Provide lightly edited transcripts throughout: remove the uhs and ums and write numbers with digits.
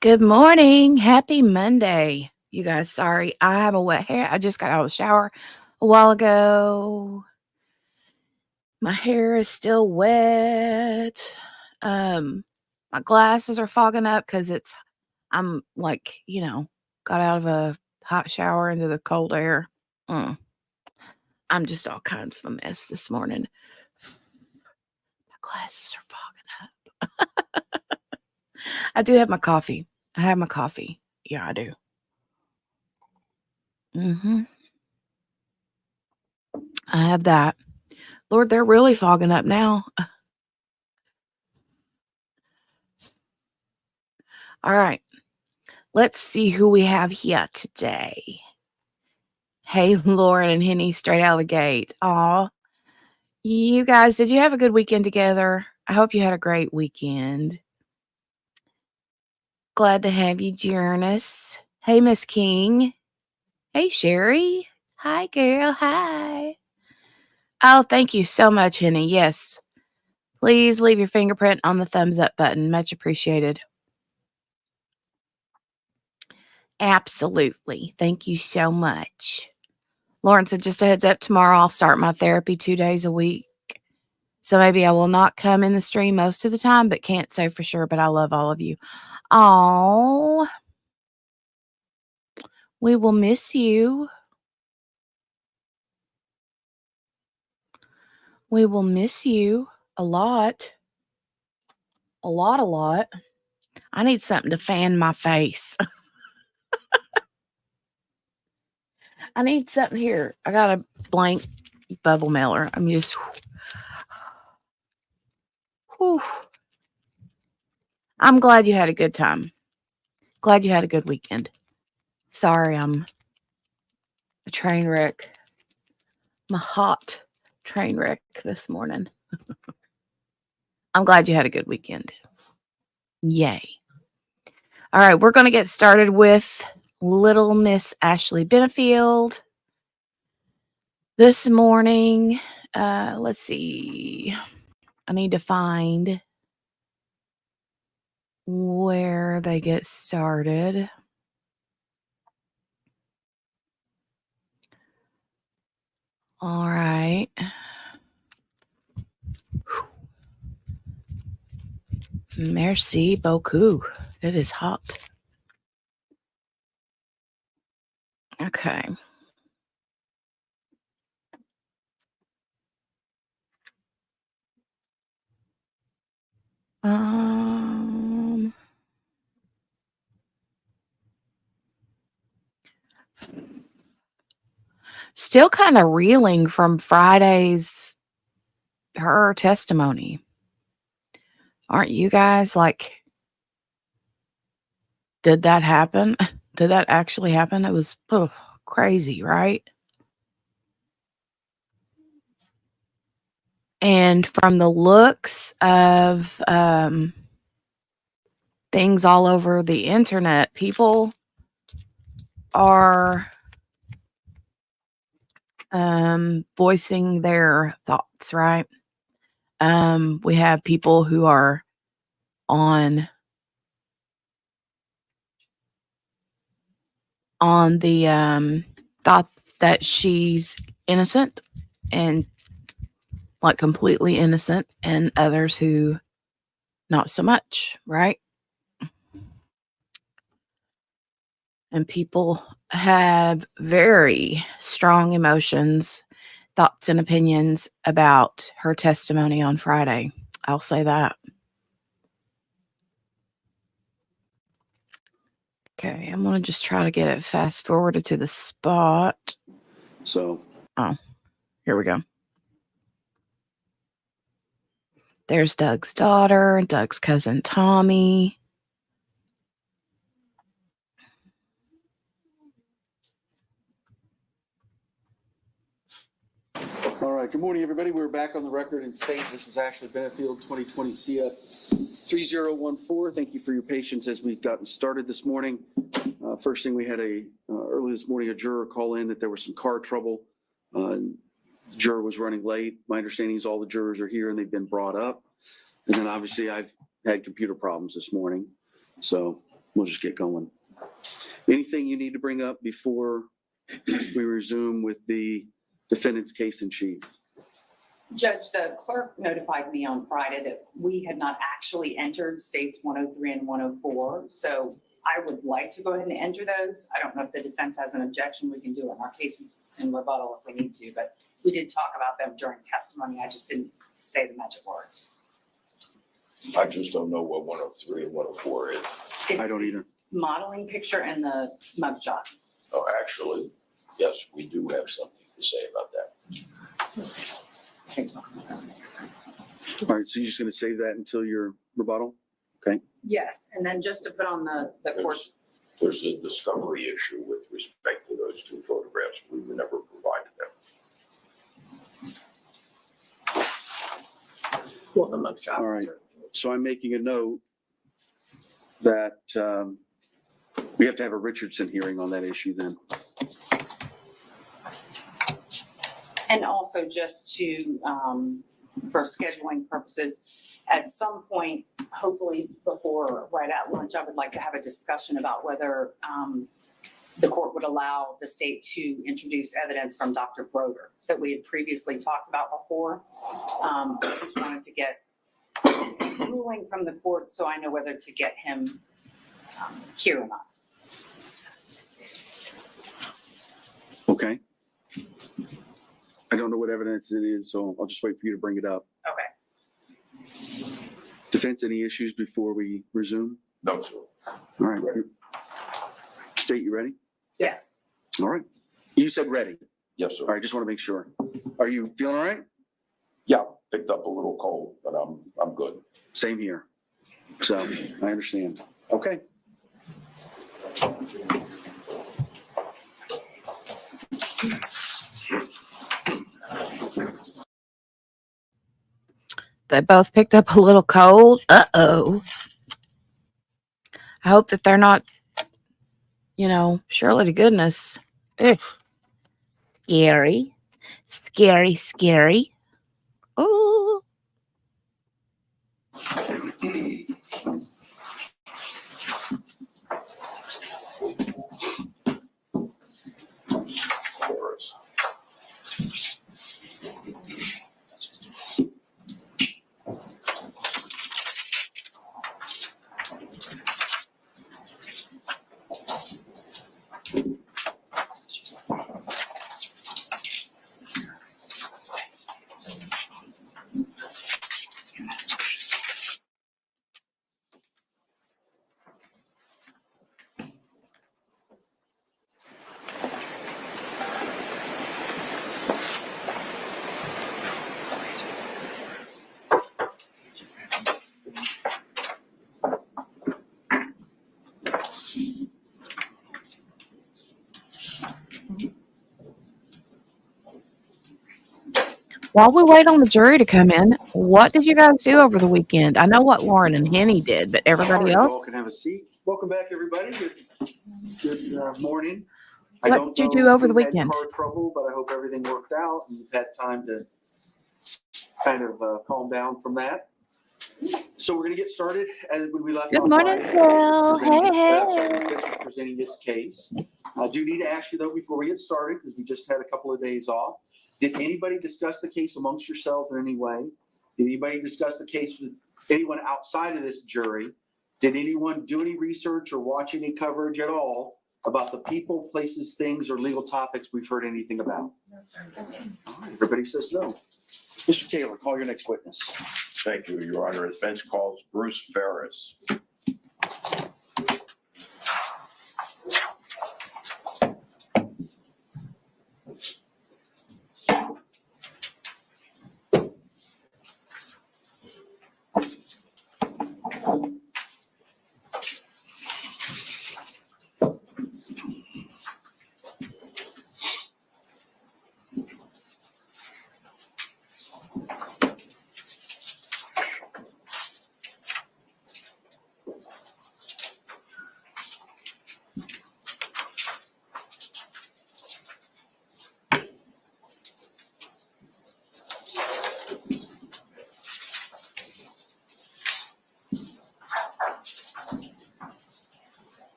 Good morning. Happy Monday. You guys, sorry. I have a wet hair. I just got out of the shower a while ago. My hair is still wet. My glasses are fogging up because I'm like, got out of a hot shower into the cold air. Mm, I'm just all kinds of a mess this morning. My glasses are fogging up. I do have my coffee. I have my coffee. Yeah, I do. Hmm. I have that. Lord, they're really fogging up now. All right. Let's see who we have here today. Hey, Lauren and Henny, straight out of the gate. Aw. You guys, did you have a good weekend together? I hope you had a great weekend. Glad to have you, Journess. Hey, Miss King. Hey, Sherry. Hi, girl. Hi. Oh, thank you so much, Henny. Yes. Please leave your fingerprint on the thumbs up button. Much appreciated. Absolutely. Thank you so much. Lauren said, just a heads up, tomorrow I'll start my therapy 2 days a week. So maybe I will not come in the stream most of the time, but can't say for sure. But I love all of you. Oh, we will miss you. We will miss you a lot. A lot, a lot. I need something to fan my face. I need something here. I got a blank bubble mailer. I'm just. Whew. I'm glad you had a good time. Glad you had a good weekend. Sorry, I'm a train wreck. I'm a hot train wreck this morning. I'm glad you had a good weekend. Yay. All right, we're going to get started with Little Miss Ashley Benefield. This morning, let's see. I need to find where they get started. All right. Merci beaucoup. It is hot. Okay. Still kind of reeling from Friday's her testimony. Aren't you guys like, did that happen? Did that actually happen? It was crazy, right? And from the looks of things all over the internet, people are voicing their thoughts, right? We have people who are on the thought that she's innocent and like completely innocent, and others who not so much, right? And people have very strong emotions, thoughts, and opinions about her testimony on Friday. I'll say that. Okay, I'm going to just try to get it fast forwarded to the spot. Oh, here we go. There's Doug's daughter, Doug's cousin Tommy. All right. Good morning, everybody. We're back on the record in state. This is Ashley Benefield, 2020 CF 3014. Thank you for your patience as we've gotten started this morning. First thing, we had early this morning, a juror call in that there was some car trouble. The juror was running late. My understanding is all the jurors are here and they've been brought up. And then obviously I've had computer problems this morning. So we'll just get going. Anything you need to bring up before we resume with the defendant's case in chief? Judge, the clerk notified me on Friday that we had not actually entered states 103 and 104. So I would like to go ahead and enter those. I don't know if the defense has an objection. We can do it in our case in rebuttal if we need to, but we did talk about them during testimony. I just didn't say the magic words. I just don't know what 103 and 104 is. It's I don't either. the modeling picture and the mugshot. Oh, actually, yes, we do have something to say about that. All right, so you're just going to save that until your rebuttal? Okay. Yes, and then just to put on the course. There's a discovery issue with respect to those two photographs. We were never provided them. Well, the mugshot. All right. So I'm making a note that we have to have a Richardson hearing on that issue then. And also just to, for scheduling purposes, at some point, hopefully before, right at lunch, I would like to have a discussion about whether the court would allow the state to introduce evidence from Dr. Broder that we had previously talked about before. I just wanted to get a ruling from the court so I know whether to get him here or not. Okay. I don't know what evidence it is, so I'll just wait for you to bring it up. Okay. Defense, any issues before we resume? No, sir. All right. State, you ready? Yes. All right. You said ready. Yes, sir. All right, just want to make sure. Are you feeling all right? Yeah, picked up a little cold, but I'm good. Same here. So I understand. Okay. They both picked up a little cold. Uh-oh. I hope that they're not, surely to goodness. Ugh. Scary. Scary, scary. Oh. While we wait on the jury to come in, what did you guys do over the weekend? I know what Lauren and Henny did, but everybody All right, else? y'all can have a seat. Welcome back, everybody. Good morning. What did you do over the weekend? Car trouble, but I hope everything worked out and you've had time to kind of calm down from that. So we're going to get started as when we left. Good morning, Phil. Hey. Fitz was presenting this case. I do need to ask you though before we get started, because we just had a couple of days off. Did anybody discuss the case amongst yourselves in any way? Did anybody discuss the case with anyone outside of this jury? Did anyone do any research or watch any coverage at all about the people, places, things, or legal topics we've heard anything about? No, sir. All right, everybody says no. Mr. Taylor, call your next witness. Thank you, Your Honor. Defense calls Bruce Ferris.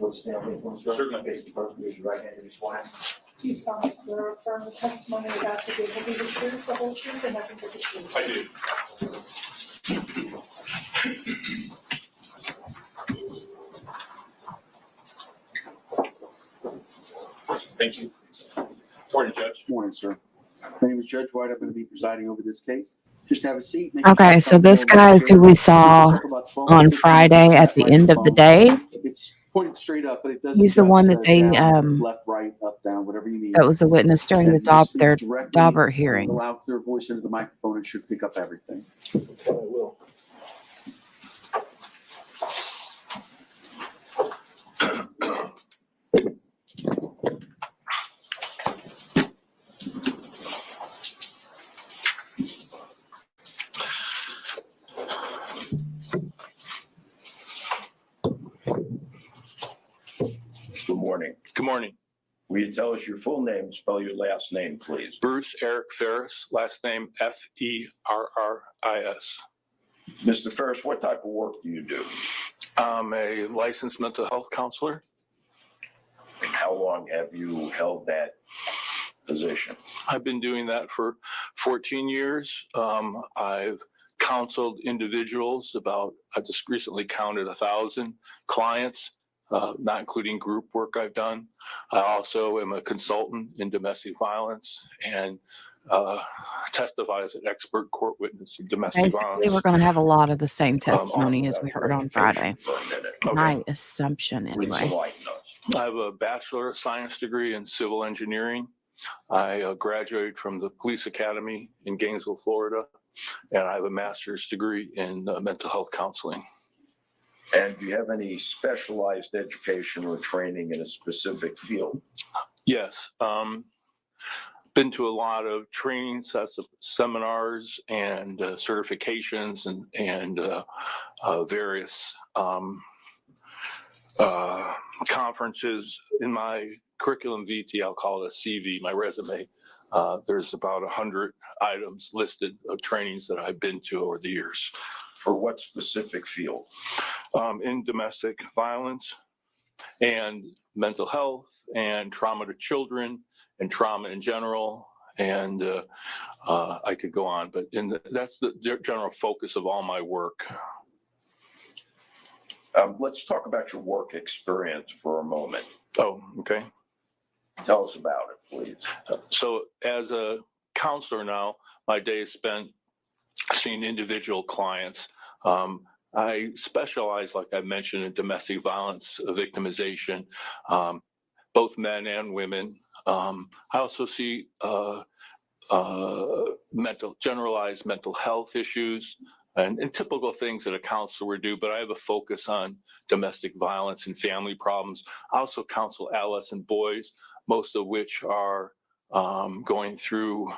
both stand on the influence. Certainly. Face the purpose, raise your right hand to be sworn. Do you solemnly swear or affirm the testimony you're about to give will be the truth, the whole truth, and nothing but the truth? I do. Thank you. Morning, Judge. Morning, sir. My name is Judge White. I'm going to be presiding over this case. Just have a seat. Make Okay, yourself so this comfortable in guy the is who chair. we Give saw yourself about 12 on 15 Friday minutes at to the set end of the microphone. day. It's pointed straight up, but it does He's the adjust, one that they down, left, right, up, down, whatever you need. that was a witness during the And just speak their directly, Daubert hearing. Allow clear voice into the microphone. It should pick up everything. I will. Good morning. Good morning. Will you tell us your full name and spell your last name, please? Bruce Eric Ferris, last name Ferris. Mr. Ferris, what type of work do you do? I'm a licensed mental health counselor. And how long have you held that position? I've been doing that for 14 years. I've counseled individuals I just recently counted 1,000 clients, not including group work I've done. I also am a consultant in domestic violence and testify as an expert court witness in domestic Basically, violence. we're going to have a lot of the same Talk testimony as about we your heard on education Friday. for a minute. Okay. My assumption, Please anyway. enlighten us. I have a Bachelor of Science degree in civil engineering. I graduated from the Police Academy in Gainesville, Florida, and I have a master's degree in mental health counseling. And do you have any specialized education or training in a specific field? Yes, been to a lot of training seminars and certifications and various conferences. In my curriculum vitae, I'll call it a CV, my resume. There's about 100 items listed of trainings that I've been to over the years. For what specific field? In domestic violence and mental health and trauma to children and trauma in general. And I could go on, but that's the general focus of all my work. Let's talk about your work experience for a moment. Oh, okay. Tell us about it, please. So as a counselor now, my day is spent seeing individual clients. I specialize, like I mentioned, in domestic violence victimization, both men and women. I also see generalized mental health issues and typical things that a counselor would do, but I have a focus on domestic violence and family problems. I also counsel adolescent boys, most of which are going through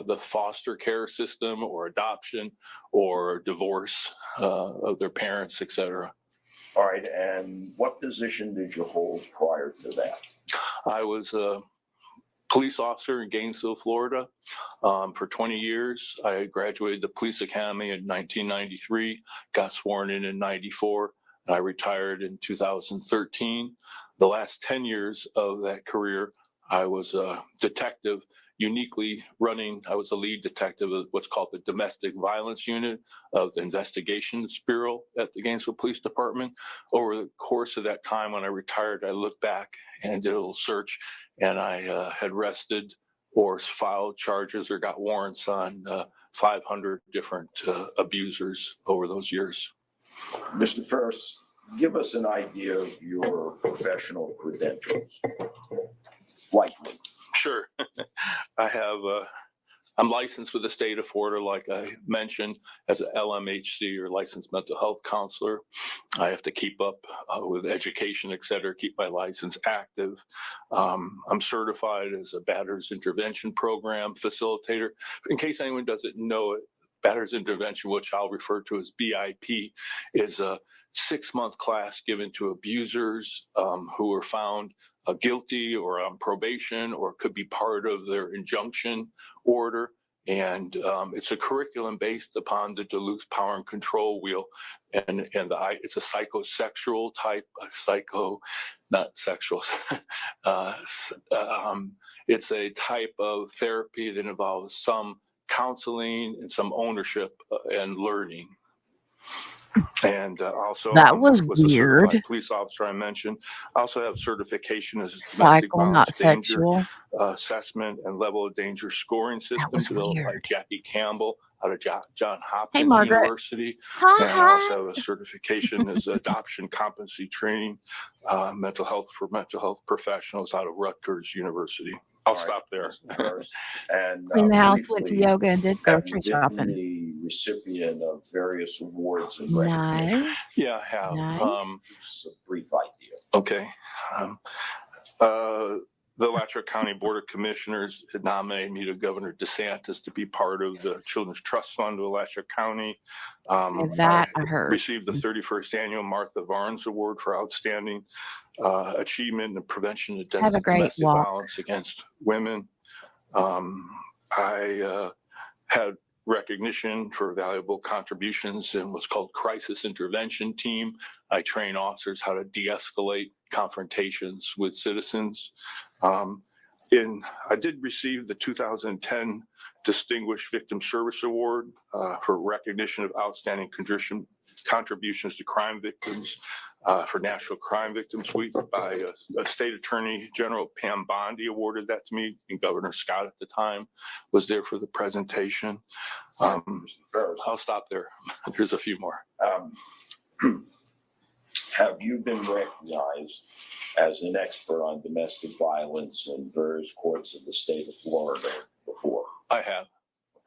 the foster care system or adoption or divorce of their parents, et cetera. All right, and what position did you hold prior to that? I was a police officer in Gainesville, Florida for 20 years. I graduated the police academy in 1993, got sworn in 94, and I retired in 2013. The last 10 years of that career, I was a detective, uniquely running. I was the lead detective of what's called the Domestic Violence Unit of the Investigations Bureau at the Gainesville Police Department. Over the course of that time, when I retired, I looked back and did a little search, and I had arrested or filed charges or got warrants on 500 different abusers over those years. Mr. Ferris, give us an idea of your professional credentials. Lightly. Sure. I'm licensed with the state of Florida, like I mentioned, as an LMHC or licensed mental health counselor. I have to keep up with education, et cetera, keep my license active. I'm certified as a Batters Intervention Program facilitator. In case anyone doesn't know it, Batters Intervention, which I'll refer to as BIP, is a 6-month class given to abusers who are found guilty or on probation or could be part of their injunction order. And it's a curriculum based upon the Duluth Power and Control Wheel. And it's a psychosexual type, not sexual. It's a type of therapy that involves some counseling and some ownership and learning. And also, That was a weird. certified police officer I mentioned. I also have certification as a domestic Cycle, not violence danger sexual. assessment and level of danger scoring system was developed by weird. Jackie Campbell out of John Hopkins Margaret. University. And I also have a certification as adoption competency training, mental health for mental health professionals out of Rutgers University. I'll All right, stop there. Mr. Ferris. And Cleaned the house, went to briefly, yoga, and did have you grocery been shopping. the recipient of various awards and recognition? Nice. Yeah, I have. Nice. Just a brief idea. Okay. The Alachua County Board of Commissioners had nominated me to Governor DeSantis to be part of the Children's Trust Fund of Alachua County. That I heard. Received the 31st Annual Martha Varnes Award for Outstanding Achievement in Prevention of Have a great Domestic walk. Violence Against Women. I had recognition for valuable contributions in what's called Crisis Intervention Team. I train officers how to de-escalate confrontations with citizens. I did receive the 2010 Distinguished Victim Service Award for recognition of outstanding contributions to crime victims for National Crime Victims Week by State Attorney General Pam Bondi awarded that to me, and Governor Scott at the time was there for the presentation. Mr. Ferris, I'll stop there. There's a few more. have you been recognized as an expert on domestic violence in various courts of the state of Florida before? I have.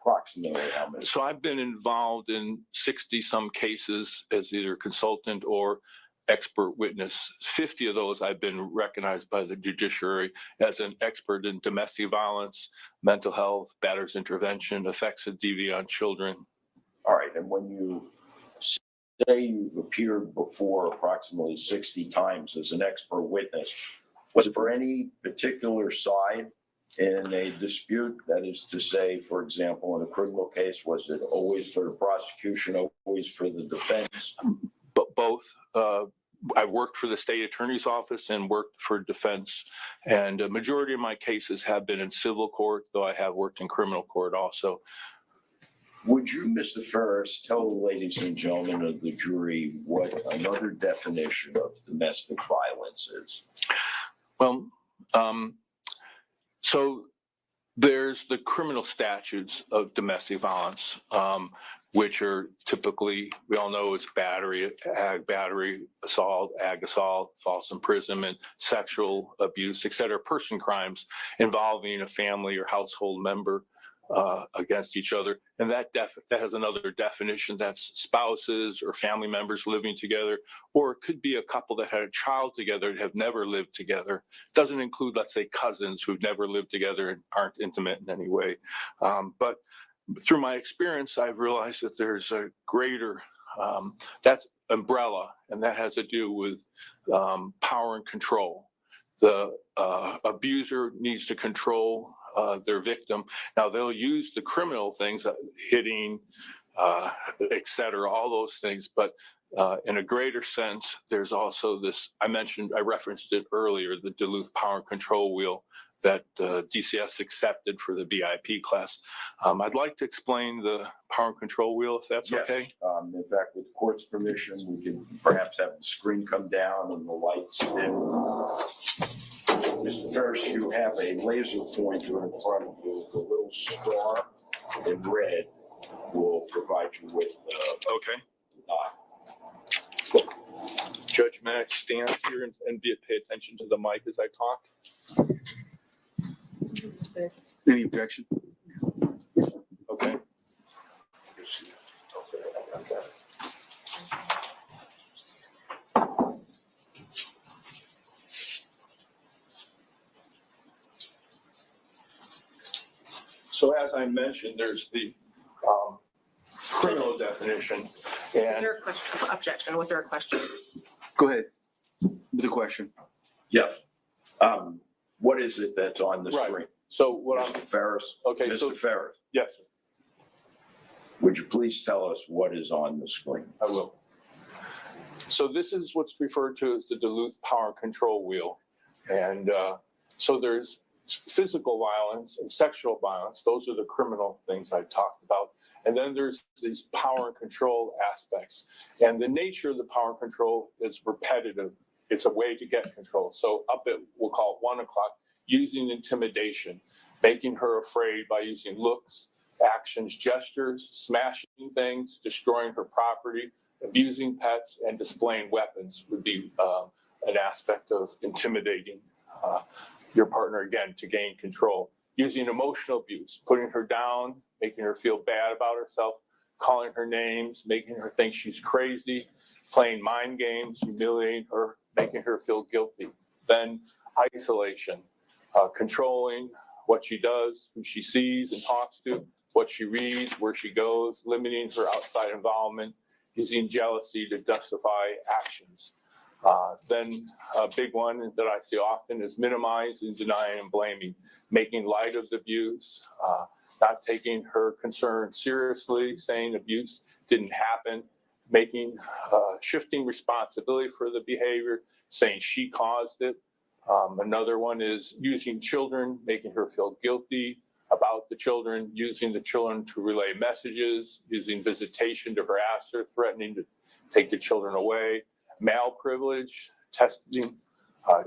Approximately how many? So I've been involved in 60 some cases as either consultant or expert witness. 50 of those I've been recognized by the judiciary as an expert in domestic violence, mental health, batter's intervention, effects of DV on children. All right, and when you say you've appeared before approximately 60 times as an expert witness, was it for any particular side in a dispute? That is to say, for example, in a criminal case, was it always for the prosecution, always for the defense? But both. I worked for the state attorney's office and worked for defense. And a majority of my cases have been in civil court, though I have worked in criminal court also. Would you, Mr. Ferris, tell the ladies and gentlemen of the jury what another definition of domestic violence is? Well, so there's the criminal statutes of domestic violence, which are typically, we all know it's battery, assault, ag assault, false imprisonment, sexual abuse, et cetera, person crimes involving a family or household member against each other. And that has another definition, that's spouses or family members living together, or it could be a couple that had a child together that have never lived together. Doesn't include, let's say, cousins who've never lived together and aren't intimate in any way. But through my experience, I've realized that there's a greater, that's umbrella, and that has to do with power and control. The abuser needs to control their victim. Now they'll use the criminal things, hitting, et cetera, all those things. But in a greater sense, there's also this, I referenced it earlier, the Duluth Power and Control Wheel that DCF's accepted for the BIP class. I'd like to explain the Power and Control Wheel, if that's Yes. okay. In fact, with the court's permission, we can perhaps have the screen come down and the lights dim. Mr. Ferris, you have a laser pointer in front of you. The little star in red will provide you with Okay. the dot. Judge, may I stand here and pay attention to the mic as I talk? Any objection? Okay. So as I mentioned, there's the criminal definition. Was And there a question, objection, was there a question? Go ahead with the question. Yes. What is it that's on the Right. screen? so what I'm, Mr. Ferris? okay, so Mr. Ferris, yes, Would you please tell us what is on the screen? I will. So this is what's referred to as the Duluth Power and Control Wheel. And so there's physical violence and sexual violence. Those are the criminal things I talked about. And then there's these power and control aspects. And the nature of the power and control is repetitive. It's a way to get control. So up at, we'll call it 1 o'clock, using intimidation, making her afraid by using looks, actions, gestures, smashing things, destroying her property, abusing pets, and displaying weapons would be an aspect of intimidating your partner, again, to gain control. Using emotional abuse, putting her down, making her feel bad about herself, calling her names, making her think she's crazy, playing mind games, humiliating her, making her feel guilty. Then isolation, controlling what she does, who she sees and talks to, what she reads, where she goes, limiting her outside involvement, using jealousy to justify actions. Then a big one that I see often is minimizing, denying, and blaming, making light of the abuse, not taking her concern seriously, saying abuse didn't happen, shifting responsibility for the behavior, saying she caused it. Another one is using children, making her feel guilty about the children, using the children to relay messages, using visitation to harass her, threatening to take the children away, male privilege, testing,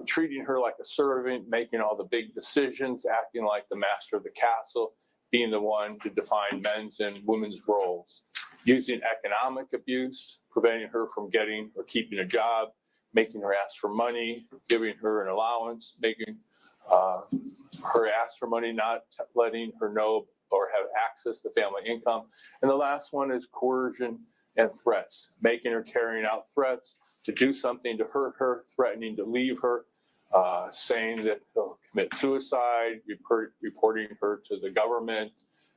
treating her like a servant, making all the big decisions, acting like the master of the castle, being the one to define men's and women's roles, using economic abuse, preventing her from getting or keeping a job, making her ask for money, giving her an allowance, making her ask for money, not letting her know or have access to family income. And the last one is coercion and threats, making her carrying out threats to do something to hurt her, threatening to leave her, saying that he'll commit suicide, reporting her to the government,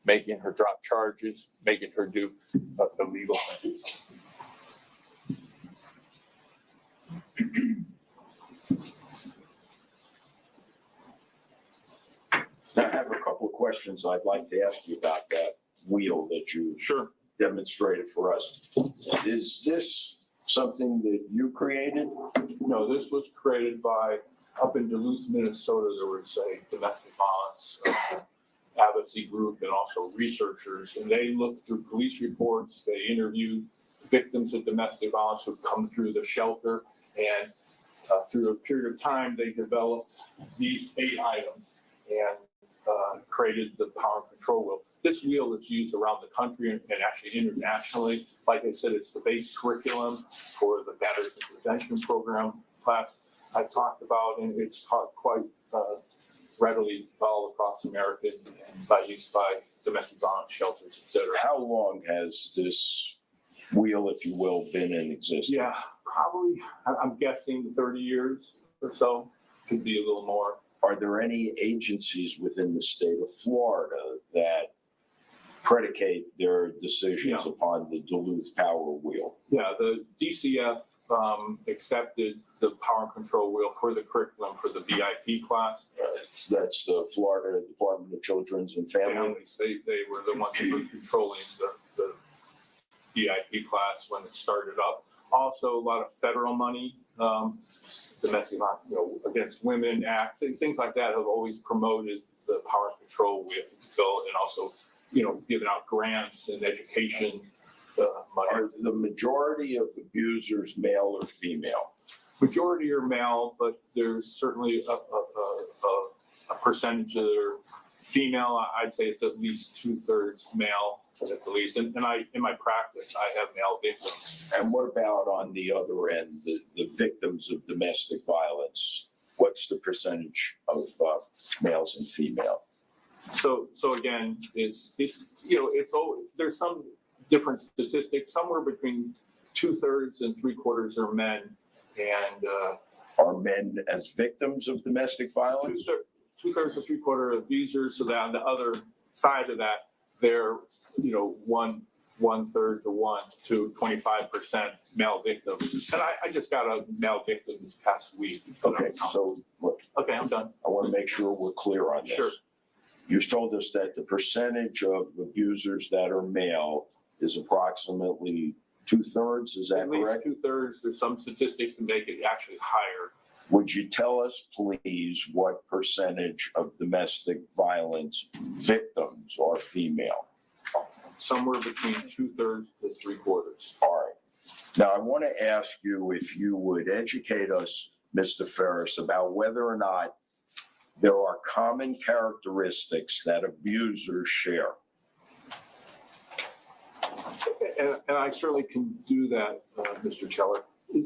making her drop charges, making her do illegal things. Now, I have a couple of questions I'd like to ask you about that wheel that you Sure. demonstrated for us. Is this something that you created? No, this was created by, up in Duluth, Minnesota, there was a domestic violence advocacy group and also researchers, and they looked through police reports, they interviewed victims of domestic violence who come through the shelter, and through a period of time, they developed these 8 items and created the power and control wheel. This wheel is used around the country and actually internationally. Like I said, it's the base curriculum for the Battery Prevention Program class I talked about, and it's taught quite readily all across America and by use by domestic violence shelters, et cetera. How long has this wheel, if you will, been in existence? Yeah, probably, I'm guessing 30 years or so, could be a little more. Are there any agencies within the state of Florida that predicate their decisions Yeah. upon the Duluth Power Wheel? Yeah, the DCF accepted the power and control wheel for the curriculum for the BIP class. That's the Florida Department of Children's and Family. Families, they were the ones who were controlling the BIP class when it started up. Also, a lot of federal money, domestic, against women act, things like that have always promoted the power and control wheel bill, and also, giving out grants and education money. Are the majority of abusers male or female? Majority are male, but there's certainly a percentage that are female. I'd say it's at least 2/3 male at the least. And I, in my practice, I have male victims. And what about on the other end, the victims of domestic violence? What's the percentage of males and female? So again, there's some different statistics. Somewhere between 2/3 and 3/4 are men, and Are men as victims of domestic violence? 2/3 to 3/4 abusers. So that on the other side of that, they're 1/3 to 1 to 25% male victims. And I just got a male victim this past week. Okay, so look, Okay, I'm done. I want to make sure we're clear on this. Sure. You've told us that the percentage of abusers that are male is approximately 2/3, is that At least correct? 2/3, there's some statistics to make it actually higher. Would you tell us, please, what percentage of domestic violence victims are female? Somewhere between 2/3 to 3/4. All right. Now, I want to ask you if you would educate us, Mr. Ferris, about whether or not there are common characteristics that abusers share. And I certainly can do that, Mr. Cheller.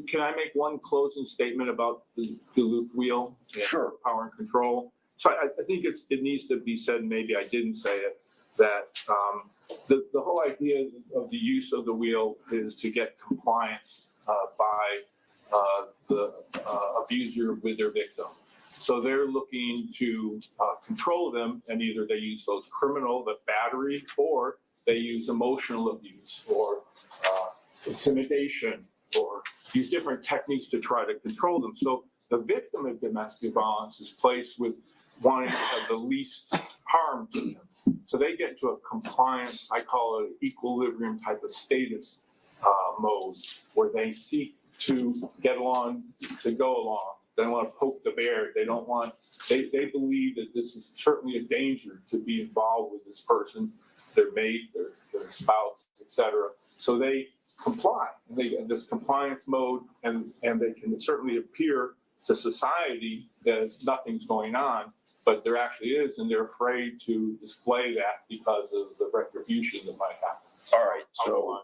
Can I make one closing statement about the Duluth wheel? and Sure. Power and control. So I think it needs to be said, maybe I didn't say it, that the whole idea of the use of the wheel is to get compliance by the abuser with their victim. So they're looking to control them, and either they use those criminal, the battery, or they use emotional abuse or intimidation, or use different techniques to try to control them. So the victim of domestic violence is placed with wanting the least harm to them. So they get into a compliance, I call it equilibrium type of status mode, where they seek to get along, to go along. They don't want to poke the bear. They don't want, they believe that this is certainly a danger to be involved with this person, their mate, their spouse, etc. So they comply. They get this compliance mode, and they can certainly appear to society as nothing's going on, but there actually is, and they're afraid to display that because of the retribution that might happen. All right, so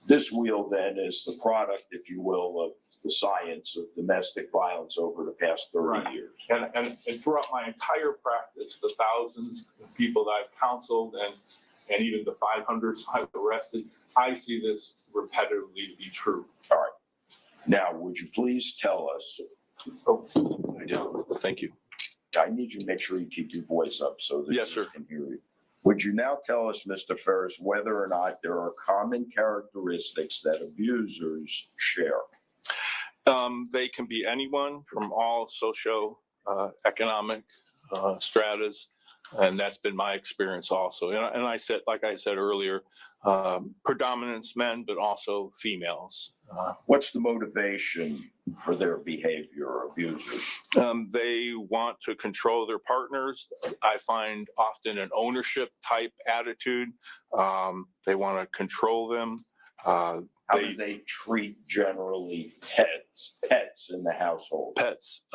this wheel then is the product, if you will, of the science of domestic violence over the past 30 Right. years. And throughout my entire practice, the thousands of people that I've counseled and even the 500s I've arrested, I see this repetitively be true. All right. Now, would you please tell us, Oh, I do. Thank you. I need you to make sure you keep your voice up so that Yes, we sir. can hear you. Would you now tell us, Mr. Ferris, whether or not there are common characteristics that abusers share? They can be anyone from all socio-economic stratas, and that's been my experience also. And I said, like I said earlier, predominance men, but also females. What's the motivation for their behavior, abusers? They want to control their partners. I find often an ownership type attitude. They want to control them. How do they treat generally pets in the household? Pets.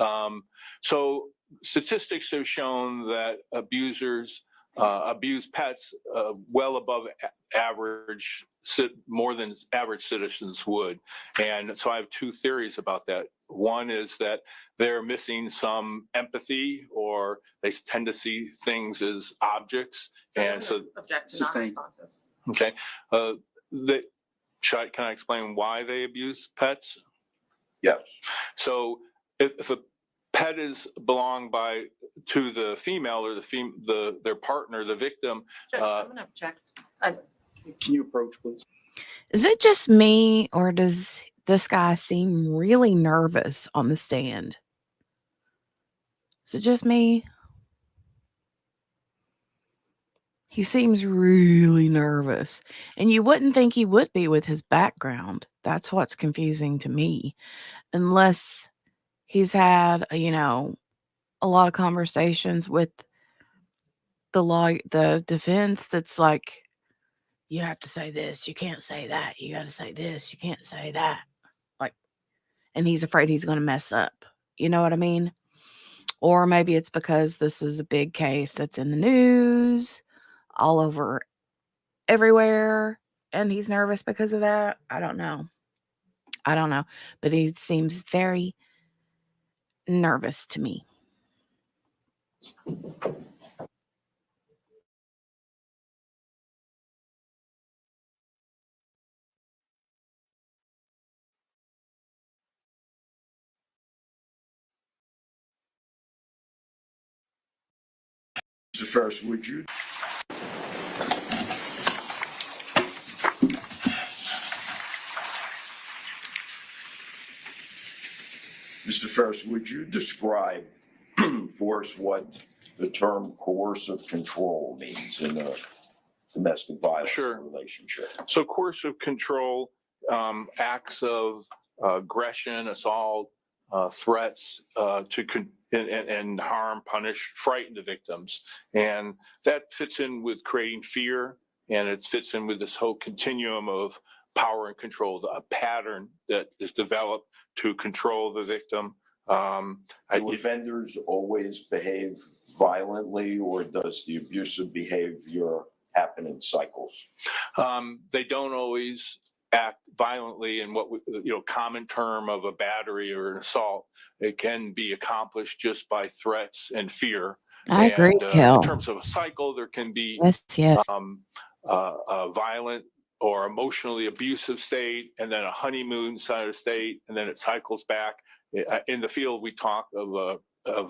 So statistics have shown that abusers abuse pets well above average, more than average citizens would. And so I have two theories about that. One is that they're missing some empathy, or they tend to see things as objects. And so, Object to Sustained. non-responsive. okay. Can I explain why they abuse pets? Yes. So if a pet is belonged to the female or their partner, the victim, Judge, I'm going to object. Can you approach, please? Is it just me, or does this guy seem really nervous on the stand? Is it just me? He seems really nervous, and you wouldn't think he would be with his background. That's what's confusing to me. Unless he's had, a lot of conversations with the defense that's like, you have to say this, you can't say that, you got to say this, you can't say that. Like, and he's afraid he's going to mess up. You know what I mean? Or maybe it's because this is a big case that's in the news all over everywhere, and he's nervous because of that. I don't know. But he seems very nervous to me. Mr. Ferris, would you? Mr. Ferris, would you describe for us what the term coercive control means in a domestic violence Sure. relationship? So coercive control, acts of aggression, assault, threats and harm, punish, frighten the victims. And that fits in with creating fear, and it fits in with this whole continuum of power and control, a pattern that is developed to control the victim. Do offenders always behave violently, or does the abusive behavior happen in cycles? They don't always act violently in what common term of a battery or an assault. It can be accomplished just by threats and fear. I agree, In Kel. terms of a cycle, there can be Yes. a violent or emotionally abusive state, and then a honeymoon side of state, and then it cycles back. In the field, we talk of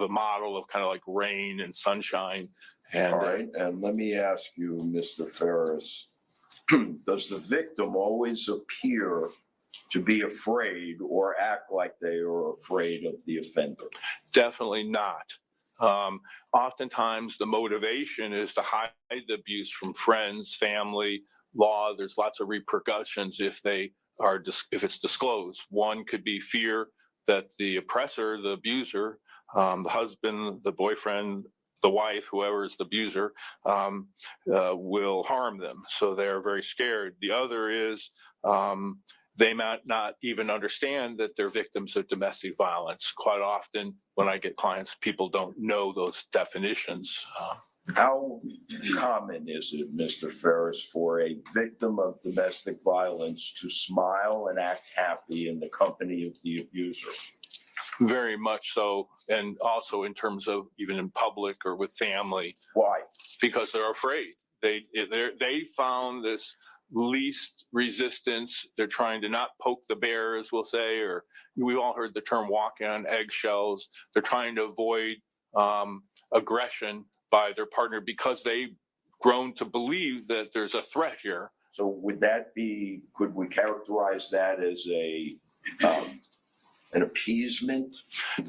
a model of kind of like rain and sunshine. And All right, and let me ask you, Mr. Ferris, does the victim always appear to be afraid or act like they are afraid of the offender? Definitely not. Oftentimes, the motivation is to hide the abuse from friends, family, law. There's lots of repercussions if it's disclosed. One could be fear that the oppressor, the abuser, the husband, the boyfriend, the wife, whoever is the abuser, will harm them. So they're very scared. The other is they might not even understand that they're victims of domestic violence. Quite often, when I get clients, people don't know those definitions. How common is it, Mr. Ferris, for a victim of domestic violence to smile and act happy in the company of the abuser? Very much so, and also in terms of even in public or with family. Why? Because they're afraid. They found this least resistance. They're trying to not poke the bear, as we'll say, or we've all heard the term walking on eggshells. They're trying to avoid aggression by their partner because they've grown to believe that there's a threat here. So could we characterize that as an appeasement?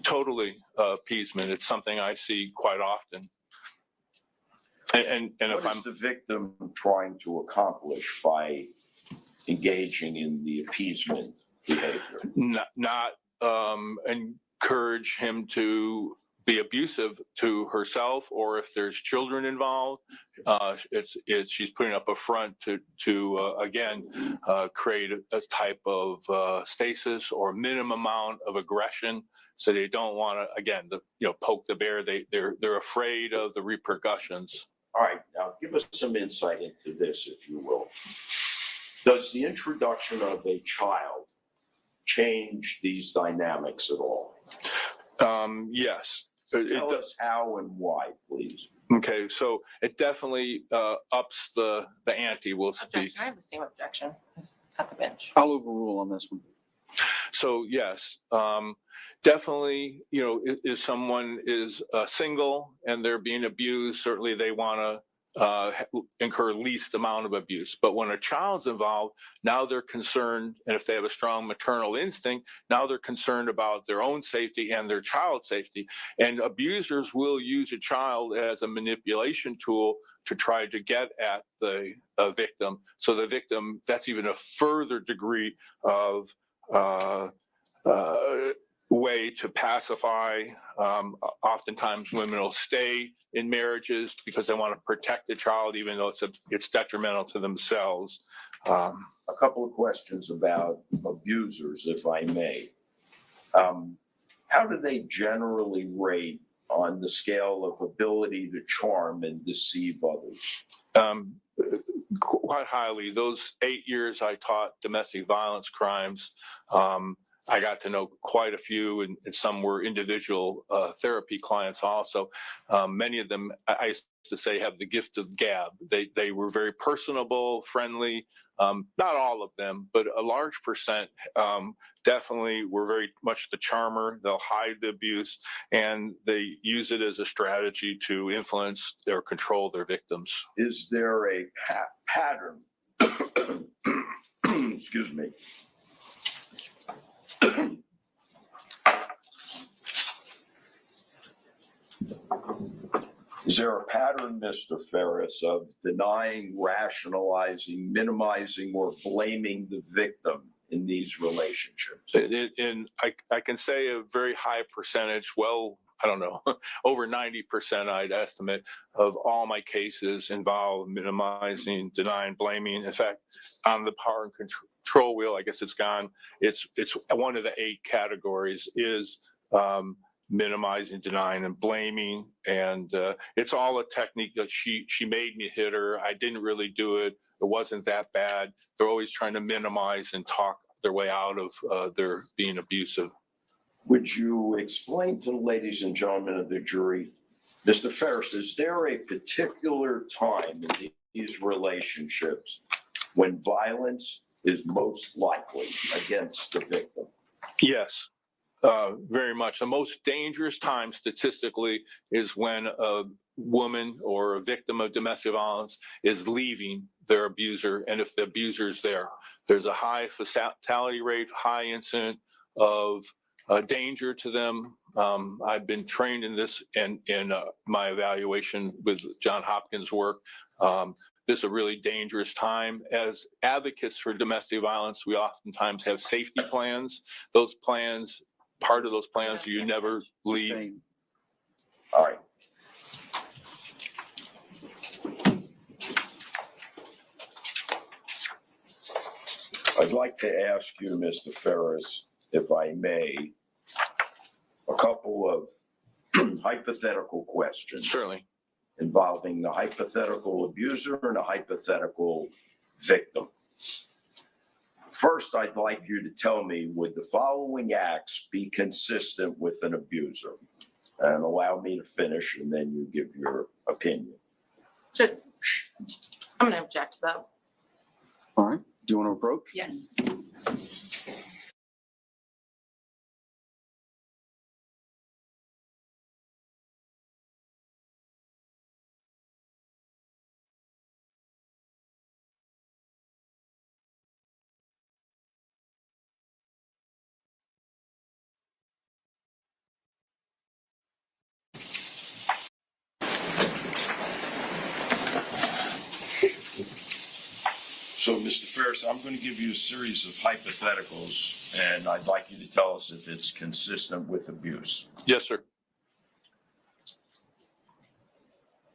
Totally appeasement. It's something I see quite often. And what is the victim trying to accomplish by engaging in the appeasement behavior? Not encourage him to be abusive to herself, or if there's children involved, she's putting up a front to again create a type of stasis or minimum amount of aggression, so they don't want to again poke the bear. They're afraid of the repercussions. All right, now give us some insight into this, if you will. Does the introduction of a child change these dynamics at all? Yes. Tell us how and why, please. Okay, so it definitely ups the ante, we'll speak. Objection. I have the same objection as at the bench. I'll overrule on this one. So yes, definitely, if someone is single and they're being abused, certainly they want to incur least amount of abuse. But when a child's involved, now they're concerned, and if they have a strong maternal instinct, now they're concerned about their own safety and their child's safety. And abusers will use a child as a manipulation tool to try to get at the victim. So the victim, that's even a further degree of way to pacify. Oftentimes women will stay in marriages because they want to protect the child, even though it's detrimental to themselves. A couple of questions about abusers, if I may. How do they generally rate on the scale of ability to charm and deceive others? Quite highly. Those 8 years I taught domestic violence crimes, I got to know quite a few, and some were individual therapy clients also. Many of them, I used to say, have the gift of gab. They were very personable, friendly. Not all of them, but a large percent definitely were very much the charmer. They'll hide the abuse, and they use it as a strategy to influence or control their victims. Is there a pattern? Excuse me. Is there a pattern, Mr. Ferris, of denying, rationalizing, minimizing, or blaming the victim in these relationships? And I can say a very high percentage, well, I don't know, over 90% I'd estimate of all my cases involve minimizing, denying, blaming. In fact, on the power and control wheel, I guess it's gone. It's one of the 8 categories is minimizing, denying, and blaming. And it's all a technique that she made me hit her. I didn't really do it. It wasn't that bad. They're always trying to minimize and talk their way out of their being abusive. Would you explain to the ladies and gentlemen of the jury, Mr. Ferris, is there a particular time in these relationships when violence is most likely against the victim? Yes, very much. The most dangerous time statistically is when a woman or a victim of domestic violence is leaving their abuser. And if the abuser is there, there's a high fatality rate, high incident of danger to them. I've been trained in this in my evaluation with John Hopkins' work. This is a really dangerous time. As advocates for domestic violence, we oftentimes have safety plans. Those plans, part of those plans, you never leave. Sustained. All right. I'd like to ask you, Mr. Ferris, if I may, a couple of hypothetical questions Certainly. involving the hypothetical abuser and a hypothetical victim. First, I'd like you to tell me, would the following acts be consistent with an abuser? And allow me to finish, and then you give your opinion. I'm going to object to that. All right. Do you want to approach? Yes. So, Mr. Ferris, I'm going to give you a series of hypotheticals, and I'd like you to tell us if it's consistent with abuse. Yes, sir.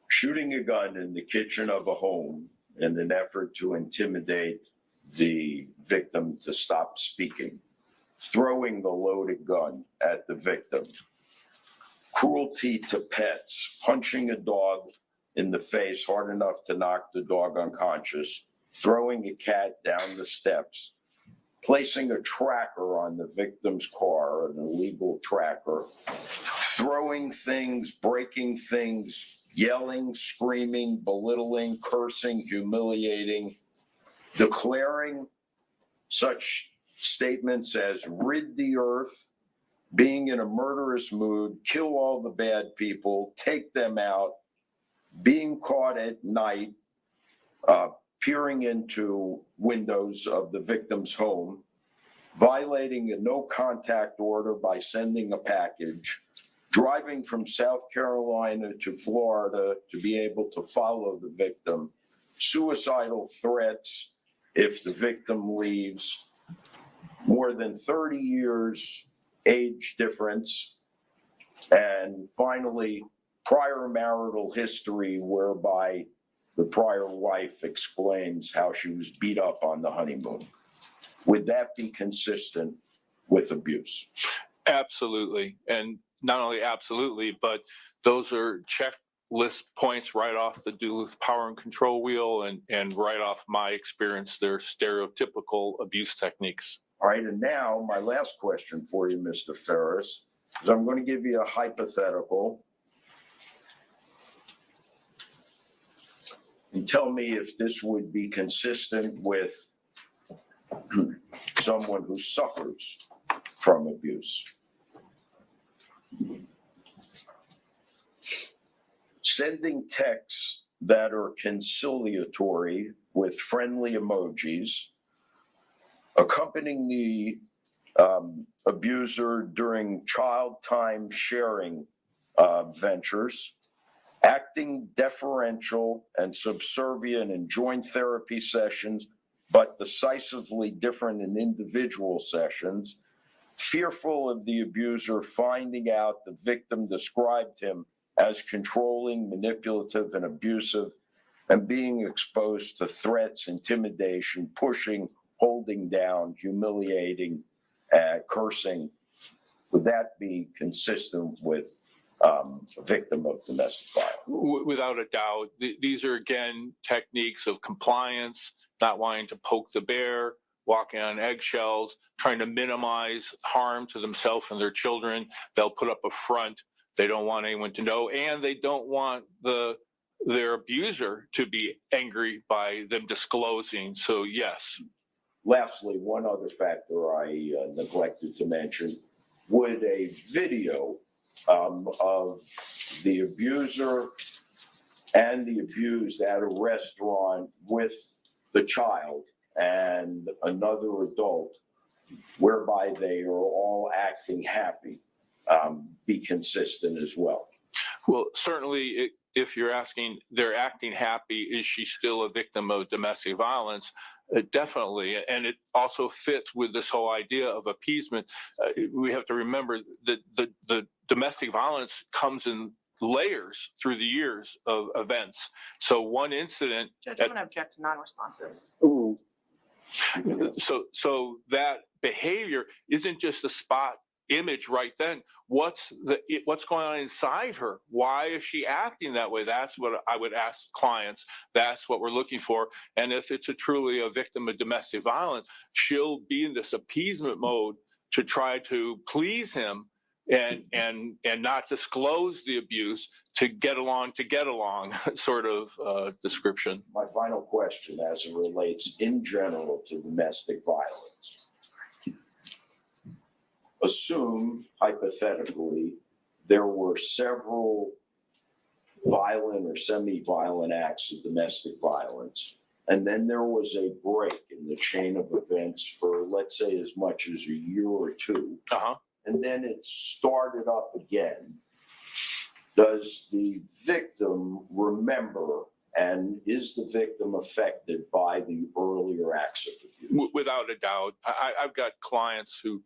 Shooting a gun in the kitchen of a home in an effort to intimidate the victim to stop speaking. Throwing the loaded gun at the victim. Cruelty to pets. Punching a dog in the face hard enough to knock the dog unconscious. Throwing a cat down the steps, placing a tracker on the victim's car, an illegal tracker, throwing things, breaking things, yelling, screaming, belittling, cursing, humiliating, declaring such statements as rid the earth, being in a murderous mood, kill all the bad people, take them out, being caught at night, peering into windows of the victim's home, violating a no contact order by sending a package, driving from South Carolina to Florida to be able to follow the victim, suicidal threats if the victim leaves, more than 30 years age difference, and finally, prior marital history whereby the prior wife explains how she was beat up on the honeymoon. Would that be consistent with abuse? Absolutely. And not only absolutely, but those are checklist points right off the Duluth power and control wheel and right off my experience. They're stereotypical abuse techniques. All right, and now my last question for you, Mr. Ferris, is I'm going to give you a hypothetical. And tell me if this would be consistent with someone who suffers from abuse. Sending texts that are conciliatory with friendly emojis, accompanying the abuser during child time sharing ventures, acting deferential and subservient in joint therapy sessions, but decisively different in individual sessions, fearful of the abuser finding out the victim described him as controlling, manipulative, and abusive, and being exposed to threats, intimidation, pushing, holding down, humiliating, cursing. Would that be consistent with a victim of domestic violence? Without a doubt, these are again techniques of compliance, not wanting to poke the bear, walking on eggshells, trying to minimize harm to themselves and their children. They'll put up a front. They don't want anyone to know, and they don't want their abuser to be angry by them disclosing. So yes. Lastly, one other factor I neglected to mention, would a video of the abuser and the abused at a restaurant with the child and another adult, whereby they are all acting happy, be consistent as well? Well, certainly, if you're asking, they're acting happy, is she still a victim of domestic violence? Definitely. And it also fits with this whole idea of appeasement. We have to remember that the domestic violence comes in layers through the years of events. So one incident. Judge, I'm going to object to non-responsive. Ooh. So that behavior isn't just a spot image right then. What's going on inside her? Why is she acting that way? That's what I would ask clients. That's what we're looking for. And if it's truly a victim of domestic violence, she'll be in this appeasement mode to try to please him and not disclose the abuse to get along sort of description. My final question, as it relates in general to domestic violence. Assume, hypothetically, there were several violent or semi-violent acts of domestic violence, and then there was a break in the chain of events for, let's say, as much as a year or two, and then it started up again. Does the victim remember, and is the victim affected by the earlier acts of abuse? Without a doubt. I've got clients who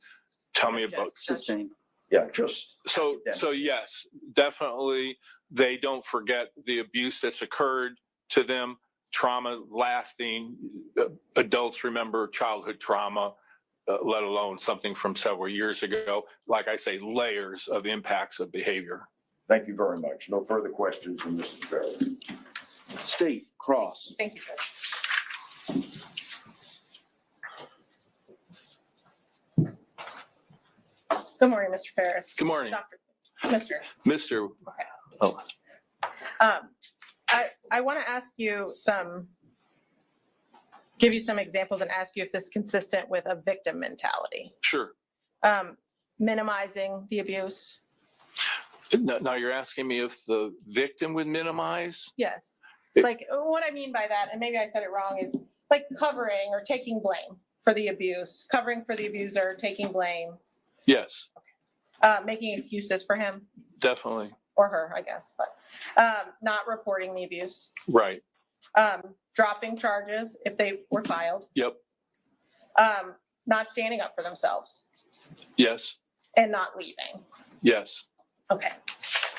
tell me about Sustained. Yeah, just so yes, definitely they don't forget the abuse that's occurred to them, trauma lasting. Adults remember childhood trauma, let alone something from several years ago. Like I say, layers of impacts of behavior. Thank you very much. No further questions from Mr. Farrell. State, Cross. Thank you, Judge. Good morning, Mr. Ferris. Good morning. Mr. Oh, I want to ask you give you some examples and ask you if this is consistent with a victim mentality. sure. Minimizing the abuse. Now you're asking me if the victim would minimize? Yes. It- Like what I mean by that, and maybe I said it wrong, is like covering or taking blame for the abuse, covering for the abuser, taking blame, Yes, making excuses for him definitely. or her, I guess, but not reporting the abuse, Right. dropping charges if they were filed, Yep. not standing up for themselves, Yes. and not leaving. Yes. Okay.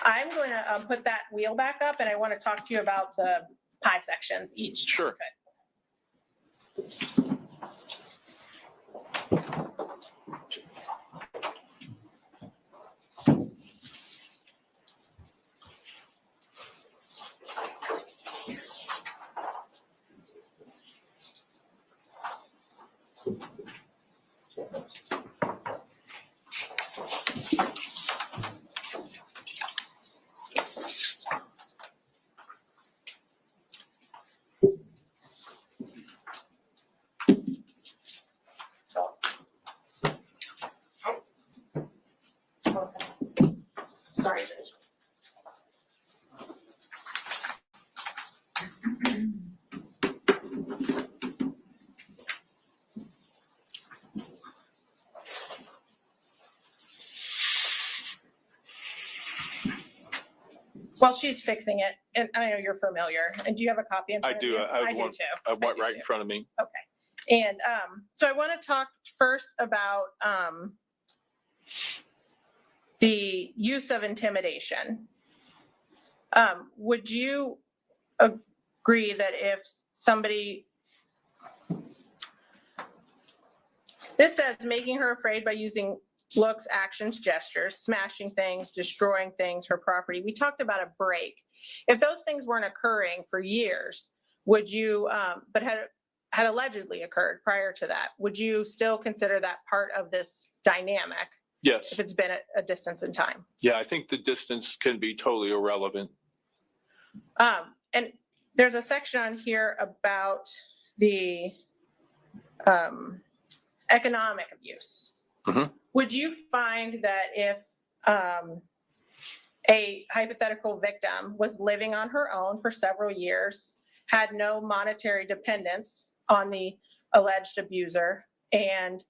I'm going to put that wheel back up, and I want to talk to you about the pie sections each. Sure. Okay. Sorry, Judge. While she's fixing it, and I know you're familiar, and do you have a copy in front I of do. you? I have do one. too. I want do right too. in front of me. Okay. And so I want to talk first about the use of intimidation. Would you agree that if somebody, this says making her afraid by using looks, actions, gestures, smashing things, destroying things, her property. We talked about a break. If those things weren't occurring for years, would you, but had allegedly occurred prior to that, would you still consider that part of this dynamic Yes. if it's been a distance in time? Yeah, I think the distance can be totally irrelevant. And there's a section on here about the economic abuse. Mhm. Would you find that if a hypothetical victim was living on her own for several years, had no monetary dependence on the alleged abuser, and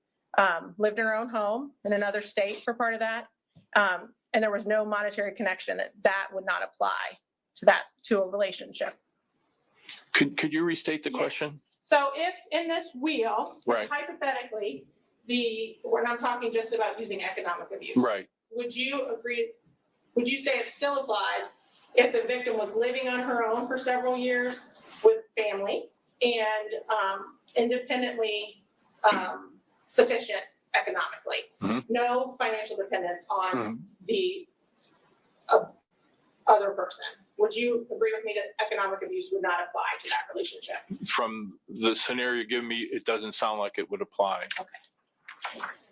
lived in her own home in another state for part of that, and there was no monetary connection, that would not apply to a relationship? Could you restate the Yes. question? So if in this wheel, Right. hypothetically, when I'm talking just about using economic abuse, Right. would you agree, would you say it still applies if the victim was living on her own for several years with family and independently sufficient economically? Mhm. No financial dependence on Mhm. the other person. Would you agree with me that economic abuse would not apply to that relationship? From the scenario you give me, it doesn't sound like it would apply.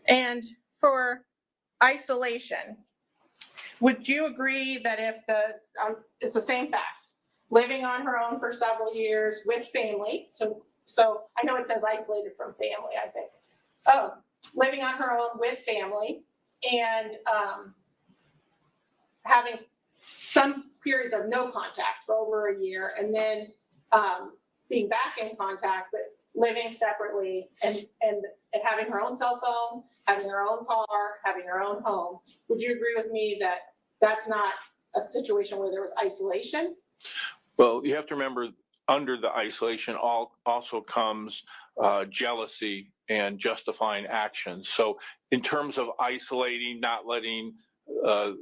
And for isolation, would you agree that if it's the same facts, living on her own for several years with family, so I know it says isolated from family, I think. Living on her own with family and having some periods of no contact for over a year, and then being back in contact, but living separately and having her own cell phone, having her own car, having her own home. Would you agree with me that that's not a situation where there was isolation? Well, you have to remember, under the isolation also comes jealousy and justifying actions. So in terms of isolating, not letting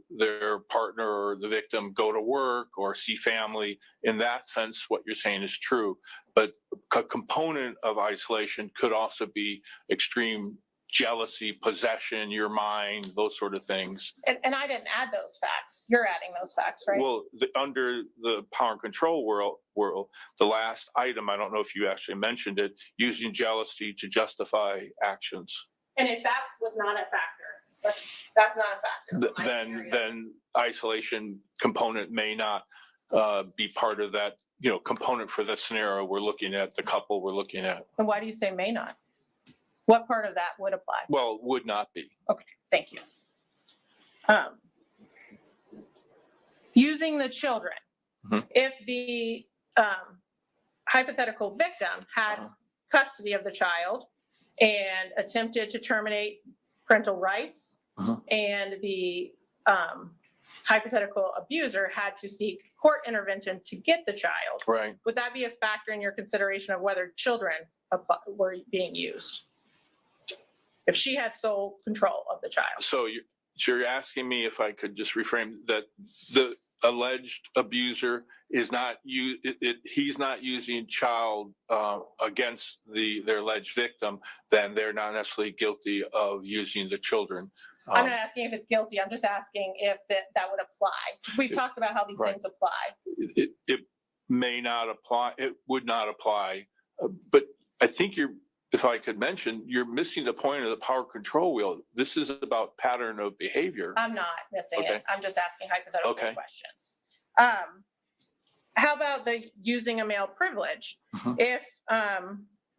their partner or the victim go to work or see family, in that sense, what you're saying is true. But a component of isolation could also be extreme jealousy, possession, your mind, those sort of things. And I didn't add those facts. You're adding those facts, right? Well, under the power and control world, the last item, I don't know if you actually mentioned it, using jealousy to justify actions. And if that was not a factor, that's not a factor. for my scenario. Then isolation component may not be part of that, component for the scenario we're looking at, the couple we're looking at. And why do you say may not? What part of that would apply? Well, would not be. Okay, thank you. Using the children, Mhm. if the hypothetical victim had custody of the child and attempted to terminate parental rights, and the hypothetical abuser had to seek court intervention to get the child, Right. would that be a factor in your consideration of whether children were being used? If she had sole control of the child. So you're asking me if I could just reframe that the alleged abuser is not he's not using child against their alleged victim, then they're not necessarily guilty of using the children. I'm not asking if it's guilty. I'm just asking if that would apply. We've talked about how these Right. things apply. It may not apply. It would not apply. But I think if I could mention, you're missing the point of the power control wheel. This is about pattern of behavior. I'm not missing Okay. it. I'm just asking hypothetical Okay. questions. How about the using a male privilege? Mhm. If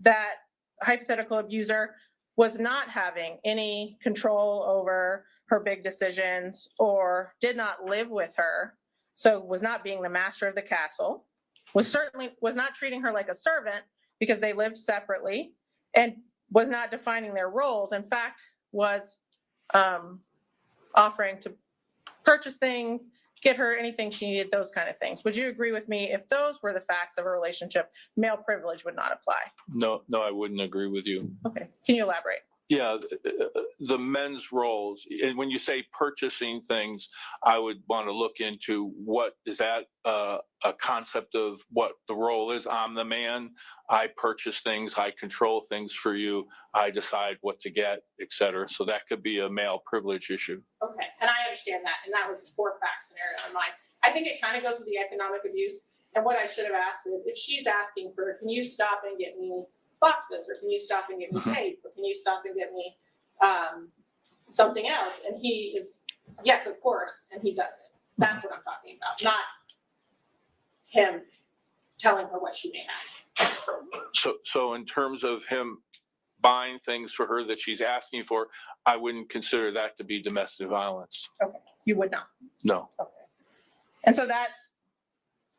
that hypothetical abuser was not having any control over her big decisions or did not live with her, so was not being the master of the castle, was not treating her like a servant because they lived separately, and was not defining their roles, in fact, was offering to purchase things, get her anything she needed, those kind of things. Would you agree with me if those were the facts of a relationship, male privilege would not apply? No, I wouldn't agree with you. Okay, can you elaborate? Yeah, the men's roles, and when you say purchasing things, I would want to look into what is that a concept of what the role is. I'm the man. I purchase things. I control things for you. I decide what to get, et cetera. So that could be a male privilege issue. Okay, and I understand that, and that was a poor fact scenario in mine. I think it kind of goes with the economic abuse. And what I should have asked is, if she's asking for, can you stop and get me boxes, or can you stop and get me tape, or can you stop and get me something else? And he is, yes, of course, and he does it. That's what I'm talking about, not him telling her what she may have. So in terms of him buying things for her that she's asking for, I wouldn't consider that to be domestic violence. Okay, you would not. No. Okay. And so that's,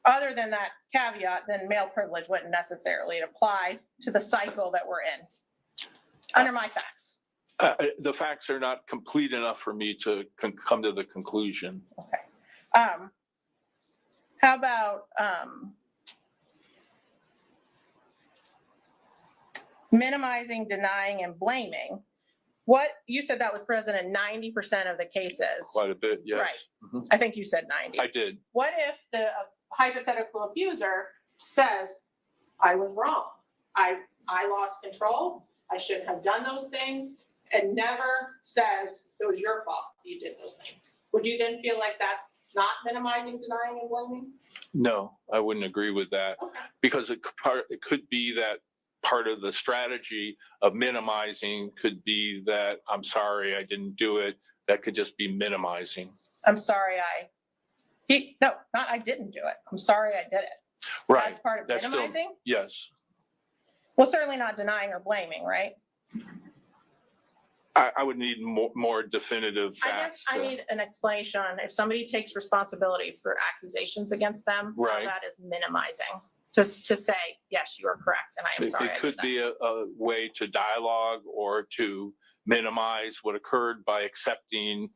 other than that caveat, then male privilege wouldn't necessarily apply to the cycle that we're in, under my facts. The facts are not complete enough for me to come to the conclusion. Okay. How about minimizing, denying, and blaming? What, you said that was present in 90% of the cases. Quite a bit, yes. Right. Mhm. I think you said 90. I did. What if the hypothetical abuser says, I was wrong. I lost control. I shouldn't have done those things, and never says it was your fault you did those things. Would you then feel like that's not minimizing, denying, and blaming? No, I wouldn't agree with that, Okay. because it could be that part of the strategy of minimizing could be that I'm sorry I didn't do it. That could just be minimizing. I'm sorry no, not I didn't do it. I'm sorry I did it. Right. That's part of That's still, minimizing? yes. Well, certainly not denying or blaming, right? I would need more definitive I guess facts. I need an explanation on if somebody takes responsibility for accusations against them, how Right. that is minimizing. Just to say, yes, you are correct, and I am sorry. It could be a way to dialogue or to minimize what occurred by accepting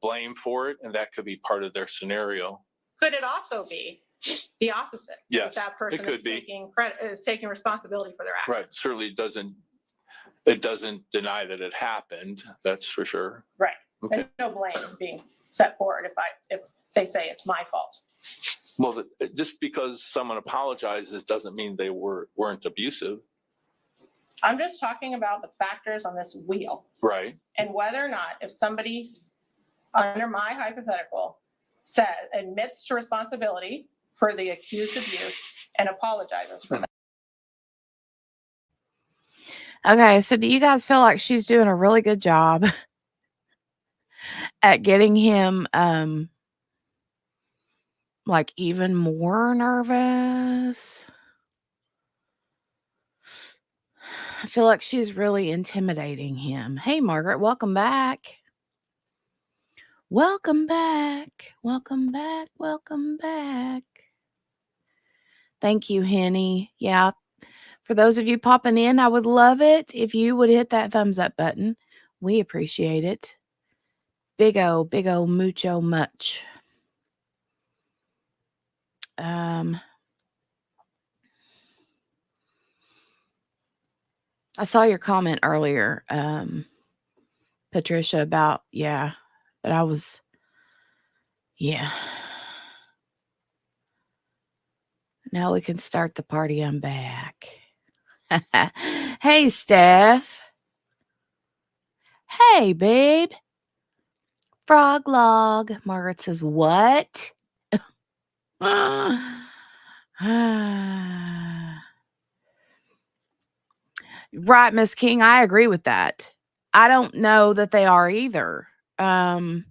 blame for it, and that could be part of their scenario. Could it also be the opposite? Yes, That person it could is be. taking credit, is taking responsibility for their actions. Right, certainly it doesn't deny that it happened, that's for sure. Right. Okay. And no blame being set forward if they say it's my fault. Well, just because someone apologizes doesn't mean they weren't abusive. I'm just talking about the factors on this wheel, Right. and whether or not, if somebody under my hypothetical admits to responsibility for the accused abuse and apologizes for that. Okay, so do you guys feel like she's doing a really good job at getting him like even more nervous? I feel like she's really intimidating him. Hey, Margaret, welcome back. Welcome back. Welcome back. Welcome back. Thank you, Henny. Yeah. For those of you popping in, I would love it if you would hit that thumbs up button. We appreciate it. Big O, mucho much. I saw your comment earlier, Patricia, about, but I was, Now we can start the party. I'm back. Hey, Steph. Hey, babe. Frog log. Margaret says, what? Right, Miss King, I agree with that. I don't know that they are either. I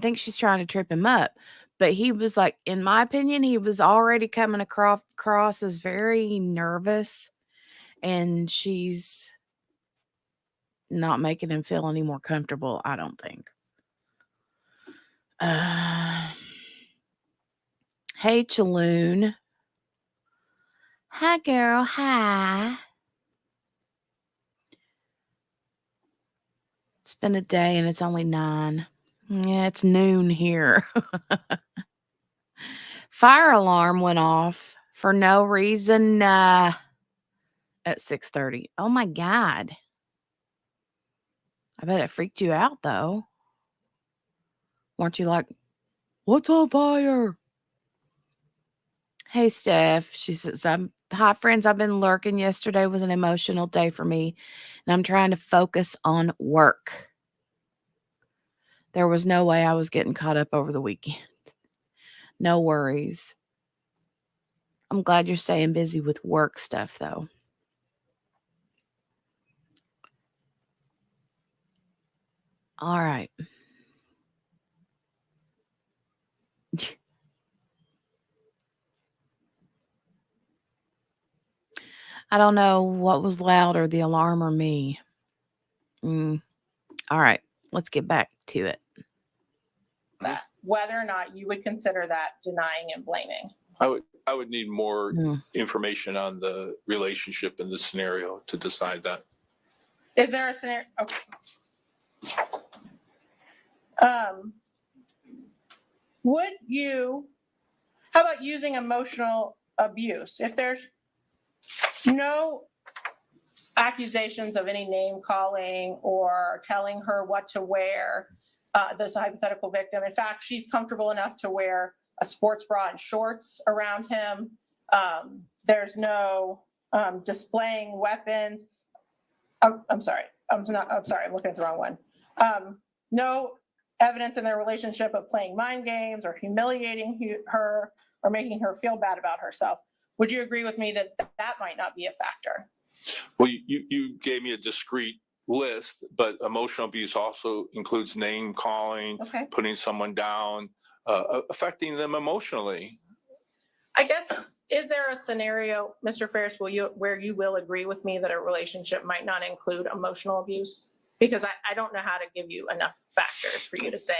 think she's trying to trip him up. But he was like, in my opinion, he was already coming across as very nervous. And she's not making him feel any more comfortable, I don't think. Hey, Chaloon. Hi, girl. Hi. It's been a day and it's only 9. Yeah, it's noon here. Fire alarm went off for no reason at 6:30. Oh my God. I bet it freaked you out though. Weren't you like, what's on fire? Hey, Steph. She says, hi, friends. I've been lurking. Yesterday was an emotional day for me, and I'm trying to focus on work. There was no way I was getting caught up over the weekend. No worries. I'm glad you're staying busy with work stuff, though. All right. I don't know what was louder, the alarm or me. All right. Let's get back to it. That, whether or not you would consider that denying and blaming. I would need more Mm. information on the relationship in the scenario to decide that. Is there a scenario? Okay. Would you, how about using emotional abuse? If there's no accusations of any name calling or telling her what to wear, this hypothetical victim, in fact, she's comfortable enough to wear a sports bra and shorts around him. There's no displaying weapons. I'm sorry, I'm looking at the wrong one. No evidence in their relationship of playing mind games or humiliating her or making her feel bad about herself. Would you agree with me that that might not be a factor? Well, you gave me a discrete list, but emotional abuse also includes name calling, Okay. putting someone down, affecting them emotionally. I guess, is there a scenario, Mr. Ferris, where you will agree with me that a relationship might not include emotional abuse? Because I don't know how to give you enough factors for you to say,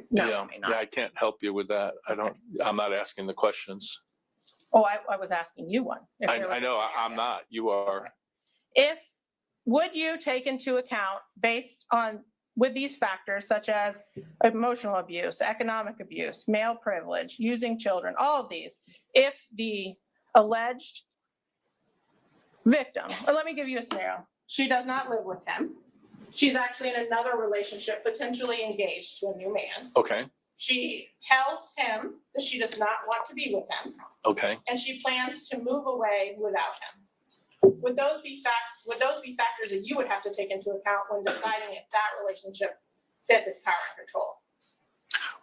no, it may not. Yeah, I can't help you with that. I'm not asking the questions. Oh, I was asking you one. I know, I'm not, you are. Would you take into account, based on, with these factors such as emotional abuse, economic abuse, male privilege, using children, all of these, if the alleged victim, or let me give you a scenario, she does not live with him. She's actually in another relationship, potentially engaged to a new man. Okay. She tells him that she does not want to be with him. Okay. And she plans to move away without him. Would those be factors that you would have to take into account when deciding if that relationship fit this power and control?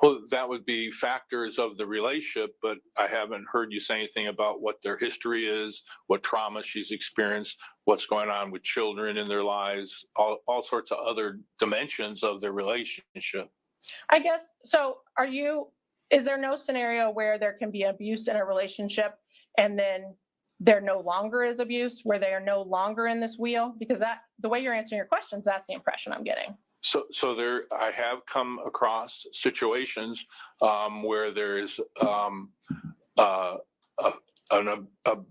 Well, that would be factors of the relationship, but I haven't heard you say anything about what their history is, what trauma she's experienced, what's going on with children in their lives, all sorts of other dimensions of their relationship. I guess, so is there no scenario where there can be abuse in a relationship and then there no longer is abuse, where they are no longer in this wheel? Because the way you're answering your questions, that's the impression I'm getting. So I have come across situations where there's an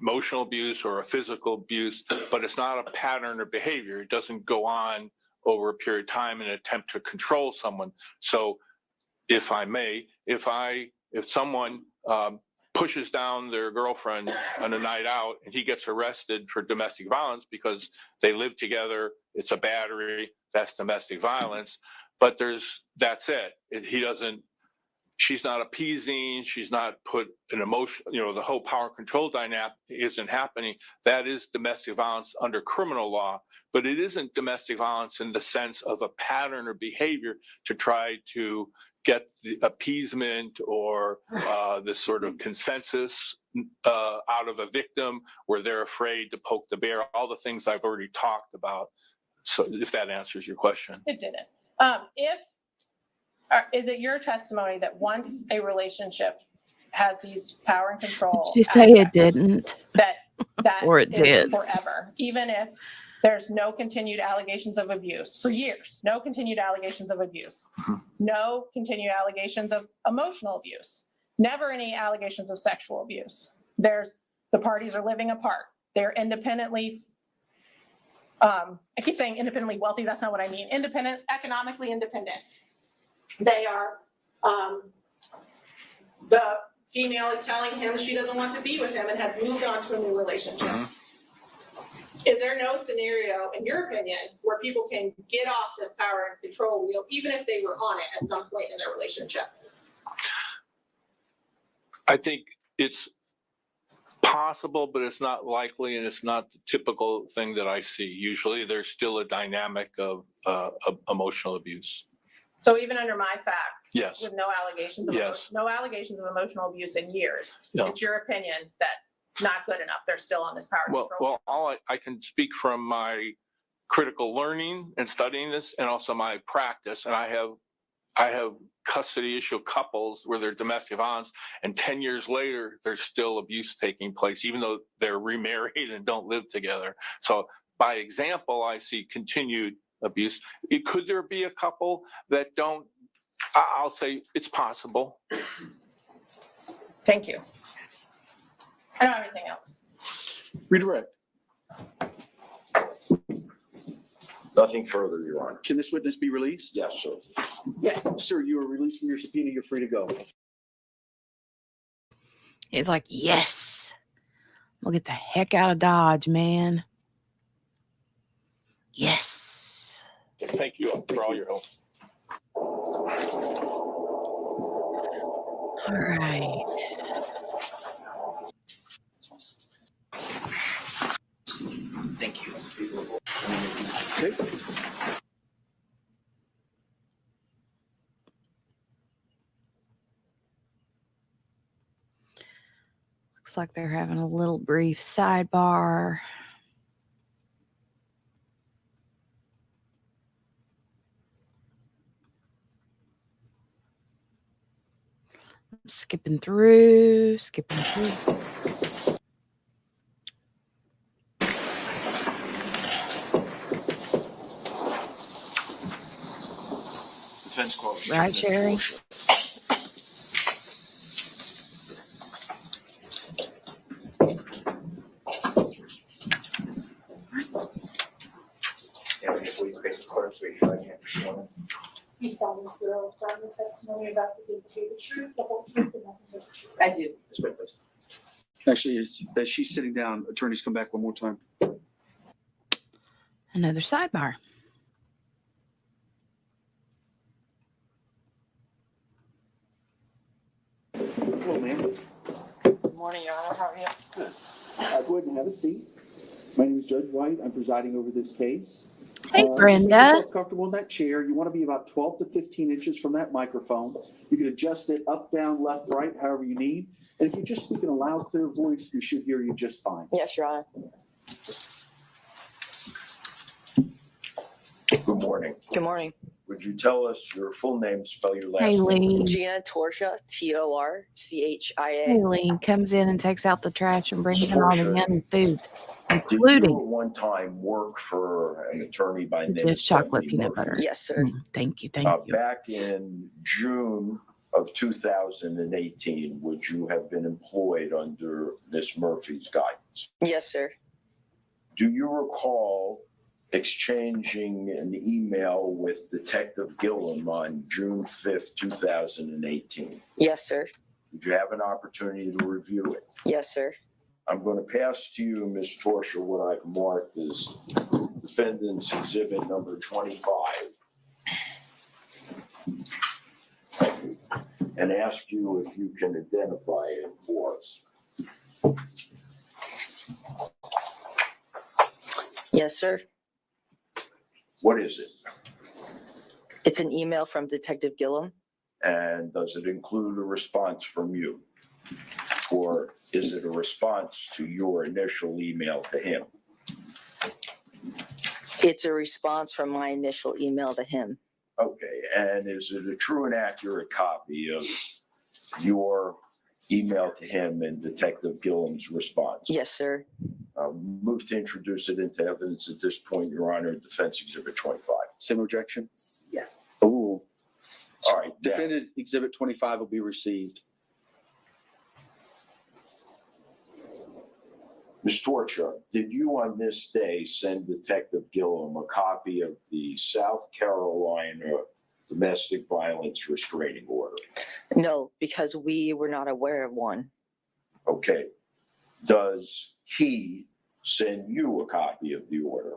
emotional abuse or a physical abuse, but it's not a pattern or behavior. It doesn't go on over a period of time in an attempt to control someone. So if I may, if someone pushes down their girlfriend on a night out and he gets arrested for domestic violence because they live together, it's a battery, that's domestic violence, but that's it. She's not appeasing, she's not put an emotion, the whole power control dynamic isn't happening. That is domestic violence under criminal law, but it isn't domestic violence in the sense of a pattern or behavior to try to get the appeasement or this sort of consensus out of a victim where they're afraid to poke the bear, all the things I've already talked about. So if that answers your question. It didn't. Is it your testimony that once a relationship has these power and control Did you say it didn't? That Or it is did? forever, even if there's no continued allegations of abuse for years, no continued allegations of abuse, no continued allegations of emotional abuse, never any allegations of sexual abuse. The parties are living apart. They're independently, I keep saying independently wealthy. That's not what I mean. Independent, economically independent. They are, the female is telling him she doesn't want to be with him and has moved on to a new relationship. Mhm. Is there no scenario, in your opinion, where people can get off this power and control wheel, even if they were on it at some point in their relationship? I think it's possible, but it's not likely, and it's not the typical thing that I see. Usually there's still a dynamic of emotional abuse. So even under my facts, Yes. with no allegations of Yes. no allegations of emotional abuse in years, No. it's your opinion that not good enough. They're still on this power control. Well, all I can speak from my critical learning and studying this, and also my practice. And I have custody issue couples where they're domestic violence, and 10 years later, there's still abuse taking place, even though they're remarried and don't live together. So by example, I see continued abuse. Could there be a couple that don't? I'll say it's possible. Thank you. I don't have anything else. Redirect. Nothing further, Your Honor. Can this witness be released? Yes, sir. Yes. Sir, you are released from your subpoena. You're free to go. It's like, yes. We'll get the heck out of Dodge, man. Yes. Thank you for all your help. All right. Thank you. Okay. Looks like they're having a little brief sidebar. Skipping through. Defense call. Right, Sherry? You solemnly swear or affirm the testimony you're about to give to be the truth, the whole truth, and nothing but the truth. I do. Actually, as she's sitting down, attorneys come back one more time. Another sidebar. Hello, ma'am. Good morning, Your Honor. How are you? Go ahead and have a seat. My name is Judge White. I'm presiding over this case. Hey, Just make Brenda. yourself comfortable in that chair. You want to be about 12 to 15 inches from that microphone. You can adjust it up, down, left, right, however you need. And if you just speak in a loud, clear voice, we should hear you just fine. Yes, Your Honor. Good morning. Good morning. Would you tell us your full name, spell your last Hey, name? Lee. Gina Torchia, Torchia. Haley comes in and takes out the trash and brings in all the Portia. yummy foods, Did you including at one time work for an attorney by the name of just chocolate Stephanie peanut Murphy? butter. Yes, sir. Thank you. Back in June of 2018, would you have been employed under Miss Murphy's guidance? Yes, sir. Do you recall exchanging an email with Detective Gillum on June 5th, 2018? Yes, sir. Did you have an opportunity to review it? Yes, sir. I'm going to pass to you, Ms. Torsia, what I've marked as defendant's exhibit number 25. And ask you if you can identify it for us. Yes, sir. What is it? It's an email from Detective Gillum. And does it include a response from you? Or is it a response to your initial email to him? It's a response from my initial email to him. Okay, and is it a true and accurate copy of your email to him and Detective Gillum's response? Yes, sir. Move to introduce it into evidence at this point, Your Honor, Defense Exhibit 25. Same objection? Yes. Oh, All right, now, defendant exhibit 25 will be received. Ms. Torcha, did you on this day send Detective Gillum a copy of the South Carolina domestic violence restraining order? No, because we were not aware of one. Okay. Does he send you a copy of the order?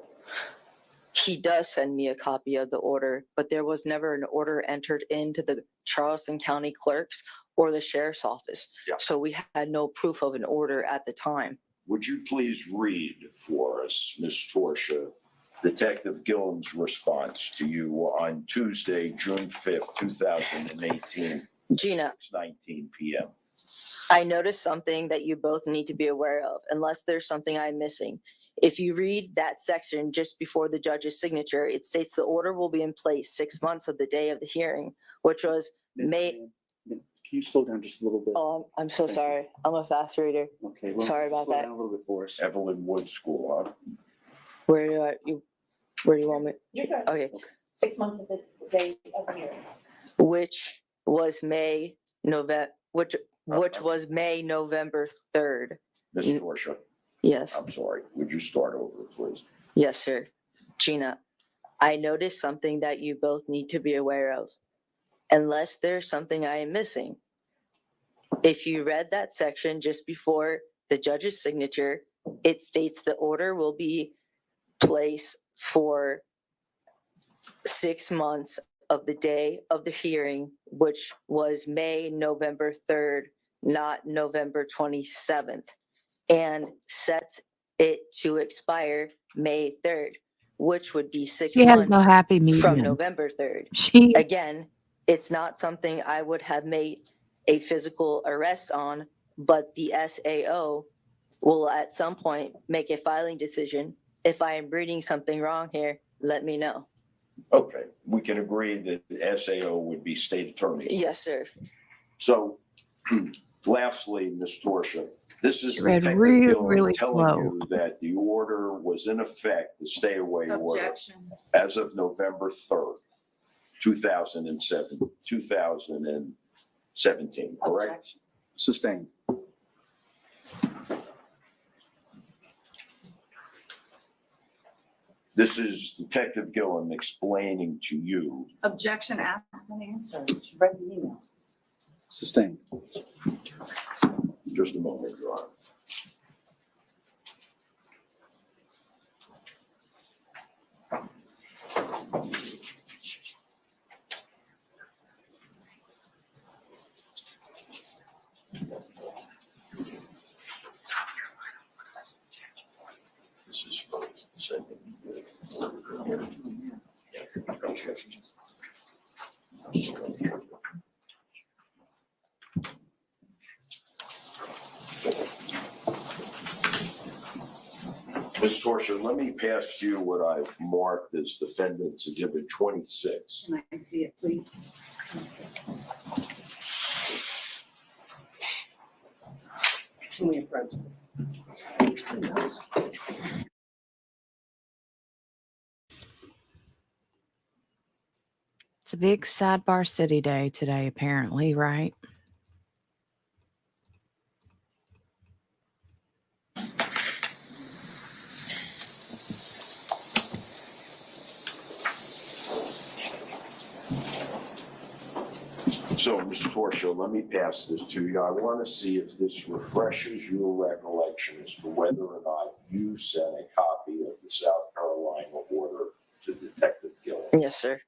He does send me a copy of the order, but there was never an order entered into the Charleston County Clerk's or the Sheriff's Office. Yeah. So we had no proof of an order at the time. Would you please read for us, Ms. Torsia, Detective Gillum's response to you on Tuesday, June 5th, 2018, Gina, 6:19 p.m. I noticed something that you both need to be aware of, unless there's something I'm missing. If you read that section just before the judge's signature, it states the order will be in place 6 months of the day of the hearing, which was May. Can you slow down just a little bit? Oh, I'm so Thank you. sorry. I'm a fast reader. Okay. Sorry about slow that. down a little bit for us. Evelyn Wood School, huh? Where do you want me? You're good. Okay, 6 months of the day of the hearing. which was May, November, which was May, November 3rd. Ms. Torsia, Yes, I'm sorry. Would you start over, please? yes, sir. Gina, I noticed something that you both need to be aware of, unless there's something I am missing. If you read that section just before the judge's signature, it states the order will be placed for 6 months of the day of the hearing, which was May, November 3rd, not November 27th, and sets it to expire May 3rd, which would be 6 She has no months happy from medium. November 3rd. She Again, it's not something I would have made a physical arrest on, but the SAO will at some point make a filing decision. If I am reading something wrong here, let me know. Okay, we can agree that the SAO would be state attorney. Yes, sir. So lastly, Ms. Torsia, this is She read Detective really, Gillum really telling slow. you that the order was in effect, the stay away order, Objection. as of November 3rd, 2017, correct? Objection. Sustained. This is Detective Gillum explaining to you. Objection asked and answered. She read the email. Sustained. Just a moment, Your Honor. This is for sending. Ms. Torsia, let me pass you what I've marked as Defendant's Exhibit 26. Can I see it, please? Can we approach this? It's a big sidebar city day today, apparently, right? So, Ms. Torsia, let me pass this to you. I want to see if this refreshes your recollection as to whether or not you sent a copy of the South Carolina order to Detective Gillum. Yes, sir.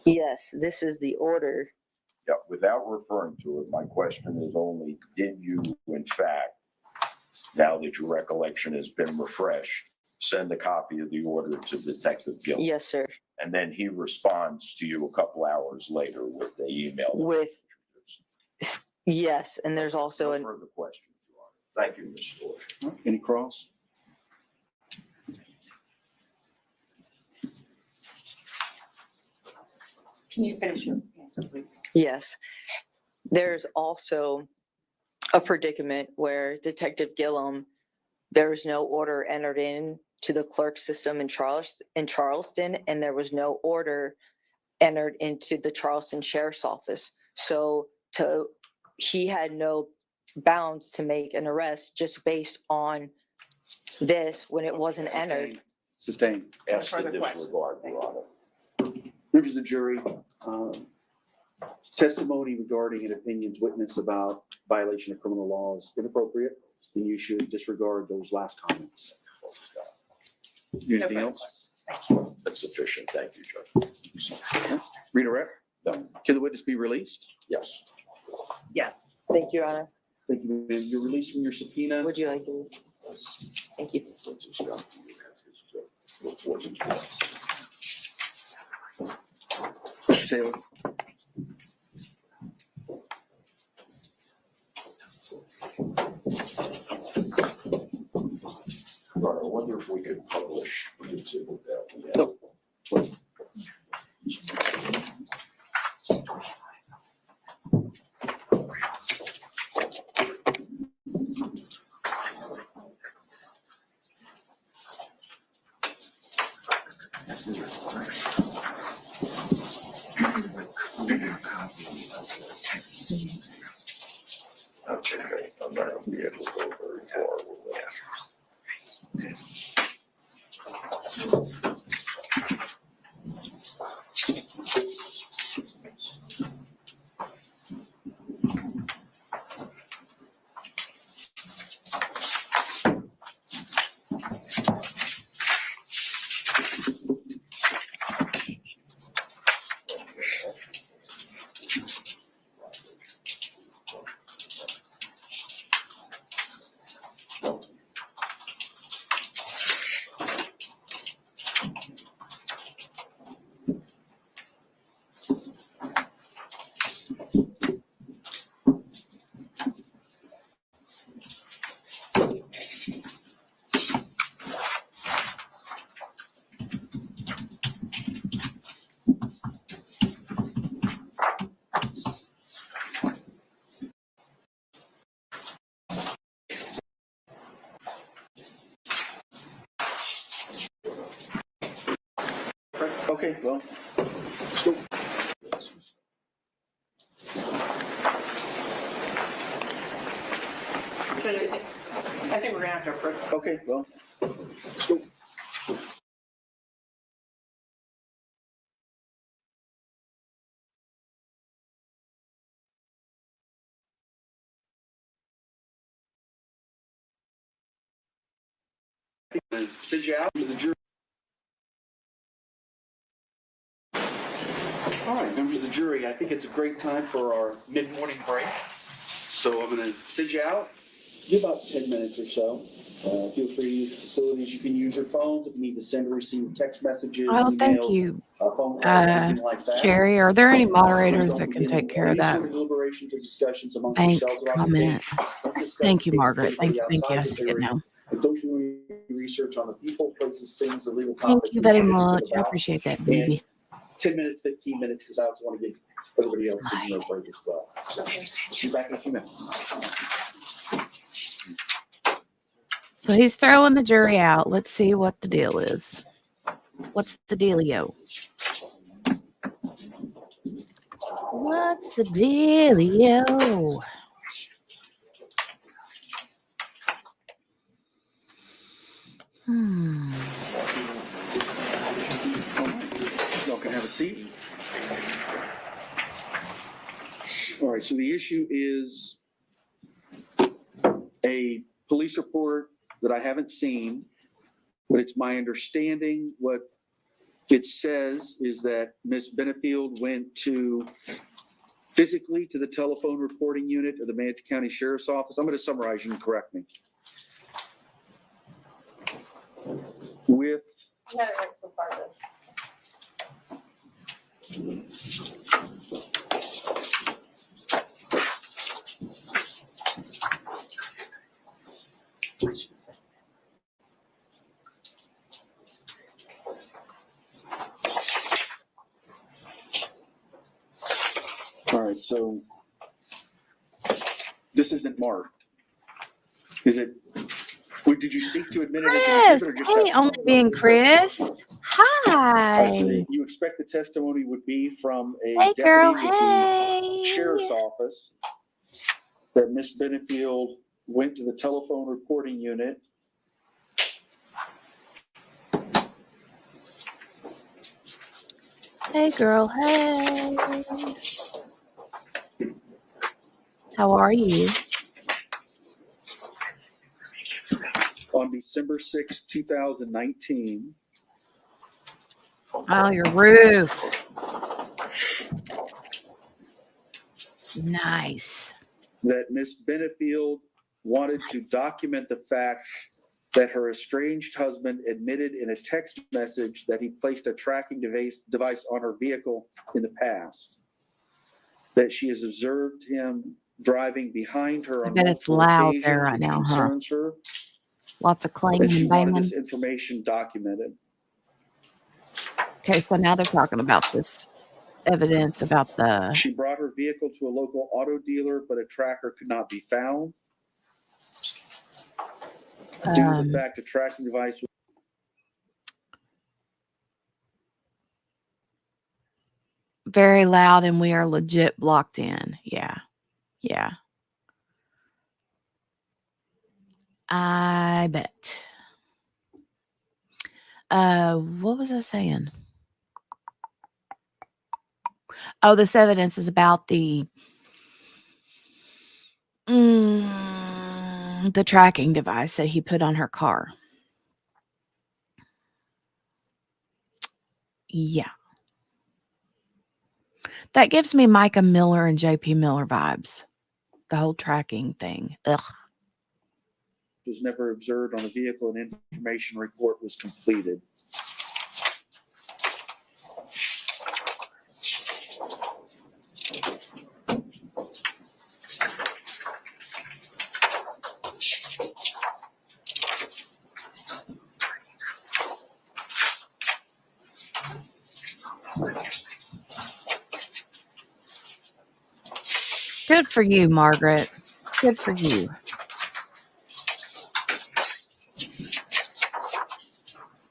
Yes, this is the order. Yeah, without referring to it, my question is only, did you, in fact, now that your recollection has been refreshed, send a copy of the order to Detective Gillum? Yes, sir. And then he responds to you a couple hours later with the email. With, yes, and there's also No an, further questions, Your Honor. Thank you, Ms. Torsia. Any cross? Can you finish your answer, please? yes. there's also a predicament where Detective Gillum, there was no order entered in to the clerk system in Charleston, and there was no order entered into the Charleston Sheriff's Office. So he had no bounds to make an arrest just based on this when it wasn't entered. Sustained. Ask to Further questions? disregard, Your Honor. Members of the jury, testimony regarding an opinion's witness about violation of criminal law is inappropriate, then you should disregard those last comments. Anything further else? That's sufficient. Thank you, Judge. Redirect? No. Can the witness be released? Yes. Yes. Thank you, Your Honor. Thank you, ma'am. You're released from your subpoena. Would you like to? Thank you. Mr. Taylor? Your Honor, I wonder if we could publish the exhibit that we have. No. That's okay. I'm not going to be able to go very far with that. Okay, well, so, I think we're gonna have to approve. okay, well, so. Send you out to the jury. All right, members of the jury, I think it's a great time for our mid-morning break. So I'm going to send you out. Give about 10 minutes or so. Feel free to use the facilities. You can use your phones if you need to send or receive text messages, Oh, thank emails, you, phone calls, anything like that. Sherry. Are there any Please moderators don't that can begin take care of any that? sort of deliberations or discussions amongst Thank yourselves about the comment. case. Don't discuss Thank the you, case with Margaret. Thank anybody you. Thank you. I outside the see it jury. now. And don't do any research on the people, places, things, the legal Thank topics. you we very get into much. I about. appreciate that, And baby. 10 minutes, 15 minutes, because I also want to give everybody else a break as well. So, see you back in a few minutes. So he's throwing the jury out. Let's see what the deal is. What's the dealio? What's the dealio? Y'all can have a seat. All right, so the issue is a police report that I haven't seen, but it's my understanding what it says is that Ms. Benefield went physically to the telephone reporting unit of the Manatee County Sheriff's Office. I'm going to summarize, you can correct me. With You got it right so far, though. All right, so This isn't marked. Is it, did you seek to admit it as an Chris, exhibit or just hey, testify only about being this? Chris. All Hi. right, so you expect the testimony would be from a Hey, deputy girl. with the Hey. sheriff's office that Miss Benefield went to the telephone reporting unit. Hey, girl. Hey. How are you? On December 6, 2019, Oh, your roof. Nice. that Miss Benefield wanted to document the fact that her estranged husband admitted in a text message that he placed a tracking device on her vehicle in the past, that she has observed him driving behind her I on bet it's multiple loud there occasions, right which now, huh? concerns her, Lots of that clanging she and wanted banging. this information documented. Okay, so now they're talking about this evidence about the She brought her vehicle to a local auto dealer, but a tracker could not be found. Due to the fact a tracking device was very loud and we are legit blocked in. Yeah. Yeah. I bet. What was I saying? Oh, this evidence is about the tracking device that he put on her car. Yeah. That gives me Micah Miller and JP Miller vibes. The whole tracking thing. Ugh. was never observed on a vehicle and information report was completed. Good for you, Margaret. Good for you.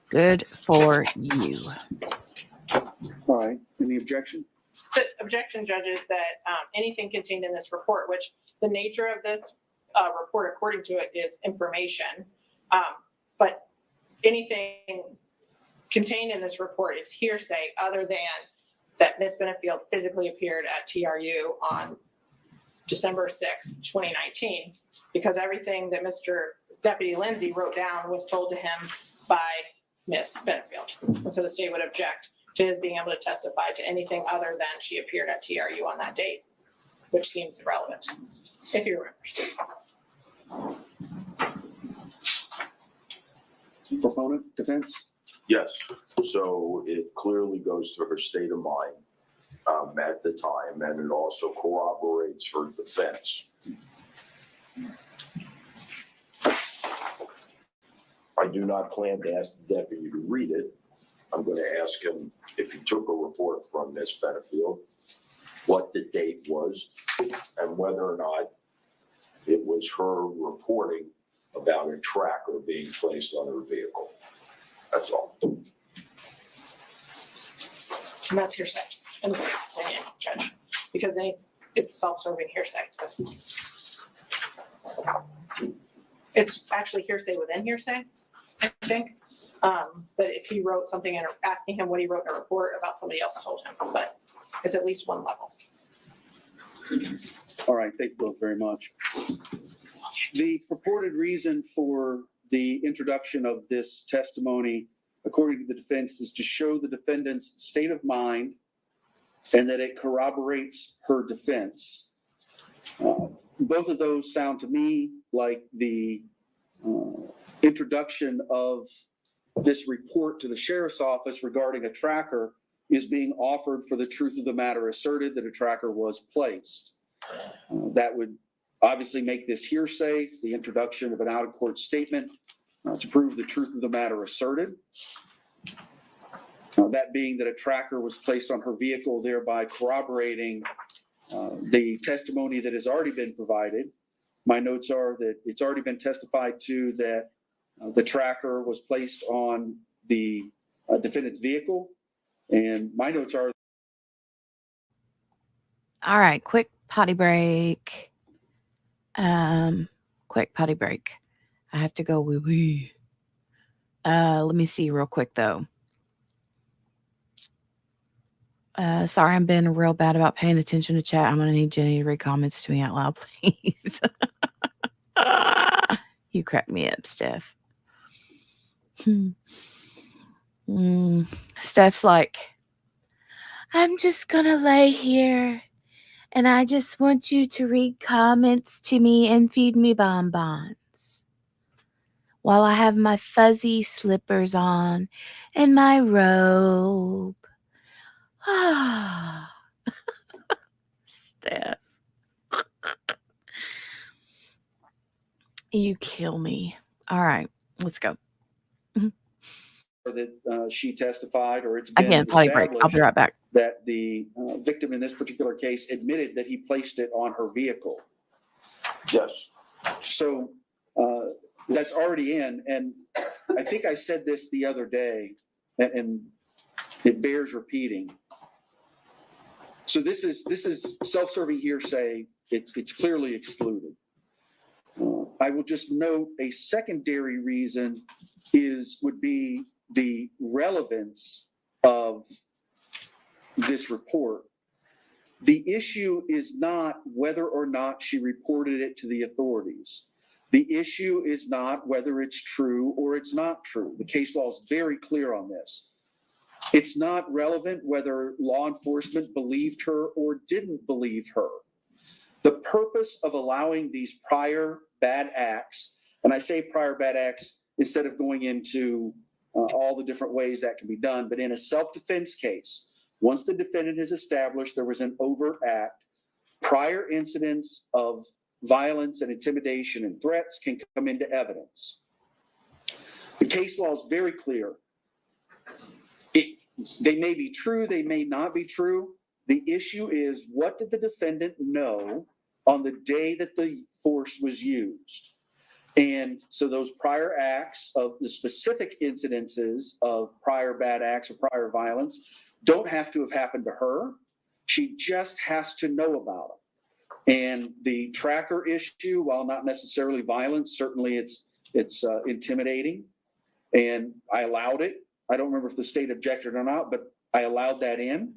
Good for you. All right, any objection? The objection, Judge, is that anything contained in this report, which the nature of this report, according to it, is information. But anything contained in this report is hearsay other than that Ms. Benefield physically appeared at TRU on December 6th, 2019, because everything that Mr. Deputy Lindsay wrote down was told to him by Ms. Benefield. And so the state would object to his being able to testify to anything other than she appeared at TRU on that date, which seems irrelevant, if he remembers. Proponent, defense? Yes, so it clearly goes to her state of mind at the time, and it also corroborates her defense. I do not plan to ask the deputy to read it. I'm going to ask him if he took a report from Ms. Benefield, what the date was, and whether or not it was her reporting about a tracker being placed on her vehicle. That's all. And that's hearsay, in the state's opinion, Judge, because it's self-serving hearsay. It's actually hearsay within hearsay, I think. That if he wrote something and asking him what he wrote in a report about somebody else told him, but it's at least one level. All right, thank you both very much. The purported reason for the introduction of this testimony, according to the defense, is to show the defendant's state of mind and that it corroborates her defense. Both of those sound to me like the introduction of this report to the sheriff's office regarding a tracker is being offered for the truth of the matter asserted that a tracker was placed. That would obviously make this hearsay. It's the introduction of an out-of-court statement to prove the truth of the matter asserted. That being that a tracker was placed on her vehicle, thereby corroborating the testimony that has already been provided My notes are that it's already been testified to that the tracker was placed on the defendant's vehicle. And my notes are. All right, quick potty break. Quick potty break. I have to go wee wee. Let me see real quick though. Sorry, I'm being real bad about paying attention to chat. I'm gonna need Jenny to read comments to me out loud, please. You crack me up, Steph. Steph's like, I'm just gonna lay here and I just want you to read comments to me and feed me bonbons while I have my fuzzy slippers on and my robe. Steph. You kill me. All right, let's go. That she testified, or it's been Again, potty break. I'll be right back. that the victim in this particular case admitted that he placed it on her vehicle. Yes. So that's already in. And I think I said this the other day, and it bears repeating. So this is self-serving hearsay. It's clearly excluded. I will just note a secondary reason would be the relevance of this report. The issue is not whether or not she reported it to the authorities. The issue is not whether it's true or it's not true. The case law is very clear on this. It's not relevant whether law enforcement believed her or didn't believe her. The purpose of allowing these prior bad acts, and I say prior bad acts instead of going into all the different ways that can be done, but in a self-defense case, once the defendant has established there was an overt act, prior incidents of violence and intimidation and threats can come into evidence. The case law is very clear. They may be true, they may not be true. The issue is, what did the defendant know on the day that the force was used? And so those prior acts of the specific incidences of prior bad acts or prior violence don't have to have happened to her. She just has to know about it. And the tracker issue, while not necessarily violent, certainly it's intimidating. And I allowed it. I don't remember if the state objected or not, but I allowed that in.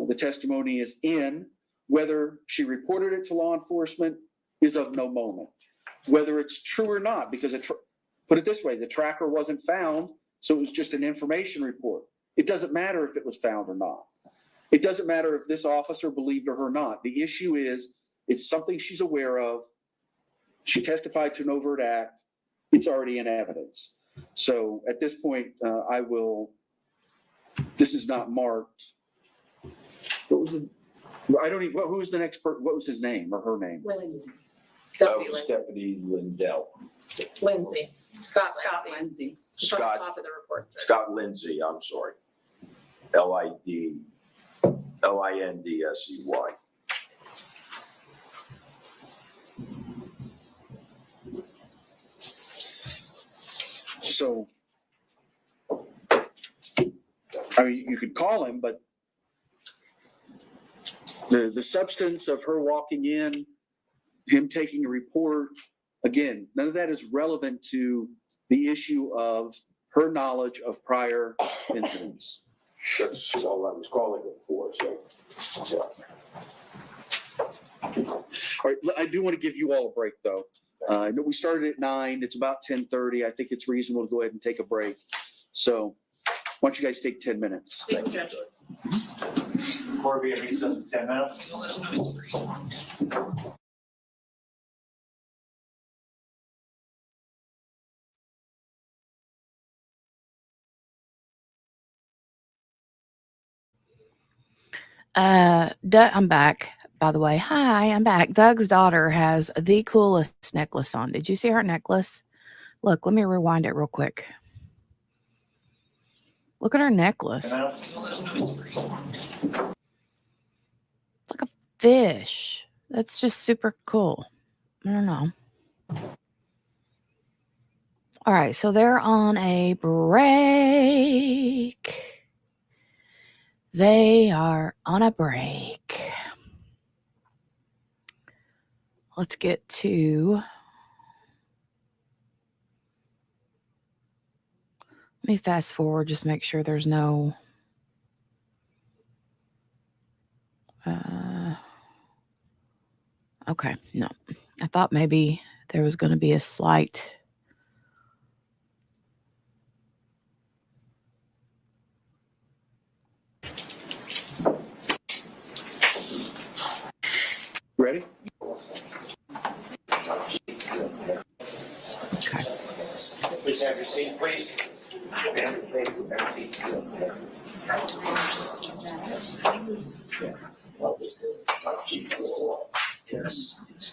The testimony is in. Whether she reported it to law enforcement is of no moment. Whether it's true or not, because put it this way, the tracker wasn't found, so it was just an information report. It doesn't matter if it was found or not. It doesn't matter if this officer believed her or not. The issue is, it's something she's aware of. She testified to an overt act. It's already in evidence. So at this point, this is not marked. What was it? Who was the next person? What was his name or her name? Lindsay. That was Deputy Lindell. Lindsay. Scott Lindsay. It's on the Scott, top of the report. Scott Lindsay, I'm sorry. Lindsey. So, I mean, you could call him, but the substance of her walking in, him taking a report, again, none of that is relevant to the issue of her knowledge of prior incidents. That's all I was calling it for, so. Yeah. All right, I do want to give you all a break, though. I know we started at 9. It's about 10:30. I think it's reasonable to go ahead and take a break. So why don't you guys take 10 minutes? Thank you, Judge. Court will be at recess for 10 minutes. I'm back, by the way. Hi, I'm back. Doug's daughter has the coolest necklace on. Did you see her necklace? Look, let me rewind it real quick. Look at her necklace. It's like a fish. That's just super cool. I don't know. All right, so they're on a break. They are on a break. Let's get to... Let me fast forward, just make sure there's no... okay, no. I thought maybe there was going to be a slight... Ready? Okay. Please have your seat, please.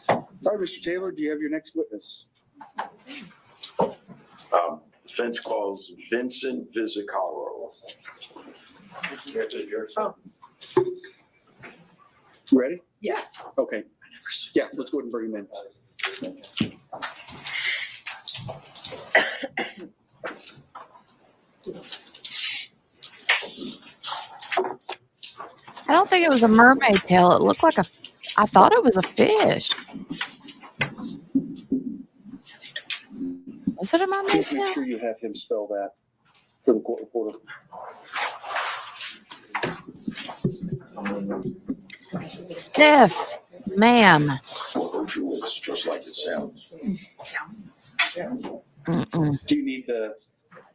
All right, Mr. Taylor, do you have your next witness? Defense calls Vincent Vizicaro. You ready? Yes. Okay. Yeah, let's go ahead and bring him in. I don't think it was a mermaid tail. It looked like a... I thought it was a fish. Was it a mermaid Please make tail? sure you have him spell that for the court reporter. Stiff, ma'am. It's just like it sounds. Mm-mm. Do you need the,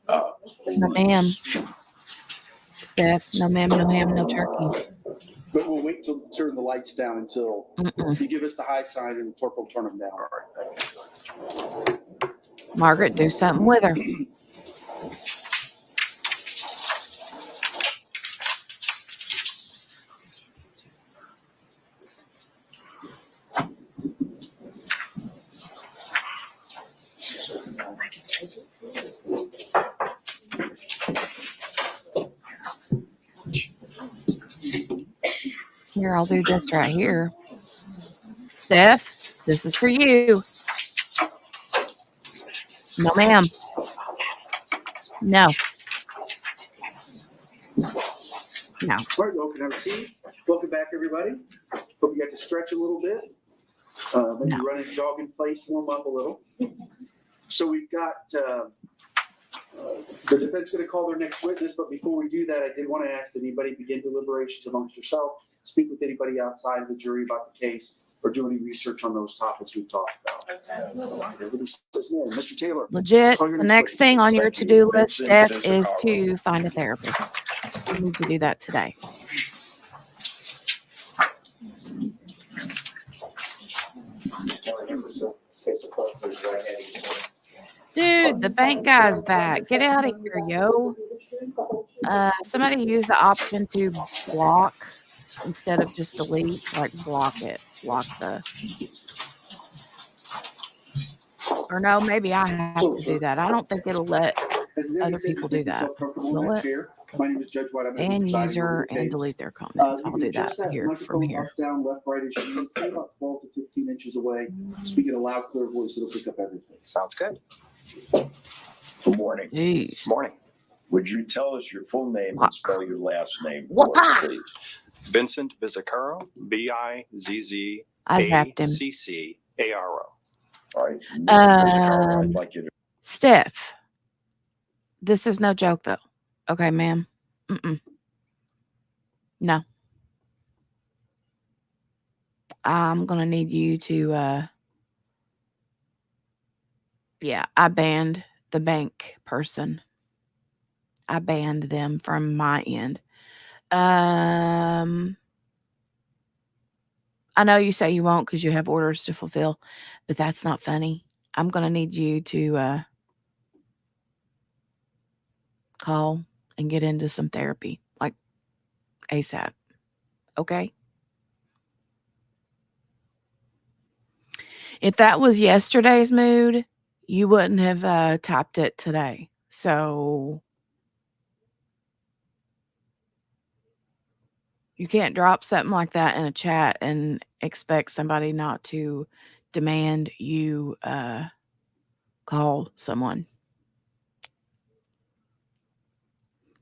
No, ma'am. Stiff, no, ma'am, no ham, no turkey. but we'll wait till turn the lights down until Mm-mm. you give us the high sign and the clerk will turn them down. Margaret, do something with her. Here, I'll do this right here. Steph, this is for you. No, ma'am. No. No. All right, y'all can have a seat. Welcome back, everybody. Hope you got to stretch a little bit. Maybe No. run and jog in place, warm up a little. So we've got the defense going to call their next witness, but before we do that, I did want to ask that anybody begin deliberations amongst yourself, speak with anybody outside of the jury about the case, or do any research on those topics we've talked about. Everybody says no. Mr. Taylor. Legit, Call your the next next thing on your Thank you, to-do list, Vincent Steph, is Vizicaro. to find a therapist. You need to do that today. Dude, the bank guy's back. Get out of here, yo. Somebody use the option to block instead of just delete. Like, block it. Block the... Or no, maybe I have to do that. I don't think it'll let other people do that. Will it? My name is Judge White. I'm gonna be Ban presiding user over the and case. delete their comments. You I'll can do that adjust that here from microphone here. up, down, left, right as you need. Stay about 12 to 15 inches away. Speak in a loud, clear voice. It'll pick up everything. Sounds good. Good morning. Jeez. Morning. Would you tell us your full name What? and spell your last name for us, Whoop-ah! please? Vincent Vizicaro, Bizzccaro. I zapped him. All right. Mr. Vizicaro, I'd Um, like you to Steph, this is no joke, though. Okay, ma'am? Mm-mm. No. I'm going to need you to, yeah, I banned the bank person. I banned them from my end. I know you say you won't because you have orders to fulfill, but that's not funny. I'm going to need you to call and get into some therapy, like ASAP. Okay? If that was yesterday's mood, you wouldn't have typed it today. So you can't drop something like that in a chat and expect somebody not to demand you call someone.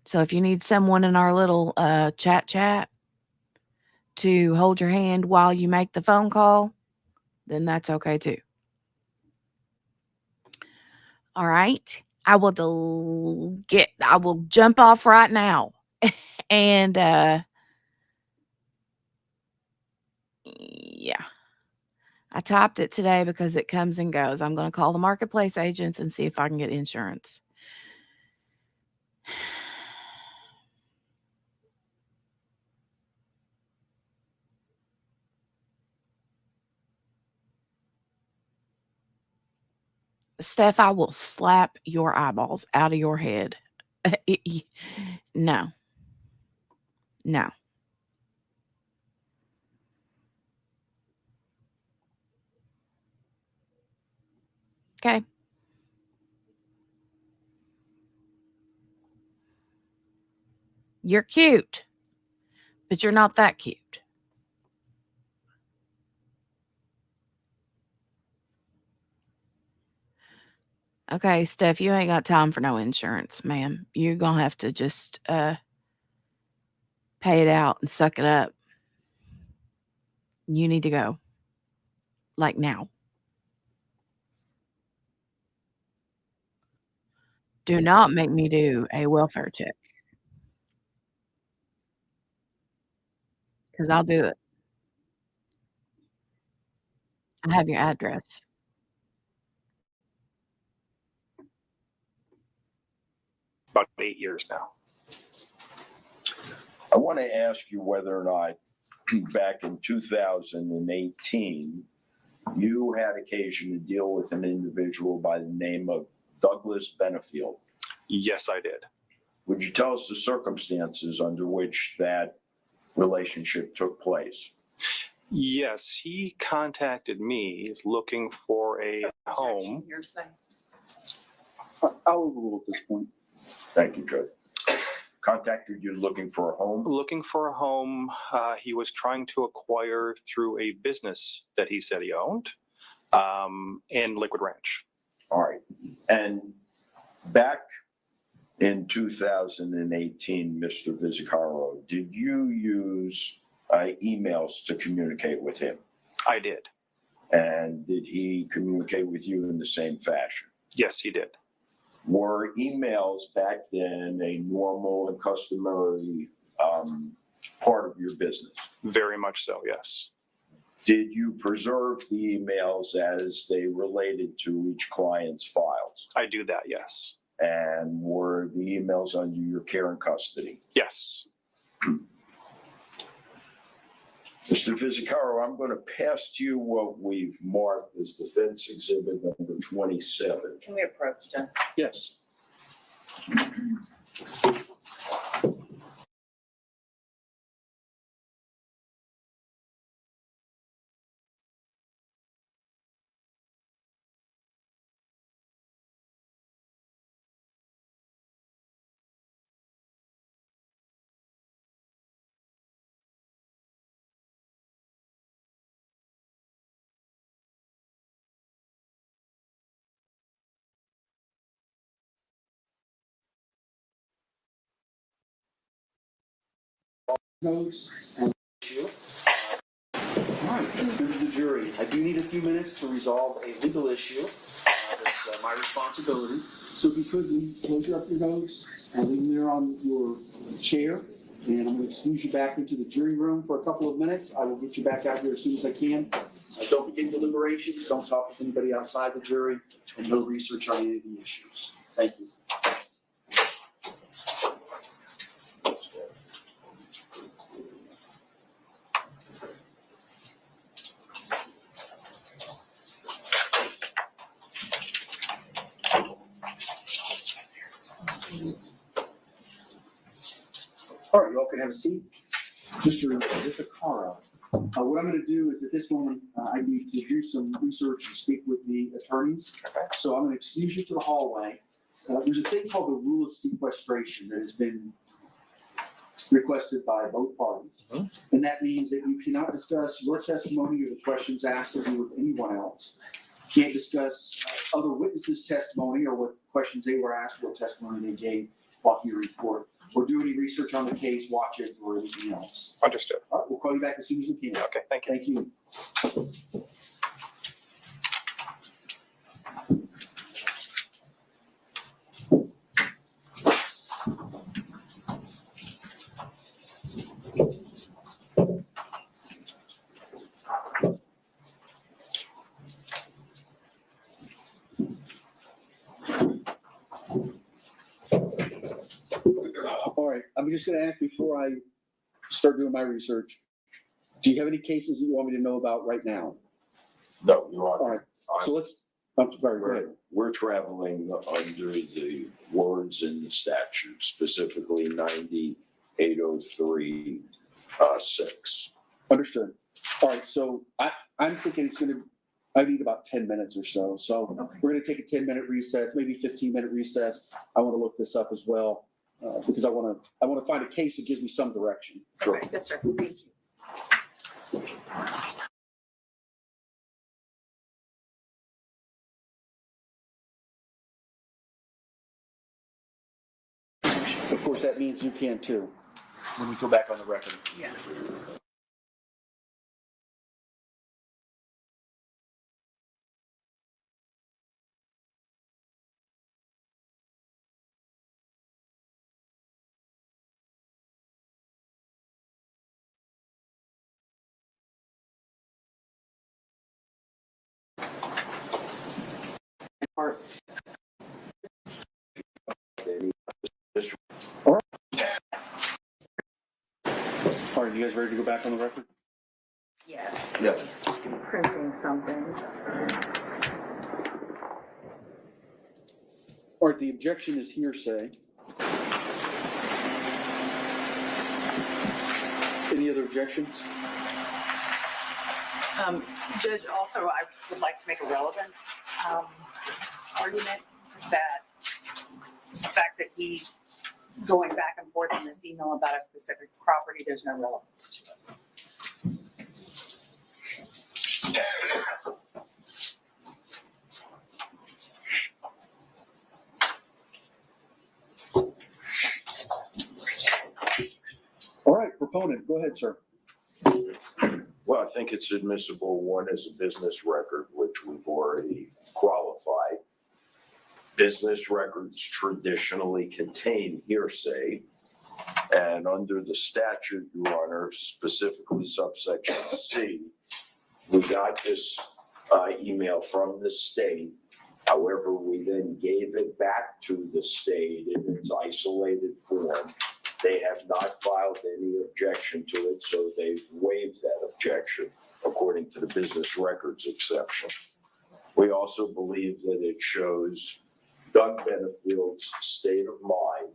So if you need someone in our little chat to hold your hand while you make the phone call, then that's okay too. All right. I will jump off right now. And yeah. I typed it today because it comes and goes. I'm going to call the marketplace agents and see if I can get insurance. Steph, I will slap your eyeballs out of your head. No. No. Okay. You're cute, but you're not that cute. Okay, Steph, you ain't got time for no insurance, ma'am. You're going to have to just pay it out and suck it up. You need to go. Like now. Do not make me do a welfare check. Because I'll do it. I have your address. About 8 years now. I want to ask you whether or not back in 2018, you had occasion to deal with an individual by the name of Douglas Benefield. Yes, I did. Would you tell us the circumstances under which that relationship took place? Yes, he contacted me looking for a home. Hearsay. I'll overrule at this point. Thank you, Judge. Contacted you looking for a home? Looking for a home he was trying to acquire through a business that he said he owned in Liquid Ranch. All right. And back in 2018, Mr. Vizzacaro, did you use emails to communicate with him? I did. And did he communicate with you in the same fashion? Yes, he did. Were emails back then a normal and customary part of your business? Very much so, yes. Did you preserve the emails as they related to each client's files? I do that, yes. And were the emails under your care and custody? Yes. Mr. Vizzacaro, I'm going to pass to you what we've marked as defense exhibit number 27. Can we approach, Jen? Yes. Notes and issue. All right, members of the jury, I do need a few minutes to resolve a legal issue. That's my responsibility. So if you could, close up your notes and leave them there on your chair. And I'm going to excuse you back into the jury room for a couple of minutes. I will get you back out here as soon as I can. Don't begin deliberations. Don't talk with anybody outside the jury. And no research on any of the issues. Thank you. All right, you all can have a seat. Mr. Vizzacaro, what I'm going to do is at this moment, I need to do some research and speak with the attorneys. Okay. So I'm going to excuse you to the hallway. There's a thing called the rule of sequestration that has been requested by both parties. And that means that you cannot discuss your testimony or the questions asked of you with anyone else. Can't discuss other witnesses' testimony or what questions they were asked, what testimony they gave while hearing court, or do any research on the case, watch it, or anything else. Understood. All right, we'll call you back as soon as we can. Okay, thank you. Thank you. All right, I'm just gonna ask before I start doing my research, do you have any cases that you want me to know about right now? No, Your Honor. All right, so let's, I'm sorry, go ahead. We're traveling under the words in the statute, specifically 9803 6. Understood. All right, so I'm thinking I need about 10 minutes or so. So we're gonna take a 10-minute recess, maybe 15-minute recess. I wanna look this up as well, because I wanna find a case that gives me some direction. Sure. Okay, yes, sir. Thank you. Of course, that means you can too, when we go back on the record. Yes. Or All right, you guys ready to go back on the record? yes. Yeah. Printing something. All right, the objection is hearsay. Any other objections? Judge, also, I would like to make a relevance argument that the fact that he's going back and forth in this email about a specific property, there's no relevance to it. All right, proponent, go ahead, sir. Well, I think it's admissible, one is a business record, which we've already qualified. Business records traditionally contain hearsay. And under the statute, Your Honor, specifically subsection C, we got this email from the state. However, we then gave it back to the state in its isolated form. They have not filed any objection to it, so they've waived that objection according to the business records exception. We also believe that it shows Doug Benefield's state of mind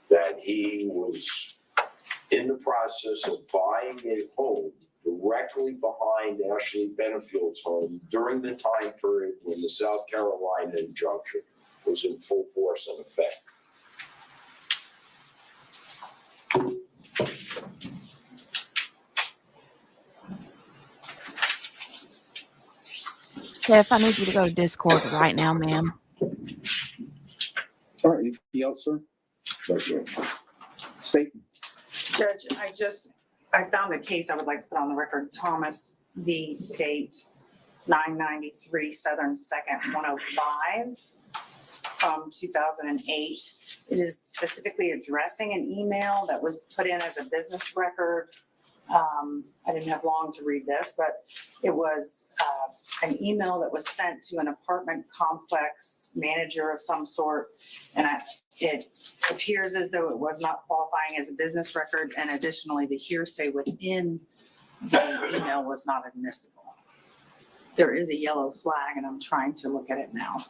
that he was in the process of buying a home directly behind Ashley Benefield's home during the time period when the South Carolina injunction was in full force and effect. Jeff, I need you to go to Discord right now, ma'am. All right, anything else, sir? No, sir. State. Judge, I found a case I would like to put on the record, Thomas v. State, 993 Southern 2nd, 105 from 2008. It is specifically addressing an email that was put in as a business record. I didn't have long to read this, but it was an email that was sent to an apartment complex manager of some sort. And it appears as though it was not qualifying as a business record. And additionally, the hearsay within the email was not admissible. There is a yellow flag, and I'm trying to look at it now.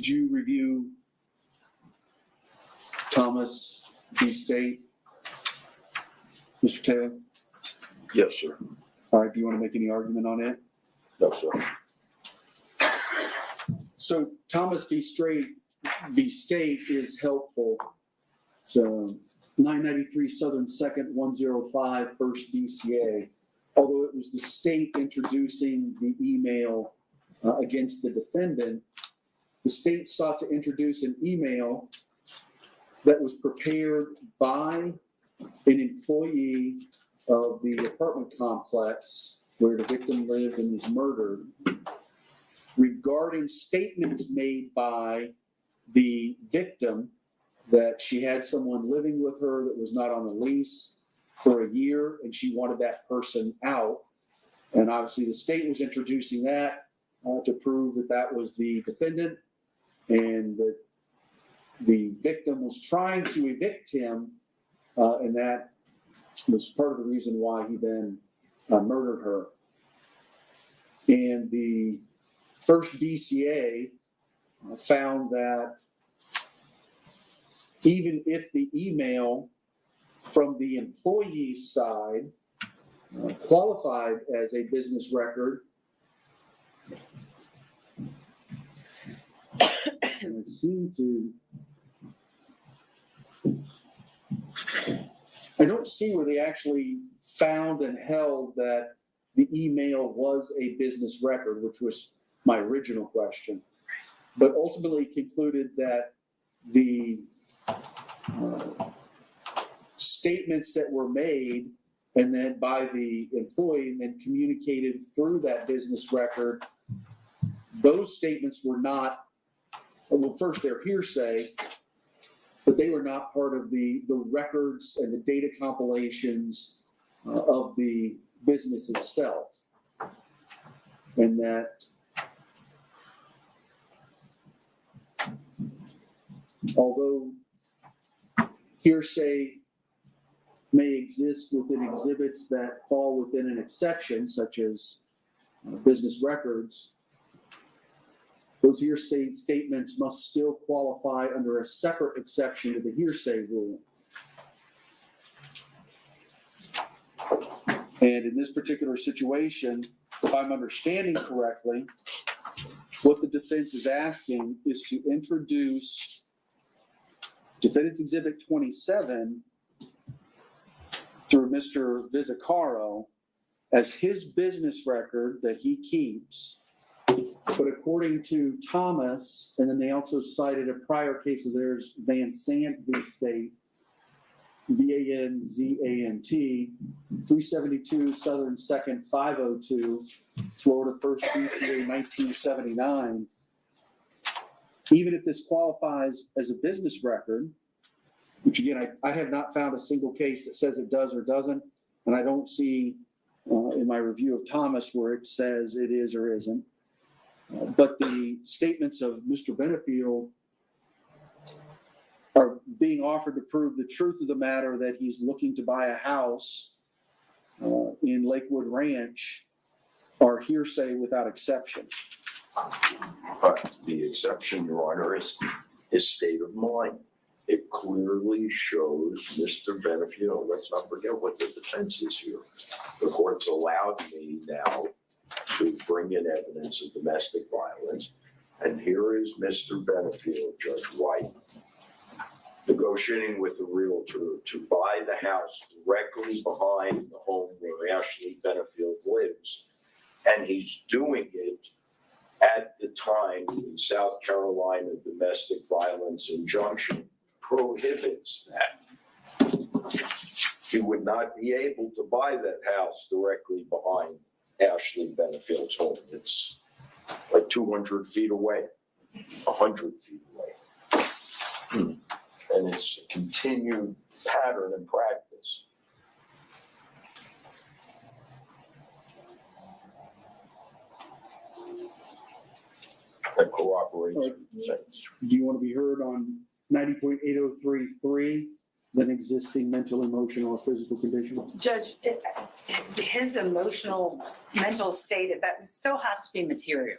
Did you review Thomas v. State? Mr. Taylor? Yes, sir. All right, do you want to make any argument on it? No, sir. So Thomas v. State is helpful. So 993 Southern 2nd 105 First DCA. Although it was the state introducing the email against the defendant, the state sought to introduce an email that was prepared by an employee of the apartment complex where the victim lived and was murdered regarding statements made by the victim that she had someone living with her that was not on the lease for a year and she wanted that person out. And obviously the state was introducing that to prove that that was the defendant and that the victim was trying to evict him, and that was part of the reason why he then murdered her. And the first DCA found that even if the email from the employee's side qualified as a business record, and it seemed to, I don't see where they actually found and held that the email was a business record, which was my original question, but ultimately concluded that the statements that were made and then by the employee and then communicated through that business record, those statements were not, well, first they're hearsay, but they were not part of the records and the data compilations of the business itself. And that although hearsay may exist within exhibits that fall within an exception, such as business records, those hearsay statements must still qualify under a separate exception to the hearsay rule. And in this particular situation, if I'm understanding correctly, what the defense is asking is to introduce Defendant's Exhibit 27 through Mr. Vizzacaro as his business record that he keeps. But according to Thomas, and then they also cited a prior case of theirs, Van Sant v. State, VANZANT, 372 Southern 2nd 502, Florida 1st DCA 1979. Even if this qualifies as a business record, which again, I have not found a single case that says it does or doesn't, and I don't see in my review of Thomas where it says it is or isn't. But the statements of Mr. Benefield are being offered to prove the truth of the matter that he's looking to buy a house in Lakewood Ranch are hearsay without exception. But the exception, Your Honor, is his state of mind. It clearly shows Mr. Benefield, let's not forget what the defense is here. The court's allowed me now to bring in evidence of domestic violence. And here is Mr. Benefield, Judge White, negotiating with the realtor to buy the house directly behind the home where Ashley Benefield lives. And he's doing it at the time the South Carolina domestic violence injunction prohibits that. He would not be able to buy that house directly behind Ashley Benefield's home. It's like 200 feet away, 100 feet away. And it's a continued pattern and practice. That cooperates with the defense. Do you want to be heard on 90.8033, then existing mental, emotional, or physical condition? Judge, his emotional, mental state, that still has to be material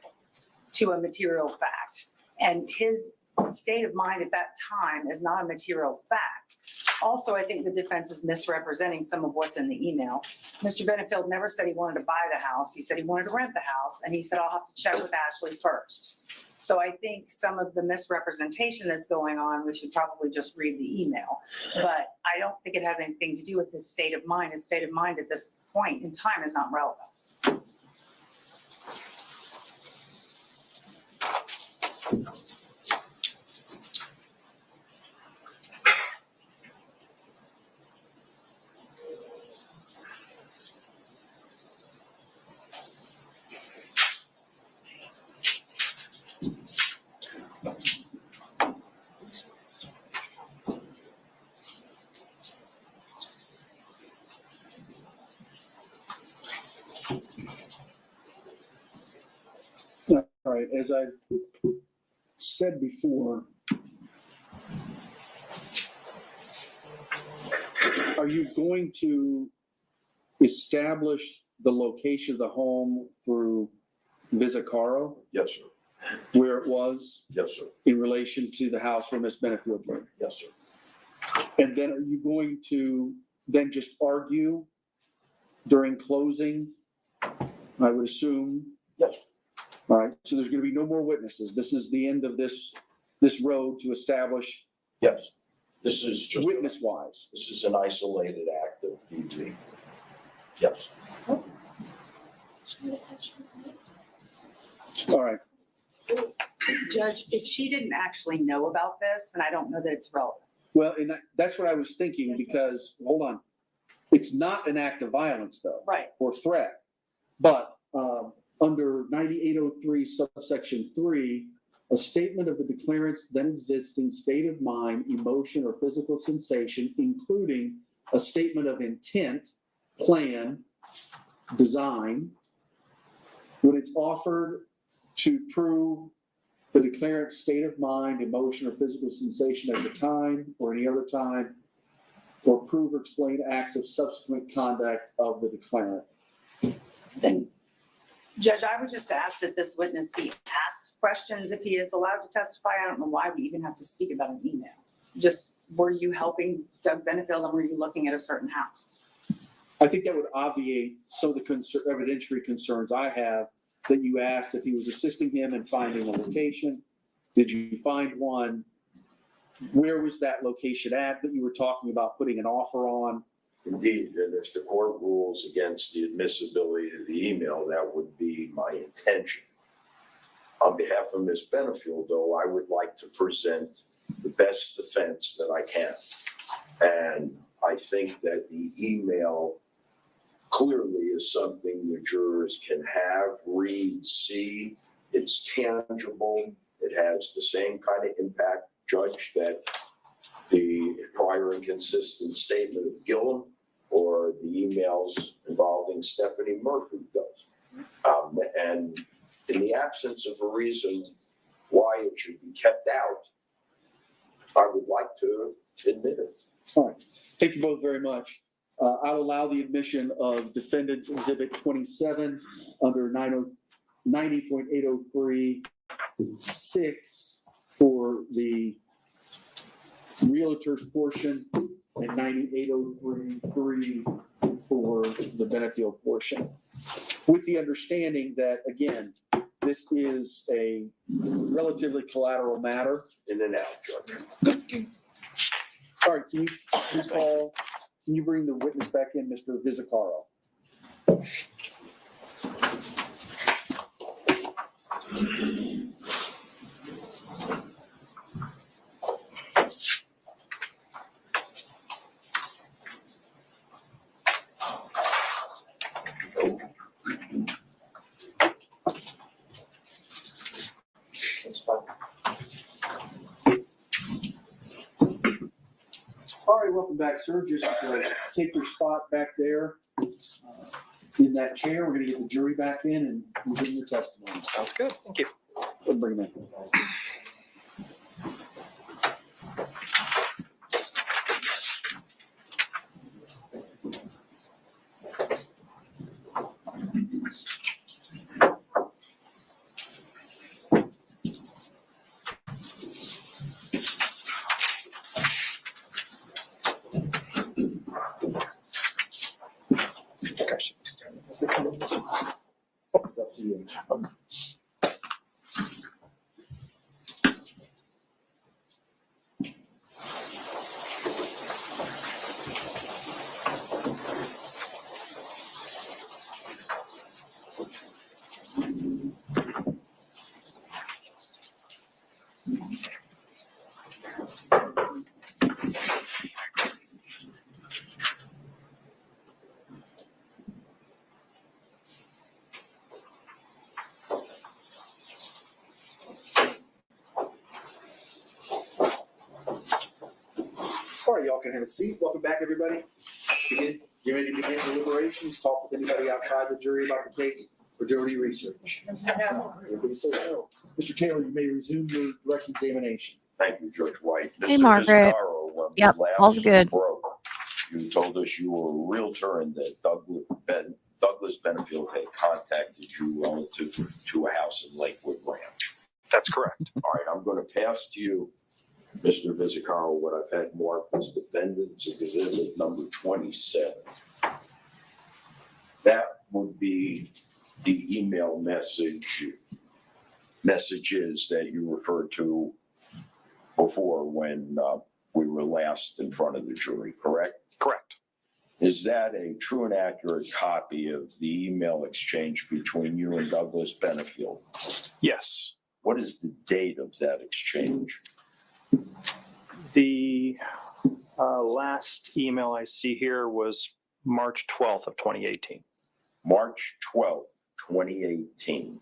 to a material fact. And his state of mind at that time is not a material fact. Also, I think the defense is misrepresenting some of what's in the email. Mr. Benefield never said he wanted to buy the house. He said he wanted to rent the house, and he said, I'll have to check with Ashley first. So I think some of the misrepresentation that's going on, we should probably just read the email. But I don't think it has anything to do with his state of mind. His state of mind at this point in time is not relevant. All right, as I said before, are you going to establish the location of the home through Visicaro, Yes, sir. where it was Yes, sir. in relation to the house where Miss Benefield lived? Yes, sir. And then are you going to then just argue during closing? I would assume. Yes. All right, so there's going to be no more witnesses. This is the end of this road to establish Yes. This is just, witness-wise. this is an isolated act of DV. Yes. All right, Judge, if she didn't actually know about this, and I don't know that it's relevant. well, and that's what I was thinking, because, hold on, it's not an act of violence, though. Right. Or threat. But under 9803 subsection 3, a statement of the declarant's then existing state of mind, emotion, or physical sensation, including a statement of intent, plan, design, when it's offered to prove the declarant's state of mind, emotion, or physical sensation at the time or any other time, or prove or explain acts of subsequent conduct of the declarant. Then, Judge, I would just ask that this witness be asked questions if he is allowed to testify. I don't know why we even have to speak about an email. Just, were you helping Doug Benefield and were you looking at a certain house? I think that would obviate some of the evidentiary concerns I have, that you asked if he was assisting him in finding a location. Did you find one? Where was that location at that you were talking about putting an offer on? Indeed, and if the court rules against the admissibility of the email, that would be my intention. On behalf of Ms. Benefield, though, I would like to present the best defense that I can. And I think that the email clearly is something the jurors can have, read, see. It's tangible. It has the same kind of impact, Judge, that the prior inconsistent statement of Gillum or the emails involving Stephanie Murphy does. And in the absence of a reason why it should be kept out, I would like to admit it. All right, thank you both very much. I'll allow the admission of Defendant's Exhibit 27 under 90.803(6) for the Realtor's portion and 98.03(3) for the Benefield portion. With the understanding that, again, this is a relatively collateral matter. In and out, Judge. All right, can you bring the witness back in, Mr. Visicaro? All right, welcome back, sir. Just take your spot back there in that chair. We're going to get the jury back in and give your testimony. Sounds good. Thank you. We'll bring them in. to come in this one. It's up to you. All right, y'all can have a seat. Welcome back, everybody. Get ready to begin deliberations. Talk with anybody outside the jury about the case or do any research. Everybody says no. Mr. Taylor, you may resume your direct examination. Thank you, Judge White. Hey, Mr. Margaret. Vizcarro, when we Yep, last all's good. spoke, you told us you were a realtor and that Douglas Benefield had contacted you relative to a house in Lakewood Ranch. That's correct. All right, I'm going to pass to you, Mr. Vizcarro, what I've had marked as defendant's exhibit number 27. That would be the email messages that you referred to before when we were last in front of the jury, correct? Correct. Is that a true and accurate copy of the email exchange between you and Douglas Benefield? Yes. What is the date of that exchange? The last email I see here was March 12th of 2018. March 12th, 2018.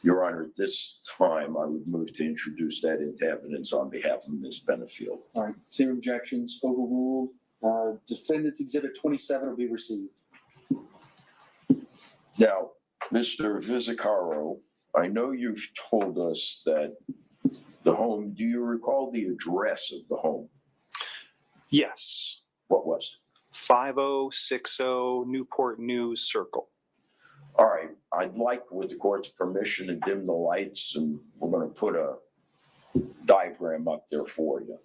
Your Honor, at this time, I would move to introduce that into evidence on behalf of Ms. Benefield. All right, same objections, overruled. Defendant's exhibit 27 will be received. Now, Mr. Vizcarro, I know you've told us that the home, do you recall the address of the home? Yes. What was it? 5060 Newport News Circle. All right, I'd like, with the court's permission, to dim the lights, and we're going to put a diagram up there for you.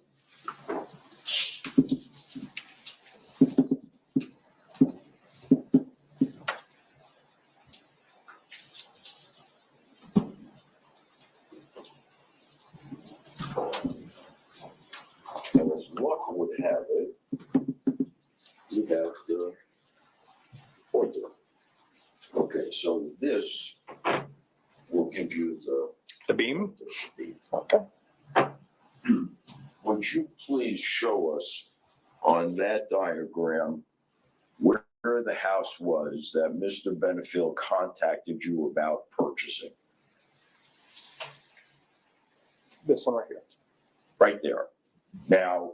And as luck would have it, we have the pointer. Okay, so this will give you The beam? Okay. Would you please show us on that diagram where the house was that Mr. Benefield contacted you about purchasing? This one right here. Right there. Now,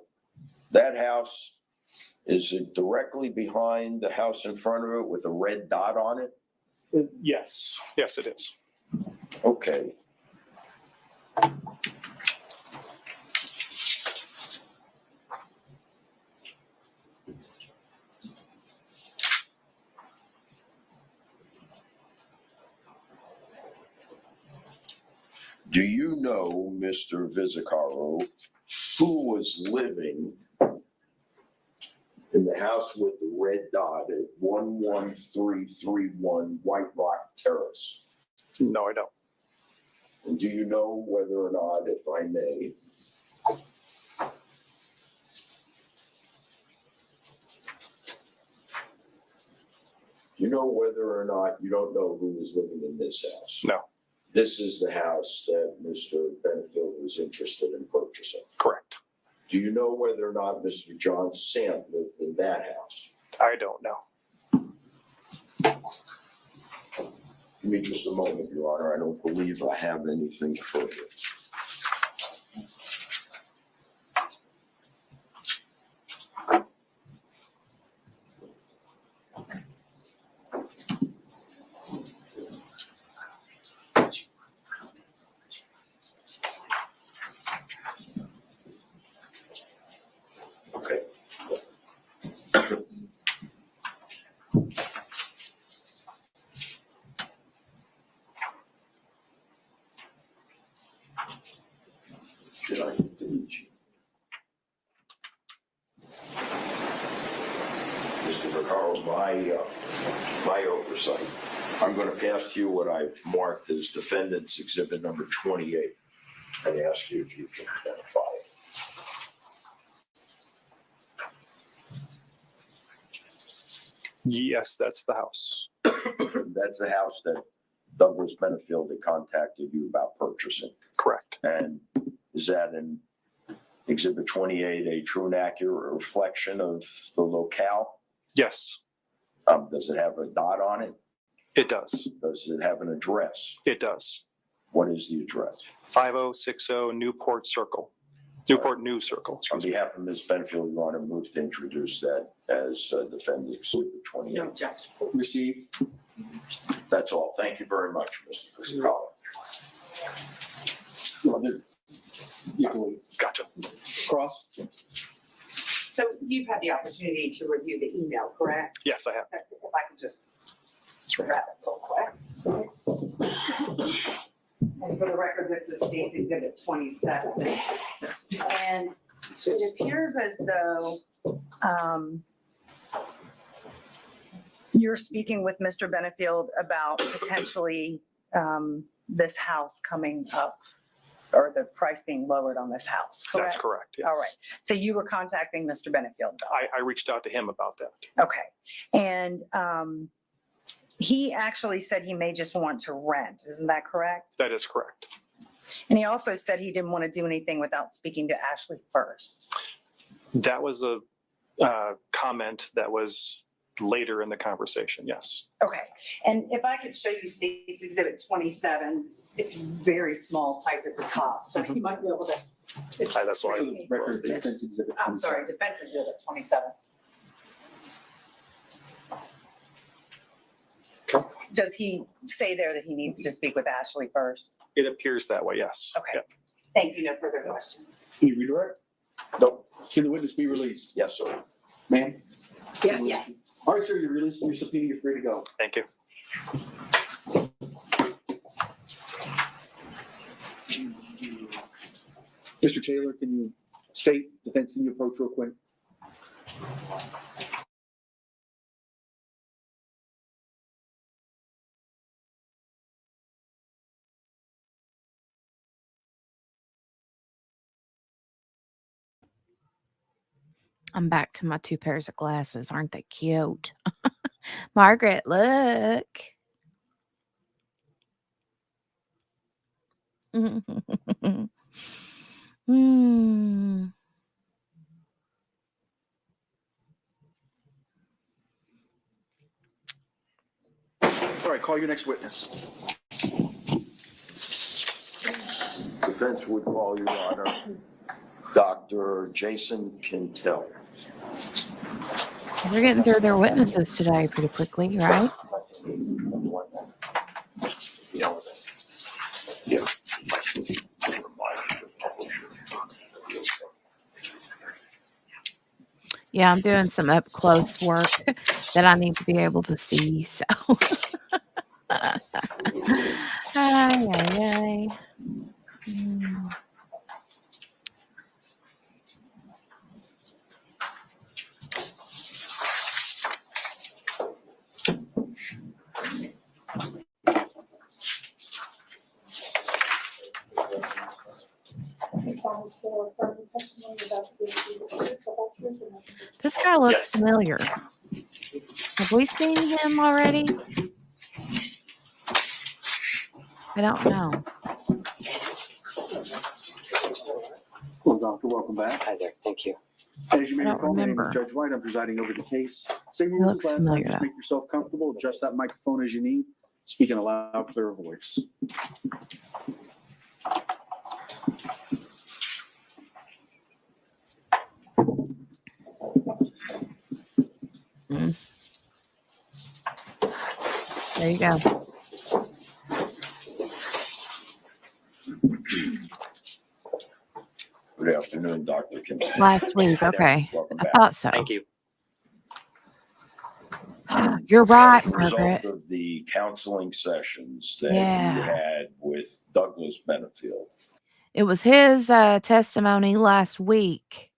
that house, is it directly behind the house in front of it with a red dot on it? Yes. Yes, it is. Okay. Do you know, Mr. Vizcarro, who was living in the house with the red dot at 11331 White Rock Terrace? No, I don't. And do you know whether or not, if I may, you know whether or not you don't know who was living in this house? No. This is the house that Mr. Benefield was interested in purchasing. Correct. Do you know whether or not Mr. John Sant lived in that house? I don't know. Give me just a moment, Your Honor. I don't believe I have anything further. Okay. Should I delete you? Mr. my oversight. I'm going to pass to you what I've marked as defendant's exhibit number 28 and ask you if you can identify it. Yes, that's the house. That's the house that Douglas Benefield had contacted you about purchasing. Correct. And is that in exhibit 28 a true and accurate reflection of the locale? Yes, Does it have a dot on it? it does. Does it have an address? It does. What is the address? 5060 Newport Circle. Newport New Circle, On excuse me. behalf of Ms. Benefield, you want to move to introduce that as defendant exhibit 28. No objection. Received. That's all. Thank you very much, Mr. Fisicalo. You can leave. Gotcha. Cross. So you've had the opportunity to review the email, correct? Yes, I have. If I can just That's right. grab it real quick. And for the record, this is case exhibit 27. And it appears as though you're speaking with Mr. Benefield about potentially this house coming up or the price being lowered on this house, correct? That's correct. Yes. All right. So you were contacting Mr. Benefield? I reached out to him about that. Okay. And he actually said he may just want to rent. Isn't that correct? That is correct. And he also said he didn't want to do anything without speaking to Ashley first. That was a comment that was later in the conversation. Yes. Okay. And if I could show you State's Exhibit 27, it's very small type at the top. So you might be able to. It's That's why. Record defense exhibit. I'm sorry, Defense Exhibit 27. Does he say there that he needs to speak with Ashley first? It appears that way. Yes. Okay. Yeah. Thank you. No further questions. Can you redirect? No. Can the witness be released? Yes, sir. Ma'am? Yes. All right, sir, you're released from your subpoena. You're free to go. Thank you. Mr. Taylor, can you state defense? Can you approach real quick? I'm back to my 2 pairs of glasses. Aren't they cute? Margaret, look. Hmm. All right, call your next witness. Defense would call, Your Honor, Dr. Jason Quintel. They're getting through their witnesses today pretty quickly, right? Yeah. Yeah, I'm doing some up close work that I need to be able to see. So, ay, ay, ay. Hmm. Ms. Swan is for affirming testimony about to give you the truth, the whole truth, and nothing but the This guy looks familiar. Have we seen him already? I don't know. Hello, doctor. Welcome back. Hi there, thank you. As you may I don't recall, my name is remember. Judge White. I'm presiding over the case. Same He rules as looks last time. familiar, Just though. make yourself comfortable. Adjust that microphone as you need. Speak in a loud, clear voice. There you go. Good afternoon, Dr. Quintel. Last week. Hi there. Okay. Welcome I back. thought so. Thank you. You're right, As a result Margaret. of the counseling sessions that you Yeah. had with Douglas Benefield, It was his testimony last week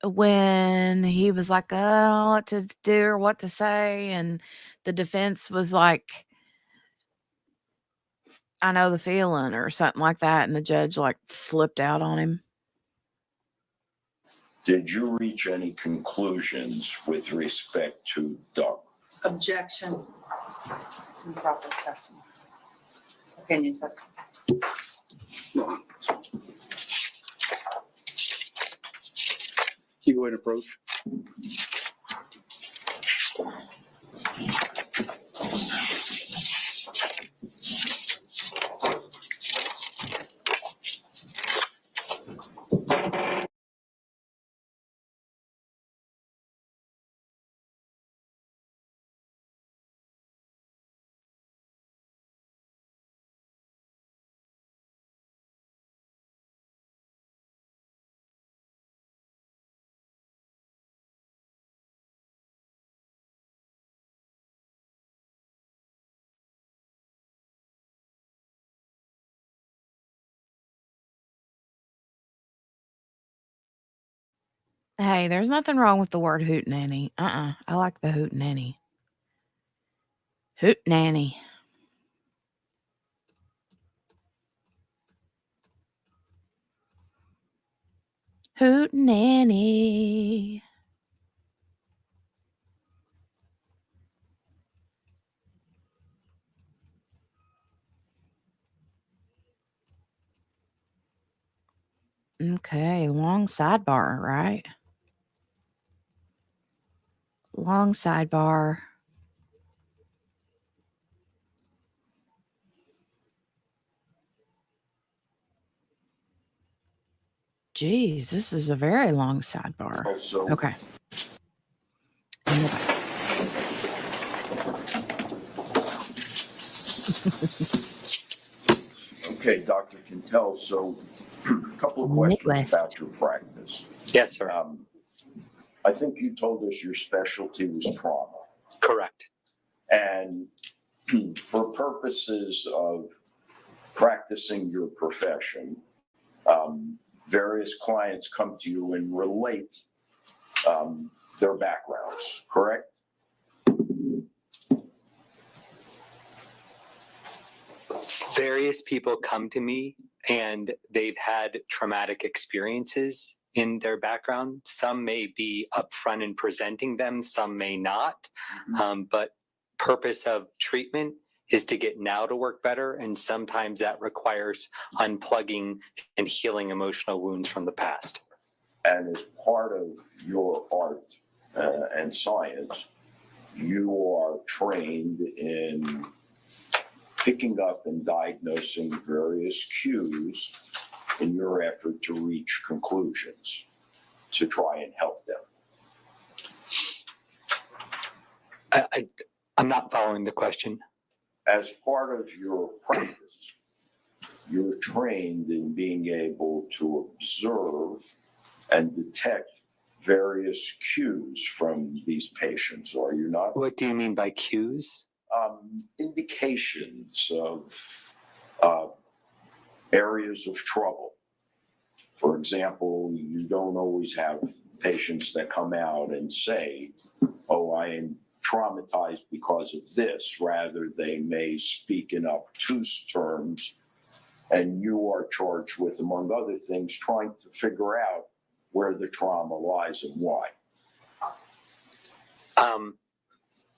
when he was like, I don't know what to do or what to say. And the defense was like, I know the feeling or something like that. And the judge like flipped out on him. Did you reach any conclusions with respect to Doug? Objection. Improper testimony. Opinion testimony. Can you go ahead and approach? Hey, there's nothing wrong with the word hootenanny. I like the hootenanny. Hootenanny. Hootenanny. Okay, long sidebar, right? Long sidebar. Geez, this is a very long sidebar. Also, Okay. And we're back. okay, Dr. Quintel, so a couple of questions Midwest. about your practice. Yes, sir. I think you told us your specialty was trauma. Correct. And for purposes of practicing your profession, various clients come to you and relate their backgrounds, correct? Various people come to me and they've had traumatic experiences in their background. Some may be upfront in presenting them, some may not. But purpose of treatment is to get now to work better, and sometimes that requires unplugging and healing emotional wounds from the past. And as part of your art and science, you are trained in picking up and diagnosing various cues in your effort to reach conclusions to try and help them. I'm not following the question. As part of your practice, you're trained in being able to observe and detect various cues from these patients, are you not? What do you mean by cues? Indications of areas of trouble. For example, you don't always have patients that come out and say, oh, I am traumatized because of this. Rather, they may speak in obtuse terms, and you are charged with, among other things, trying to figure out where the trauma lies and why.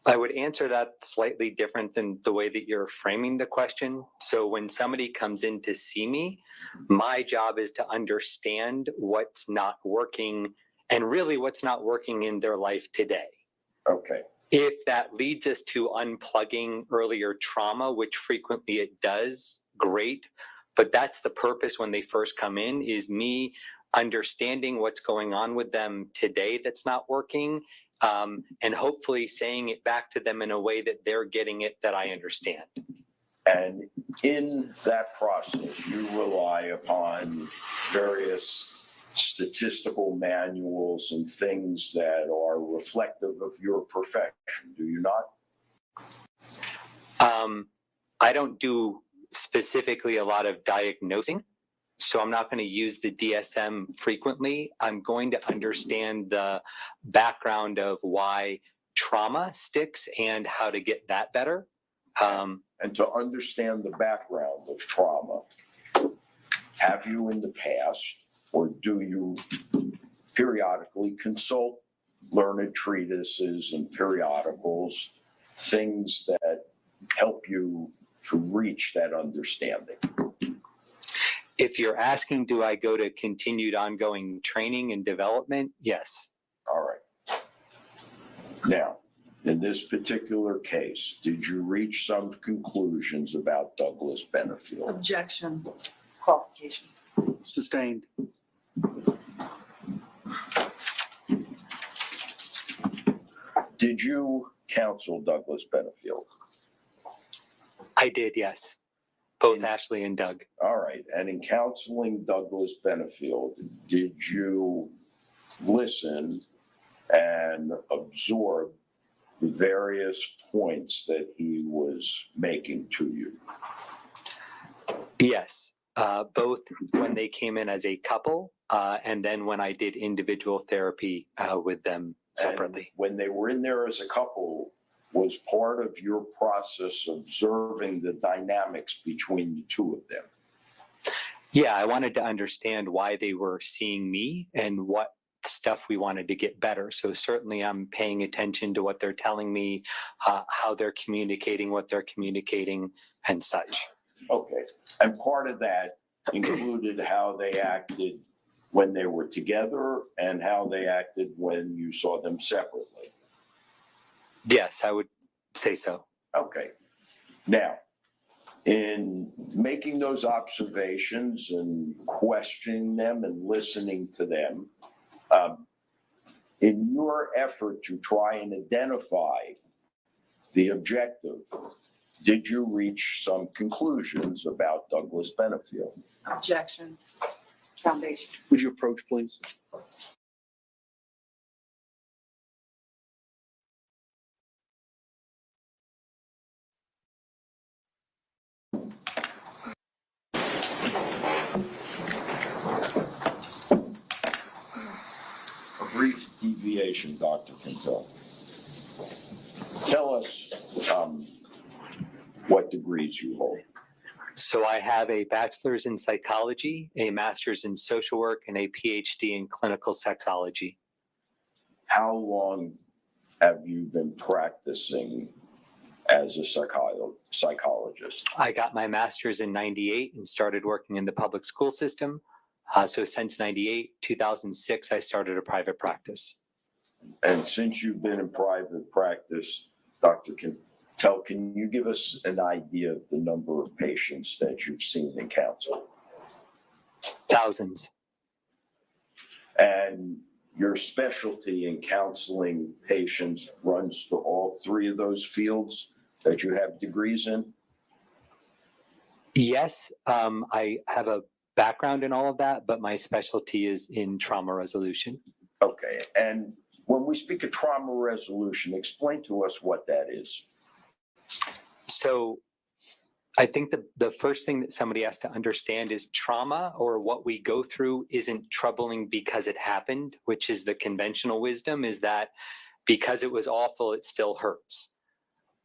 I would answer that slightly different than the way that you're framing the question. So when somebody comes in to see me, my job is to understand what's not working and really what's not working in their life today. Okay. If that leads us to unplugging earlier trauma, which frequently it does, great. But that's the purpose when they first come in, is me understanding what's going on with them today that's not working, and hopefully saying it back to them in a way that they're getting it, that I understand. And in that process, you rely upon various statistical manuals and things that are reflective of your profession, do you not? I don't do specifically a lot of diagnosing. So I'm not going to use the DSM frequently. I'm going to understand the background of why trauma sticks and how to get that better. And to understand the background of trauma, have you in the past, or do you periodically consult learned treatises and periodicals, things that help you to reach that understanding? If you're asking, do I go to continued ongoing training and development? Yes. All right. Now, in this particular case, did you reach some conclusions about Douglas Benefield? Objection. Qualifications. Sustained. Did you counsel Douglas Benefield? I did, yes. Both Ashley and Doug. All right. And in counseling Douglas Benefield, did you listen and absorb the various points that he was making to you? Yes, both when they came in as a couple and then when I did individual therapy with them separately. And when they were in there as a couple, was part of your process observing the dynamics between the two of them? Yeah, I wanted to understand why they were seeing me and what stuff we wanted to get better. So certainly I'm paying attention to what they're telling me, how they're communicating, what they're communicating, and such. Okay. And part of that included how they acted when they were together and how they acted when you saw them separately. Yes, I would say so. Okay. Now, in making those observations and questioning them and listening to them, in your effort to try and identify the objective, did you reach some conclusions about Douglas Benefield? Objection. Foundation. Would you approach, please? A brief deviation, Dr. Quintel. Tell us what degrees you hold. So I have a bachelor's in psychology, a master's in social work, and a PhD in clinical sexology. How long have you been practicing as a psychologist? I got my master's in 98 and started working in the public school system. So since 98, 2006, I started a private practice. And since you've been in private practice, Dr. Quintel, can you give us an idea of the number of patients that you've seen and counseled? Thousands. And your specialty in counseling patients runs to all three of those fields that you have degrees in? Yes, I have a background in all of that, but my specialty is in trauma resolution. Okay. And when we speak of trauma resolution, explain to us what that is. So I think the first thing that somebody has to understand is trauma, or what we go through, isn't troubling because it happened, which is the conventional wisdom, is that because it was awful, it still hurts.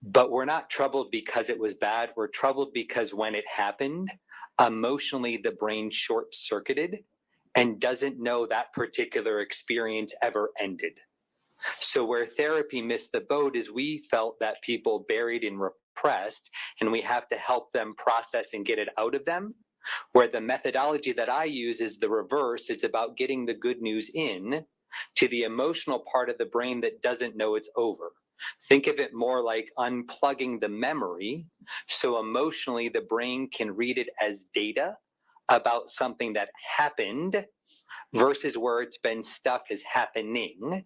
But we're not troubled because it was bad. We're troubled because when it happened, emotionally, the brain short-circuited and doesn't know that particular experience ever ended. So where therapy missed the boat is we felt that people buried and repressed, and we have to help them process and get it out of them. Where the methodology that I use is the reverse. It's about getting the good news in to the emotional part of the brain that doesn't know it's over. Think of it more like unplugging the memory, so emotionally the brain can read it as data about something that happened versus where it's been stuck as happening,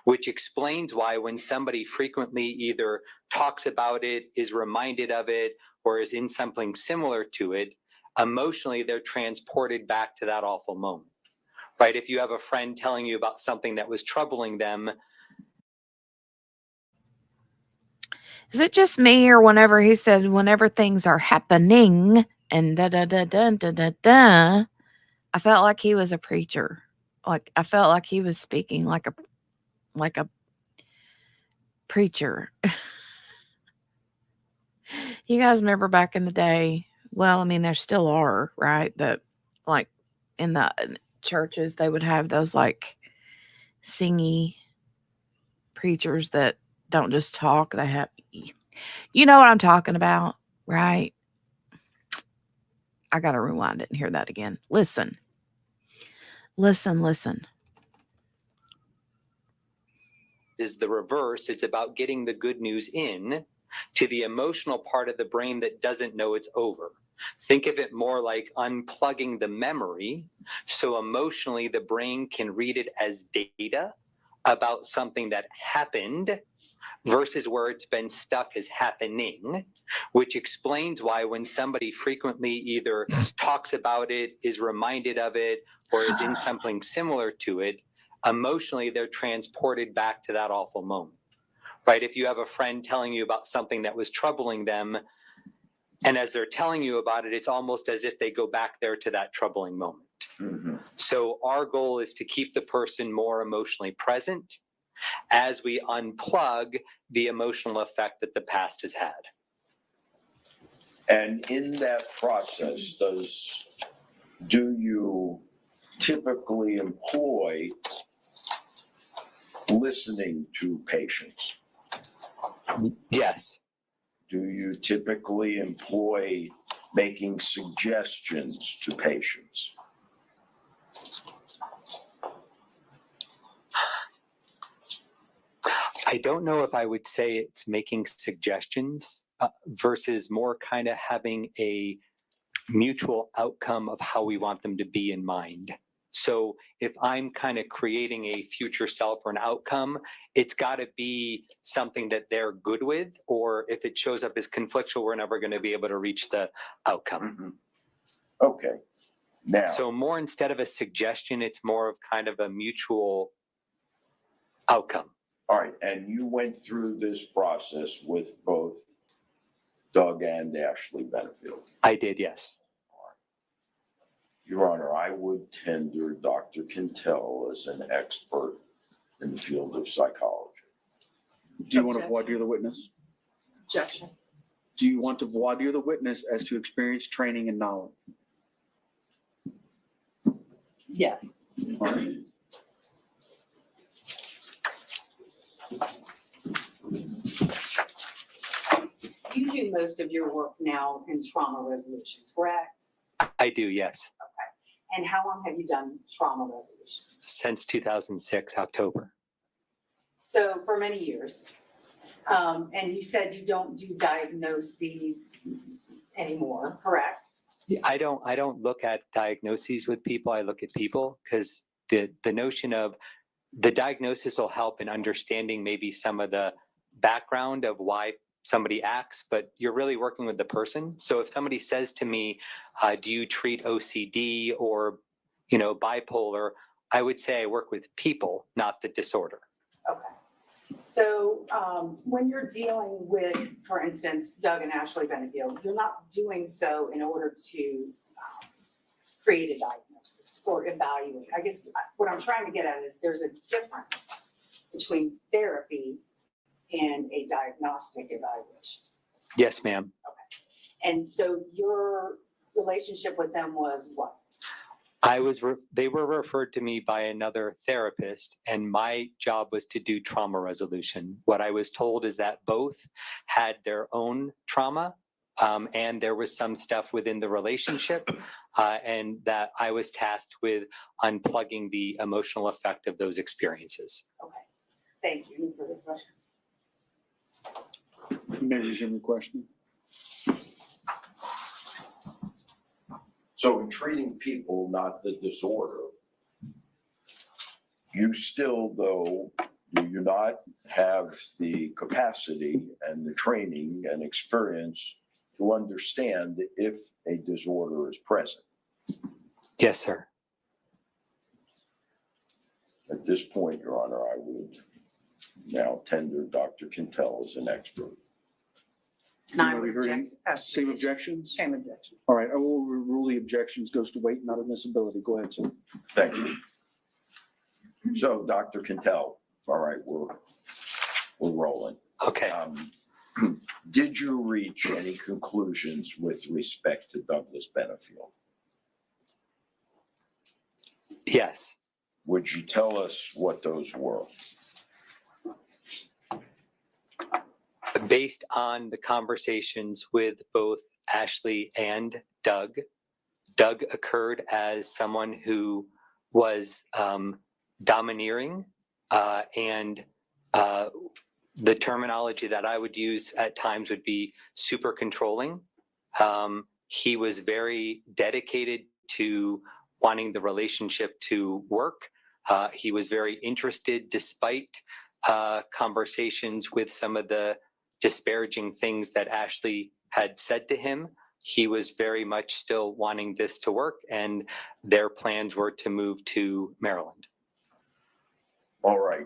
which explains why when somebody frequently either talks about it, is reminded of it, or is in something similar to it, emotionally they're transported back to that awful moment, right? If you have a friend telling you about something that was troubling them. Is it just me, or whenever he said, whenever things are happening and da da da da da da da, I felt like he was a preacher. Like I felt like he was speaking like a preacher. You guys remember back in the day? Well, I mean, there still are, right? But like in the churches, they would have those like singy preachers that don't just talk. They have, you know what I'm talking about, right? I got to rewind it and hear that again. Listen, listen, listen. Is the reverse. It's about getting the good news in to the emotional part of the brain that doesn't know it's over. Think of it more like unplugging the memory so emotionally the brain can read it as data about something that happened versus where it's been stuck as happening, which explains why when somebody frequently either talks about it, is reminded of it, or is in something similar to it, emotionally they're transported back to that awful moment, right? If you have a friend telling you about something that was troubling them, and as they're telling you about it, it's almost as if they go back there to that troubling moment. Mhm. So our goal is to keep the person more emotionally present as we unplug the emotional effect that the past has had. And in that process, do you typically employ listening to patients? Yes. Do you typically employ making suggestions to patients? I don't know if I would say it's making suggestions versus more kind of having a mutual outcome of how we want them to be in mind. So if I'm kind of creating a future self or an outcome, it's got to be something that they're good with, or if it shows up as conflictual, we're never going to be able to reach the outcome. Mhm. Okay. Now, So more instead of a suggestion, it's more of kind of a mutual outcome. all right, and you went through this process with both Doug and Ashley Benefield. I did, yes. Your Honor, I would tender Dr. Quintel as an expert in the field of psychology. Do you want to voir dire the witness? Objection. Do you want to voir dire the witness as to experience, training, and knowledge? Yes. All right. You do most of your work now in trauma resolution, correct? I do, yes. Okay. And how long have you done trauma resolution? Since 2006, October. So for many years. And you said you don't do diagnoses anymore, correct? I don't look at diagnoses with people. I look at people because the notion of the diagnosis will help in understanding maybe some of the background of why somebody acts, but you're really working with the person. So if somebody says to me, do you treat OCD or, bipolar? I would say I work with people, not the disorder. Okay. So when you're dealing with, for instance, Doug and Ashley Benefield, you're not doing so in order to create a diagnosis or evaluate. I guess what I'm trying to get at is there's a difference between therapy and a diagnostic evaluation. Yes, ma'am. Okay. And so your relationship with them was what? They were referred to me by another therapist, and my job was to do trauma resolution. What I was told is that both had their own trauma, and there was some stuff within the relationship, and that I was tasked with unplugging the emotional effect of those experiences. Okay. Thank you. Any further questions? May I resume the question? So in treating people, not the disorder, you still, though, do you not have the capacity and the training and experience to understand if a disorder is present? Yes, sir. At this point, Your Honor, I would now tender Dr. Quintel as an expert. And I Have would we heard any- object. as Same to- objections? Same objection. All right, I will rule the objections goes to weight, not admissibility. Go ahead, sir. Thank you. So, Dr. Quintel, all right, we're rolling. Okay. Did you reach any conclusions with respect to Douglas Benefield? Yes. Would you tell us what those were? Based on the conversations with both Ashley and Doug, Doug occurred as someone who was domineering, and the terminology that I would use at times would be super controlling. He was very dedicated to wanting the relationship to work. He was very interested, despite conversations with some of the disparaging things that Ashley had said to him. He was very much still wanting this to work, and their plans were to move to Maryland. All right.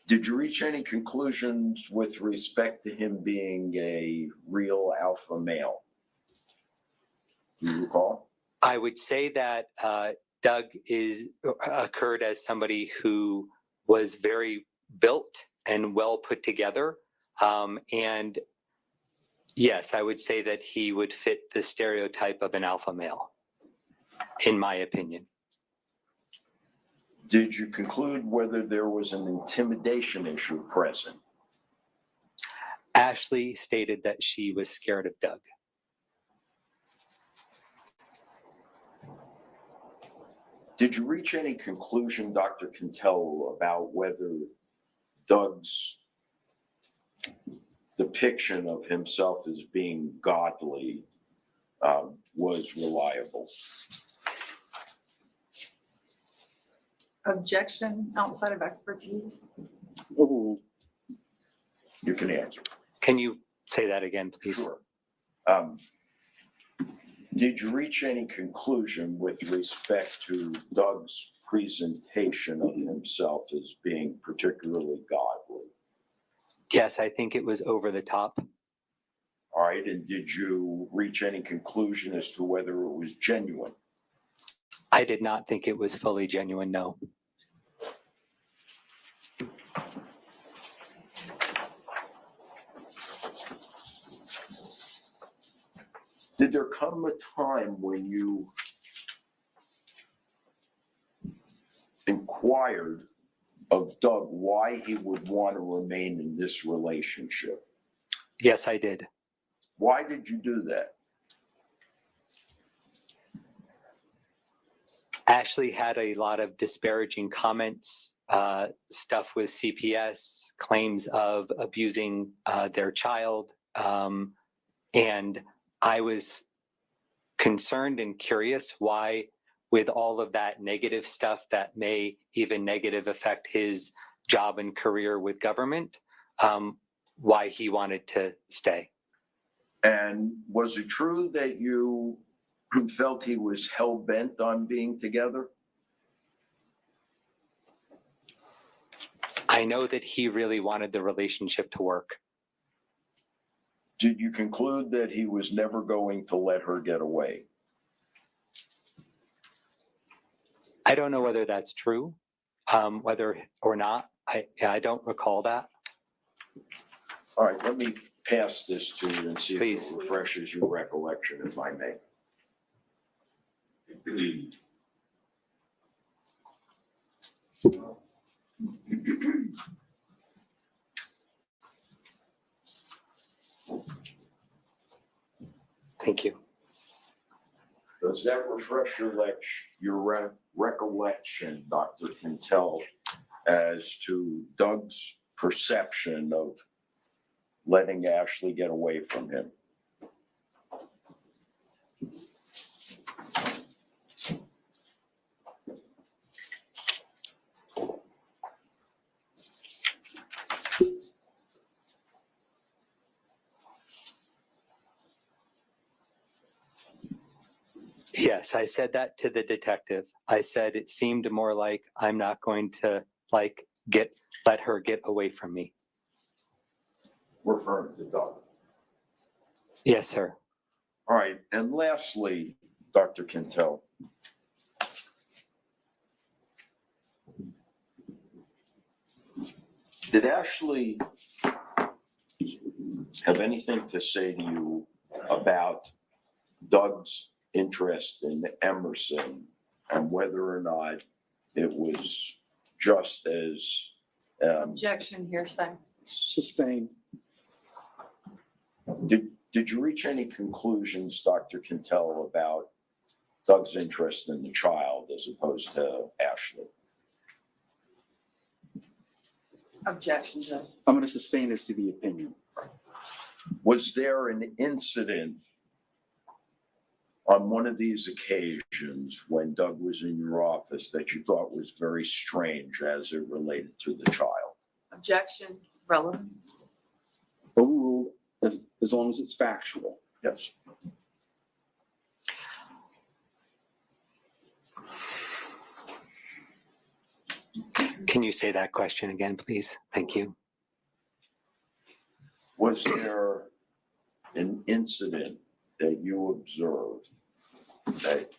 Did you reach any conclusions with respect to him being a real alpha male? Do you recall? I would say that Doug occurred as somebody who was very built and well put together. And yes, I would say that he would fit the stereotype of an alpha male, in my opinion. Did you conclude whether there was an intimidation issue present? Ashley stated that she was scared of Doug. Did you reach any conclusion, Dr. Quintel, about whether Doug's depiction of himself as being godly was reliable? Objection outside of expertise. Oh, You can answer. Can you say that again, please? Sure. Did you reach any conclusion with respect to Doug's presentation of himself as being particularly godly? Yes, I think it was over the top. All right, and did you reach any conclusion as to whether it was genuine? I did not think it was fully genuine, no. Did there come a time when you inquired of Doug why he would want to remain in this relationship? Yes, I did. Why did you do that? Ashley had a lot of disparaging comments, stuff with CPS, claims of abusing their child. And I was concerned and curious why, with all of that negative stuff that may even negative affect his job and career with government, why he wanted to stay. And was it true that you felt he was hell-bent on being together? I know that he really wanted the relationship to work. Did you conclude that he was never going to let her get away? I don't know whether that's true, whether or not. I don't recall that. All right, let me pass this to you and see Please. if it refreshes your recollection, if I may. Thank you. Does that refresh your recollection, Dr. Quintel, as to Doug's perception of letting Ashley get away from him? Yes, I said that to the detective. I said it seemed more like I'm not going to let her get away from me. referring to Doug. Yes, sir. All right, and lastly, Dr. Quintel. Did Ashley have anything to say to you about Doug's interest in Emerson and whether or not it was just as, Objection, hearsay. Sustained. did you reach any conclusions, Dr. Quintel, about Doug's interest in the child as opposed to Ashley? Objection, Judge. I'm going to sustain this to the opinion. Was there an incident on one of these occasions when Doug was in your office that you thought was very strange as it related to the child? Objection, relevance. Overruled as long as it's factual. Yes. Can you say that question again, please? Thank you. Was there an incident that you observed that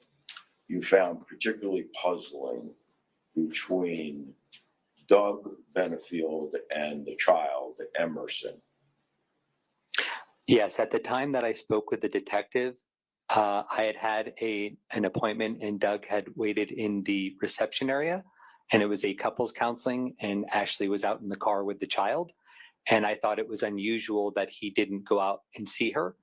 you found particularly puzzling between Doug Benefield and the child, Emerson? Yes, at the time that I spoke with the detective, I had an appointment and Doug had waited in the reception area, and it was a couples counseling, and Ashley was out in the car with the child. And I thought it was unusual that he didn't go out and see her.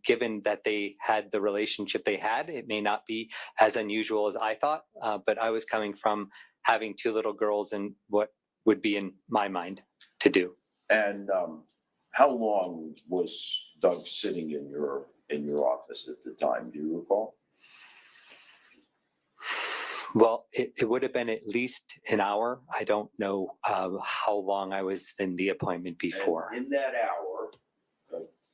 Given that they had the relationship they had, it may not be as unusual as I thought, but I was coming from having two little girls and what would be in my mind to do. And how long was Doug sitting in your office at the time? Do you recall? Well, it would have been at least an hour. I don't know how long I was in the appointment before. And in that hour,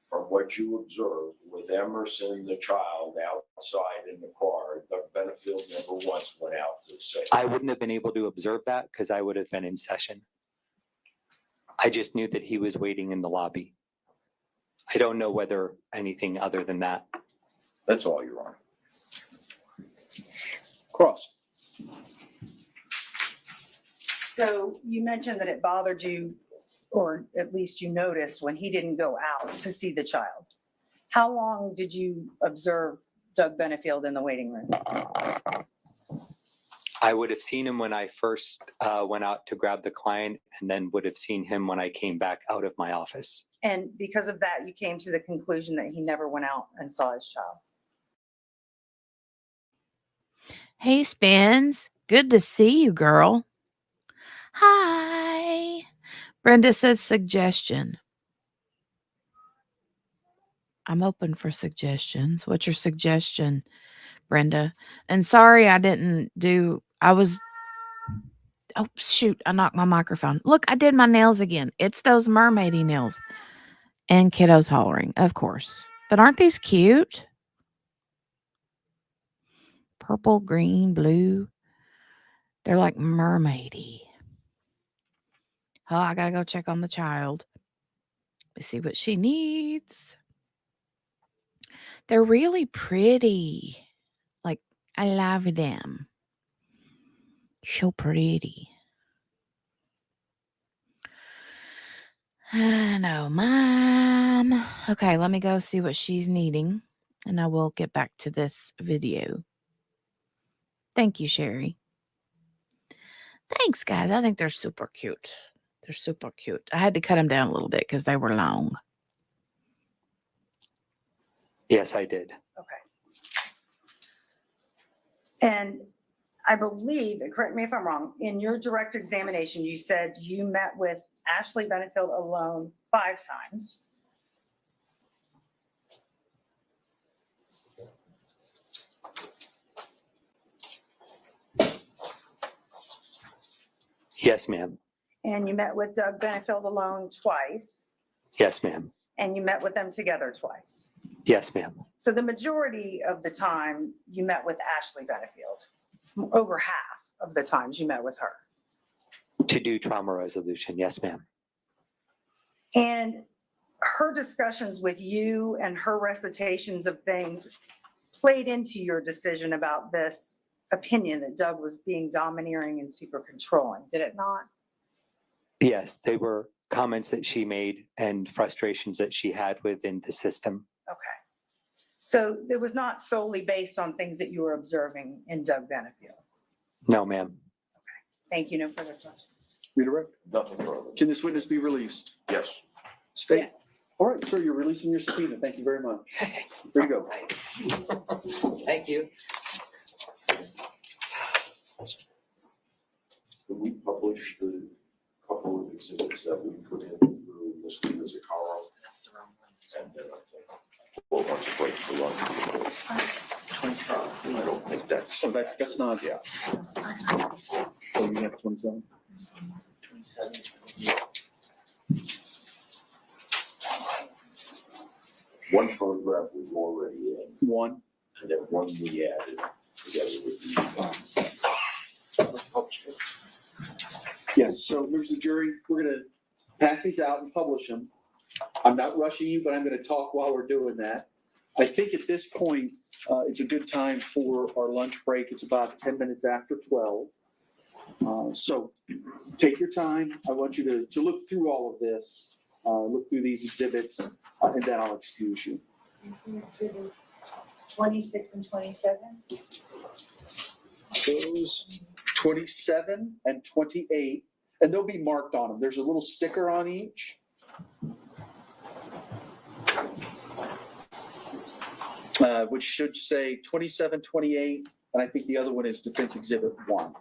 from what you observed with Emerson, the child, outside in the car, Doug Benefield never once went out to say. I wouldn't have been able to observe that because I would have been in session. I just knew that he was waiting in the lobby. I don't know whether anything other than that. That's all, Your Honor. Cross. So you mentioned that it bothered you, or at least you noticed when he didn't go out to see the child. How long did you observe Doug Benefield in the waiting room? I would have seen him when I first went out to grab the client, and then would have seen him when I came back out of my office. And because of that, you came to the conclusion that he never went out and saw his child. Hey, Spins. Good to see you, girl. Hi. Brenda says suggestion. I'm open for suggestions. What's your suggestion, Brenda? And sorry I didn't do, oh, shoot, I knocked my microphone. Look, I did my nails again. It's those mermaidy nails. And kiddos hollering, of course. But aren't these cute? Purple, green, blue. They're like mermaidy. Oh, I gotta go check on the child. Let's see what she needs. They're really pretty. Like, I love them. So pretty. I know, Mom. Okay, let me go see what she's needing, and I will get back to this video. Thank you, Sherry. Thanks, guys. I think they're super cute. They're super cute. I had to cut them down a little bit because they were long. Yes, I did. Okay. And I believe, and correct me if I'm wrong, in your direct examination, you said you met with Ashley Benefield alone 5 times. Yes, ma'am. And you met with Doug Benefield alone twice. Yes, ma'am. And you met with them together twice. Yes, ma'am. So the majority of the time you met with Ashley Benefield, over half of the times you met with her. To do trauma resolution. Yes, ma'am. And her discussions with you and her recitations of things played into your decision about this opinion that Doug was being domineering and super controlling, did it not? Yes, they were comments that she made and frustrations that she had within the system. Okay. So it was not solely based on things that you were observing in Doug Benefield. No, ma'am. Thank you. No further questions. Redirect. Nothing further. Can this witness be released? Yes. State. Yes. All right, sir, you're releasing your subpoena. Thank you very much. Here you go. Thank you. Can we publish the couple of exhibits that we put in through this week as a column? That's the wrong And then I think, well, once a break for lunch. I don't think that's. So that's not, Yeah. so you have 27? 27. One photograph was already in, One. and then one we added together with the. Yes, so members of the jury, we're gonna pass these out and publish them. I'm not rushing you, but I'm gonna talk while we're doing that. I think at this point, it's a good time for our lunch break. It's about 10 minutes after 12. So take your time. I want you to look through all of this, look through these exhibits, and then I'll excuse you. Exhibits 26 and 27. Those 27 and 28, and they'll be marked on them. There's a little sticker on each. Which should say 27, 28, and I think the other one is Defense Exhibit 1.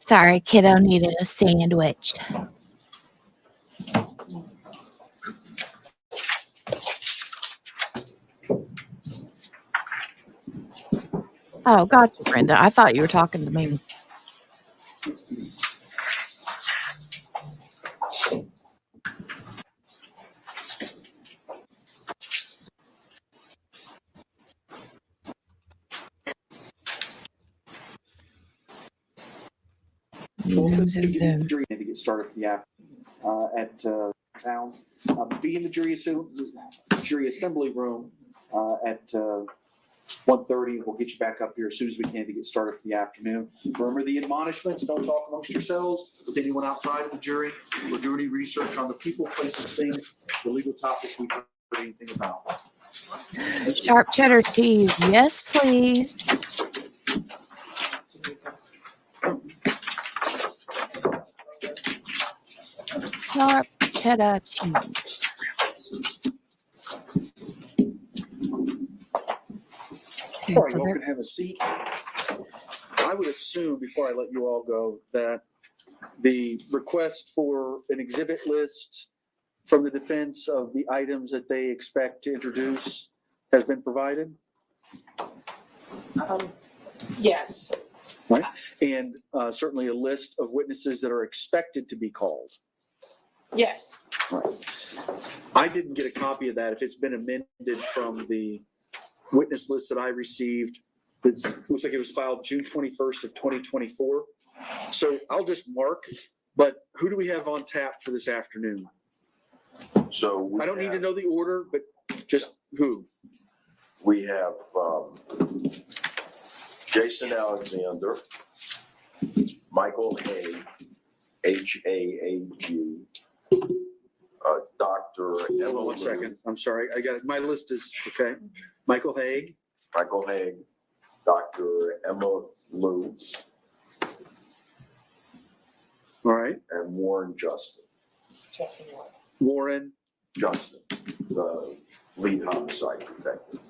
Sorry, kiddo needed a sandwich. Oh, gotcha, Brenda. I thought you were talking to me. Both of Losing you give them. the jury to get started for the afternoon at town. Be in the jury assembly room at 1:30. We'll get you back up here as soon as we can to get started for the afternoon. Remember the admonishments, don't talk amongst yourselves with anyone outside of the jury. We're doing any research on the people, places, things, the legal topics we don't know anything about. Sharp cheddar cheese. Yes, please. Sharp cheddar cheese. Okay, All right, so y'all they're can have a seat. I would assume, before I let you all go, that the request for an exhibit list from the defense of the items that they expect to introduce has been provided, Yes. and certainly a list of witnesses that are expected to be called. Yes. I didn't get a copy of that. If it's been amended from the witness list that I received, it looks like it was filed June 21st of 2024. So I'll just mark, but who do we have on tap for this afternoon? So we I don't need to have- know the order, but just who? We have Jason Alexander, Michael Haig, Haag, Dr. Hold Emma on one Lou, second. I'm sorry. I got it. My list is, okay. Michael Haig, Michael Haig, Dr. Emma Lou, all right. and Warren Justin. Warren, Justin, the lead homicide detective.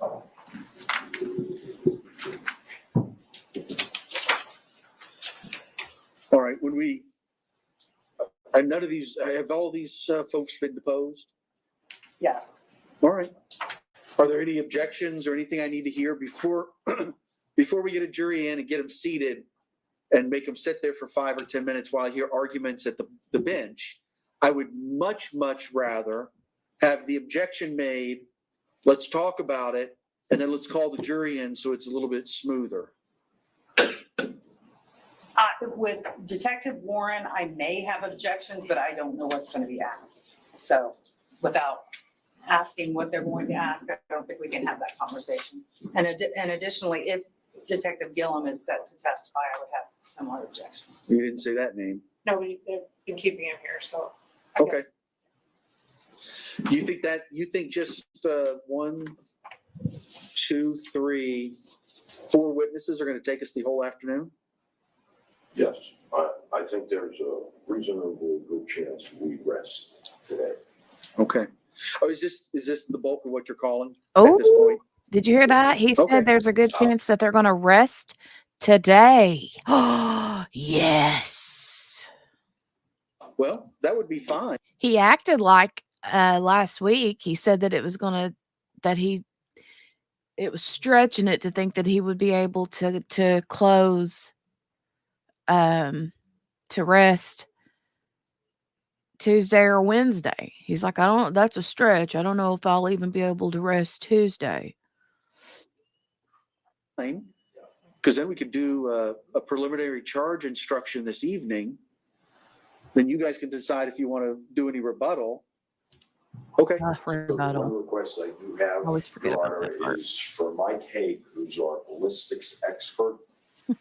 all right. When we, none of these, have all these folks been deposed? Yes. All right. Are there any objections or anything I need to hear before, before we get a jury in and get them seated and make them sit there for 5 or 10 minutes while I hear arguments at the bench? I would much, much rather have the objection made. Let's talk about it, and then let's call the jury in so it's a little bit smoother. With Detective Warren, I may have objections, but I don't know what's going to be asked. So without asking what they're going to ask, I don't think we can have that conversation. And additionally, if Detective Gillum is set to testify, I would have similar objections. You didn't say that name. No, they've been keeping him here, so. Okay. You think just 1, 2, 3, 4 witnesses are going to take us the whole afternoon? Yes, I think there's a reasonable good chance we rest today. Okay. Oh, is this the bulk of what you're calling Oh, at this point? did you hear that? He Okay. said there's a good chance that they're going to rest today. Oh, yes. Well, that would be fine. He acted like last week. He said that it was it was stretching it to think that he would be able to close, to rest Tuesday or Wednesday. He's like, that's a stretch. I don't know if I'll even be able to rest Tuesday. Because then we could do a preliminary charge instruction this evening. Then you guys can decide if you want to do any rebuttal. Okay. So the one request I do have, Always forget Your about Honor, that part. is for Mike Haig, who's our ballistics expert.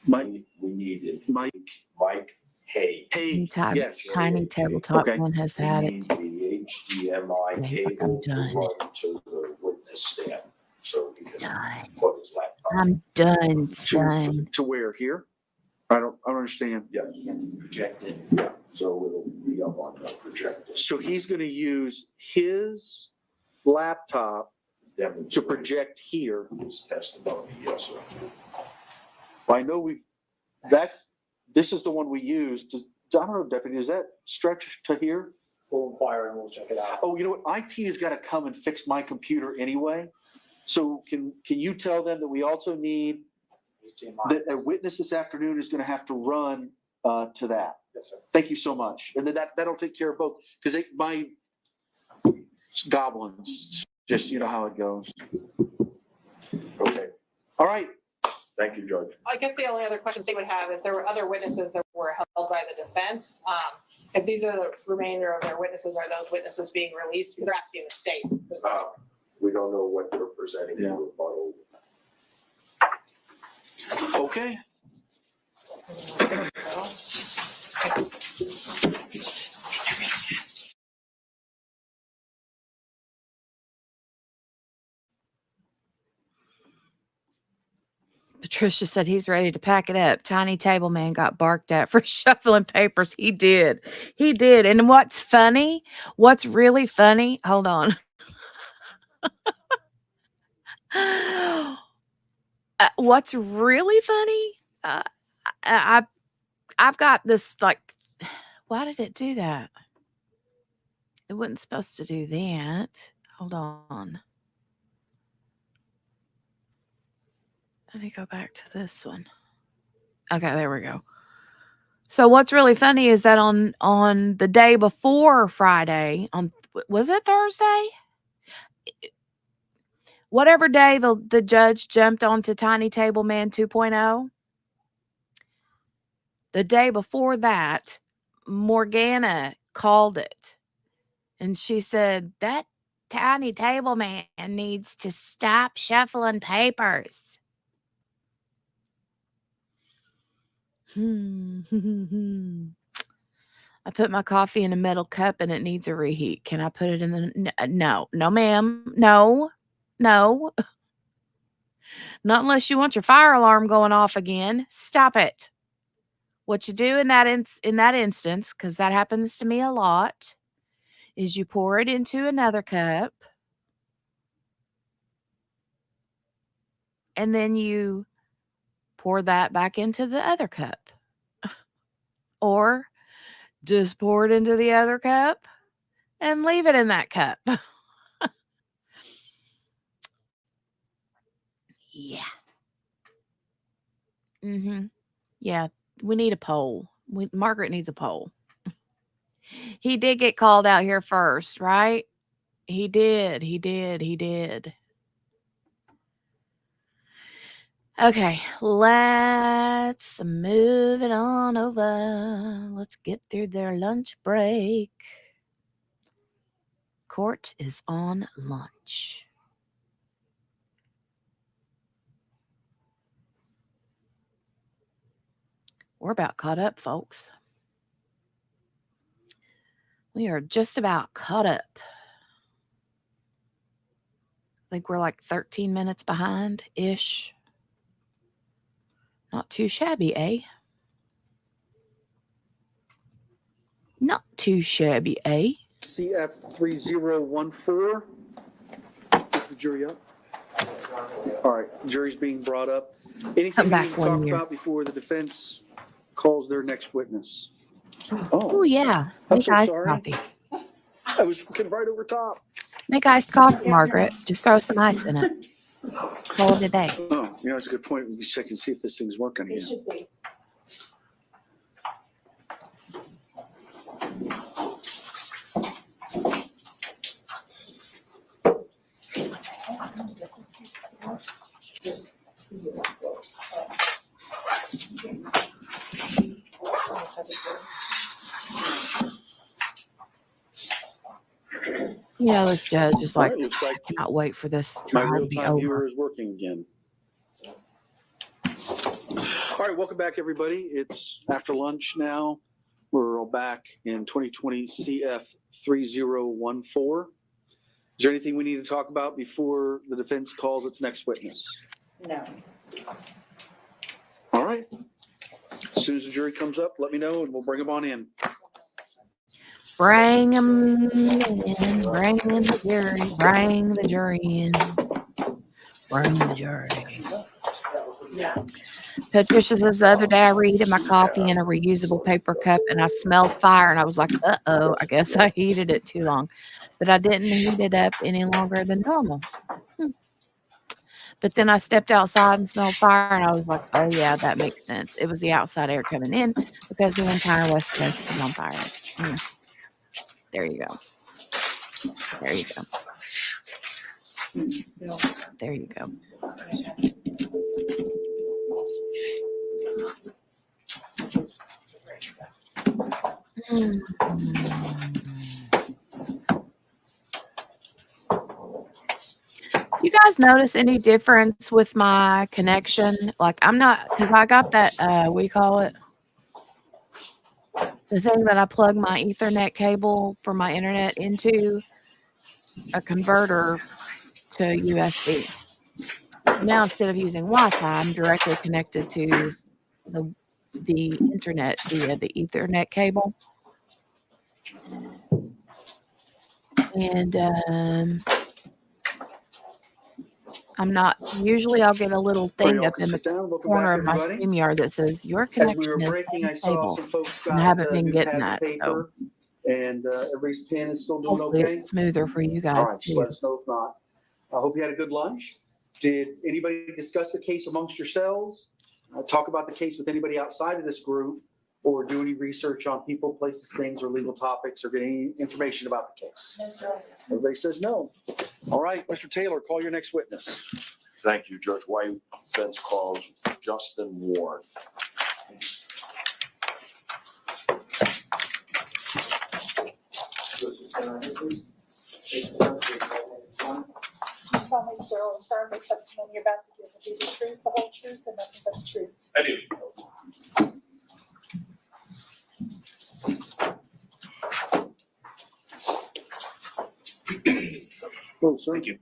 Mike, We need Mike, Mike Haig. hey, yes. Tiny tabletop Okay. one has We had it. need the HDMI Yeah, he's like, cable I'm to done. run to the witness stand, so he can Done. put his laptop. I'm done, son. To where? Here? I don't understand. Yes, projected. Yeah, so it'll be up on the projector. So he's going to use his laptop to Demonstrate project here. his testimony, yes, sir. I know this is the one we used. I don't know, Deputy, does that stretch to here? We'll inquire and we'll check it out. Oh, you know what? IT has got to come and fix my computer anyway. So can you tell them that we also need that a witness this afternoon is going to have to run to that? Yes, sir. Thank you so much. And then that'll take care of both, because my goblins, just, you know how it goes. Okay, All right. thank you, Judge. I guess the only other questions they would have is there were other witnesses that were held by the defense. If these are the remainder of their witnesses, are those witnesses being released? Because they're asking the state. for the most part. We don't know what they're presenting in rebuttal. Okay. Patricia said he's ready to pack it up. Tiny Table Man got barked at for shuffling papers. He did. He did. And what's funny, what's really funny, hold on. What's really funny, I've got this, like, why did it do that? It wasn't supposed to do that. Hold on. Let me go back to this one. Okay, there we go. So what's really funny is that on the day before Friday, was it Thursday? Whatever day the judge jumped onto Tiny Table Man 2.0, the day before that, Morgana called it. And she said, that Tiny Table Man needs to stop shuffling papers. I put my coffee in a metal cup and it needs a reheat. Can I put it in the... No, ma'am. No. Not unless you want your fire alarm going off again. Stop it. What you do in that instance, because that happens to me a lot, is you pour it into another cup and then you pour that back into the other cup. Or just pour it into the other cup and leave it in that cup. Yeah. Yeah, we need a poll. Margaret needs a poll. He did get called out here first, right? He did. Okay, let's move it on over. Let's get through their lunch break. Court is on lunch. We're about caught up, folks. We are just about caught up. I think we're like 13 minutes behind-ish. Not too shabby, eh? Not too shabby, eh? CF 3014. Is the jury up? All right, jury's being brought up. Anything Come we back need to one talk year. about before the defense calls their next witness? Oh, yeah. I'm Make so iced sorry. coffee. I was looking right over top. Make iced coffee, Margaret. Just throw some ice in it. Call it a day. Oh, that's a good point. We can check and see if this thing's working It again. should be. You know, this judge is All like, right, looks like I cannot wait for this my trial to be real-time over. viewer is working again. All right, welcome back, everybody. It's after lunch now. We're all back in 2020 CF 3014. Is there anything we need to talk about before the defense calls its next witness? No. All right. As soon as the jury comes up, let me know and we'll bring them on in. Bring them in. Bring in the jury. Bring the jury in. Bring the jury. Patricia says the other day I reheated my coffee in a reusable paper cup and I smelled fire and I was like, uh-oh, I guess I heated it too long. But I didn't heat it up any longer than normal. But then I stepped outside and smelled fire and I was like, oh yeah, that makes sense. It was the outside air coming in because the entire West Coast was on fire. There you go. There you go. There you go. You guys notice any difference with my connection? Like I'm not, because I got that, what do you call it? The thing that I plug my Ethernet cable for my internet into a converter to USB. Now instead of using Wi-Fi, I'm directly connected to the internet via the Ethernet cable. And I'm not, usually I'll get a little All right, thing y'all up can in the sit down. Welcome corner back, of my everybody. StreamYard that says your As we connection were is breaking, I saw unstable. some folks And I got haven't been new getting pads of that, so paper, and everybody's pen is still doing hopefully okay. it's smoother for you All guys right, just too. let us know if not. I hope you had a good lunch. Did anybody discuss the case amongst yourselves? Talk about the case with anybody outside of this group, or do any research on people, places, things, or legal topics, or get any information about the case? No, sir. Everybody says no. All right, Mr. Taylor, call your next witness. Thank you, Judge White. Defense calls Justin Warren. You solemnly swear or affirm the testimony you're about to give will be the truth, the whole truth, and nothing but the truth. I do. Oh, sir. Thank you.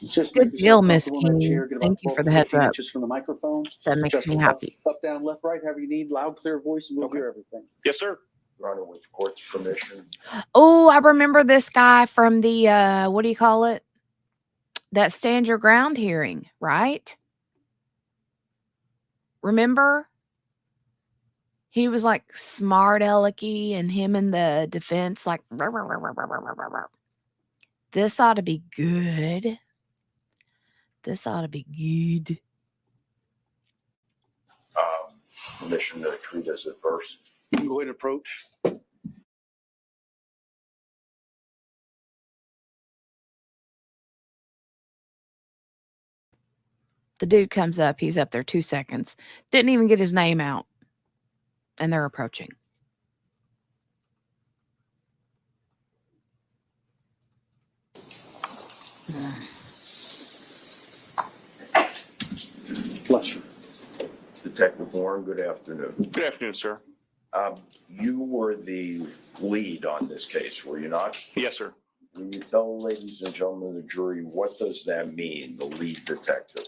Just Good make yourself deal, Miss comfortable in that chair. King. Get about Thank you for 12 the to heads 15 up. inches from the microphone. That makes Just me up, happy. up, down, left, right, however you need. Loud, clear voice, and we'll Okay. hear everything. Yes, sir. Your Honor, with the court's permission, Oh, I remember this guy from the what do you call it? That stand your ground hearing, right? Remember? He was like smart alecky and him and the defense like "Rah, rah, rah, rah, rah, rah, rah, rah." This ought to be good. This ought to be good. permission to treat as adverse. You can go ahead and approach. The dude comes up, he's up there 2 seconds. Didn't even get his name out. And they're approaching. Bless you. Detective Warren, good afternoon. Good afternoon, sir. You were the lead on this case, were you not? Yes, sir. Will you tell ladies and gentlemen of the jury, what does that mean, the lead detective?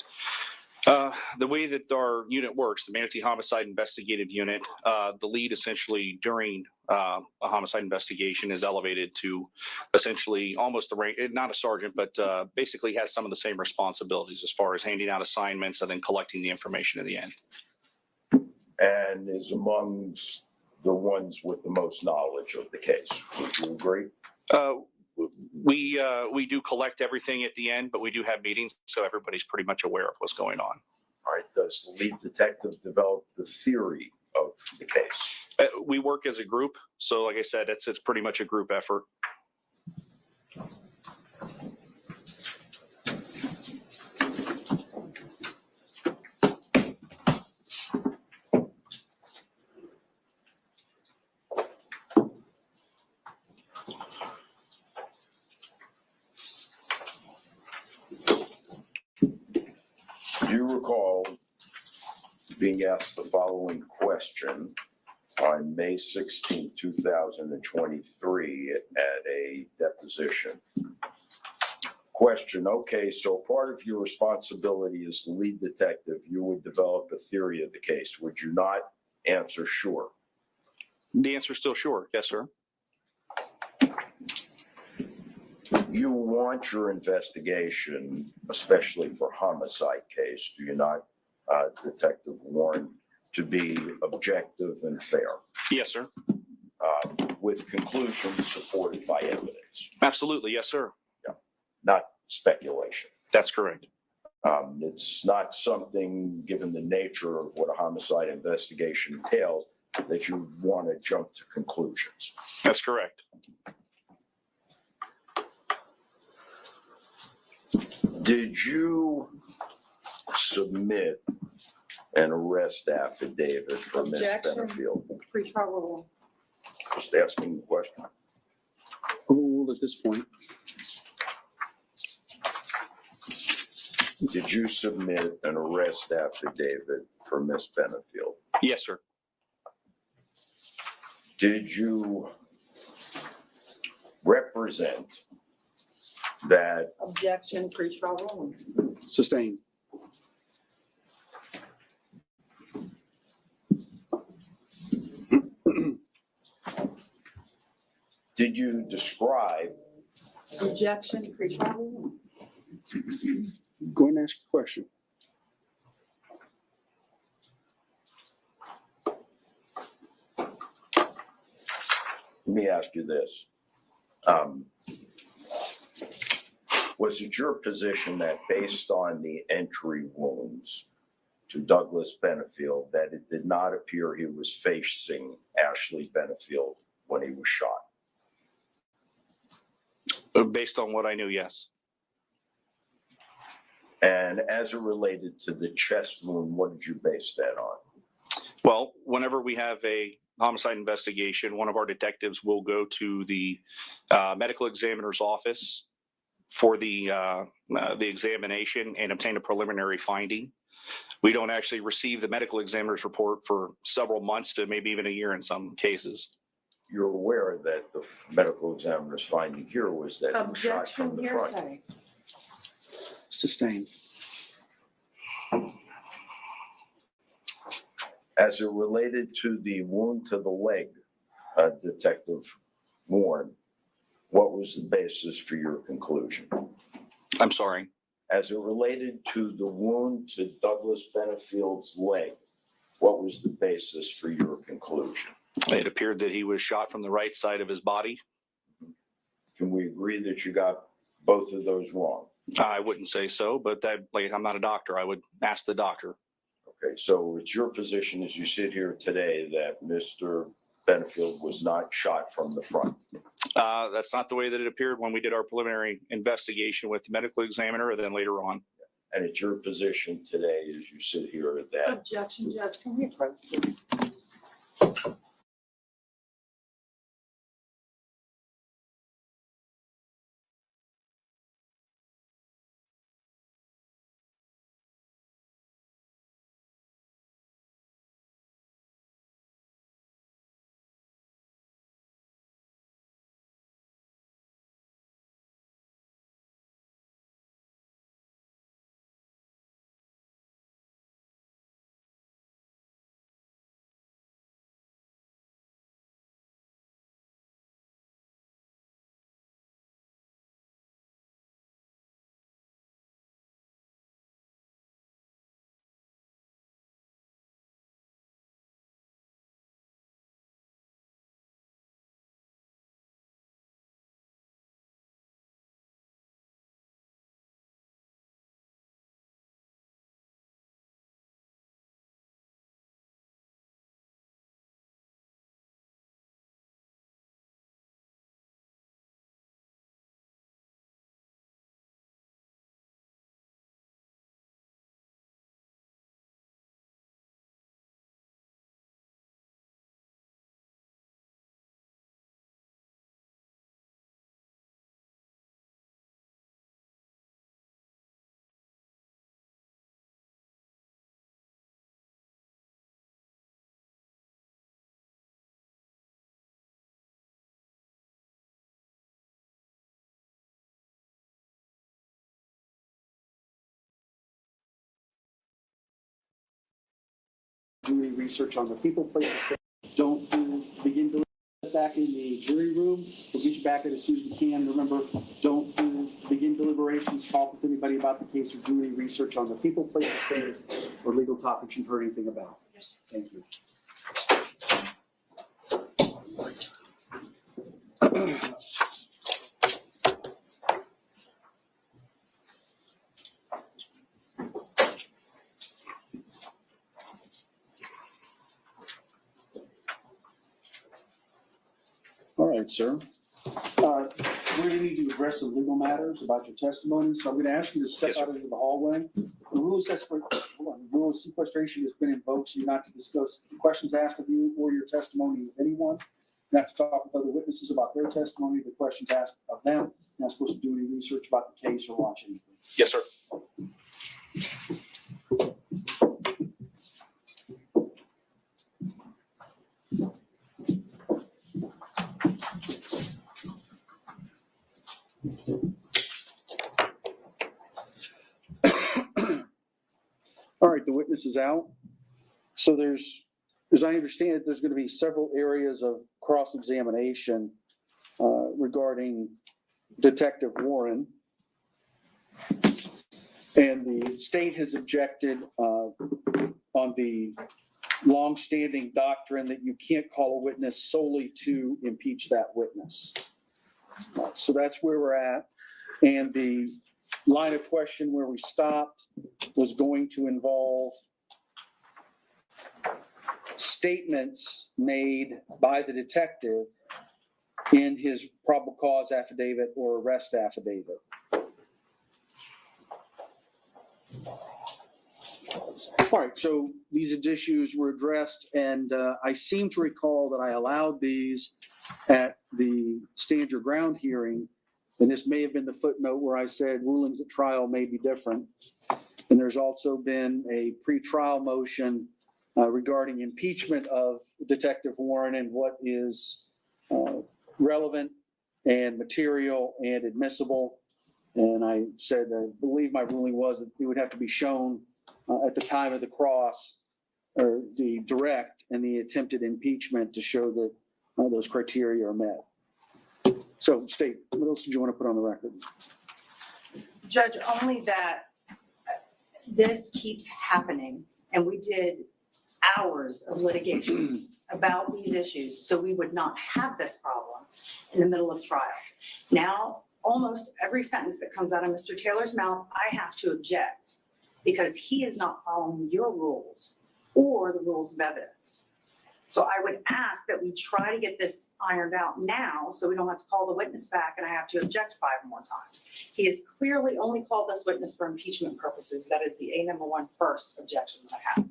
The way that our unit works, the Manatee Homicide Investigative Unit, the lead essentially during a homicide investigation is elevated to essentially almost the rank, not a sergeant, but basically has some of the same responsibilities as far as handing out assignments and then collecting the information at the end. And is amongst the ones with the most knowledge of the case. Would you agree? We do collect everything at the end, but we do have meetings, so everybody's pretty much aware of what's going on. All right, does the lead detective develop the theory of the case? We work as a group, so like I said, it's pretty much a group effort. Do you recall being asked the following question on May 16, 2023 at a deposition? Question, okay, so part of your responsibility as the lead detective, you would develop a theory of the case, would you not? Answer, sure. The answer is still sure. Yes, sir. You want your investigation, especially for homicide case, do you not, Detective Warren, to be objective and fair, Yes, sir. with conclusions supported by evidence, Absolutely. Yes, sir. not speculation? That's correct. It's not something, given the nature of what a homicide investigation entails, that you want to jump to conclusions. That's correct. Did you submit an arrest affidavit for Ms. Objection. Benefield? Pretrial rule. Just asking the question. Overruled at this point. Did you submit an arrest affidavit for Miss Benefield? Yes, sir. Did you represent that Objection, pretrial ruling. Sustained. did you describe Objection, pretrial ruling. Go ahead and ask your question. Let me ask you this. Was it your position that based on the entry wounds to Douglas Benefield, that it did not appear he was facing Ashley Benefield when he was shot? Based on what I knew, yes. And as it related to the chest wound, what did you base that on? Well, whenever we have a homicide investigation, one of our detectives will go to the medical examiner's office for the examination and obtain a preliminary finding. We don't actually receive the medical examiner's report for several months to maybe even a year in some cases. You're aware that the medical examiner's finding here was that he was shot from Objection, the front. hearsay. Sustained. As it related to the wound to the leg, Detective Warren, what was the basis for your conclusion? I'm sorry. As it related to the wound to Douglas Benefield's leg, what was the basis for your conclusion? It appeared that he was shot from the right side of his body. Can we agree that you got both of those wrong? I wouldn't say so, but I'm not a doctor. I would ask the doctor. Okay, so it's your position as you sit here today that Mr. Benefield was not shot from the front. That's not the way that it appeared when we did our preliminary investigation with the medical examiner, and then later on. And it's your position today as you sit here that Objection, Judge, can we approach this? Jury research on the people, places, don't do, begin to back in the jury room. We'll get you back in as soon as we can. Remember, don't do, begin deliberations, talk with anybody about the case or do any research on the people, places, things, or legal topics you've heard anything about. Thank you. All right, sir. We're going to need to address some legal matters about your testimony, so I'm going to ask you to step Yes, sir. out into the hallway. The rule of sequestration has been invoked, so you're not to discuss questions asked of you or your testimony with anyone. You're not to talk with other witnesses about their testimony, the questions asked of them. You're not supposed to do any research about the case or watch anything. Yes, sir. All right, the witness is out. So there's, as I understand it, there's going to be several areas of cross-examination regarding Detective Warren. And the state has objected on the longstanding doctrine that you can't call a witness solely to impeach that witness. So that's where we're at. And the line of question where we stopped was going to involve statements made by the detective in his probable cause affidavit or arrest affidavit. All right, so these issues were addressed, and I seem to recall that I allowed these at the stand your ground hearing, and this may have been the footnote where I said rulings at trial may be different. And there's also been a pretrial motion regarding impeachment of Detective Warren and what is relevant and material and admissible. And I said, I believe my ruling was that it would have to be shown at the time of the cross or the direct and the attempted impeachment to show that those criteria are met. So, State, what else did you want to put on the record? Judge, only that this keeps happening, and we did hours of litigation about these issues so we would not have this problem in the middle of trial. Now, almost every sentence that comes out of Mr. Taylor's mouth, I have to object because he is not following your rules or the rules of evidence. So I would ask that we try to get this ironed out now so we don't have to call the witness back and I have to object 5 more times. He has clearly only called this witness for impeachment purposes. That is the A#1 first objection that I have.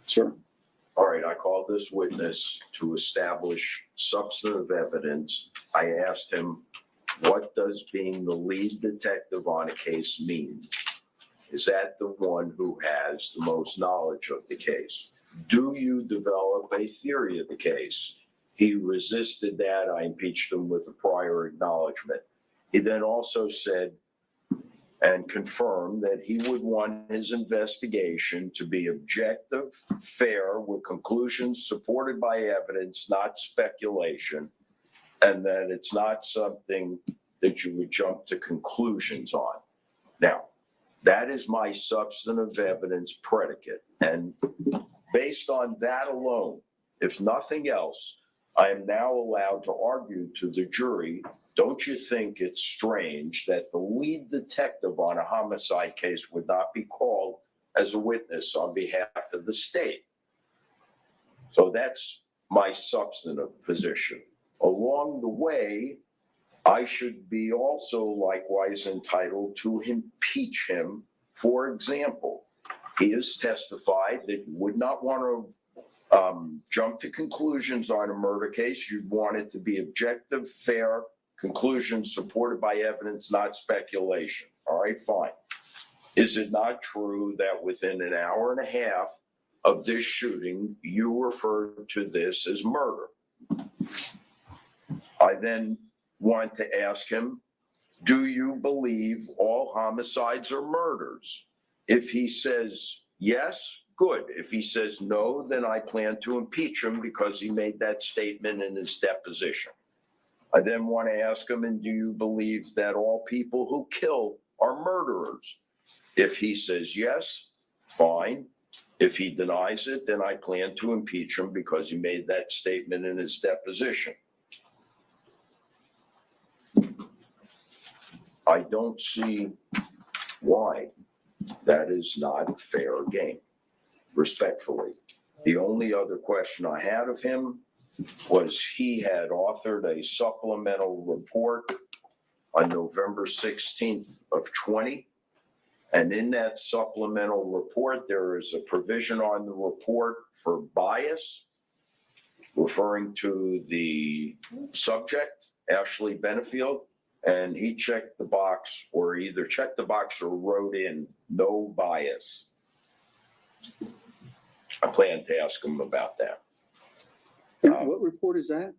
Sure. All right, I called this witness to establish substantive evidence. I asked him, what does being the lead detective on a case mean? Is that the one who has the most knowledge of the case? Do you develop a theory of the case? He resisted that. I impeached him with a prior acknowledgement. He then also said and confirmed that he would want his investigation to be objective, fair, with conclusions supported by evidence, not speculation, and that it's not something that you would jump to conclusions on. Now, that is my substantive evidence predicate. And based on that alone, if nothing else, I am now allowed to argue to the jury, don't you think it's strange that the lead detective on a homicide case would not be called as a witness on behalf of the state? So that's my substantive position. Along the way, I should be also likewise entitled to impeach him. For example, he has testified that you would not want to jump to conclusions on a murder case. You'd want it to be objective, fair, conclusions supported by evidence, not speculation. All right, fine. Is it not true that within an hour and a half of this shooting, you referred to this as murder? I then want to ask him, do you believe all homicides are murders? If he says yes, good. If he says no, then I plan to impeach him because he made that statement in his deposition. I then want to ask him, and do you believe that all people who kill are murderers? If he says yes, fine. If he denies it, then I plan to impeach him because he made that statement in his deposition. I don't see why that is not fair game, respectfully. The only other question I had of him was he had authored a supplemental report on November 16th of 20. And in that supplemental report, there is a provision on the report for bias, referring to the subject, Ashley Benefield, and he checked the box, or either checked the box or wrote in no bias. I plan to ask him about that. What report is that?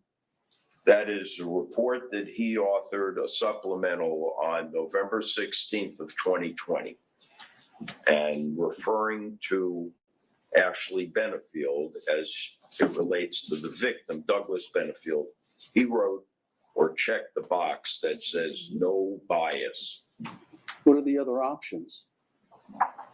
That is a report that he authored a supplemental on November 16th of 2020. And referring to Ashley Benefield as it relates to the victim, Douglas Benefield, he wrote or checked the box that says no bias. What are the other options?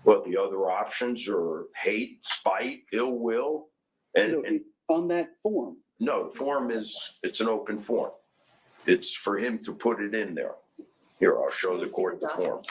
Well, the other options are hate, spite, ill will, and On that form? no, the form it's an open form. It's for him to put it in there. Here, I'll show the court the form.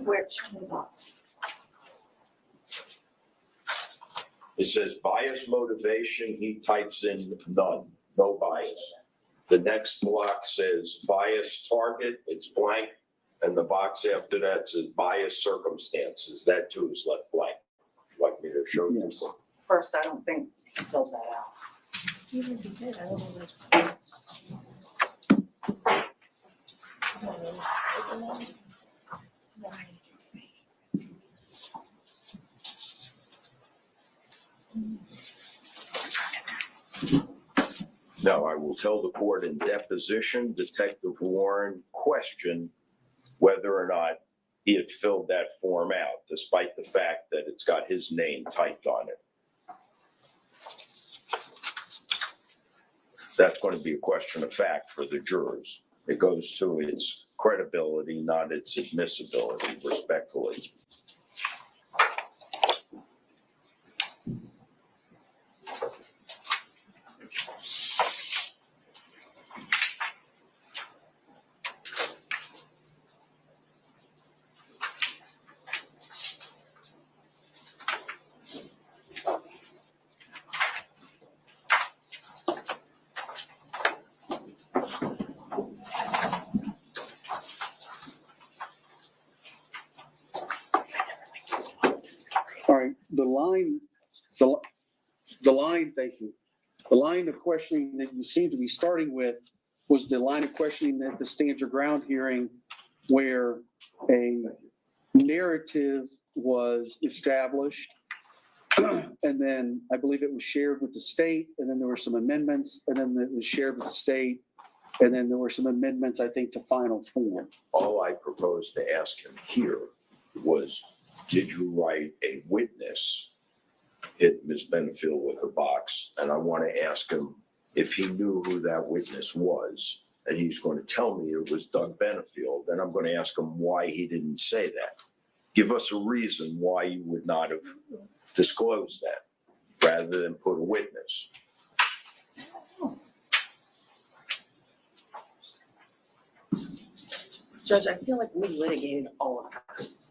Which, It says bias motivation, he types in none, no bias. The next block says bias target, it's blank, and the box after that says bias circumstances, that too is left blank. Would you like me to show you? Yes. first, I don't think he filled that out. Even if he did, I don't know those points. No, I will tell the court in deposition, Detective Warren questioned whether or not he had filled that form out, despite the fact that it's got his name typed on it. That's going to be a question of fact for the jurors. It goes to its credibility, not its admissibility, respectfully. All right, the line, thank you. The line of questioning that you seem to be starting with was the line of questioning at the stand your ground hearing where a narrative was established. And then I believe it was shared with the state, and then there were some amendments, and then it was shared with the state. And then there were some amendments, I think, to final form. All I proposed to ask him here was, did you write a witness hit Ms. Benefield with a box? And I want to ask him if he knew who that witness was. And he's going to tell me it was Doug Benefield. And I'm going to ask him why he didn't say that. Give us a reason why you would not have disclosed that rather than put a witness. Judge, I feel like we litigated all of this.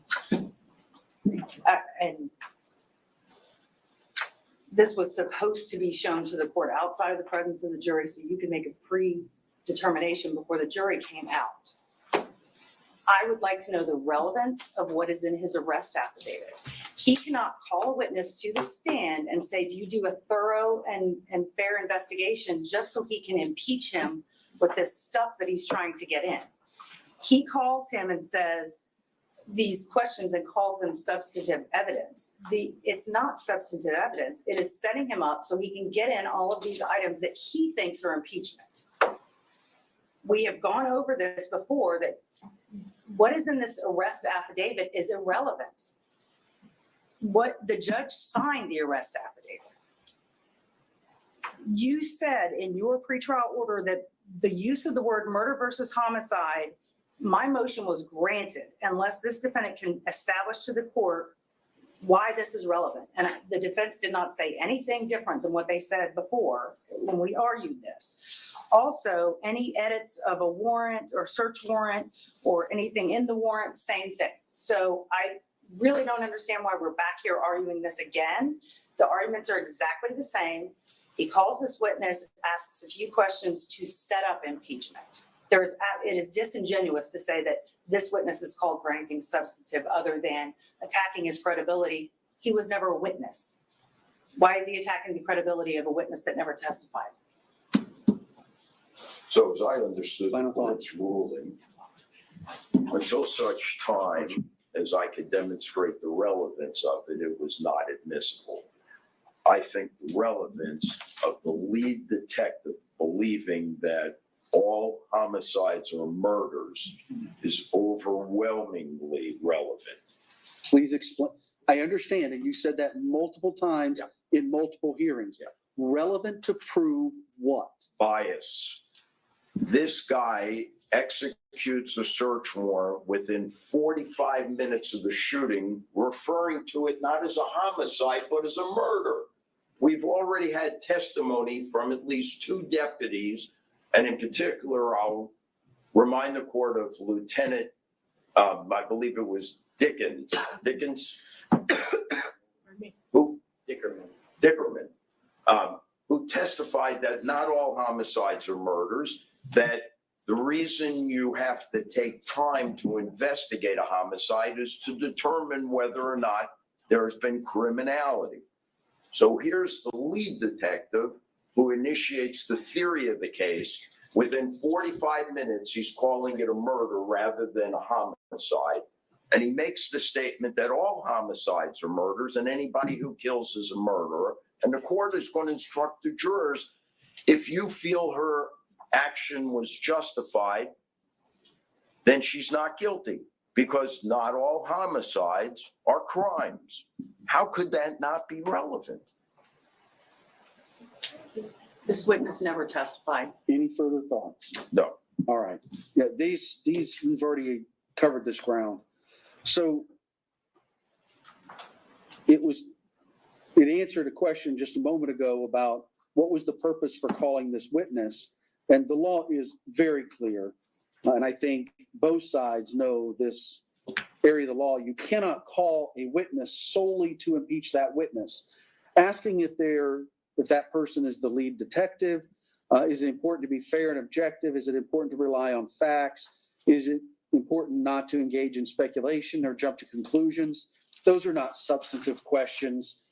And this was supposed to be shown to the court outside of the presence of the jury so you can make a predetermination before the jury came out. I would like to know the relevance of what is in his arrest affidavit. He cannot call a witness to the stand and say, do you do a thorough and fair investigation just so he can impeach him with this stuff that he's trying to get in. He calls him and says these questions and calls them substantive evidence. It's not substantive evidence. It is setting him up so he can get in all of these items that he thinks are impeachment. We have gone over this before, that what is in this arrest affidavit is irrelevant. What the judge signed the arrest affidavit. You said in your pretrial order that the use of the word murder versus homicide, my motion was granted unless this defendant can establish to the court why this is relevant. And the defense did not say anything different than what they said before when we argued this. Also, any edits of a warrant or search warrant or anything in the warrant, same thing. So I really don't understand why we're back here arguing this again. The arguments are exactly the same. He calls this witness, asks a few questions to set up impeachment. It is disingenuous to say that this witness is called for anything substantive other than attacking his credibility. He was never a witness. Why is he attacking the credibility of a witness that never testified? So as I understood the Final court's ruling, until such time as I could demonstrate the relevance of it, it was not admissible. I think the relevance of the lead detective believing that all homicides are murders is overwhelmingly relevant. Please explain. I understand, and you said that multiple times in multiple hearings. Relevant to prove what? Bias. This guy executes a search warrant within 45 minutes of the shooting, referring to it not as a homicide, but as a murder. We've already had testimony from at least 2 deputies, and in particular, I'll remind the court of Lieutenant, I believe it was Dickens, who? Dickerman, who testified that not all homicides are murders, that the reason you have to take time to investigate a homicide is to determine whether or not there's been criminality. So here's the lead detective who initiates the theory of the case. Within 45 minutes, he's calling it a murder rather than a homicide. And he makes the statement that all homicides are murders and anybody who kills is a murderer. And the court is going to instruct the jurors, if you feel her action was justified, then she's not guilty, because not all homicides are crimes. How could that not be relevant? This witness never testified. Any further thoughts? No. All right. Yeah, these we've already covered this ground. So it answered a question just a moment ago about what was the purpose for calling this witness. And the law is very clear. And I think both sides know this area of the law. You cannot call a witness solely to impeach that witness. Asking if that person is the lead detective, is it important to be fair and objective? Is it important to rely on facts? Is it important not to engage in speculation or jump to conclusions? Those are not substantive questions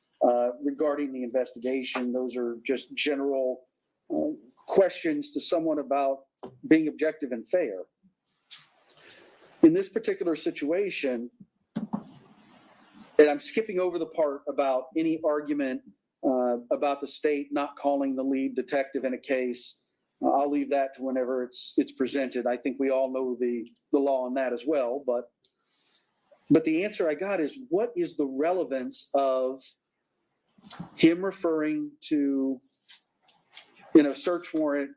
regarding the investigation. Those are just general questions to someone about being objective and fair. In this particular situation, and I'm skipping over the part about any argument about the state not calling the lead detective in a case. I'll leave that to whenever it's presented. I think we all know the law on that as well. But the answer I got is, what is the relevance of him referring to, in a search warrant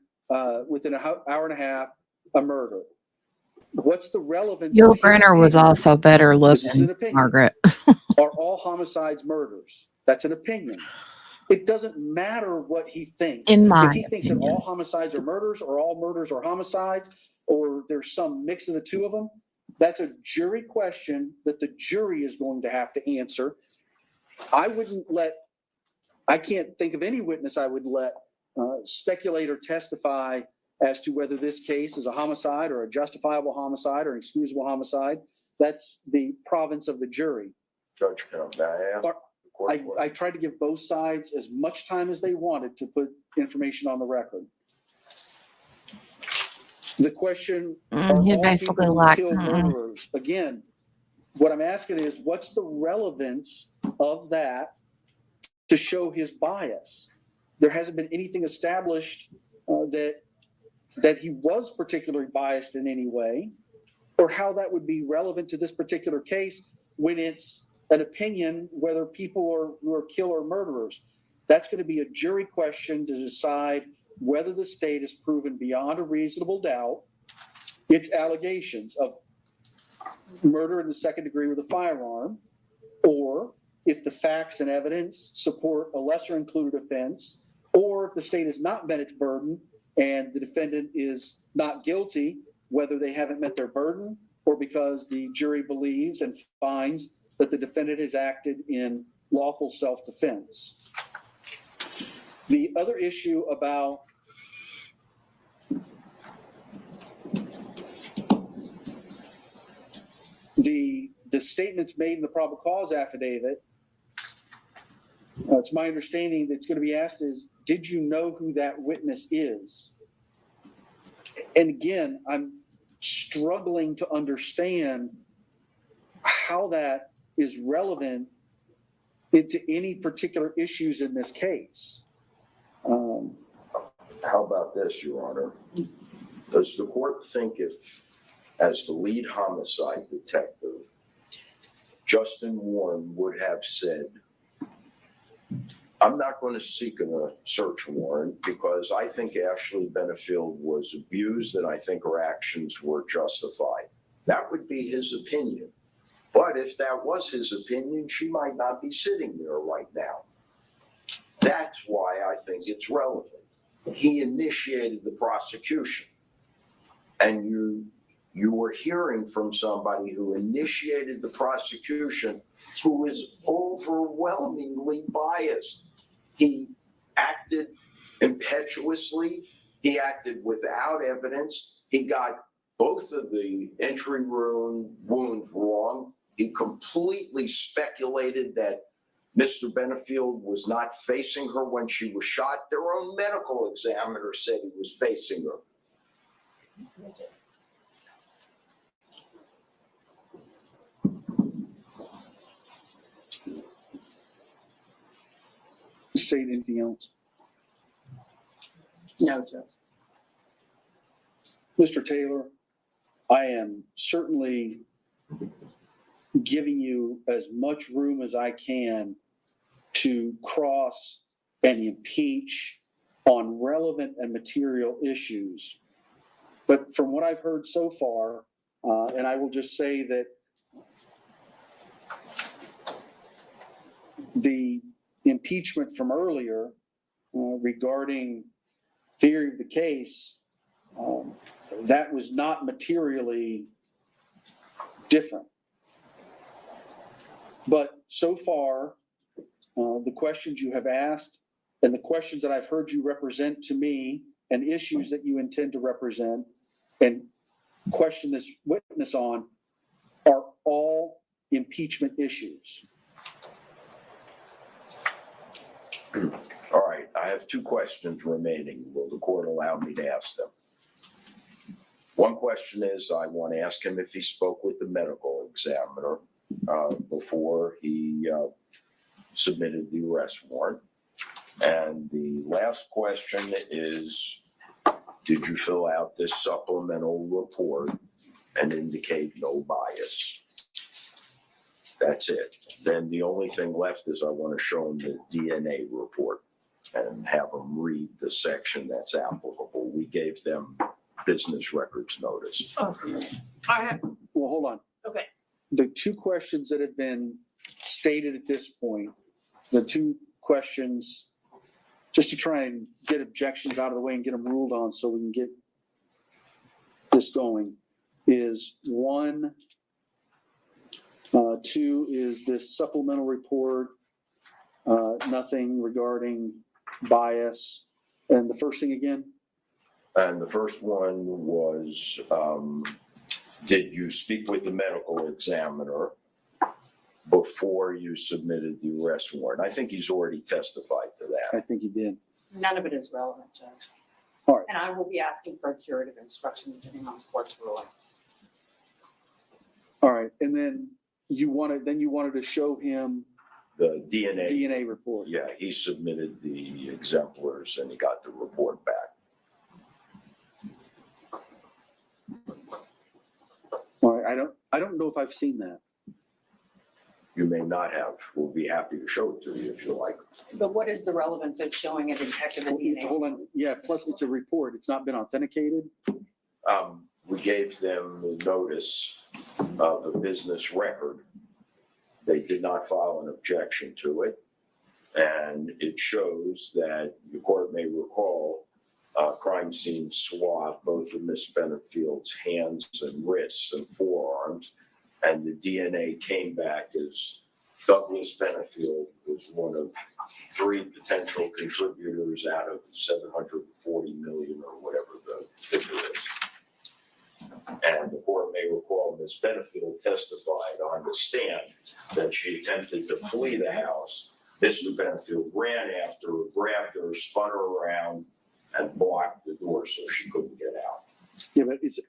within an hour and a half, a murder? What's the relevance? Yul Brynner was also better looking, Margaret. Are all homicides murders? That's an opinion. It doesn't matter what he thinks. If he thinks that all homicides are murders, or all murders are homicides, or there's some mix of the two of them, that's a jury question that the jury is going to have to answer. I can't think of any witness I would let speculate or testify as to whether this case is a homicide or a justifiable homicide or an excusable homicide. That's the province of the jury. Judge, can I ask? I tried to give both sides as much time as they wanted to put information on the record. The question, are He all basically people who like, kill murderers? Again, what I'm asking is, what's the relevance of that to show his bias? There hasn't been anything established that he was particularly biased in any way, or how that would be relevant to this particular case when it's an opinion whether people are kill or murderers. That's going to be a jury question to decide whether the state has proven beyond a reasonable doubt its allegations of murder in the second degree with a firearm, or if the facts and evidence support a lesser included offense, or if the state has not met its burden and the defendant is not guilty, whether they haven't met their burden or because the jury believes and finds that the defendant has acted in lawful self-defense. The other issue about the statements made in the probable cause affidavit, it's my understanding that's going to be asked is, did you know who that witness is? And again, I'm struggling to understand how that is relevant into any particular issues in this case. How about this, Your Honor? Does the court think if, as the lead homicide detective, Justin Warren would have said, I'm not going to seek a search warrant because I think Ashley Benefield was abused and I think her actions were justified? That would be his opinion. But if that was his opinion, she might not be sitting there right now. That's why I think it's relevant. He initiated the prosecution. And you were hearing from somebody who initiated the prosecution who is overwhelmingly biased. He acted impetuously. He acted without evidence. He got both of the entry wounds wrong. He completely speculated that Mr. Benefield was not facing her when she was shot. Their own medical examiner said he was facing her. State anything else? No, Judge. Mr. Taylor, I am certainly giving you as much room as I can to cross and impeach on relevant and material issues. But from what I've heard so far, and I will just say that the impeachment from earlier regarding theory of the case, that was not materially different. But so far, the questions you have asked and the questions that I've heard you represent to me and issues that you intend to represent and question this witness on are all impeachment issues. All right, I have two questions remaining. Will the court allow me to ask them? One question is, I want to ask him if he spoke with the medical examiner before he submitted the arrest warrant. And the last question is, did you fill out this supplemental report and indicate no bias? That's it. Then the only thing left is I want to show him the DNA report and have him read the section that's applicable. We gave them business records notice. Oh, I have, Well, hold on. okay. The two questions that have been stated at this point, the two questions, just to try and get objections out of the way and get them ruled on so we can get this going, is one, two is this supplemental report, nothing regarding bias. And the first thing again? And the first one was, did you speak with the medical examiner before you submitted the arrest warrant? I think he's already testified to that. I think he did. None of it is relevant, Judge. All right. And I will be asking for a curative instruction depending on the court's ruling. All right. And then you wanted to show him The DNA. DNA report. Yeah, he submitted the exemplars and he got the report back. All right. I don't know if I've seen that. You may not have. We'll be happy to show it to you if you like. But what is the relevance of showing a detective in DNA? Hold on. Yeah. Plus it's a report. It's not been authenticated. We gave them the notice of the business record. They did not file an objection to it. And it shows that the court may recall crime scene swab, both of Miss Benefield's hands and wrists and forearms. firearms. And the DNA came back as Douglas Benefield was one of 3 potential contributors out of 740 million or whatever the figure is. And the court may recall Ms. Benefield testified on the stand that she attempted to flee the house. Mr. Benefield ran after her, grabbed her, spun her around, and blocked the door so she couldn't get out. Yeah, but it's,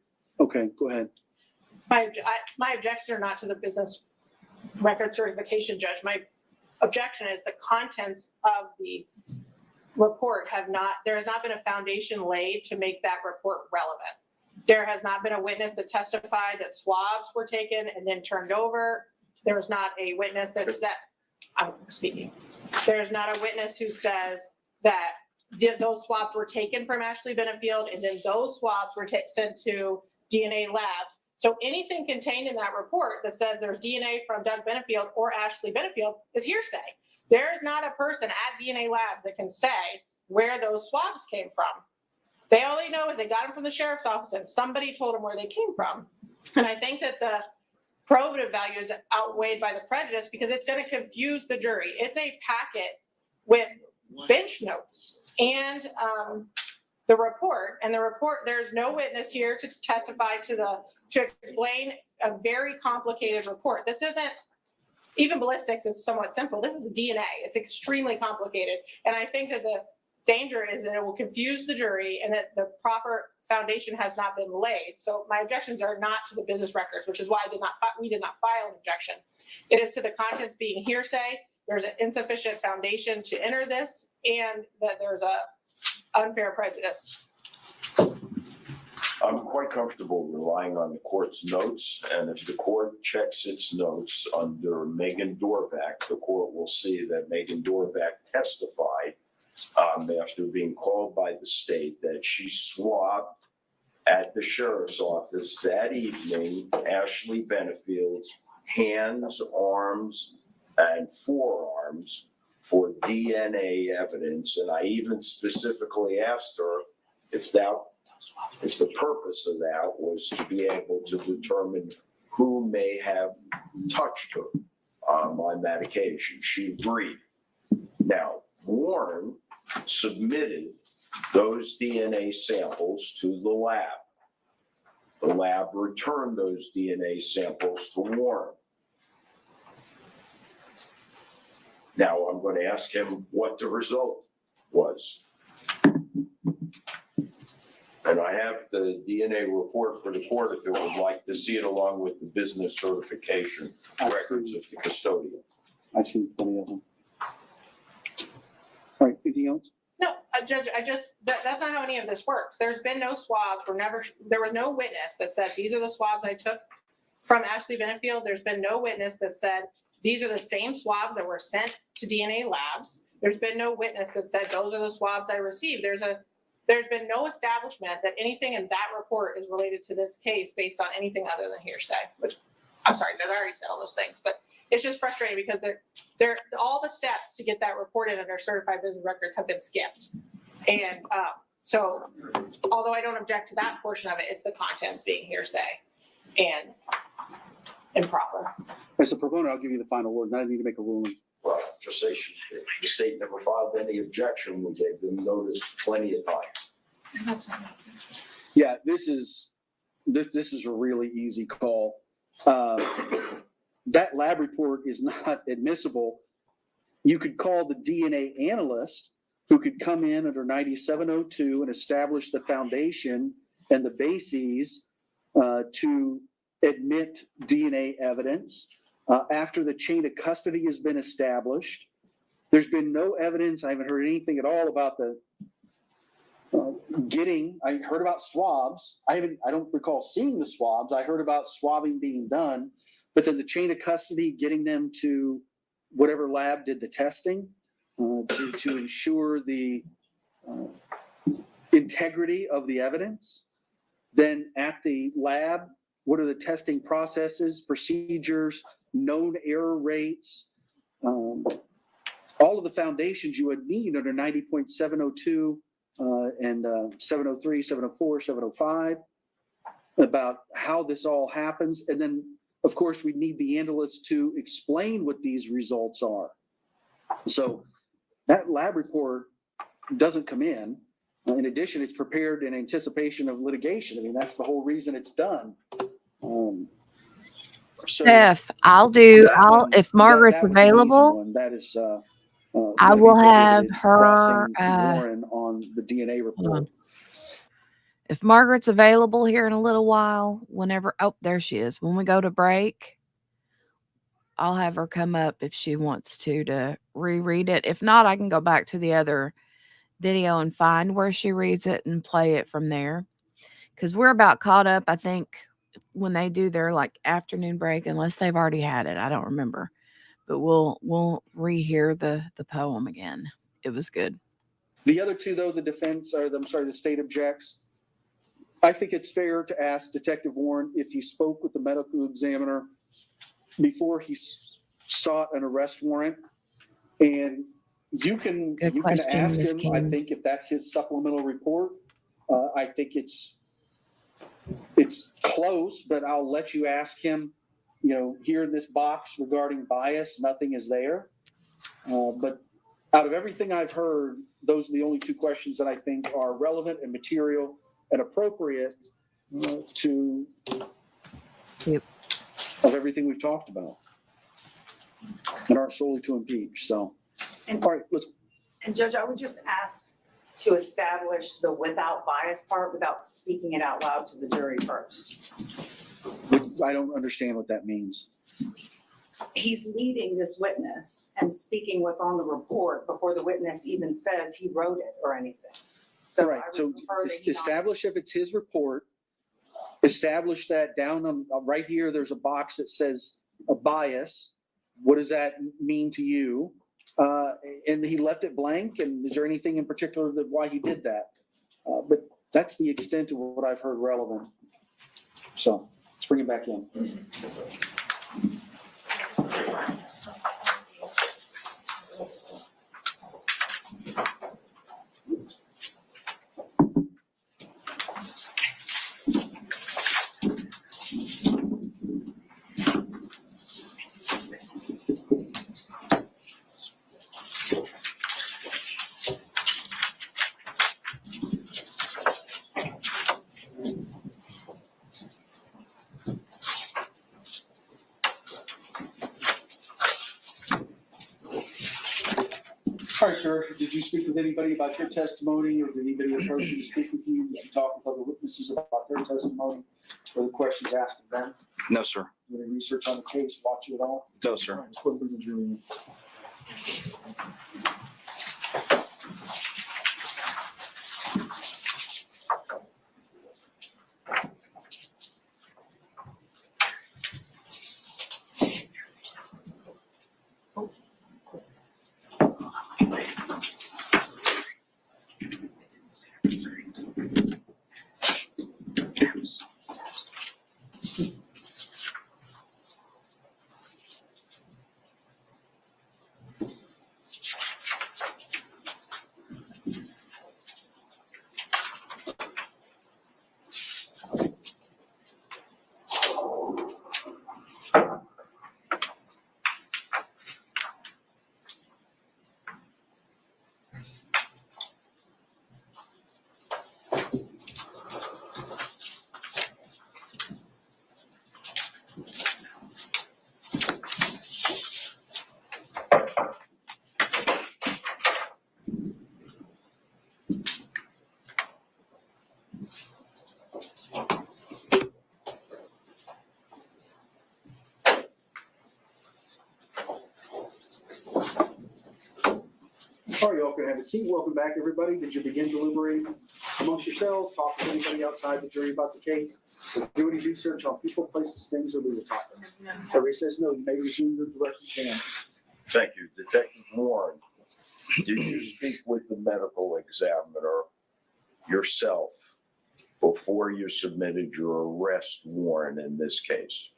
okay, go ahead. My objections are not to the business record certification judge. My objection is the contents of the report there has not been a foundation laid to make that report relevant. There has not been a witness that testified that swabs were taken and then turned over. There's not a witness that said, I'm speaking. There's not a witness who says that those swabs were taken from Ashley Benefield and then those swabs were sent to DNA labs. So anything contained in that report that says there's DNA from Doug Benefield or Ashley Benefield is hearsay. There is not a person at DNA labs that can say where those swabs came from. They only know is they got them from the sheriff's office and somebody told them where they came from. And I think that the probative value is outweighed by the prejudice because it's going to confuse the jury. It's a packet with bench notes and the report. And the report, there's no witness here to testify to explain a very complicated report. This isn't, even ballistics is somewhat simple. This is DNA. It's extremely complicated. And I think that the danger is that it will confuse the jury and that the proper foundation has not been laid. So my objections are not to the business records, which is why we did not file an objection. It is to the contents being hearsay. There's an insufficient foundation to enter this and that there's a unfair prejudice. I'm quite comfortable relying on the court's notes, and if the court checks its notes under Megan Dorvac, the court will see that Megan Dorvac testified after being called by the state that she swabbed at the sheriff's office that evening Ashley Benefield's hands, arms, and forearms for DNA evidence. And I even specifically asked her if the purpose of that was to be able to determine who may have touched her on that occasion. She agreed. Now, Warren submitted those DNA samples to the lab. The lab returned those DNA samples to Warren. Now I'm going to ask him what the result was. And I have the DNA report for the court if it would like to see it along with the business certification records of the custodian. I've seen plenty of them. All right, anything else? No, Judge, that's not how any of this works. There's been no swabs. There was no witness that said, these are the swabs I took from Ashley Benefield. There's been no witness that said, these are the same swabs that were sent to DNA labs. There's been no witness that said, those are the swabs I received. There's been no establishment that anything in that report is related to this case based on anything other than hearsay, which I'm sorry, Judge, I already said all those things, but it's just frustrating because they're all the steps to get that reported under certified business records have been skipped. And so although I don't object to that portion of it, it's the contents being hearsay and improper. As a proponent, I'll give you the final word. Now I need to make a ruling. Well, just say the state never filed any objection. We gave them notice plenty of time. Yeah, this is a really easy call. That lab report is not admissible. You could call the DNA analyst who could come in under 9702 and establish the foundation and the bases to admit DNA evidence. After the chain of custody has been established, there's been no evidence. I haven't heard anything at all about the I heard about swabs. I don't recall seeing the swabs. I heard about swabbing being done, but then the chain of custody, getting them to whatever lab did the testing to ensure the integrity of the evidence. Then at the lab, what are the testing processes, procedures, known error rates, all of the foundations you would need under 90.702 and 703, 704, 705. about how this all happens. And then, of course, we need the analyst to explain what these results are. So that lab report doesn't come in. In addition, it's prepared in anticipation of litigation. I mean, that's the whole reason it's done. So Steph, if Margaret's that would be an easy available, one. That is, I gonna be will have prohibited, her, crossing Warren on the DNA report. if Margaret's available here in a little while, there she is. When we go to break, I'll have her come up if she wants to reread it. If not, I can go back to the other video and find where she reads it and play it from there. Because we're about caught up, I think, when they do their like afternoon break, unless they've already had it. I don't remember. But we'll rehear the poem again. It was good. The other two, though, the state objects. I think it's fair to ask Detective Warren if he spoke with the medical examiner before he sought an arrest warrant. And you can question, ask Ms. him, King. I think, if that's his supplemental report. I think it's close, but I'll let you ask him, here in this box regarding bias, nothing is there. But out of everything I've heard, those are the only two questions that I think are relevant and material and appropriate to of everything we've talked about and aren't solely to impeach. So, all right, And Judge, I would just ask to establish the without bias part without speaking it out loud to the jury first. I don't understand what that means. He's leading this witness and speaking what's on the report before the witness even says he wrote it or anything. So Right. I would So prefer that he not. establish if it's his report. Establish that down on right here. There's a box that says a bias. What does that mean to you? And he left it blank. And is there anything in particular that why he did that? But that's the extent of what I've heard relevant. So let's bring it back in. All right, sir. Did you speak with anybody about your testimony, or did anybody approach you to speak with you? Did you talk with other witnesses about their testimony, or the questions asked of them? No, sir. Did any research on the case, watch it at all? No, All sir. right, let's go and bring the jury in. All right, y'all can have a seat. Welcome back, everybody. Did you begin deliberating amongst yourselves? Talk to anybody outside the jury about the case? Do any research on people, places, things, or legal topics? Everybody says no. You may resume your direct exam. Thank you. Detective Warren, did you speak with the medical examiner yourself before you submitted your arrest warrant in this case?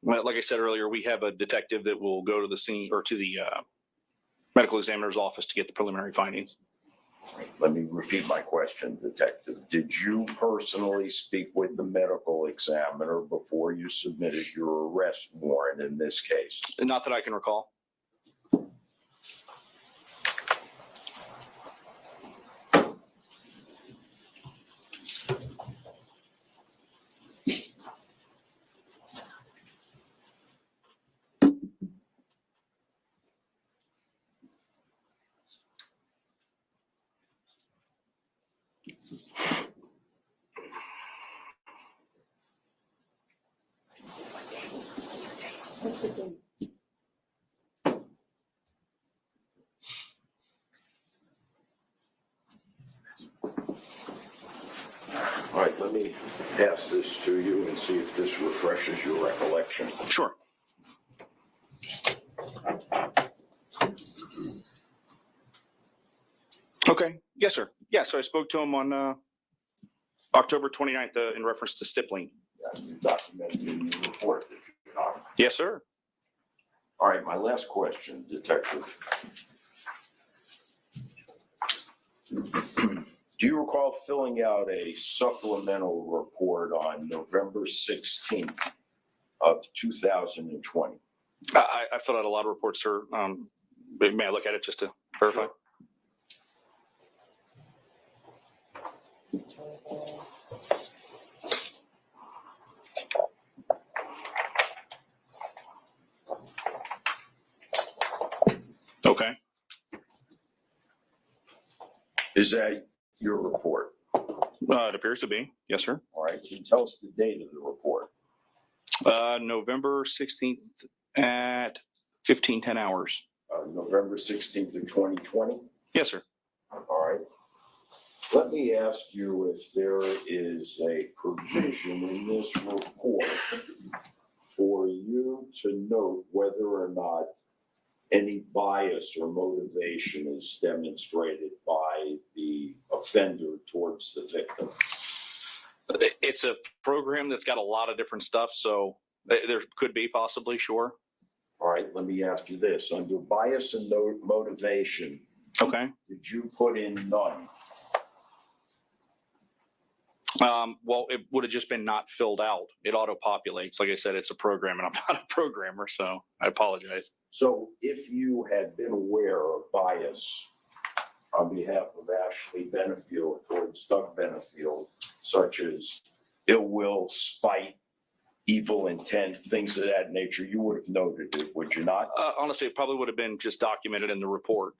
Well, like I said earlier, we have a detective that will go to the scene or to the medical examiner's office to get the preliminary findings. Let me repeat my question, Detective. Did you personally speak with the medical examiner before you submitted your arrest warrant in this case? Not that I can recall. All right, let me pass this to you and see if this refreshes your recollection. Sure. Okay. Yes, sir. Yeah, so I spoke to him on October 29th in reference to stippling. You documented in your report, did you not? Yes, sir. All right, my last question, Detective. Do you recall filling out a supplemental report on November 16th of 2020? I filled out a lot of reports, sir. May I look at it just to verify? Okay. Is that your report? It appears to be. Yes, sir. All right, can you tell us the date of the report? November 16th at 15:10 hours. November 16th of 2020? Yes, sir. All right. Let me ask you if there is a provision in this report for you to note whether or not any bias or motivation is demonstrated by the offender towards the victim. It's a program that's got a lot of different stuff, so there could be possibly, sure. All right, let me ask you this. Under bias and motivation, Okay. did you put in none? Well, it would have just been not filled out. It auto-populates. Like I said, it's a program, and I'm not a programmer, so I apologize. So if you had been aware of bias on behalf of Ashley Benefield towards Doug Benefield, such as ill will, spite, evil intent, things of that nature, you would have noted it, would you not? Honestly, it probably would have been just documented in the report.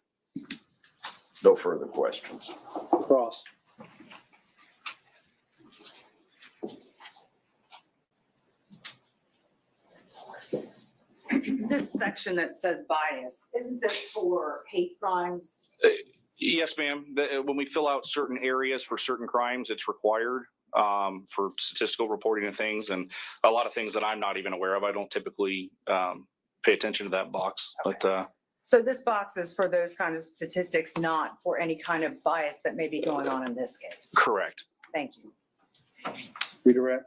No further questions. Cross. This section that says bias, isn't this for hate crimes? Yes, ma'am. When we fill out certain areas for certain crimes, it's required for statistical reporting and things, and a lot of things that I'm not even aware of. I don't typically pay attention to that box, Okay. but So this box is for those kind of statistics, not for any kind of bias that may be going on in this case. correct. Thank you. Redirect.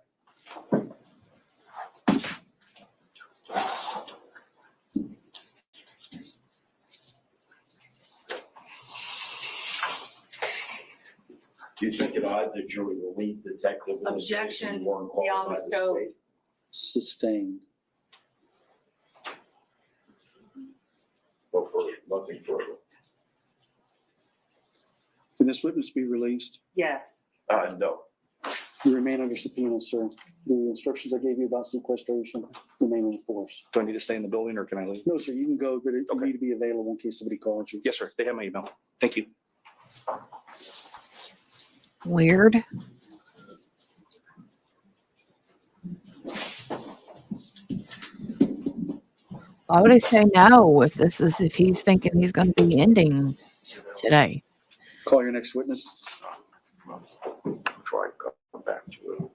Do you think it odd that you're the lead detective in this case and Objection you weren't called beyond by the the scope. state? Sustained. Nothing further. Can this witness be released? Yes. No. You remain under subpoena, sir. The instructions I gave you about sequestration remain in force. Do I need to stay in the building or can I leave? No, sir, you can go, but you Okay. need to be available in case somebody calls you. Yes, sir. They have my email. Thank you. Weird. Why would I say no if he's thinking he's going to be ending today? Call your next witness. Try to come back to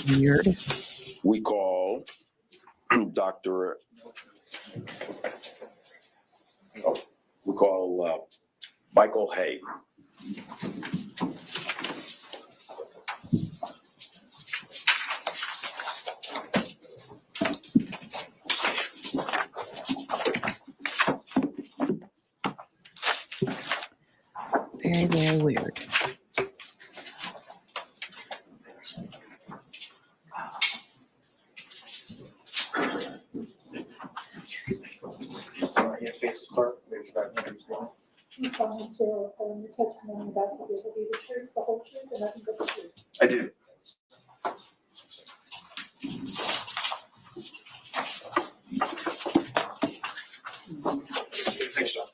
it. Weird. We call Dr. We call Michael Hay. Very, very weird. You solemnly swear or affirm the testimony you're about to give will be the truth, the whole truth, and nothing but the truth. I do. Thanks, John.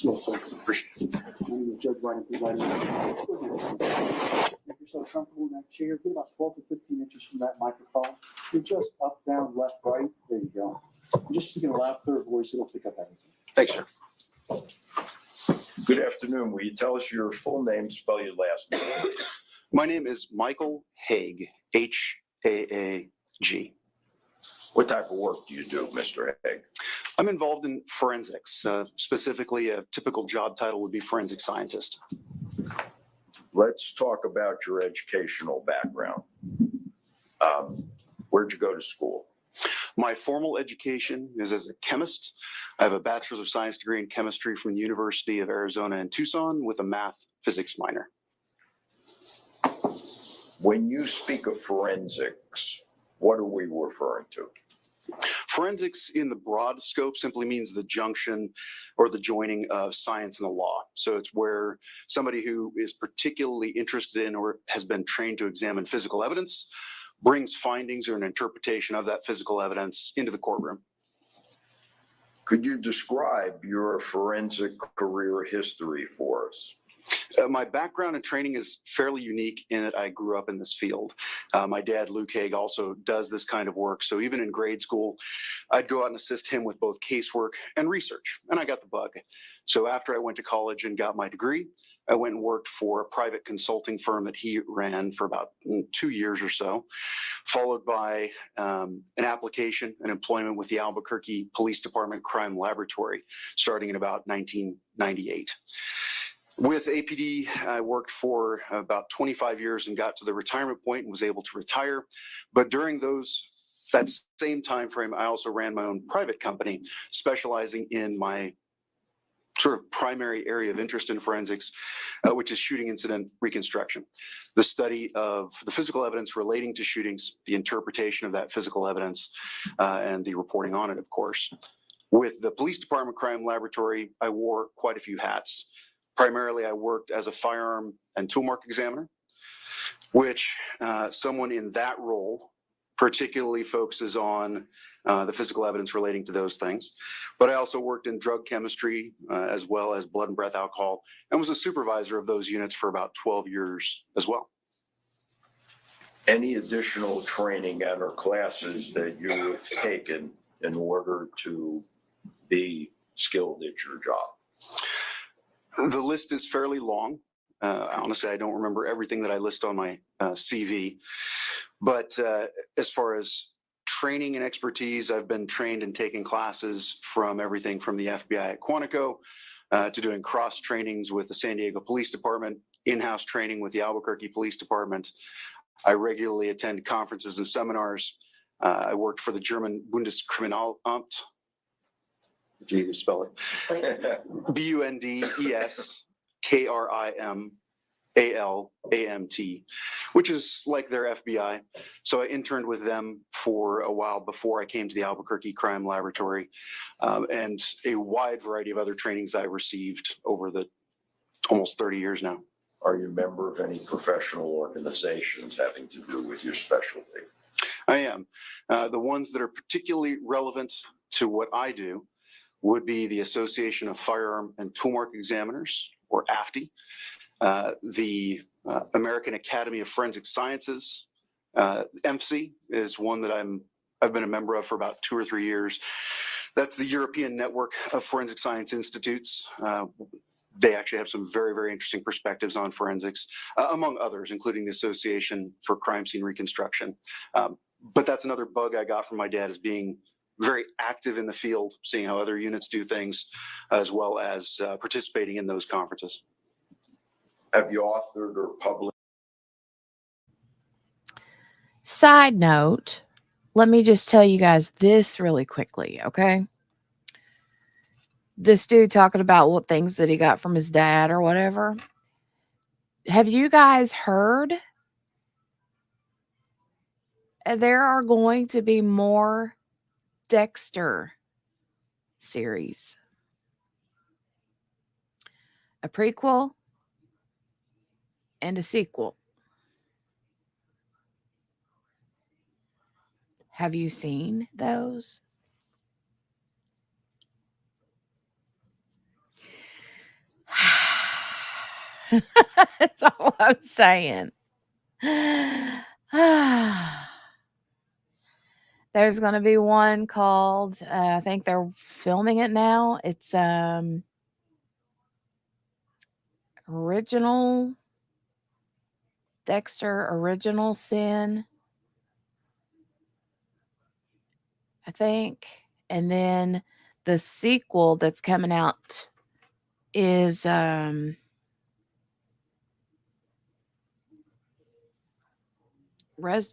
No, sir. Appreciate it. My name is Judge Ryan, presiding. Make yourself comfortable in that chair. Get about 12 to 15 inches from that microphone. You're just up, down, left, right. There you go. Just speaking a loud, clear voice, it'll pick up everything. Thanks, sir. Good afternoon. Will you tell us your full name, spell your last name? My name is Michael Haag, Haag. What type of work do you do, Mr. Haag? I'm involved in forensics. Specifically, a typical job title would be forensic scientist. Let's talk about your educational background. Where'd you go to school? My formal education is as a chemist. I have a Bachelor's of Science degree in chemistry from the University of Arizona in Tucson with a math physics minor. When you speak of forensics, what are we referring to? Forensics in the broad scope simply means the junction or the joining of science and the law. So it's where somebody who is particularly interested in or has been trained to examine physical evidence brings findings or an interpretation of that physical evidence into the courtroom. Could you describe your forensic career history for us? My background and training is fairly unique in that I grew up in this field. My dad, Luke Haag, also does this kind of work. So even in grade school, I'd go out and assist him with both casework and research, and I got the bug. So after I went to college and got my degree, I went and worked for a private consulting firm that he ran for about 2 years or so, followed by an application and employment with the Albuquerque Police Department Crime Laboratory, starting in about 1998. With APD, I worked for about 25 years and got to the retirement point and was able to retire. But during that same time frame, I also ran my own private company, specializing in my sort of primary area of interest in forensics, which is shooting incident reconstruction. The study of the physical evidence relating to shootings, the interpretation of that physical evidence, and the reporting on it, of course. With the Police Department Crime Laboratory, I wore quite a few hats. Primarily, I worked as a firearm and tool mark examiner, which someone in that role particularly focuses on the physical evidence relating to those things. But I also worked in drug chemistry as well as blood and breath alcohol, and was a supervisor of those units for about 12 years as well. Any additional training and or classes that you have taken in order to be skilled at your job? The list is fairly long. Honestly, I don't remember everything that I list on my CV. But as far as training and expertise, I've been trained and taking classes from everything from the FBI at Quantico to doing cross trainings with the San Diego Police Department, in-house training with the Albuquerque Police Department. I regularly attend conferences and seminars. I worked for the German Bundeskriminalamt. If you spell it, Bundeskriminalamt, which is like their FBI. So I interned with them for a while before I came to the Albuquerque Crime Laboratory, and a wide variety of other trainings I received over the almost 30 years now. Are you a member of any professional organizations having to do with your specialty? I am. The ones that are particularly relevant to what I do would be the Association of Firearm and Tool Mark Examiners, or AFTE, the American Academy of Forensic Sciences. EMFSI is one that I've been a member of for about 2 or 3 years. That's the European Network of Forensic Science Institutes. They actually have some very, very interesting perspectives on forensics, among others, including the Association for Crime Scene Reconstruction. But that's another bug I got from my dad, is being very active in the field, seeing how other units do things, as well as participating in those conferences. Have you authored or published? Side note, let me just tell you guys this really quickly, okay? this dude talking about what things that he got from his dad or whatever. Have you guys heard? There are going to be more Dexter series. A prequel and a sequel. Have you seen those? That's all I'm saying. There's going to be one called, I think they're filming it now. It's Original Dexter, Original Sin, I think. And then the sequel that's coming out is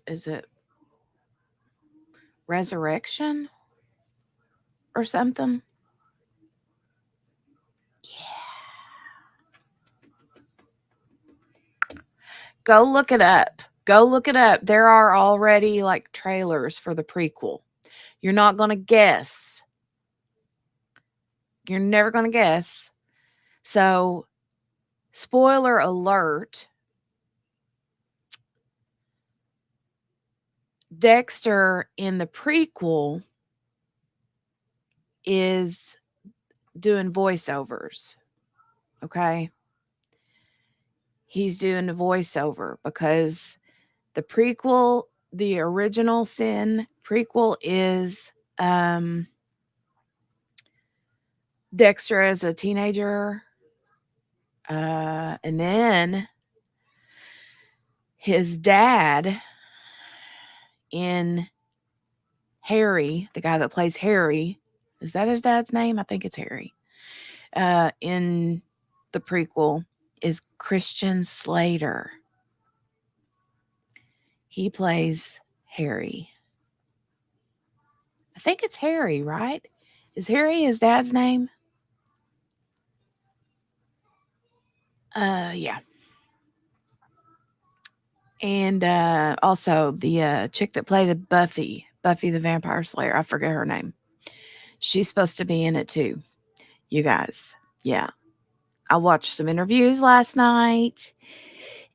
is it Resurrection or something? Go look it up. Go look it up. There are already like trailers for the prequel. You're not going to guess. You're never going to guess. So, spoiler alert. Dexter in the prequel is doing voiceovers. Okay? He's doing the voiceover because the prequel, the Original Sin prequel is Dexter as a teenager. And then his dad in Harry, the guy that plays Harry, is that his dad's name? I think it's Harry. In the prequel is Christian Slater. He plays Harry. I think it's Harry, right? Is Harry his dad's name? Yeah. And also the chick that played Buffy the Vampire Slayer. I forget her name. She's supposed to be in it too. You guys. Yeah. I watched some interviews last night.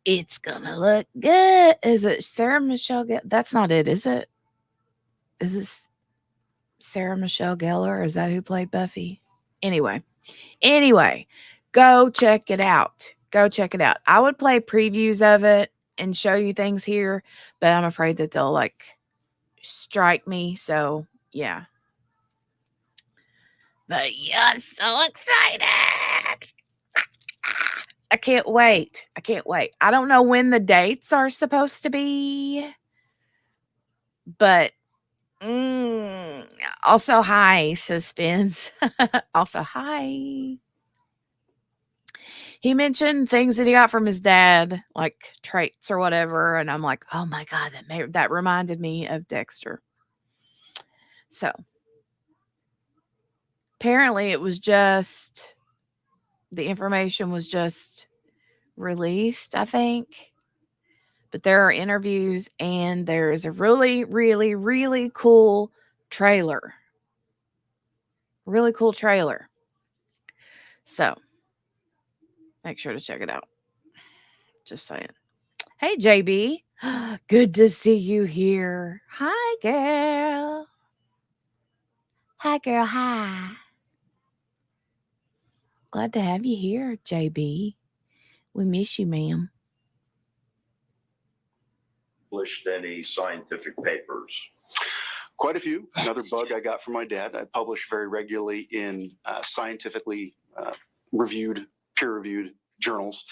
It's gonna look good. Is it Sarah Michelle? That's not it, is it? Is it Sarah Michelle Gellar? Is that who played Buffy? Anyway, go check it out. Go check it out. I would play previews of it and show you things here, but I'm afraid that they'll like strike me. So yeah. But yeah, I'm so excited. I can't wait. I can't wait. I don't know when the dates are supposed to be, but also hi, Suspense. Also hi. He mentioned things that he got from his dad, like traits or whatever, and I'm like, oh my god, that reminded me of Dexter. So apparently, it was just the information was just released, I think. But there are interviews and there is a really, really, really cool trailer. Really cool trailer. So make sure to check it out. Just saying. Hey, JB. Good to see you here. Hi, girl. Hi, girl. Hi. Glad to have you here, JB. We miss you, ma'am. Published any scientific papers? Quite a few. Another bug I got from my dad. I publish very regularly in scientifically peer-reviewed journals,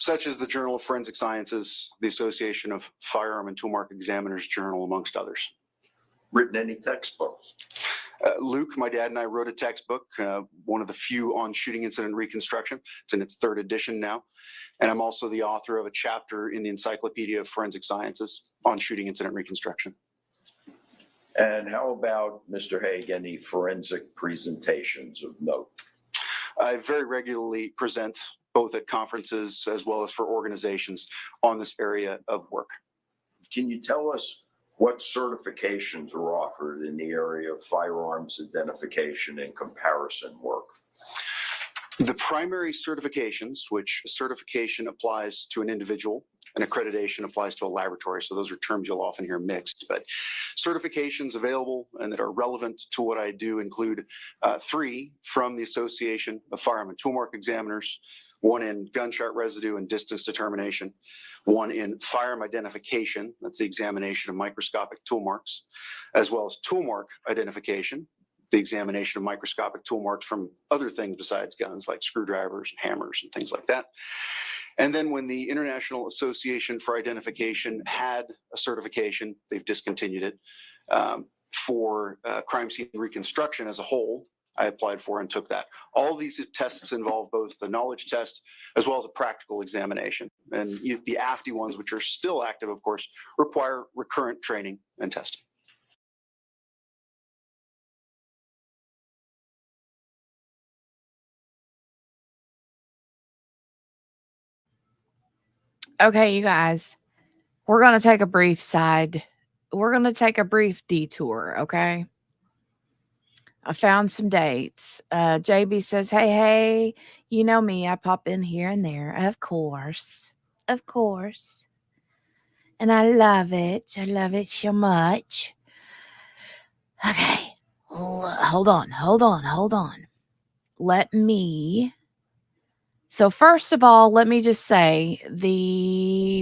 such as the Journal of Forensic Sciences, the Association of Firearm and Toolmark Examiners Journal, amongst others. Written any textbooks? Luke, my dad, and I wrote a textbook, one of the few on shooting incident reconstruction. It's in its third edition now. And I'm also the author of a chapter in the Encyclopedia of Forensic Sciences on shooting incident reconstruction. And how about, Mr. Haig, any forensic presentations of note? I very regularly present both at conferences as well as for organizations on this area of work. Can you tell us what certifications are offered in the area of firearms identification and comparison work? The primary certifications, which certification applies to an individual and accreditation applies to a laboratory. So those are terms you'll often hear mixed, but certifications available and that are relevant to what I do include 3 from the Association of Firearm and Toolmark Examiners, 1 in gunshot residue and distance determination, 1 in firearm identification, that's the examination of microscopic tool marks, as well as tool mark identification, the examination of microscopic tool marks from other things besides guns, like screwdrivers and hammers and things like that. And then when the International Association for Identification had a certification, they've discontinued it, for crime scene reconstruction as a whole, I applied for and took that. All these tests involve both the knowledge test as well as a practical examination. And the AFTI ones, which are still active, of course, require recurrent training and testing. Okay, you guys, we're going to take a brief detour, okay? I found some dates. JB says, hey, you know me, I pop in here and there. Of course. And I love it so much. Okay, hold on. So first of all, let me just say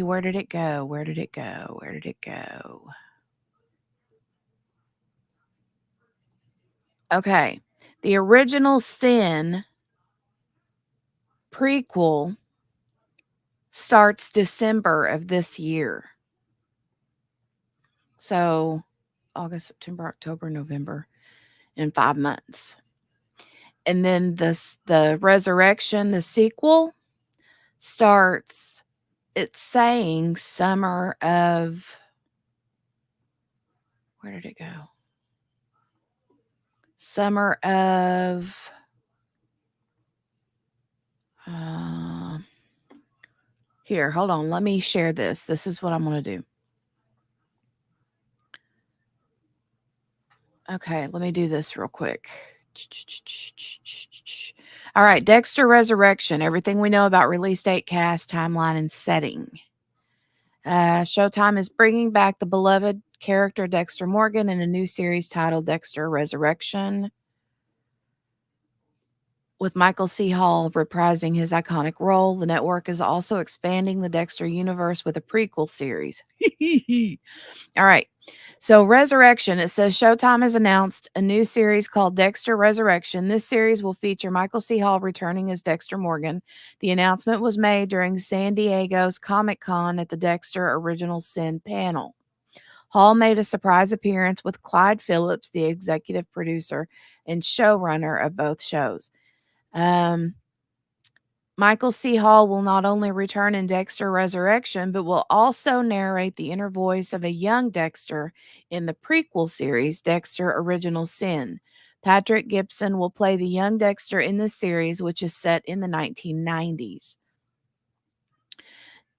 where did it go? Okay. The original Sin prequel starts December of this year. So August, September, October, November, in 5 months. And then the Resurrection, the sequel, starts, it's saying summer of, where did it go? Summer of, here, hold on. Let me share this. This is what I'm going to do. Okay, let me do this real quick. All right, Dexter Resurrection. Everything we know about release date, cast, timeline, and setting. Showtime is bringing back the beloved character Dexter Morgan in a new series titled Dexter Resurrection, with Michael C. Hall reprising his iconic role. The network is also expanding the Dexter universe with a prequel series. All right. So Resurrection, it says Showtime has announced a new series called Dexter Resurrection. This series will feature Michael C. Hall returning as Dexter Morgan. The announcement was made during San Diego's Comic-Con at the Dexter Original Sin panel. Hall made a surprise appearance with Clyde Phillips, the executive producer and showrunner of both shows. Michael C. Hall will not only return in Dexter Resurrection, but will also narrate the inner voice of a young Dexter in the prequel series, Dexter Original Sin. Patrick Gibson will play the young Dexter in this series, which is set in the 1990s.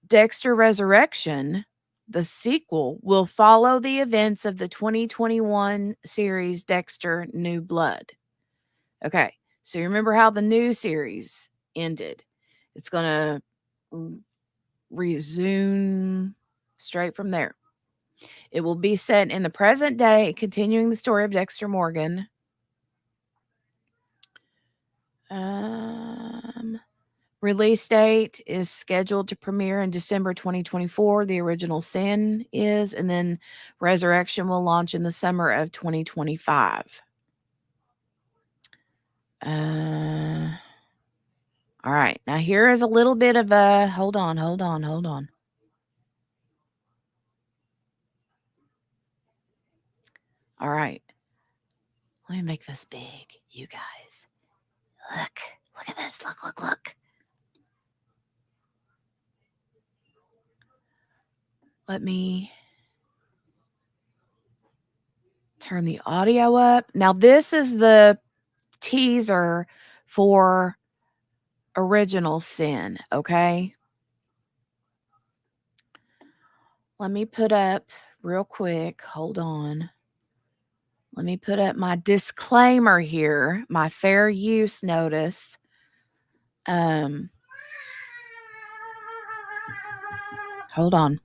Dexter Resurrection, the sequel, will follow the events of the 2021 series Dexter New Blood. Okay, so you remember how the new series ended. It's going to resume straight from there. It will be set in the present day, continuing the story of Dexter Morgan. Release date is scheduled to premiere in December 2024. The Original Sin is, and then Resurrection will launch in the summer of 2025. All right. Now here is a little bit of a, hold on. All right. Let me make this big, you guys. Look at this. Look. Let me Turn the audio up. Now, this is the teaser for Original Sin, okay? Let me put up real quick. Hold on. Let me put up my disclaimer here, my fair use notice. Hold on.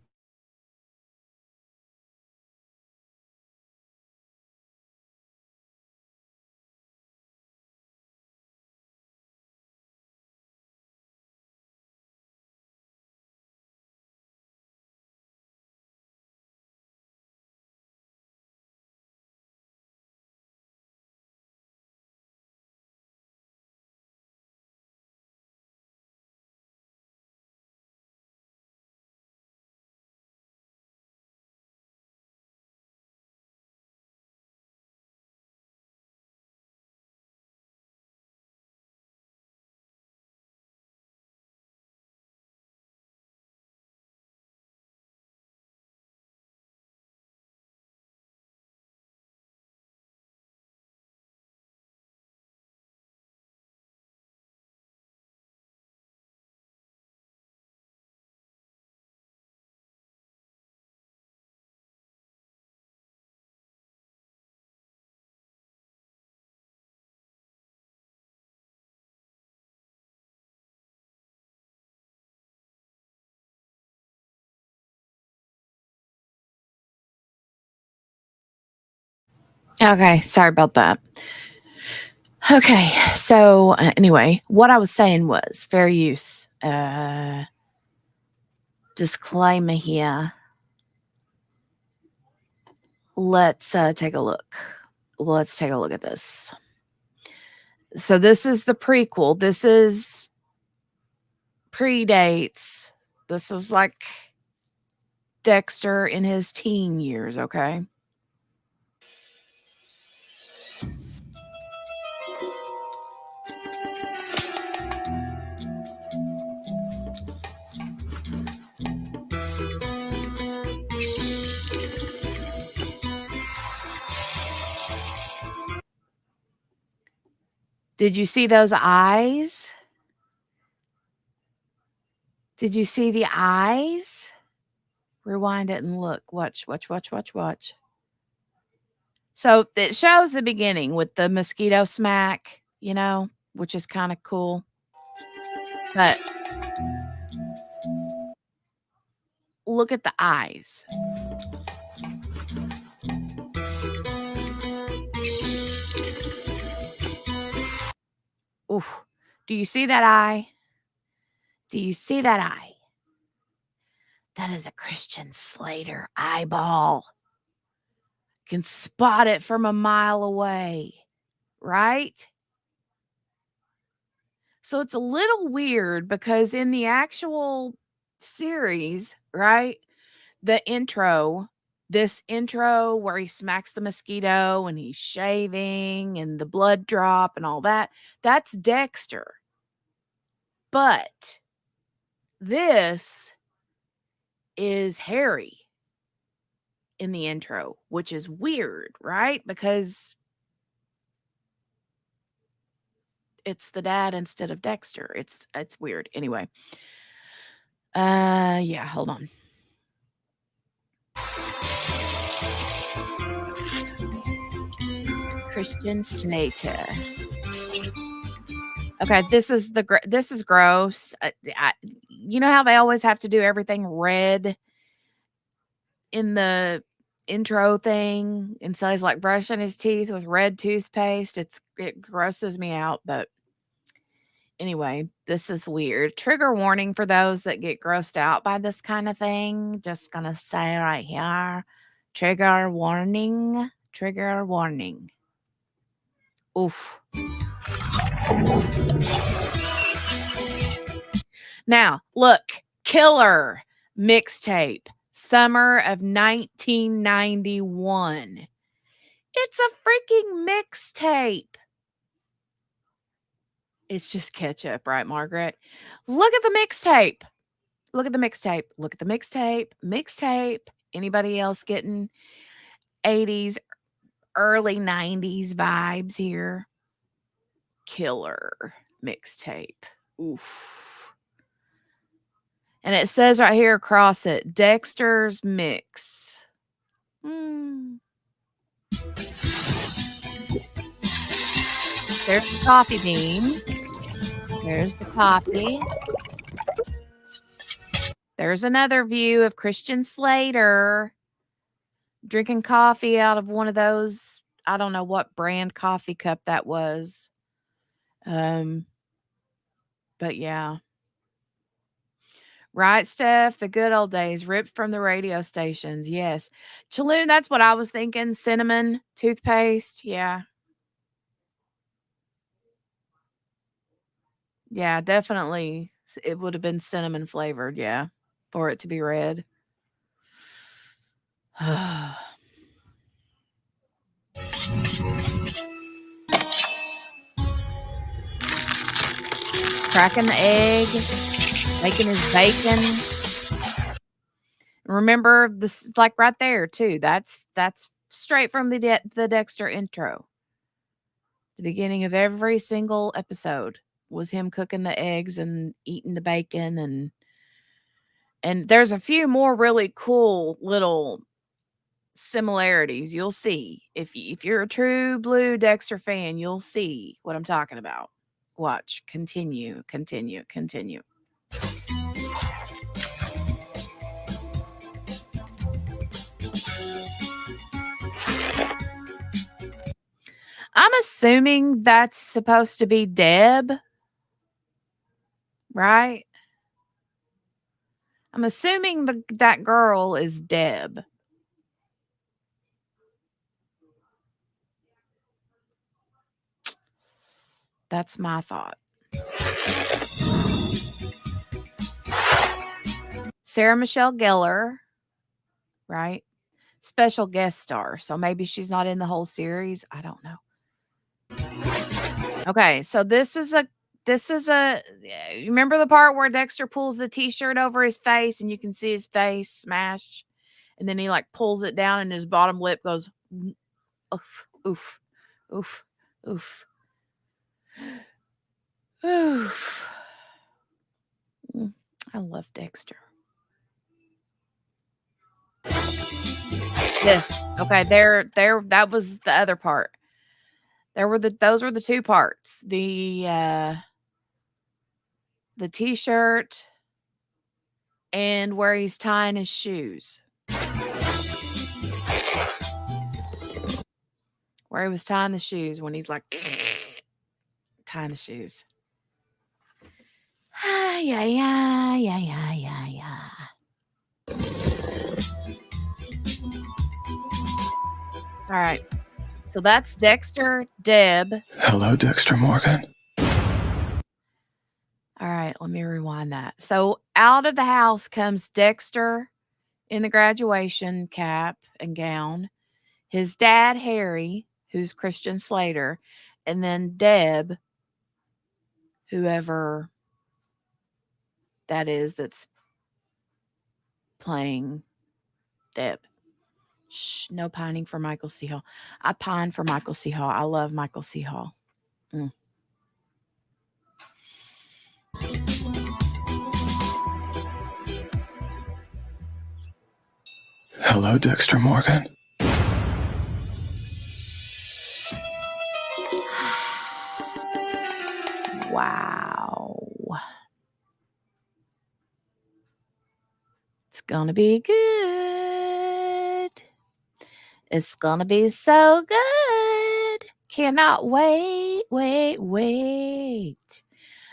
Okay, sorry about that. Okay, so anyway, what I was saying was fair use. Disclaimer here. Let's take a look. Let's take a look at this. So this is the prequel. This is predates. This is like Dexter in his teen years, okay? Did you see those eyes? Did you see the eyes? Rewind it and look. Watch. So it shows the beginning with the mosquito smack, you know, which is kind of cool. But look at the eyes. Oof. Do you see that eye? Do you see that eye? That is a Christian Slater eyeball. Can spot it from a mile away, right? So it's a little weird because in the actual series, right? The intro, this intro where he smacks the mosquito and he's shaving and the blood drop and all that, that's Dexter. But this is Harry in the intro, which is weird, right? Because it's the dad instead of Dexter. It's weird. Anyway. Yeah, hold on. Christian Slater. Okay, this is gross. You know how they always have to do everything red in the intro thing, and so he's like brushing his teeth with red toothpaste. It grosses me out, but anyway, this is weird. Trigger warning for those that get grossed out by this kind of thing. Just gonna say right here, trigger warning. Trigger warning. Oof. Now, look, Killer mixtape, summer of 1991. It's a freaking mixtape. It's just ketchup, right, Margaret? Look at the mixtape. Look at the mixtape. Look at the mixtape. Mixtape. Anybody else getting 80s, early 90s vibes here. Killer mixtape. Oof. And it says right here across it, Dexter's Mix. There's the coffee bean. There's the coffee. There's another view of Christian Slater drinking coffee out of one of those. I don't know what brand coffee cup that was. But yeah. Right, Steph? The good old days, ripped from the radio stations. Yes. Chaloon, that's what I was thinking. Cinnamon toothpaste. Yeah. Yeah, definitely. It would have been cinnamon flavored. Yeah. For it to be red. Cracking the egg, making his bacon. Remember, this is like right there too. That's straight from the Dexter intro. The beginning of every single episode was him cooking the eggs and eating the bacon, and there's a few more really cool little similarities you'll see. If you're a true blue Dexter fan, you'll see what I'm talking about. Watch. Continue. I'm assuming that's supposed to be Deb, right? I'm assuming that girl is Deb. That's my thought. Sarah Michelle Gellar, right? Special guest star. So maybe she's not in the whole series. I don't know. Okay, so this is a you remember the part where Dexter pulls the t-shirt over his face and you can see his face smash, and then he like pulls it down and his bottom lip goes oof, oof, oof, oof. Oof. I love Dexter. Yes. Okay, there that was the other part. Those were the two parts. The t-shirt and where he's tying his shoes. Where he was tying the shoes when he's like tying the shoes. Yeah. All right. So that's Dexter, Deb. Hello, Dexter Morgan. All right, let me rewind that. So out of the house comes Dexter in the graduation cap and gown, his dad, Harry, who's Christian Slater, and then Deb, whoever that is that's playing Deb. Shh, no pining for Michael C. Hall. I pine for Michael C. Hall. I love Michael C. Hall. Hello, Dexter Morgan. Wow. It's gonna be good. It's gonna be so good. Cannot wait.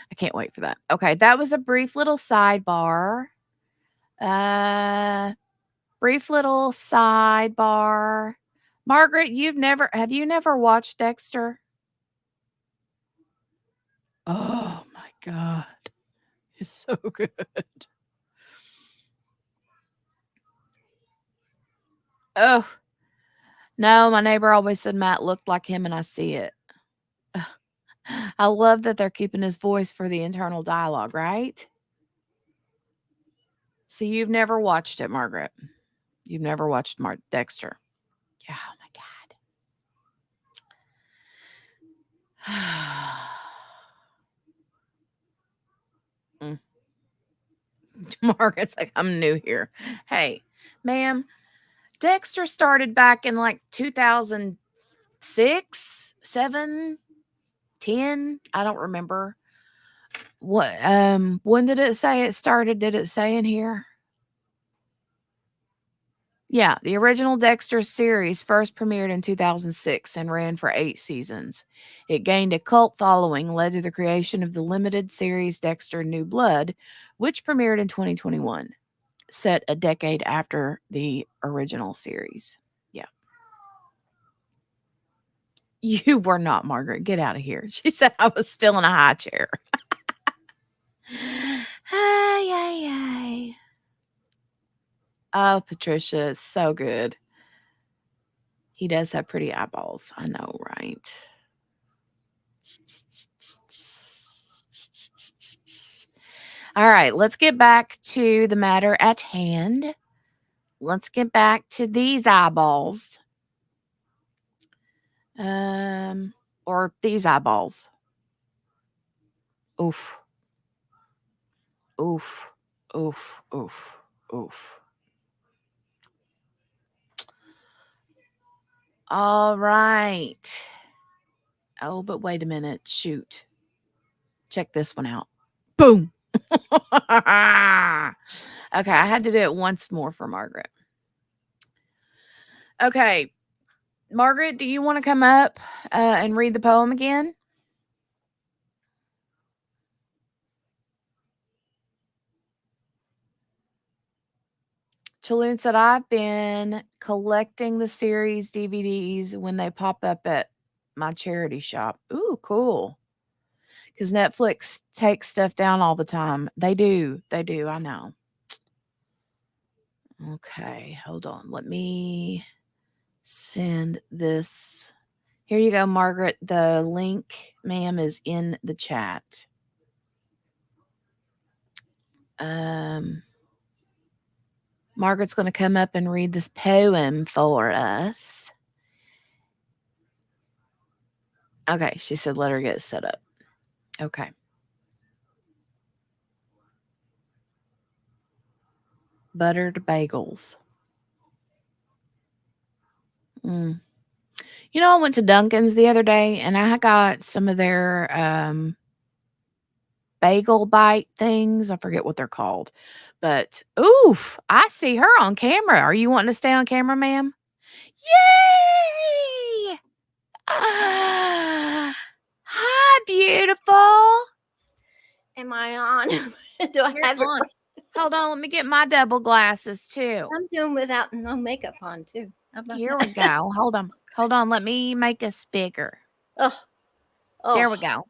I can't wait for that. Okay, that was a brief little sidebar. Margaret, have you never watched Dexter? Oh my God. It's so good. Oh, no, my neighbor always said Matt looked like him, and I see it. I love that they're keeping his voice for the internal dialogue, right? So you've never watched it, Margaret. You've never watched Dexter. Yeah, oh my God. Mm. Margaret's like, I'm new here. Hey, ma'am, Dexter started back in like 2006, 7, 10. I don't remember. What when did it say it started? Did it say in here? Yeah, the original Dexter series first premiered in 2006 and ran for 8 seasons. It gained a cult following, led to the creation of the limited series Dexter New Blood, which premiered in 2021, set a decade after the original series. Yeah. You were not, Margaret. Get out of here. She said I was still in a high chair. Ay, ay, ay. Oh, Patricia, it's so good. He does have pretty eyeballs. I know, right? All right, let's get back to the matter at hand. Let's get back to these eyeballs. Or these eyeballs. Oof. Oof. Oof. Oof. Oof. All right. Oh, but wait a minute. Shoot. Check this one out. Boom. Okay, I had to do it once more for Margaret. Okay, Margaret, do you want to come up and read the poem again? Chaloon said, I've been collecting the series DVDs when they pop up at my charity shop. Ooh, cool. Because Netflix takes stuff down all the time. They do. They do. I know. Okay, hold on. Let me send this. Here you go, Margaret. The link, ma'am, is in the chat. Margaret's going to come up and read this poem for us. Okay, she said let her get set up. Okay. Buttered bagels. You know, I went to Dunkin's the other day and I got some of their bagel bite things. I forget what they're called. But oof, I see her on camera. Are you wanting to stay on camera, ma'am? Yay! Hi, beautiful. Am I on? Do I have it? Hold on, let me get my double glasses too. I'm doing without no makeup on too. How about Here that? we go. Hold on. Hold on. Let me make us bigger. Oh, There we go.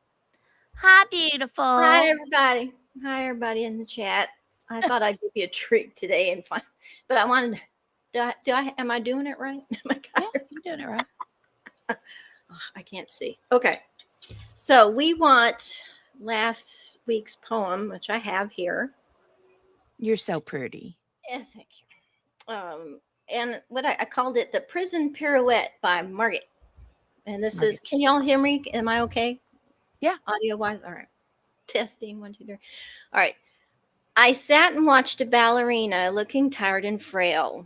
Hi, beautiful. Hi, everybody. Hi, everybody in the chat. I thought I'd give you a treat today and find, but I wanted. Am I doing it right? Yeah, you're doing it right. Oh, I can't see. Okay, so we want last week's poem, which I have here. You're so pretty. Yes, thank you. And what I called it, the Prison Pirouette by Margaret. And this is. Can y'all hear me? Am I okay? Yeah. Audio wise, all right. Testing 1, 2, 3. All right. I sat and watched a ballerina looking tired and frail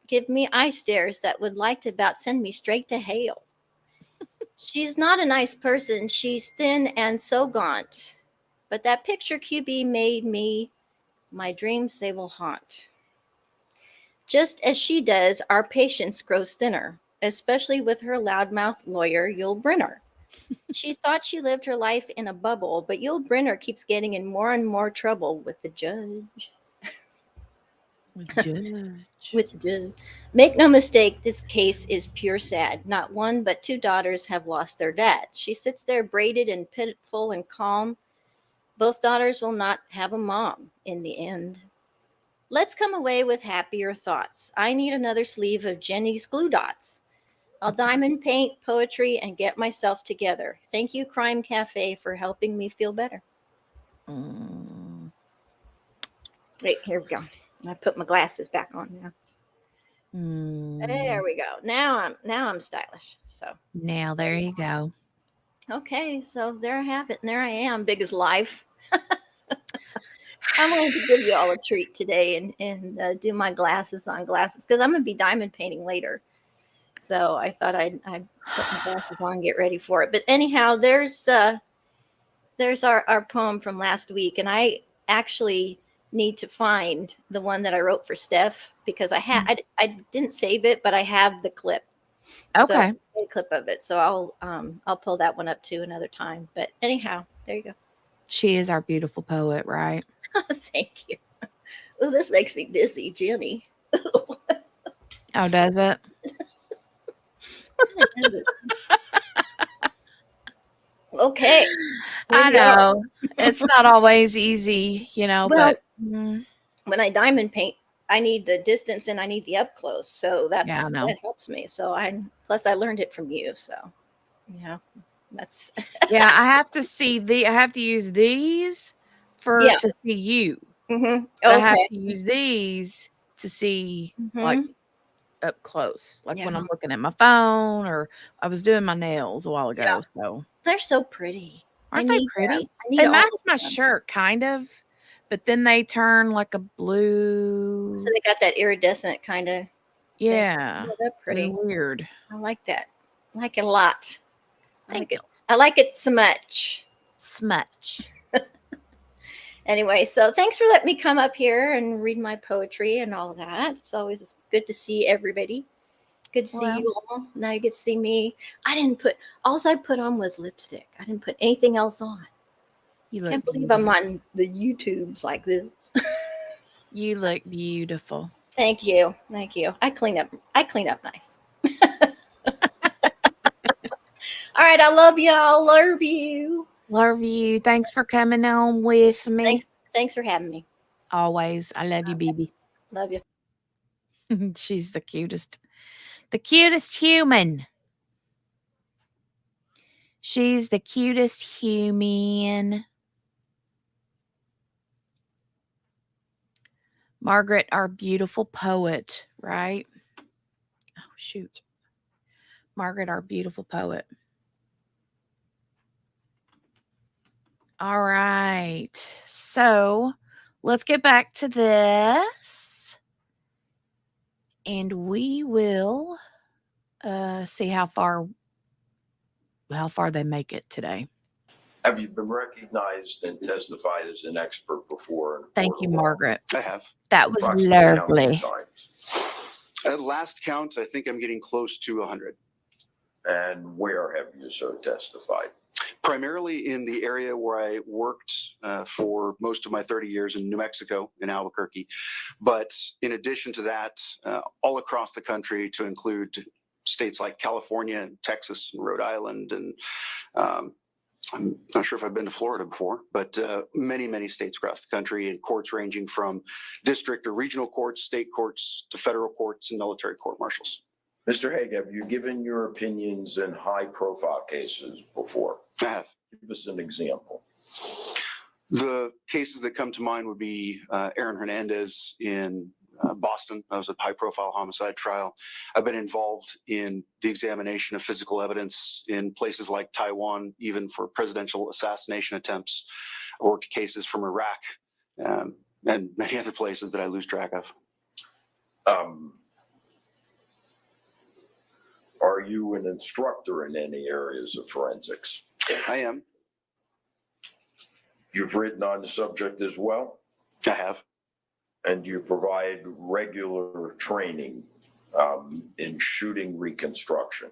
give me eye stares that would like to about send me straight to hell. She's not a nice person. She's thin and so gaunt. But that picture QB made me, my dreams they will haunt. Just as she does, our patience grows thinner, especially with her loudmouth lawyer, Yul Brynner. She thought she lived her life in a bubble, but Yul Brynner keeps getting in more and more trouble with the judge. With the judge. Make no mistake, this case is pure sad. Not one, but 2 daughters have lost their dad. She sits there braided and pitiful and calm. Both daughters will not have a mom in the end. Let's come away with happier thoughts. I need another sleeve of Jenny's glue dots. I'll diamond paint, poetry, and get myself together. Thank you, Crime Cafe, for helping me feel better. Wait, here we go. I put my glasses back on now. There we go. Now I'm stylish. So now there you go. Okay, so there I have it, and there I am, big as life. I'm going to give you all a treat today and do my glasses on glasses because I'm going to be diamond painting later. So I thought I'd put my glasses on and get ready for it. But anyhow, there's our poem from last week, and I actually need to find the one that I wrote for Steph because I didn't save it, but I have the clip. So Okay. a clip of it. So I'll pull that one up too another time. But anyhow, there you go. She is our beautiful poet, right? Thank you. Oh, this makes me dizzy, Jenny. Oh, does it? Okay. Here I we are. know. It's not always easy, Well, but when I diamond paint, I need the distance and I need the up close. So yeah, I know. that helps me. So plus I learned it from you. So yeah, that's Yeah, I have to use these yeah. to see you. Mm-hmm. But I have Okay. to use these to see like Mm-hmm. up close, like when Yeah. I'm looking at my phone or I was doing my nails a while Yeah. ago. So They're so pretty. I aren't they need them. pretty? I need They all match of my them. shirt kind of, but then they turn like a So blue. they got that iridescent kind of thing. Yeah. Yeah, they're They're pretty. weird. I like that. I like it a lot. Thank you. I like it so much. Smudge. Anyway, so thanks for letting me come up here and read my poetry and all that. It's always good to see everybody. Good to see Well, you all. Now you get to see me. All I put on was lipstick. I didn't put anything else on. you look Can't believe beautiful. I'm on the YouTubes like this. You look beautiful. Thank you. Thank you. I clean up nice. All right, I love y'all. Love you. Love you. Thanks for coming on with me. Thanks for having me. Always. I love you, baby. Love you. She's the cutest. The cutest human. She's the cutest human. Margaret, our beautiful poet, right? Oh, shoot. Margaret, our beautiful poet. All right. So let's get back to this. And we will see how far they make it today. Have you been recognized and testified as an expert before? In a Thank court you, of law? Margaret. I have. That was Approximately how many lovely. times? At last count, I think I'm getting close to 100. And where have you so testified? Primarily in the area where I worked for most of my 30 years in New Mexico, in Albuquerque. But in addition to that, all across the country, to include states like California and Texas and Rhode Island. And I'm not sure if I've been to Florida before, but many, many states across the country, and courts ranging from district or regional courts, state courts, to federal courts and military court martials. Mr. Haig, have you given your opinions in high-profile cases before? I have. Give us an example. The cases that come to mind would be Aaron Hernandez in Boston. That was a high-profile homicide trial. I've been involved in the examination of physical evidence in places like Taiwan, even for presidential assassination attempts. I worked cases from Iraq and many other places that I lose track of. Are you an instructor in any areas of forensics? I am. You've written on the subject as well? I have. And you provide regular training in shooting reconstruction?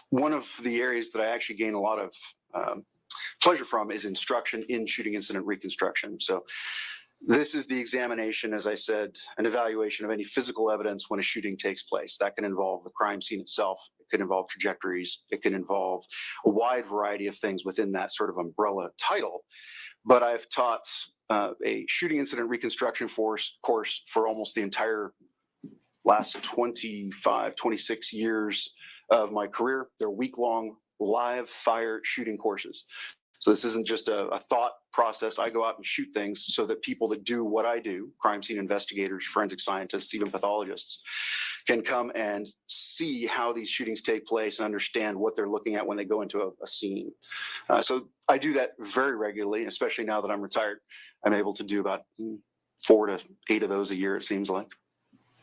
One of the areas that I actually gain a lot of pleasure from is instruction in shooting incident reconstruction. So this is the examination, as I said, an evaluation of any physical evidence when a shooting takes place. That can involve the crime scene itself. It could involve trajectories. It can involve a wide variety of things within that sort of umbrella title. But I've taught a shooting incident reconstruction course for almost the entire last 25, 26 years of my career. They're week-long live fire shooting courses. So this isn't just a thought process. I go out and shoot things so that people that do what I do, crime scene investigators, forensic scientists, even pathologists, can come and see how these shootings take place and understand what they're looking at when they go into a scene. So I do that very regularly, especially now that I'm retired. I'm able to do about 4 to 8 of those a year, it seems like.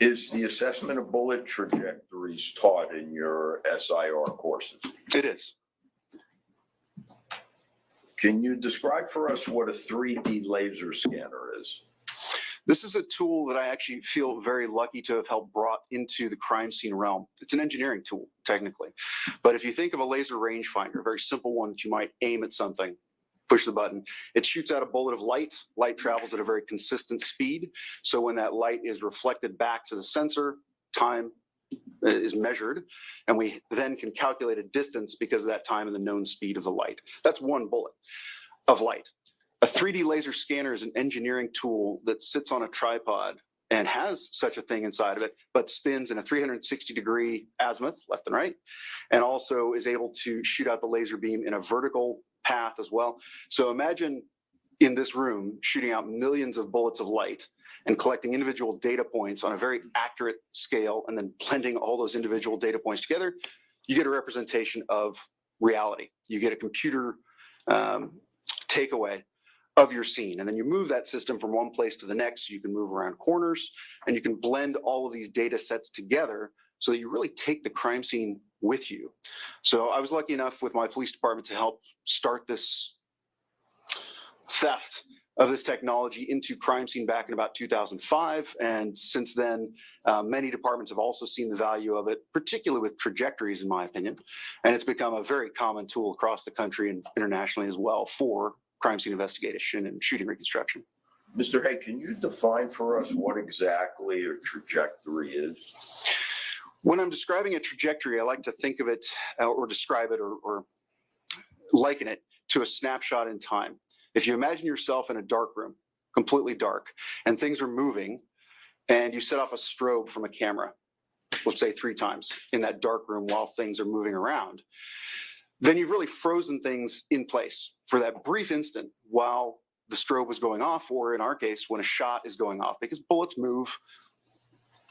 Is the assessment of bullet trajectories taught in your SIR courses? It is. Can you describe for us what a 3D laser scanner is? This is a tool that I actually feel very lucky to have helped brought into the crime scene realm. It's an engineering tool, technically. But if you think of a laser rangefinder, a very simple one that you might aim at something, push the button, it shoots out a bullet of light. Light travels at a very consistent speed. So when that light is reflected back to the sensor, time is measured, and we then can calculate a distance because of that time and the known speed of the light. That's one bullet of light. A 3D laser scanner is an engineering tool that sits on a tripod and has such a thing inside of it, but spins in a 360-degree azimuth, left and right, and also is able to shoot out the laser beam in a vertical path as well. So imagine in this room shooting out millions of bullets of light and collecting individual data points on a very accurate scale, and then blending all those individual data points together. You get a representation of reality. You get a computer takeaway of your scene, and then you move that system from one place to the next. So you can move around corners, and you can blend all of these data sets together so that you really take the crime scene with you. So I was lucky enough with my police department to help start this theft of this technology into crime scene back in about 2005. And since then, many departments have also seen the value of it, particularly with trajectories, in my opinion. And it's become a very common tool across the country and internationally as well for crime scene investigation and shooting reconstruction. Mr. Hay, can you define for us what exactly a trajectory is? When I'm describing a trajectory, I like to think of it or describe it or liken it to a snapshot in time. If you imagine yourself in a dark room, completely dark, and things are moving, and you set off a strobe from a camera, let's say 3 times in that dark room while things are moving around, then you've really frozen things in place for that brief instant while the strobe was going off, or in our case, when a shot is going off, because bullets move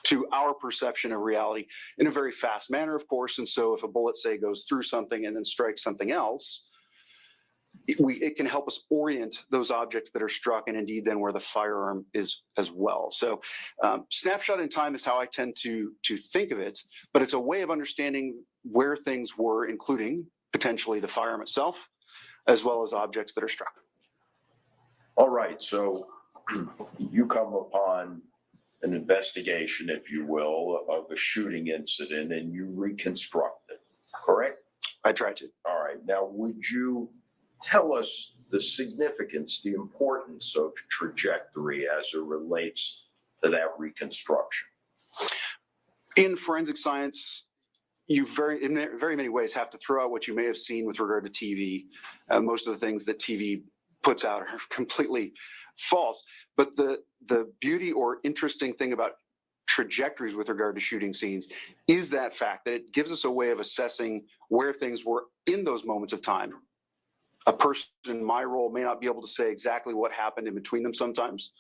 to our perception of reality in a very fast manner, of course. And so if a bullet, say, goes through something and then strikes something else, it can help us orient those objects that are struck, and indeed then where the firearm is as well. So snapshot in time is how I tend to think of it, but it's a way of understanding where things were, including potentially the firearm itself, as well as objects that are struck. All right, so you come upon an investigation, if you will, of a shooting incident, and you reconstruct it, correct? I try to. All right, now would you tell us the significance, the importance of trajectory as it relates to that reconstruction? In forensic science, you in very many ways have to throw out what you may have seen with regard to TV. Most of the things that TV puts out are completely false. But the beauty or interesting thing about trajectories with regard to shooting scenes is that fact that it gives us a way of assessing where things were in those moments of time. A person in my role may not be able to say exactly what happened in between them sometimes.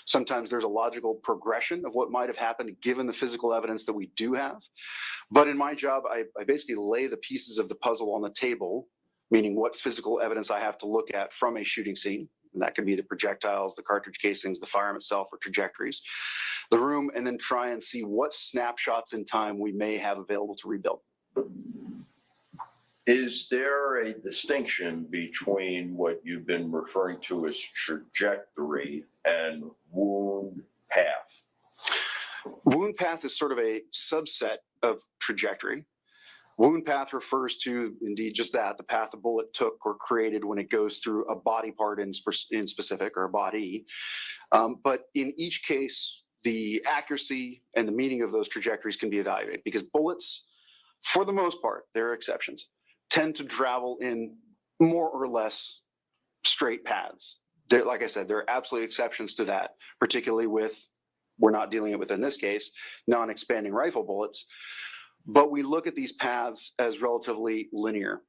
Sometimes there's a logical progression of what might have happened given the physical evidence that we do have. But in my job, I basically lay the pieces of the puzzle on the table, meaning what physical evidence I have to look at from a shooting scene. And that could be the projectiles, the cartridge casings, the firearm itself, or trajectories, the room, and then try and see what snapshots in time we may have available to rebuild. Is there a distinction between what you've been referring to as trajectory and wound path? Wound path is sort of a subset of trajectory. Wound path refers to, indeed, just that, the path a bullet took or created when it goes through a body part in specific, or a body. But in each case, the accuracy and the meaning of those trajectories can be evaluated, because bullets, for the most part, there are exceptions, tend to travel in more or less straight paths. Like I said, there are absolutely exceptions to that, particularly with, we're not dealing with, in this case, non-expanding rifle bullets. But we look at these paths as relatively linear.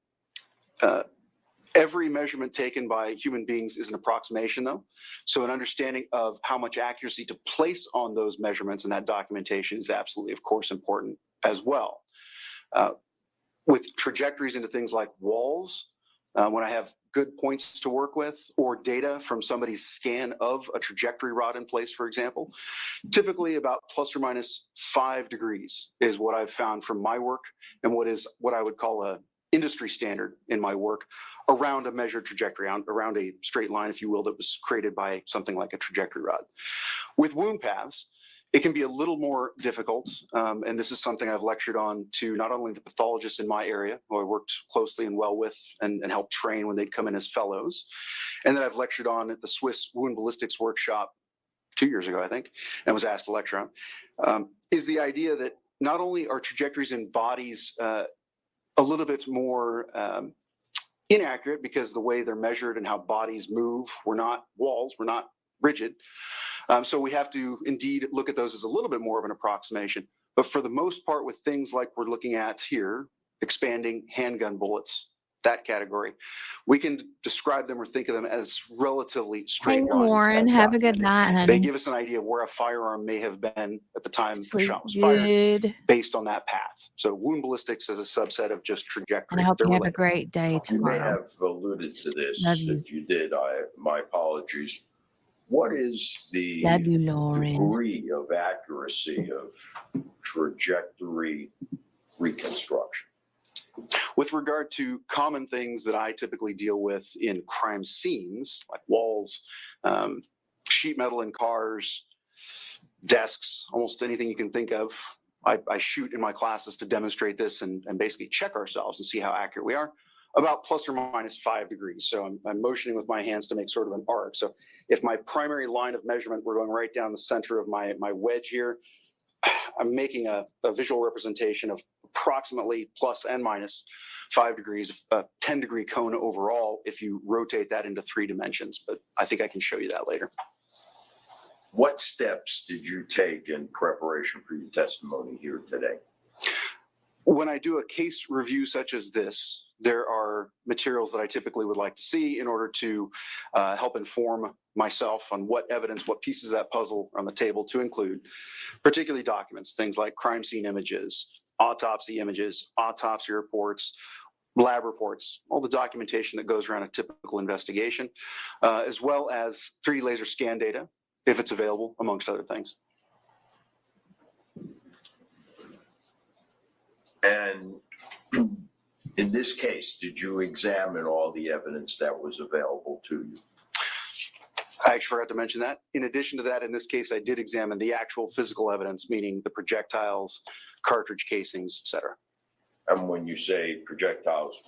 Every measurement taken by human beings is an approximation, though. So an understanding of how much accuracy to place on those measurements and that documentation is absolutely, of course, important as well. With trajectories into things like walls, when I have good points to work with, or data from somebody's scan of a trajectory rod in place, for example, typically about plus or minus 5 degrees is what I've found from my work, and what I would call a industry standard in my work around a measured trajectory, around a straight line, if you will, that was created by something like a trajectory rod. With wound paths, it can be a little more difficult, and this is something I've lectured on to not only the pathologists in my area, who I worked closely and well with and helped train when they'd come in as fellows, and that I've lectured on at the Swiss Wound Ballistics Workshop 2 years ago, I think, and was asked to lecture on, is the idea that not only are trajectories in bodies a little bit more inaccurate because the way they're measured and how bodies move, we're not walls, we're not rigid. So we have to indeed look at those as a little bit more of an approximation. But for the most part, with things like we're looking at here, expanding handgun bullets, that category, we can describe them or think of them as relatively straight Hey, lines. Lauren, as have a good documented. night, They honey. give us an idea of where a firearm may have been at the time the Sleep shot was fired, good. based on that path. So wound ballistics is a subset of just trajectory. And I hope They're you have a related. great day You may tomorrow. have alluded to this. Love you. If you did, my apologies. What is the Love you, Lauren. degree of accuracy of trajectory reconstruction? With regard to common things that I typically deal with in crime scenes, like walls, sheet metal in cars, desks, almost anything you can think of, I shoot in my classes to demonstrate this and basically check ourselves and see how accurate we are, about plus or minus 5 degrees. So I'm motioning with my hands to make sort of an arc. So if my primary line of measurement, we're going right down the center of my wedge here, I'm making a visual representation of approximately plus and minus 5 degrees, a 10-degree cone overall if you rotate that into 3 dimensions. But I think I can show you that later. What steps did you take in preparation for your testimony here today? When I do a case review such as this, there are materials that I typically would like to see in order to help inform myself on what evidence, what pieces of that puzzle are on the table to include, particularly documents, things like crime scene images, autopsy images, autopsy reports, lab reports, all the documentation that goes around a typical investigation, as well as 3D laser scan data, if it's available, amongst other things. And in this case, did you examine all the evidence that was available to you? I actually forgot to mention that. In addition to that, in this case, I did examine the actual physical evidence, meaning the projectiles, cartridge casings, etc. And when you say projectiles,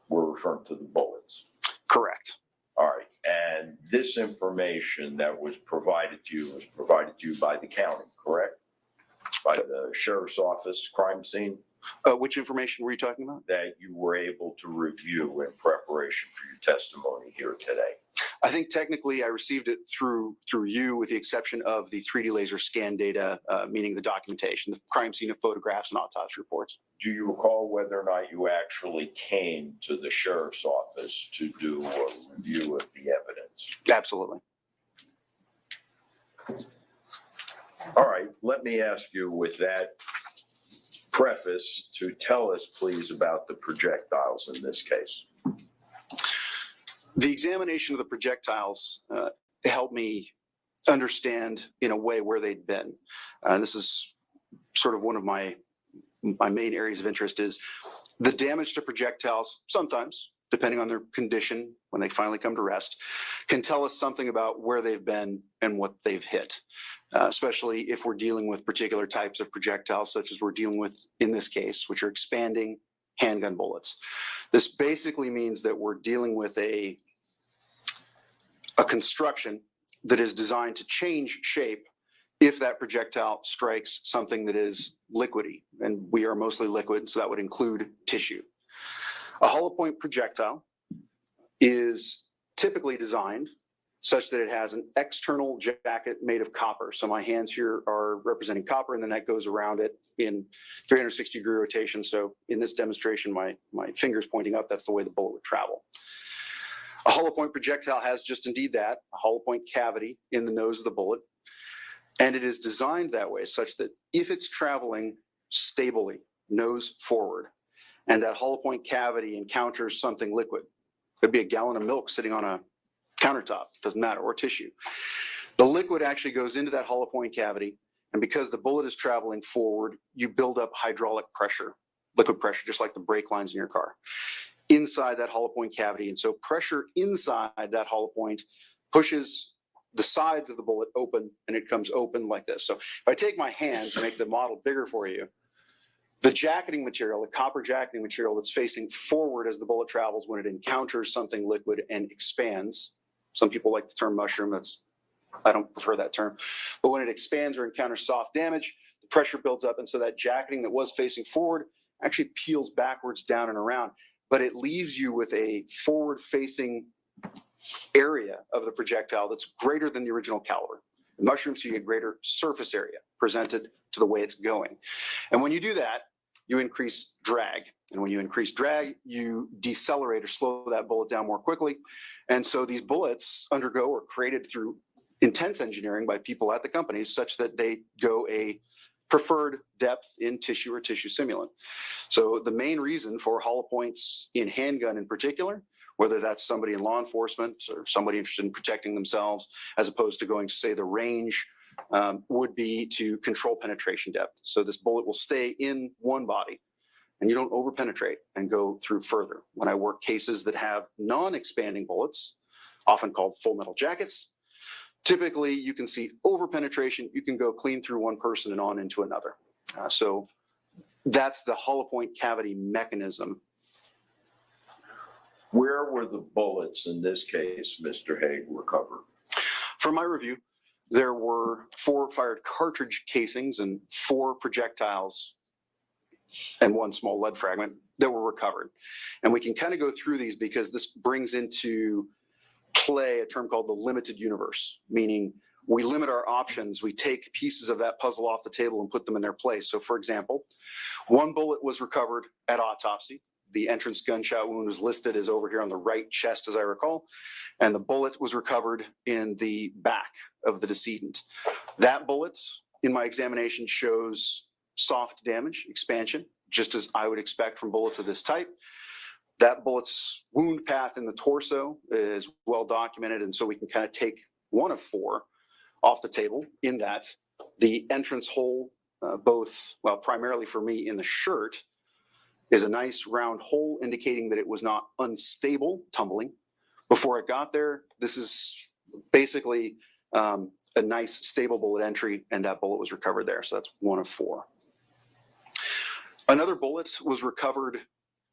we're referring to the bullets? Correct. All right. And this information that was provided to you was provided to you by the county, correct? By the sheriff's office crime scene? Which information were you talking about? That you were able to review in preparation for your testimony here today. I think technically I received it through you, with the exception of the 3D laser scan data, meaning the documentation, the crime scene of photographs and autopsy reports. Do you recall whether or not you actually came to the sheriff's office to do a review of the evidence? Absolutely. All right, let me ask you with that preface to tell us, please, about the projectiles in this case. The examination of the projectiles helped me understand in a way where they'd been. This is sort of one of my main areas of interest, is the damage to projectiles sometimes, depending on their condition when they finally come to rest, can tell us something about where they've been and what they've hit, especially if we're dealing with particular types of projectiles, such as we're dealing with in this case, which are expanding handgun bullets. This basically means that we're dealing with a construction that is designed to change shape if that projectile strikes something that is liquidy, and we are mostly liquid, so that would include tissue. A hollow point projectile is typically designed such that it has an external jacket made of copper. So my hands here are representing copper, and then that goes around it in 360-degree rotation. So in this demonstration, my finger's pointing up. That's the way the bullet would travel. A hollow point projectile has just indeed that, a hollow point cavity in the nose of the bullet. And it is designed that way such that if it's traveling stably, nose forward, and that hollow point cavity encounters something liquid, could be a gallon of milk sitting on a countertop, doesn't matter, or tissue. The liquid actually goes into that hollow point cavity, and because the bullet is traveling forward, you build up hydraulic pressure, liquid pressure, just like the brake lines in your car, inside that hollow point cavity. And so pressure inside that hollow point pushes the sides of the bullet open, and it comes open like this. So if I take my hands and make the model bigger for you, the jacketing material, the copper jacketing material that's facing forward as the bullet travels when it encounters something liquid and expands. Some people like the term mushroom. I don't prefer that term. But when it expands or encounters soft damage, the pressure builds up. And so that jacketing that was facing forward actually peels backwards, down and around. But it leaves you with a forward-facing area of the projectile that's greater than the original caliber. In mushrooms, you get greater surface area presented to the way it's going. And when you do that, you increase drag. And when you increase drag, you decelerate or slow that bullet down more quickly. And so these bullets undergo or created through intense engineering by people at the companies such that they go a preferred depth in tissue or tissue simulant. So the main reason for hollow points in handgun in particular, whether that's somebody in law enforcement or somebody interested in protecting themselves, as opposed to going to, say, the range, would be to control penetration depth. So this bullet will stay in one body and you don't over penetrate and go through further. When I work cases that have non-expanding bullets, often called full metal jackets, typically you can see over penetration. You can go clean through one person and on into another. So that's the hollow point cavity mechanism. Where were the bullets in this case, Mr. Haig, recovered? From my review, there were 4 fired cartridge casings and 4 projectiles and 1 small lead fragment that were recovered. And we can kind of go through these because this brings into play a term called the limited universe, meaning we limit our options. We take pieces of that puzzle off the table and put them in their place. So for example, 1 bullet was recovered at autopsy. The entrance gunshot wound was listed as over here on the right chest, as I recall, and the bullet was recovered in the back of the decedent. That bullet, in my examination, shows soft damage, expansion, just as I would expect from bullets of this type. That bullet's wound path in the torso is well documented, and so we can kind of take 1 of 4 off the table in that the entrance hole, primarily for me in the shirt, is a nice round hole indicating that it was not unstable tumbling before it got there. This is basically a nice stable bullet entry, and that bullet was recovered there. So that's 1 of 4. Another bullet was recovered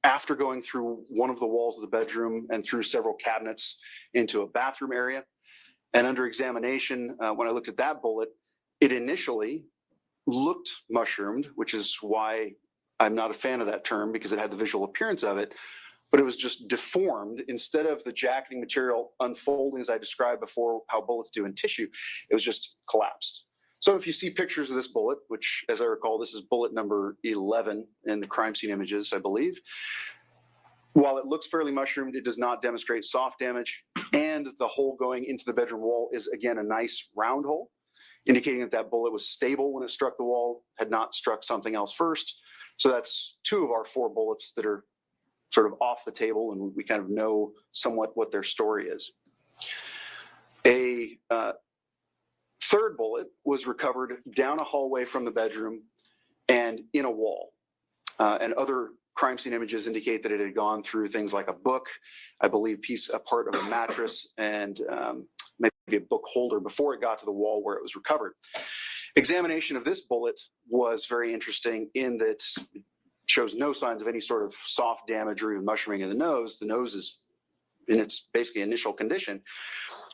after going through one of the walls of the bedroom and through several cabinets into a bathroom area. And under examination, when I looked at that bullet, it initially looked mushroomed, which is why I'm not a fan of that term, because it had the visual appearance of it, but it was just deformed. Instead of the jacketing material unfolding as I described before, how bullets do in tissue, it was just collapsed. So if you see pictures of this bullet, which as I recall, this is bullet number 11 in the crime scene images, I believe. While it looks fairly mushroomed, it does not demonstrate soft damage. And the hole going into the bedroom wall is, again, a nice round hole, indicating that that bullet was stable when it struck the wall, had not struck something else first. So that's 2 of our 4 bullets that are sort of off the table, and we kind of know somewhat what their story is. A third bullet was recovered down a hallway from the bedroom and in a wall. And other crime scene images indicate that it had gone through things like a book, I believe a part of a mattress, and maybe a book holder before it got to the wall where it was recovered. Examination of this bullet was very interesting in that it shows no signs of any sort of soft damage or even mushrooming in the nose. The nose is in its basically initial condition,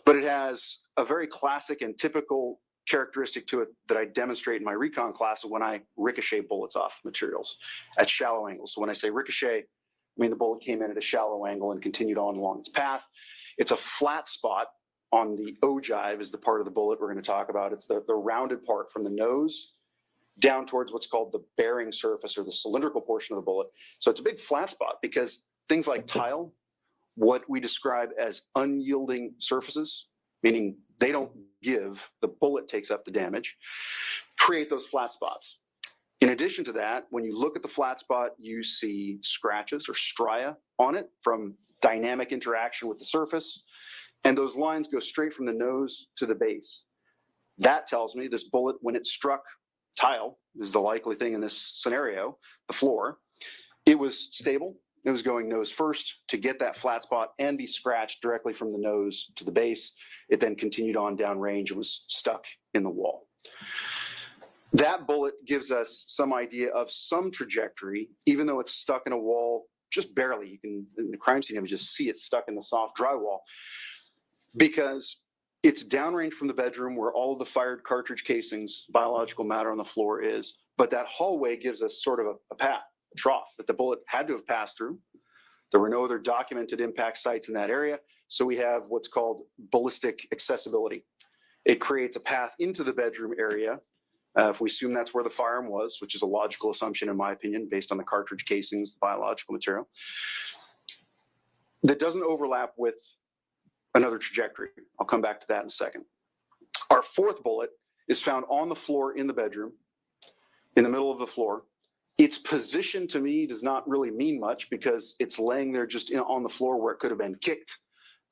but it has a very classic and typical characteristic to it that I demonstrate in my recon class when I ricochet bullets off materials at shallow angles. So when I say ricochet, I mean the bullet came in at a shallow angle and continued on along its path. It's a flat spot on the ogive is the part of the bullet we're going to talk about. It's the rounded part from the nose down towards what's called the bearing surface or the cylindrical portion of the bullet. So it's a big flat spot because things like tile what we describe as unyielding surfaces, meaning they don't give, the bullet takes up the damage, create those flat spots. In addition to that, when you look at the flat spot, you see scratches or stria on it from dynamic interaction with the surface, and those lines go straight from the nose to the base. That tells me this bullet, when it struck tile, is the likely thing in this scenario, the floor, it was stable. It was going nose first to get that flat spot and be scratched directly from the nose to the base. It then continued on downrange and was stuck in the wall. That bullet gives us some idea of some trajectory, even though it's stuck in a wall just barely. You can, in the crime scene images, see it stuck in the soft drywall, because it's downrange from the bedroom where all of the fired cartridge casings, biological matter on the floor is. But that hallway gives us sort of a path, a trough that the bullet had to have passed through. There were no other documented impact sites in that area. So we have what's called ballistic accessibility. It creates a path into the bedroom area. If we assume that's where the firearm was, which is a logical assumption in my opinion, based on the cartridge casings, the biological material, that doesn't overlap with another trajectory. I'll come back to that in a second. Our fourth bullet is found on the floor in the bedroom, in the middle of the floor. Its position to me does not really mean much because it's laying there just on the floor where it could have been kicked,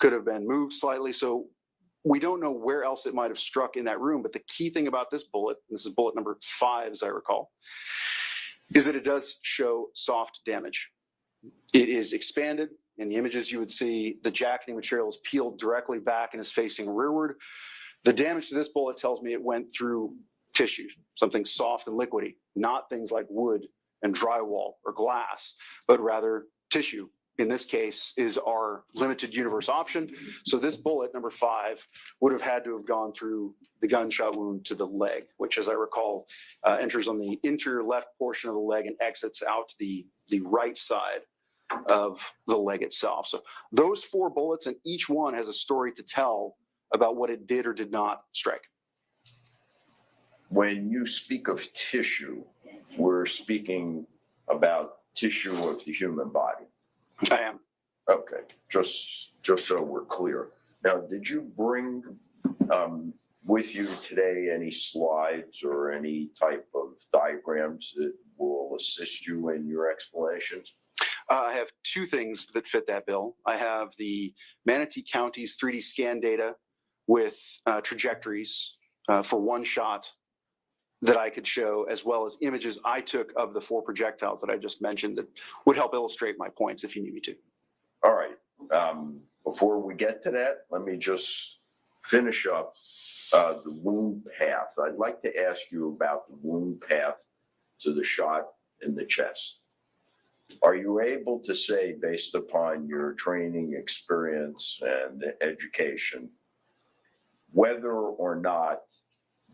could have been moved slightly. So we don't know where else it might have struck in that room. But the key thing about this bullet, and this is bullet number 5, as I recall, is that it does show soft damage. It is expanded. In the images, you would see the jacketing material is peeled directly back and is facing rearward. The damage to this bullet tells me it went through tissue, something soft and liquidy, not things like wood and drywall or glass, but rather tissue. In this case, is our limited universe option. So this bullet, number 5, would have had to have gone through the gunshot wound to the leg, which, as I recall, enters on the interior left portion of the leg and exits out to the right side of the leg itself. So those 4 bullets, and each one has a story to tell about what it did or did not strike. When you speak of tissue, we're speaking about tissue of the human body. I am. Okay, just so we're clear. Now, did you bring with you today any slides or any type of diagrams that will assist you in your explanations? I have 2 things that fit that bill. I have the Manatee County's 3D scan data with trajectories for one shot that I could show, as well as images I took of the 4 projectiles that I just mentioned that would help illustrate my points if you need me to. All right. Before we get to that, let me just finish up the wound path. I'd like to ask you about the wound path to the shot in the chest. Are you able to say, based upon your training, experience, and education, whether or not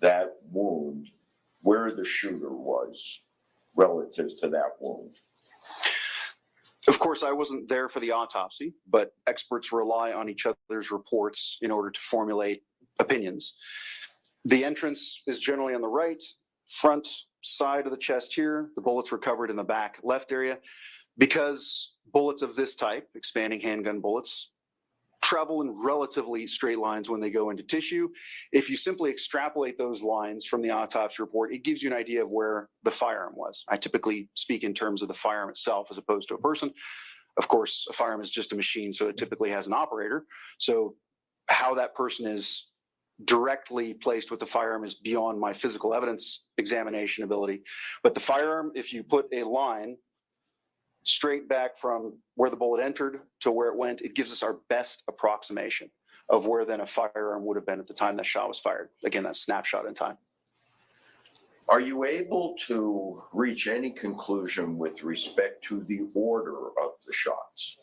that wound, where the shooter was relative to that wound? Of course, I wasn't there for the autopsy, but experts rely on each other's reports in order to formulate opinions. The entrance is generally on the right, front side of the chest here. The bullets were covered in the back left area. Because bullets of this type, expanding handgun bullets, travel in relatively straight lines when they go into tissue. If you simply extrapolate those lines from the autopsy report, it gives you an idea of where the firearm was. I typically speak in terms of the firearm itself as opposed to a person. Of course, a firearm is just a machine, so it typically has an operator. So how that person is directly placed with the firearm is beyond my physical evidence examination ability. But the firearm, if you put a line straight back from where the bullet entered to where it went, it gives us our best approximation of where then a firearm would have been at the time that shot was fired. Again, that snapshot in time. Are you able to reach any conclusion with respect to the order of the shots?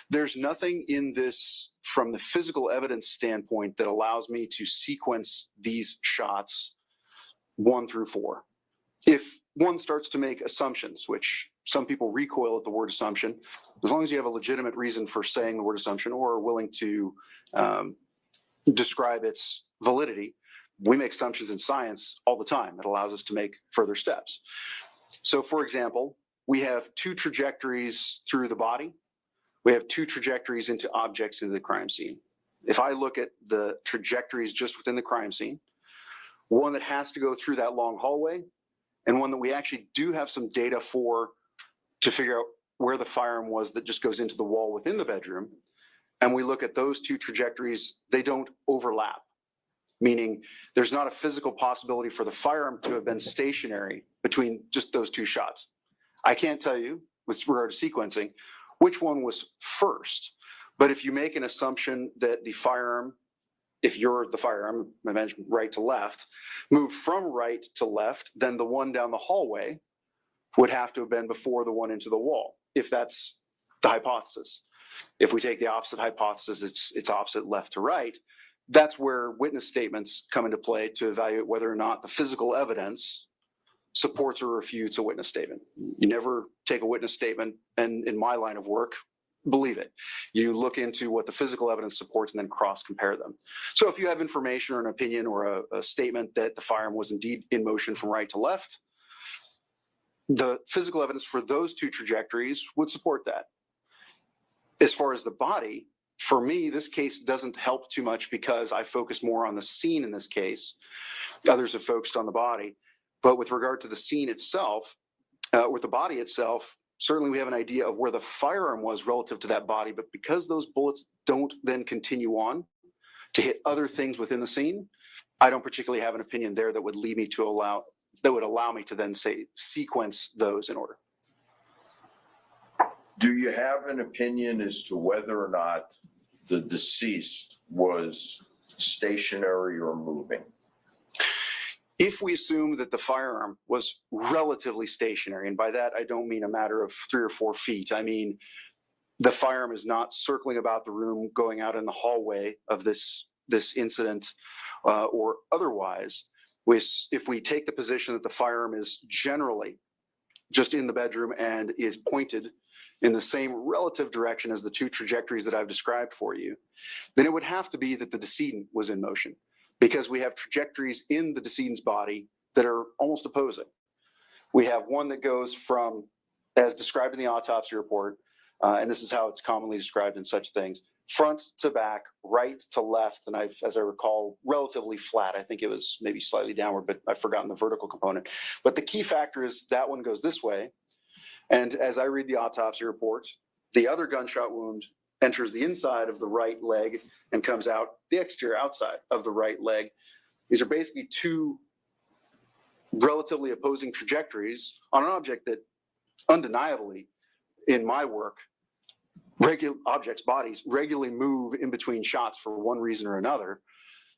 There's nothing in this from the physical evidence standpoint that allows me to sequence these shots 1 through 4. If one starts to make assumptions, which some people recoil at the word assumption, as long as you have a legitimate reason for saying the word assumption or are willing to describe its validity, we make assumptions in science all the time. It allows us to make further steps. So, for example, we have 2 trajectories through the body. we have two trajectories into objects into the crime scene. If I look at the trajectories just within the crime scene, one that has to go through that long hallway, and one that we actually do have some data for to figure out where the firearm was that just goes into the wall within the bedroom, and we look at those two trajectories, they don't overlap, meaning there's not a physical possibility for the firearm to have been stationary between just those two shots. I can't tell you, with regard to sequencing, which one was first, but if you make an assumption that the firearm, if you're the firearm, I mentioned right to left, moved from right to left, then the one down the hallway would have to have been before the one into the wall, if that's the hypothesis. If we take the opposite hypothesis, it's opposite left to right, that's where witness statements come into play to evaluate whether or not the physical evidence supports or refutes a witness statement. You never take a witness statement, and in my line of work, believe it. You look into what the physical evidence supports and then cross-compare them. So if you have information or an opinion or a statement that the firearm was indeed in motion from right to left, the physical evidence for those two trajectories would support that. As far as the body, for me, this case doesn't help too much because I focus more on the scene in this case. Others have focused on the body. But with regard to the scene itself, with the body itself, certainly we have an idea of where the firearm was relative to that body. But because those bullets don't then continue on to hit other things within the scene, I don't particularly have an opinion there that would lead me to allow me to then say sequence those in order. Do you have an opinion as to whether or not the deceased was stationary or moving? If we assume that the firearm was relatively stationary, and by that I don't mean a matter of 3 or 4 feet, I mean the firearm is not circling about the room, going out in the hallway of this incident or otherwise. If we take the position that the firearm is generally just in the bedroom and is pointed in the same relative direction as the two trajectories that I've described for you, then it would have to be that the decedent was in motion, because we have trajectories in the decedent's body that are almost opposing. We have one that goes from, as described in the autopsy report, and this is how it's commonly described in such things, front to back, right to left, and as I recall, relatively flat. I think it was maybe slightly downward, but I've forgotten the vertical component. But the key factor is that one goes this way, and as I read the autopsy report, the other gunshot wound enters the inside of the right leg and comes out the exterior outside of the right leg. These are basically two relatively opposing trajectories on an object that undeniably, in my work, objects, bodies, regularly move in between shots for one reason or another.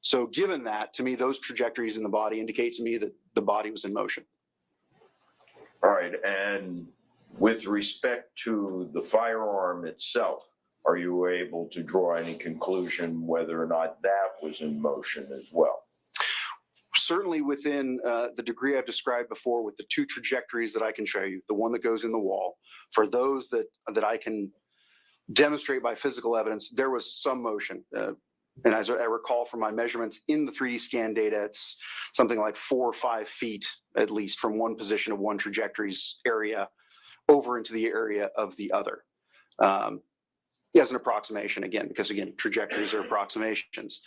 So given that, to me, those trajectories in the body indicate to me that the body was in motion. All right, and with respect to the firearm itself, are you able to draw any conclusion whether or not that was in motion as well? Certainly within the degree I've described before, with the two trajectories that I can show you, the one that goes in the wall, for those that I can demonstrate by physical evidence, there was some motion. And as I recall from my measurements in the 3D scan data, it's something like 4 or 5 feet, at least, from one position of one trajectory's area over into the area of the other. As an approximation, again, because again, trajectories are approximations.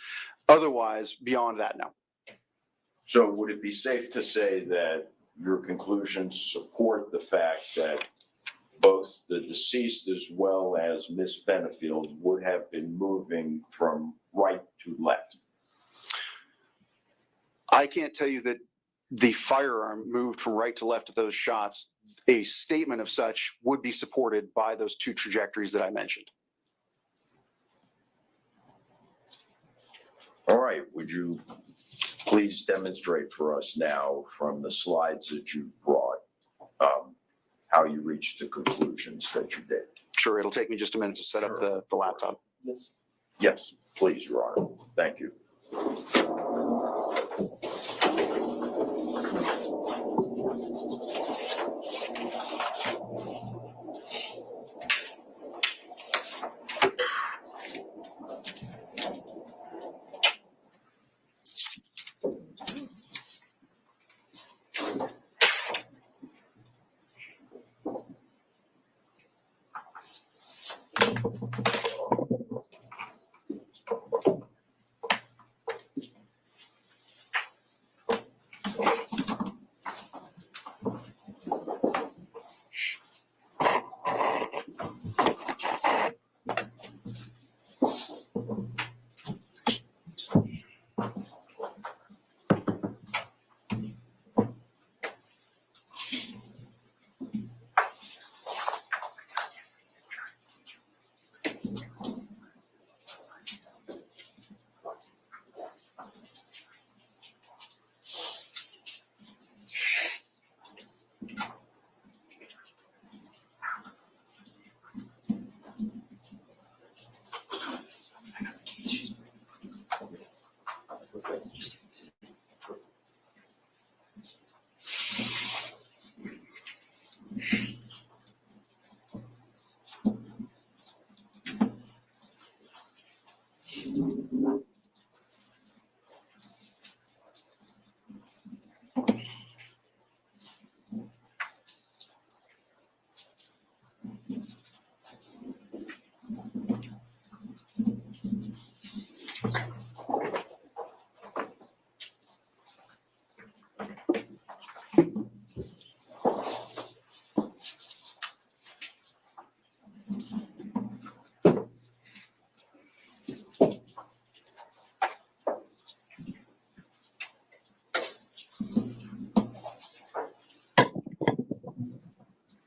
Otherwise, beyond that, no. So would it be safe to say that your conclusions support the fact that both the deceased as well as Miss Benefield would have been moving from right to left? I can't tell you that the firearm moved from right to left of those shots. A statement of such would be supported by those two trajectories that I mentioned. All right, would you please demonstrate for us now from the slides that you brought how you reached the conclusions that you did? Sure, it'll take me just a minute to set up the laptop. Yes. Yes, please, Your Honor. Thank you.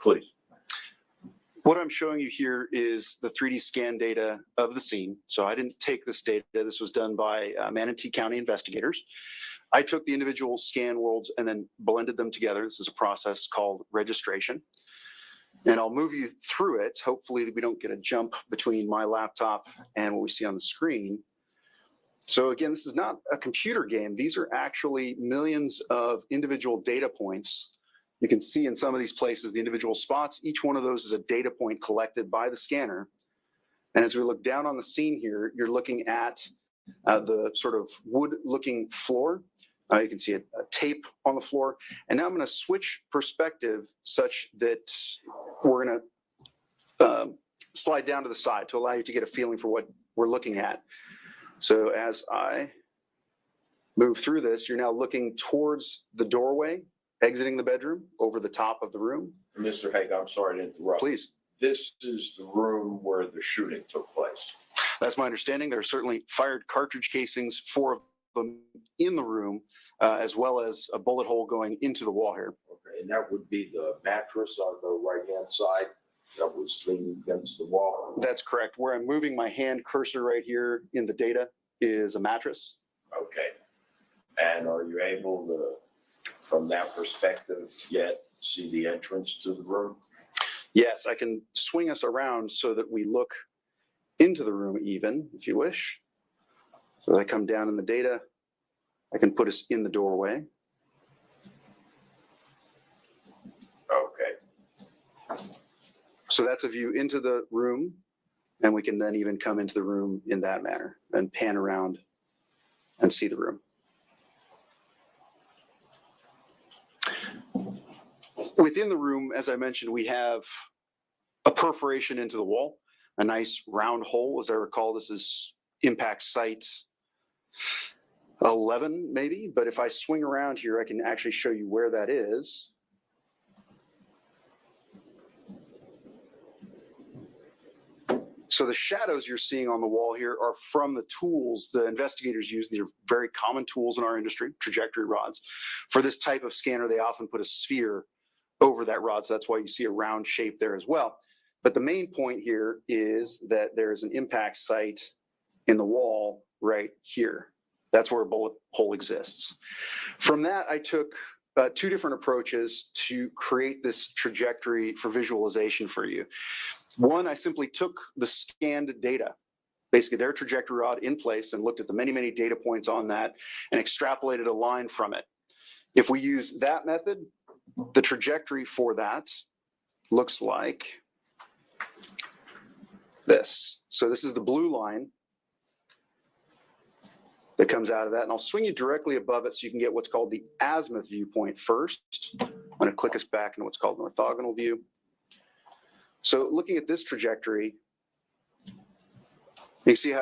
Please. What I'm showing you here is the 3D scan data of the scene. So I didn't take this data. This was done by Manatee County investigators. I took the individual scan worlds and then blended them together. This is a process called registration. And I'll move you through it. Hopefully we don't get a jump between my laptop and what we see on the screen. So again, this is not a computer game. These are actually millions of individual data points. You can see in some of these places the individual spots. Each one of those is a data point collected by the scanner. And as we look down on the scene here, you're looking at the sort of wood-looking floor. You can see a tape on the floor. And now I'm going to switch perspective such that we're going to slide down to the side to allow you to get a feeling for what we're looking at. So as I move through this, you're now looking towards the doorway, exiting the bedroom over the top of the room. Mr. Haig, I'm sorry to interrupt. Please. This is the room where the shooting took place. That's my understanding. There are certainly fired cartridge casings, 4 of them in the room, as well as a bullet hole going into the wall here. Okay, and that would be the mattress on the right-hand side that was leaning against the wall. That's correct. Where I'm moving my hand cursor right here in the data is a mattress. Okay. And are you able to, from that perspective, yet see the entrance to the room? Yes, I can swing us around so that we look into the room even, if you wish. So as I come down in the data, I can put us in the doorway. Okay. So that's a view into the room, and we can then even come into the room in that manner and pan around and see the room. Within the room, as I mentioned, we have a perforation into the wall, a nice round hole. As I recall, this is impact site 11 maybe, but if I swing around here, I can actually show you where that is. So the shadows you're seeing on the wall here are from the tools the investigators use. These are very common tools in our industry, trajectory rods. For this type of scanner, they often put a sphere over that rod, so that's why you see a round shape there as well. But the main point here is that there is an impact site in the wall right here. That's where a bullet hole exists. From that, I took 2 different approaches to create this trajectory for visualization for you. One, I simply took the scanned data, basically their trajectory rod in place, and looked at the many, many data points on that and extrapolated a line from it. If we use that method, the trajectory for that looks like this. So this is the blue line that comes out of that. And I'll swing you directly above it so you can get what's called the azimuth viewpoint first. I'm going to click us back into what's called an orthogonal view. So looking at this trajectory, you see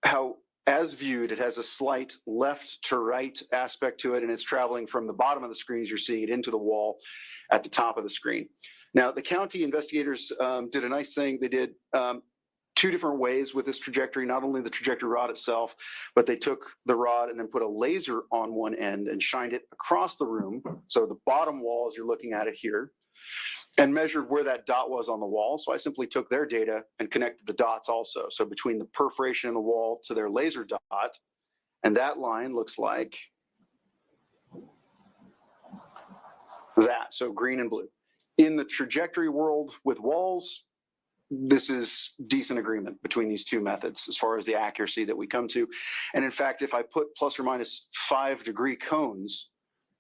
how as viewed, it has a slight left to right aspect to it, and it's traveling from the bottom of the screen as you're seeing it into the wall at the top of the screen. Now, the county investigators did a nice thing. They did 2 different ways with this trajectory, not only the trajectory rod itself, but they took the rod and then put a laser on one end and shined it across the room. So the bottom wall, as you're looking at it here, and measured where that dot was on the wall. So I simply took their data and connected the dots also. So between the perforation in the wall to their laser dot, and that line looks like that, so green and blue. In the trajectory world with walls, this is decent agreement between these 2 methods as far as the accuracy that we come to. And in fact, if I put plus or minus 5-degree cones,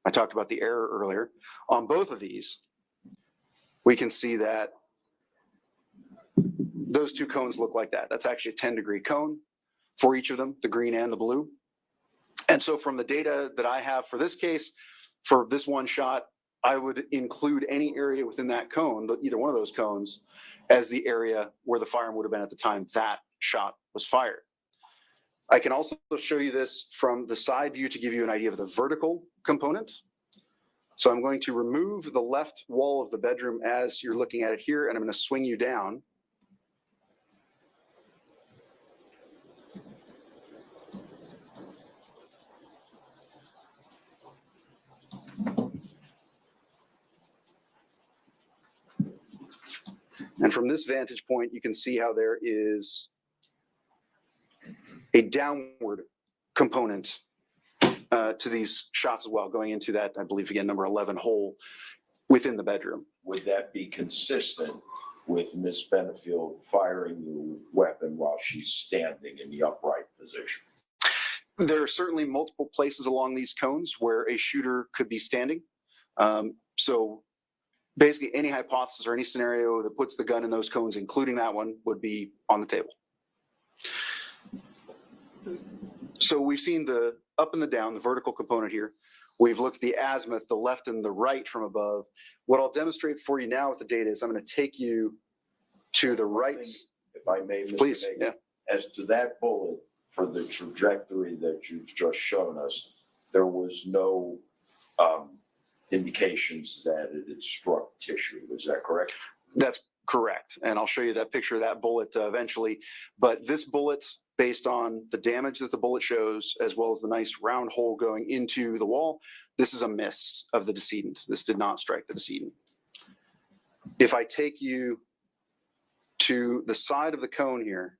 I talked about the error earlier, on both of these, we can see that those 2 cones look like that. That's actually a 10-degree cone for each of them, the green and the blue. And so from the data that I have for this case, for this one shot, I would include any area within that cone, either one of those cones, as the area where the firearm would have been at the time that shot was fired. I can also show you this from the side view to give you an idea of the vertical component. So I'm going to remove the left wall of the bedroom as you're looking at it here, and I'm going to swing you down. And from this vantage point, you can see how there is a downward component to these shots as well, going into that, I believe, again, number 11 hole within the bedroom. Would that be consistent with Miss Benefield firing the weapon while she's standing in the upright position? There are certainly multiple places along these cones where a shooter could be standing. So basically any hypothesis or any scenario that puts the gun in those cones, including that one, would be on the table. So we've seen the up and the down, the vertical component here. We've looked at the azimuth, the left and the right from above. What I'll demonstrate for you now with the data is I'm going to take you to the right. If I may, Mr. Please, Hagan, yeah. as to that bullet, for the trajectory that you've just shown us, there was no indications that it had struck tissue. Is that correct? That's correct. And I'll show you that picture of that bullet eventually. But this bullet, based on the damage that the bullet shows, as well as the nice round hole going into the wall, this is a miss of the decedent. This did not strike the decedent. If I take you to the side of the cone here,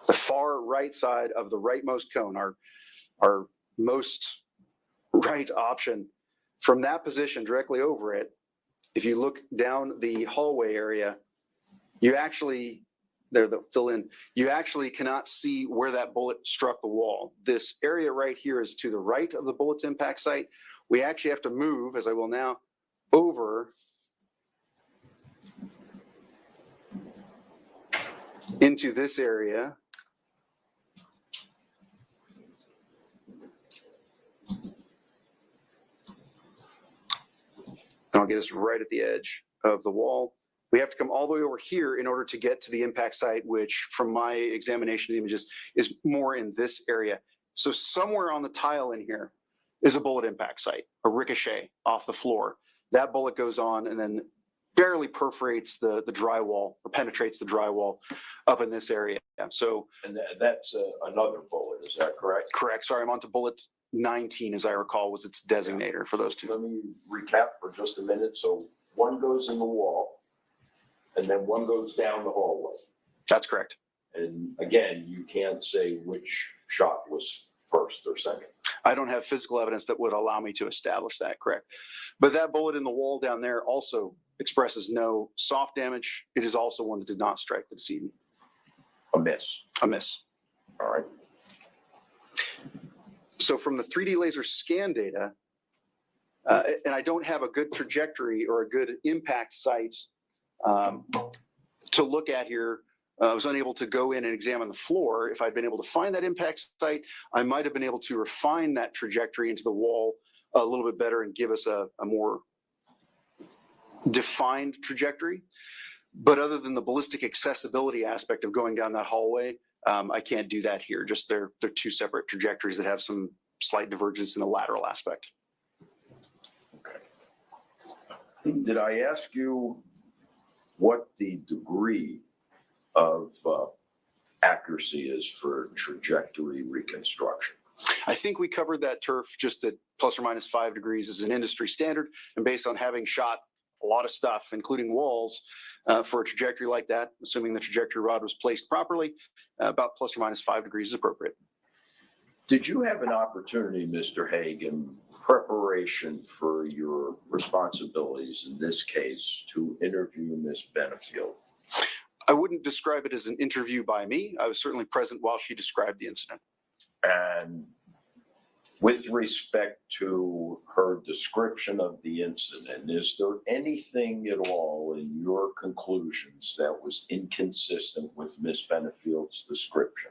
the far right side of the rightmost cone, our most right option, from that position directly over it, if you look down the hallway area, you actually, there, the fill in, you actually cannot see where that bullet struck the wall. This area right here is to the right of the bullet's impact site. We actually have to move, as I will now, over into this area. And I'll get us right at the edge of the wall. We have to come all the way over here in order to get to the impact site, which from my examination of the images is more in this area. So somewhere on the tile in here is a bullet impact site, a ricochet off the floor. That bullet goes on and then barely perforates the drywall or penetrates the drywall up in this area. So, and that's another bullet, is that correct? Correct. Sorry, I'm on to bullet 19, as I recall, was its designator for those two. Let me recap for just a minute. So one goes in the wall, and then one goes down the hallway. That's correct. And again, you can't say which shot was first or second. I don't have physical evidence that would allow me to establish that, correct? But that bullet in the wall down there also expresses no soft damage. It is also one that did not strike the decedent. A miss. A miss. All right. So from the 3D laser scan data, and I don't have a good trajectory or a good impact site to look at here. I was unable to go in and examine the floor. If I'd been able to find that impact site, I might have been able to refine that trajectory into the wall a little bit better and give us a more defined trajectory. But other than the ballistic accessibility aspect of going down that hallway, I can't do that here. Just they're two separate trajectories that have some slight divergence in the lateral aspect. Okay. Did I ask you what the degree of accuracy is for trajectory reconstruction? I think we covered that turf, just that plus or minus 5 degrees is an industry standard. And based on having shot a lot of stuff, including walls, for a trajectory like that, assuming the trajectory rod was placed properly, about plus or minus 5 degrees is appropriate. Did you have an opportunity, Mr. Haig, in preparation for your responsibilities in this case to interview Ms. Benefield? I wouldn't describe it as an interview by me. I was certainly present while she described the incident. And with respect to her description of the incident, is there anything at all in your conclusions that was inconsistent with Ms. Benefield's description?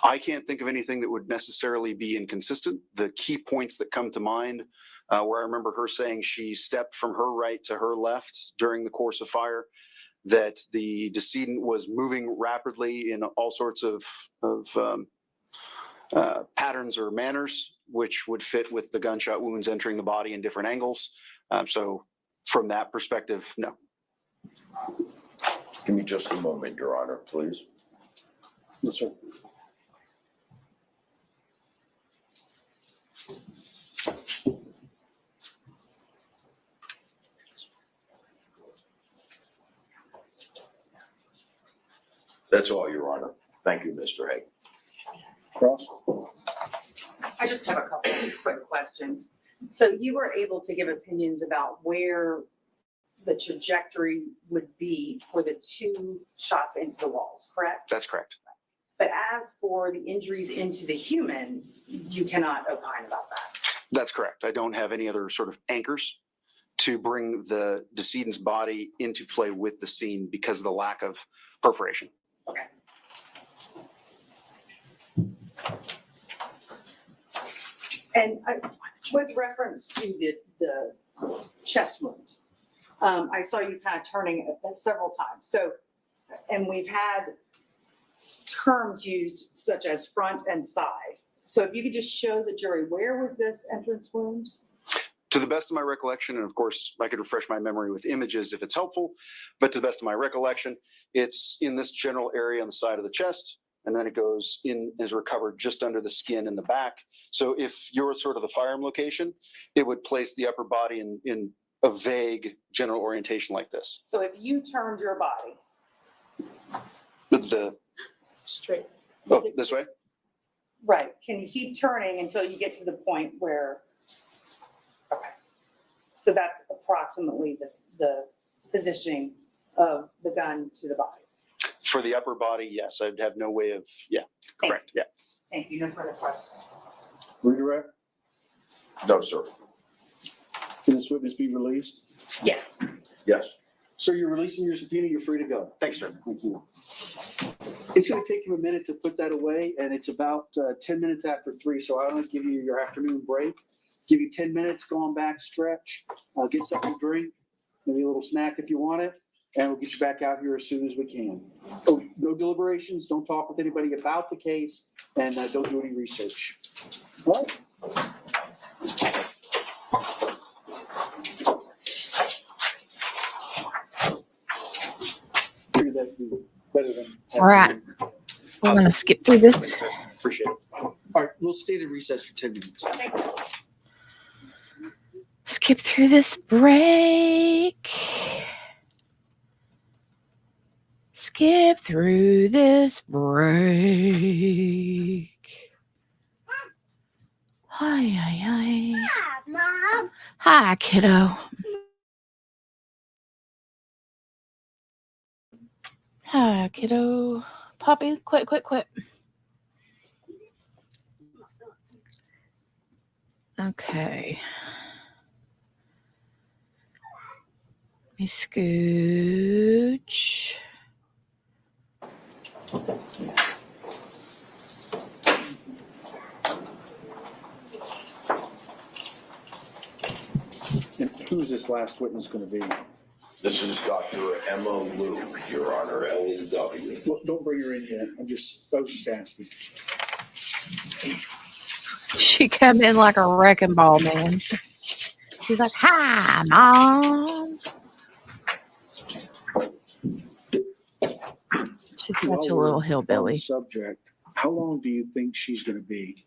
I can't think of anything that would necessarily be inconsistent. The key points that come to mind, where I remember her saying she stepped from her right to her left during the course of fire, that the decedent was moving rapidly in all sorts of patterns or manners, which would fit with the gunshot wounds entering the body in different angles. So from that perspective, no. Give me just a moment, Your Honor, please. Yes, sir. That's all, Your Honor. Thank you, Mr. Hay. Cross? I just have a couple of quick questions. So you were able to give opinions about where the trajectory would be for the 2 shots into the walls, correct? That's correct. But as for the injuries into the human, you cannot opine about that. That's correct. I don't have any other sort of anchors to bring the decedent's body into play with the scene because of the lack of perforation. Okay. And with reference to the chest wound, I saw you kind of turning it several times. So, and we've had terms used such as front and side. So if you could just show the jury, where was this entrance wound? To the best of my recollection, and of course, I could refresh my memory with images if it's helpful, but to the best of my recollection, it's in this general area on the side of the chest, and then it goes in, is recovered just under the skin in the back. So if you're sort of the firearm location, it would place the upper body in a vague general orientation like this. So if you turned your body Straight. Oh, this way? right, can you keep turning until you get to the point where, okay. So that's approximately the positioning of the gun to the body. For the upper body, yes, I'd have no way of, correct, yeah. Thank you, no further questions. Redirect? No, sir. Can this witness be released? Yes. Yes. Sir, you're releasing your subpoena. You're free to go. Thanks, sir. Thank you. It's going to take you a minute to put that away, and it's about 10 minutes after 3, so I want to give you your afternoon break. Give you 10 minutes, go on back, stretch, get something to drink, maybe a little snack if you want it, and we'll get you back out here as soon as we can. So no deliberations, don't talk with anybody about the case, and don't do any research. All right? Figured that'd be better than. All right. We're going to skip through this. Appreciate it. All right, we'll stay in recess for 10 minutes. Skip through this break. Skip through this break. Hi, hi, hi. Mom. Hi, kiddo. Hi, kiddo. Poppy, quit. Okay. Let me scooch. And who's this last witness going to be? This is Dr. Emma Liu, Your Honor, LEW. Well, don't bring her in yet. I was just asking. She come in like a wrecking ball, man. She's like, hi, Mom. She's such a little On the hillbilly. subject, how long do you think she's going to be?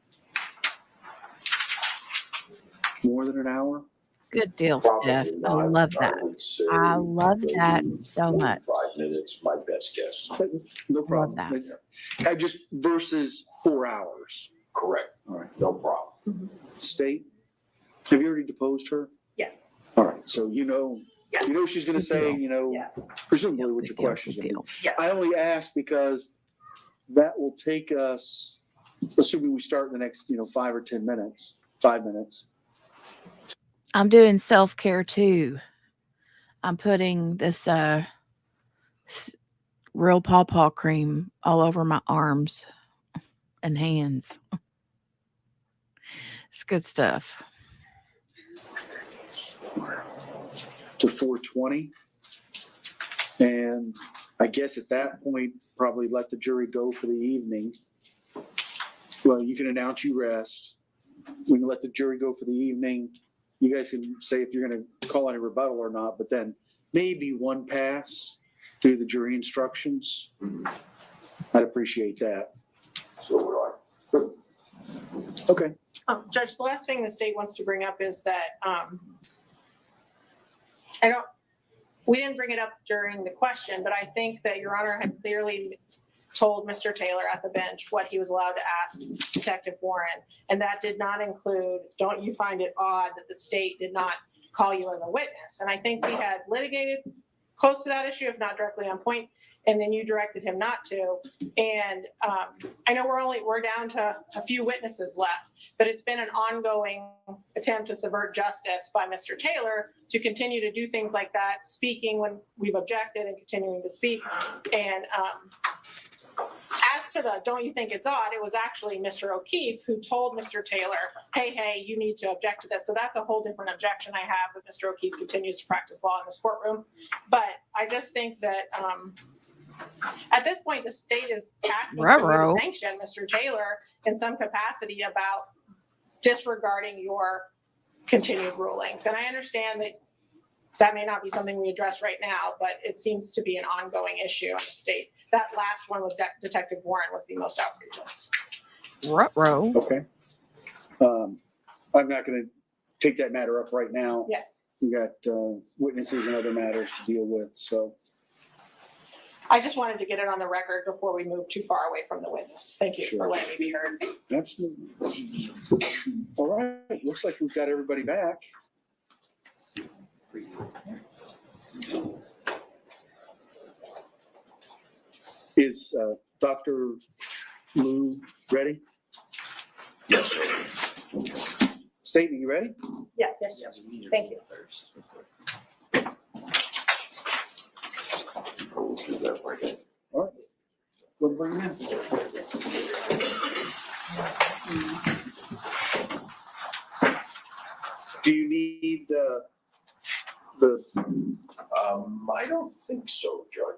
More than an hour? Good deal, Steph. I love that. I love that so much. 5 minutes, my best guess. No problem. I just versus 4 hours. Correct. All right. No problem. State, have you already deposed her? Yes. All right. So you know she's going to say, Yes. presumably what your questions are. Yes. I only ask because that will take us, assuming we start in the next, 5 or 10 minutes, 5 minutes. I'm doing self-care too. I'm putting this real pawpaw cream all over my arms and hands. It's good stuff. To 4:20. And I guess at that point, probably let the jury go for the evening. Well, you can announce you rest. We can let the jury go for the evening. You guys can say if you're going to call any rebuttal or not, but then maybe one pass through the jury instructions. I'd appreciate that. So would I. Okay. Judge, the last thing the state wants to bring up is that we didn't bring it up during the question, but I think that Your Honor had clearly told Mr. Taylor at the bench what he was allowed to ask Detective Warren. And that did not include, don't you find it odd that the state did not call you as a witness? And I think we had litigated close to that issue, if not directly on point, and then you directed him not to. And I know we're down to a few witnesses left, but it's been an ongoing attempt to subvert justice by Mr. Taylor to continue to do things like that, speaking when we've objected and continuing to speak. And as to the, don't you think it's odd, it was actually Mr. O'Keefe who told Mr. Taylor, hey, you need to object to this. So that's a whole different objection I have that Mr. O'Keefe continues to practice law in this courtroom. But I just think that at this point, the state is asking for you to sanction Mr. Taylor in some capacity about disregarding your continued rulings. And I understand that that may not be something we address right now, but it seems to be an ongoing issue in the state. That last one with Detective Warren was the most outrageous. Ruh-roh. Okay. I'm not going to take that matter up right now. Yes. We got witnesses and other matters to deal with, so. I just wanted to get it on the record before we move too far away from the witness. Thank you for letting me be heard. Absolutely. All right, looks like we've got everybody back. Is Dr. Lou ready? Yes, State, are you ready? Yes. Thank you. All right. We'll bring him in. Do you need the? I don't think so, Judge.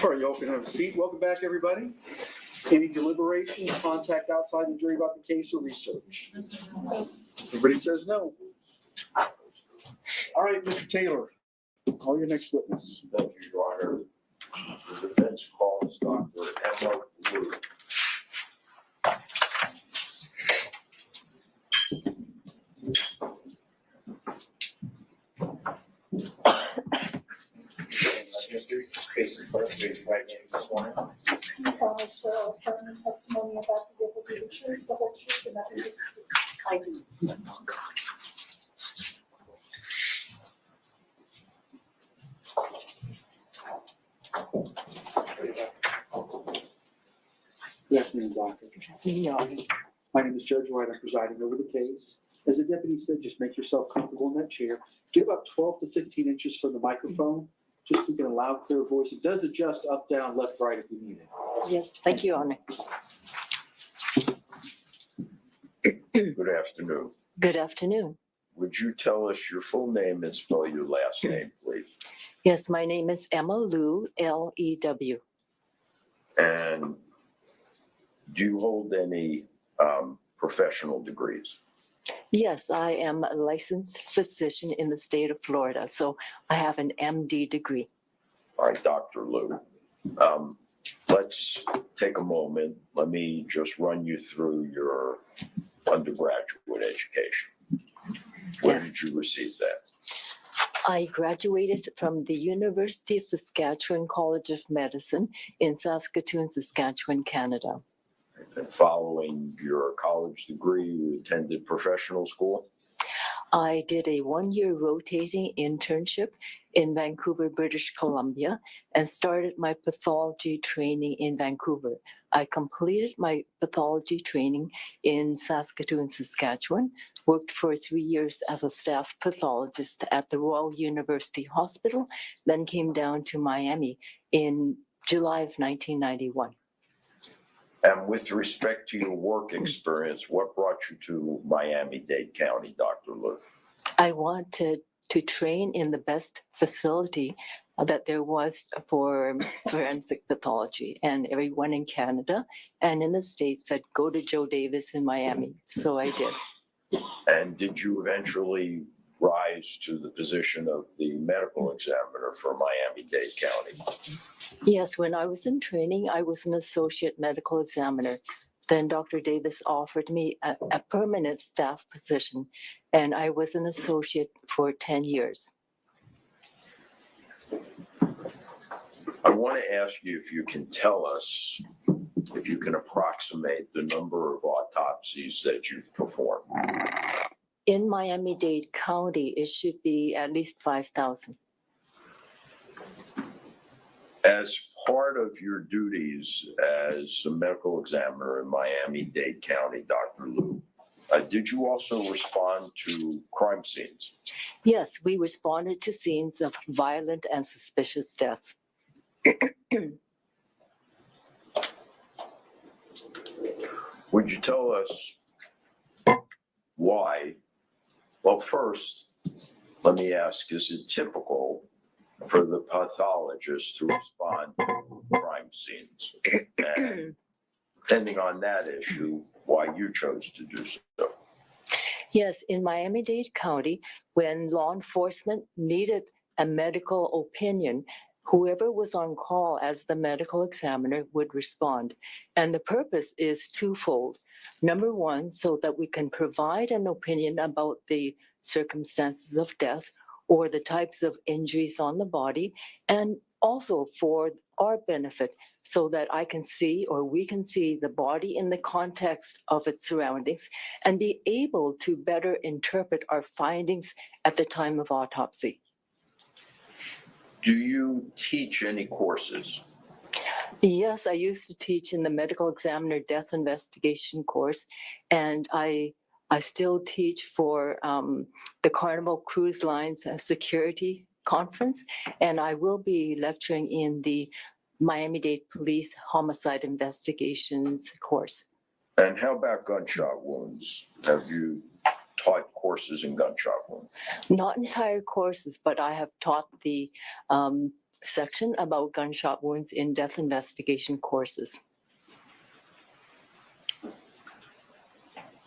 All right, y'all can have a seat. Welcome back, everybody. Any deliberations, contact outside the jury about the case or research? Everybody says no. All right, Mr. Taylor, call your next witness. Thank you, Your Honor. The defense calls Dr. Emma Lou. You solemnly swear or affirm the testimony you're about to give will be the truth, the whole truth, and nothing but the truth. I do. Good afternoon, Doctor. My name is Judge White. I'm presiding over the case. As the deputy said, just make yourself comfortable in that chair. Get about 12 to 15 inches from the microphone, just to get a loud, clear voice. It does adjust up, down, left, right if you need it. Yes, thank you, Honor. Good afternoon. Good afternoon. Would you tell us your full name and spell your last name, please? Yes, my name is Emma Lew, L-E-W. And do you hold any professional degrees? Yes, I am a licensed physician in the state of Florida, so I have an MD degree. All right, Dr. Lou. Let's take a moment. Let me just run you through your undergraduate education. Where Yes. did you receive that? I graduated from the University of Saskatchewan College of Medicine in Saskatoon, Saskatchewan, Canada. And following your college degree, you attended professional school? I did a 1-year rotating internship in Vancouver, British Columbia, and started my pathology training in Vancouver. I completed my pathology training in Saskatoon, Saskatchewan, worked for 3 years as a staff pathologist at the Royal University Hospital, then came down to Miami in July of 1991. And with respect to your work experience, what brought you to Miami-Dade County, Dr. Liu? I wanted to train in the best facility that there was for forensic pathology, and everyone in Canada and in the States said, go to Joe Davis in Miami. So I did. And did you eventually rise to the position of the medical examiner for Miami-Dade County? Yes, when I was in training, I was an associate medical examiner. Then Dr. Davis offered me a permanent staff position, and I was an associate for 10 years. I want to ask you if you can tell us, if you can approximate the number of autopsies that you've performed. In Miami-Dade County, it should be at least 5,000. As part of your duties as a medical examiner in Miami-Dade County, Dr. Liu, did you also respond to crime scenes? Yes, we responded to scenes of violent and suspicious deaths. Would you tell us why? Well, first, let me ask, is it typical for the pathologist to respond to crime scenes? And depending on that issue, why you chose to do so? Yes, in Miami-Dade County, when law enforcement needed a medical opinion, whoever was on call as the medical examiner would respond. And the purpose is twofold. Number one, so that we can provide an opinion about the circumstances of death or the types of injuries on the body, and also for our benefit, so that I can see, or we can see, the body in the context of its surroundings and be able to better interpret our findings at the time of autopsy. Do you teach any courses? Yes, I used to teach in the medical examiner death investigation course, and I still teach for the Carnival Cruise Line's security conference, and I will be lecturing in the Miami-Dade Police Homicide Investigations course. And how about gunshot wounds? Have you taught courses in gunshot wounds? Not entire courses, but I have taught the section about gunshot wounds in death investigation courses.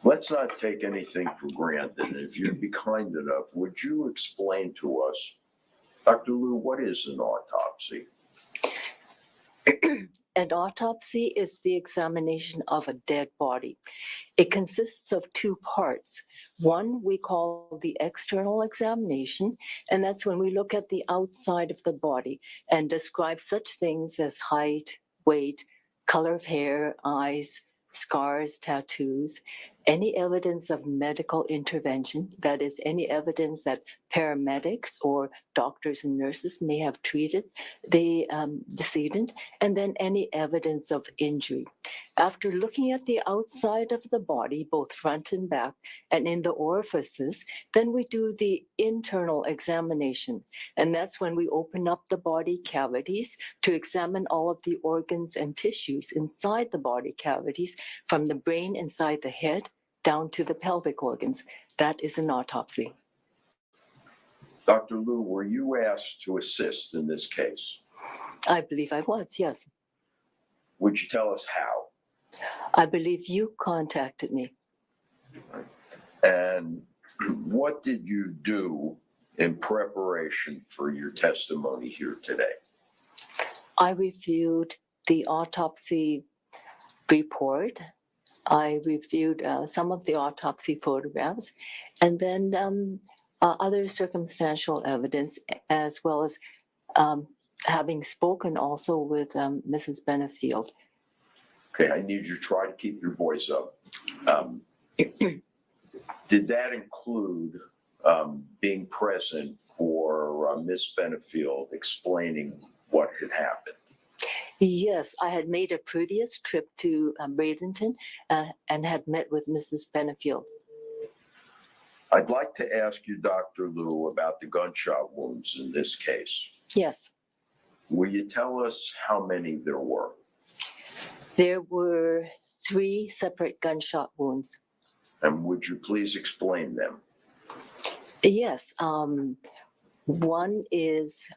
Let's not take anything for granted. If you'd be kind enough, would you explain to us, Dr. Liu, what is an autopsy? An autopsy is the examination of a dead body. It consists of two parts. One we call the external examination, and that's when we look at the outside of the body and describe such things as height, weight, color of hair, eyes, scars, tattoos, any evidence of medical intervention, that is, any evidence that paramedics or doctors and nurses may have treated the decedent, and then any evidence of injury. After looking at the outside of the body, both front and back, and in the orifices, then we do the internal examination. And that's when we open up the body cavities to examine all of the organs and tissues inside the body cavities, from the brain inside the head down to the pelvic organs. That is an autopsy. Dr. Liu, were you asked to assist in this case? I believe I was, yes. Would you tell us how? I believe you contacted me. And what did you do in preparation for your testimony here today? I reviewed the autopsy report. I reviewed some of the autopsy photographs, and then other circumstantial evidence, as well as having spoken also with Mrs. Benefield. Okay, I need you to try to keep your voice up. Did that include being present for Miss Benefield explaining what had happened. Yes, I had made a previous trip to Bradenton and had met with Mrs. Benefield. I'd like to ask you, Dr. Liu, about the gunshot wounds in this case. Yes, Will you tell us how many there were? there were 3 separate gunshot wounds. And would you please explain them? Yes, one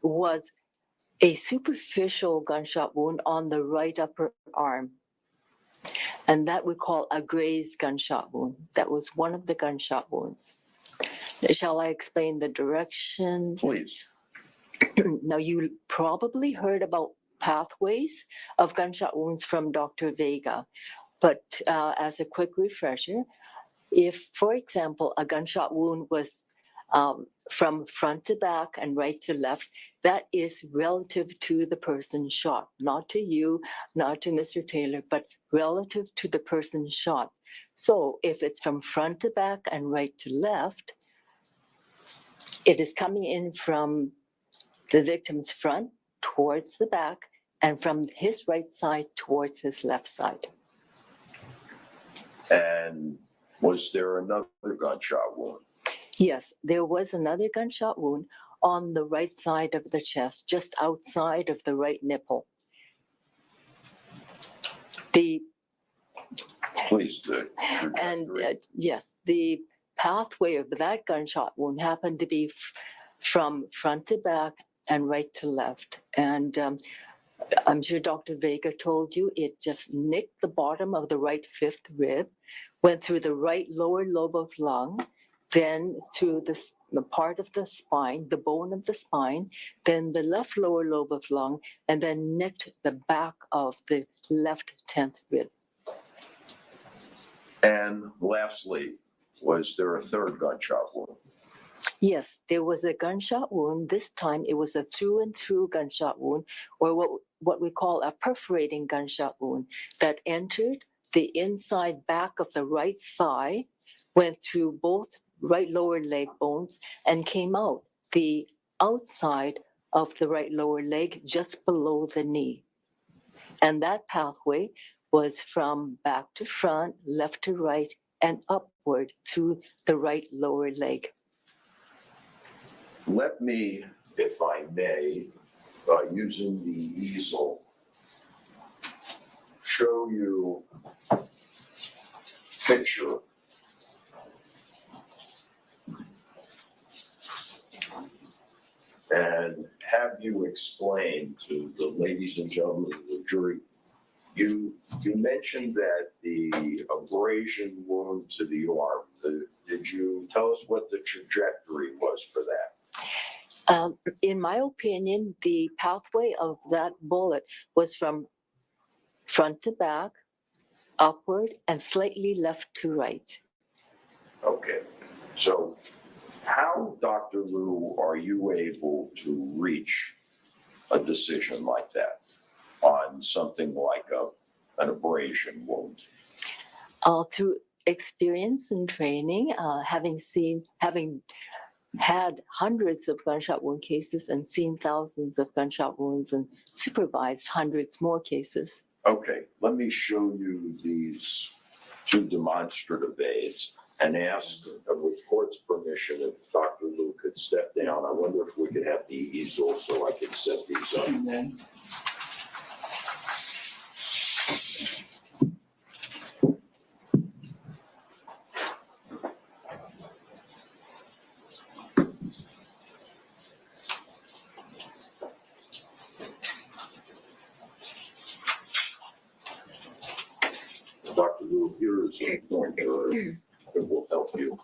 was a superficial gunshot wound on the right upper arm. And that we call a grazed gunshot wound. That was one of the gunshot wounds. Shall I explain the direction? Please. Now, you probably heard about pathways of gunshot wounds from Dr. Vega. But as a quick refresher, if, for example, a gunshot wound was from front to back and right to left, that is relative to the person shot, not to you, not to Mr. Taylor, but relative to the person shot. So if it's from front to back and right to left, it is coming in from the victim's front towards the back and from his right side towards his left side. And was there another gunshot wound? Yes, there was another gunshot wound on the right side of the chest, just outside of the right nipple. Please do. And yes, the pathway of that gunshot wound happened to be from front to back and right to left. And I'm sure Dr. Vega told you it just nicked the bottom of the right 5th rib, went through the right lower lobe of lung, then through the part of the spine, the bone of the spine, then the left lower lobe of lung, and then nicked the back of the left 10th rib. And lastly, was there a third gunshot wound? Yes, there was a gunshot wound. This time it was a through and through gunshot wound, or what we call a perforating gunshot wound that entered the inside back of the right thigh, went through both right lower leg bones, and came out the outside of the right lower leg just below the knee. And that pathway was from back to front, left to right, and upward through the right lower leg. Let me, if I may, using the easel, show you a picture and have you explain to the ladies and gentlemen of the jury. You mentioned that the abrasion wound to the arm, did you tell us what the trajectory was for that? In my opinion, the pathway of that bullet was from front to back, upward, and slightly left to right. Okay, so how, Dr. Liu, are you able to reach a decision like that on something like an abrasion wound? Through experience and training, having had hundreds of gunshot wound cases and seen thousands of gunshot wounds and supervised hundreds more cases. Okay, let me show you these 2 demonstrative aids and ask, with court's permission, if Dr. Liu could step down. I wonder if we could have the easel so I could set these up. Dr. Liu, here is a pointer that will help you.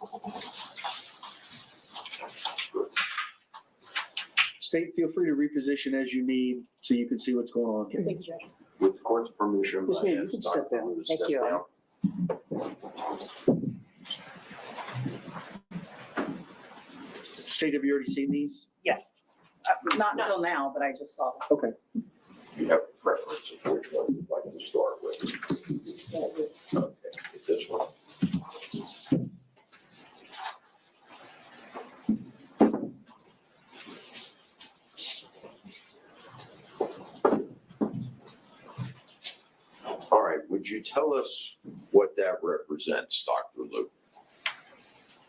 State, feel free to reposition as you need so you can see what's going on. Thank you, Judge. With the court's permission, Yes, I ma'am, you ask can step Dr. down. Liu to Thank step you. down. State, have you already seen these? Yes. Not until now, but I just saw them. Okay. You have a preference of which one you'd like to start with? Okay, with this one. would you tell us what that represents, Dr. Luke?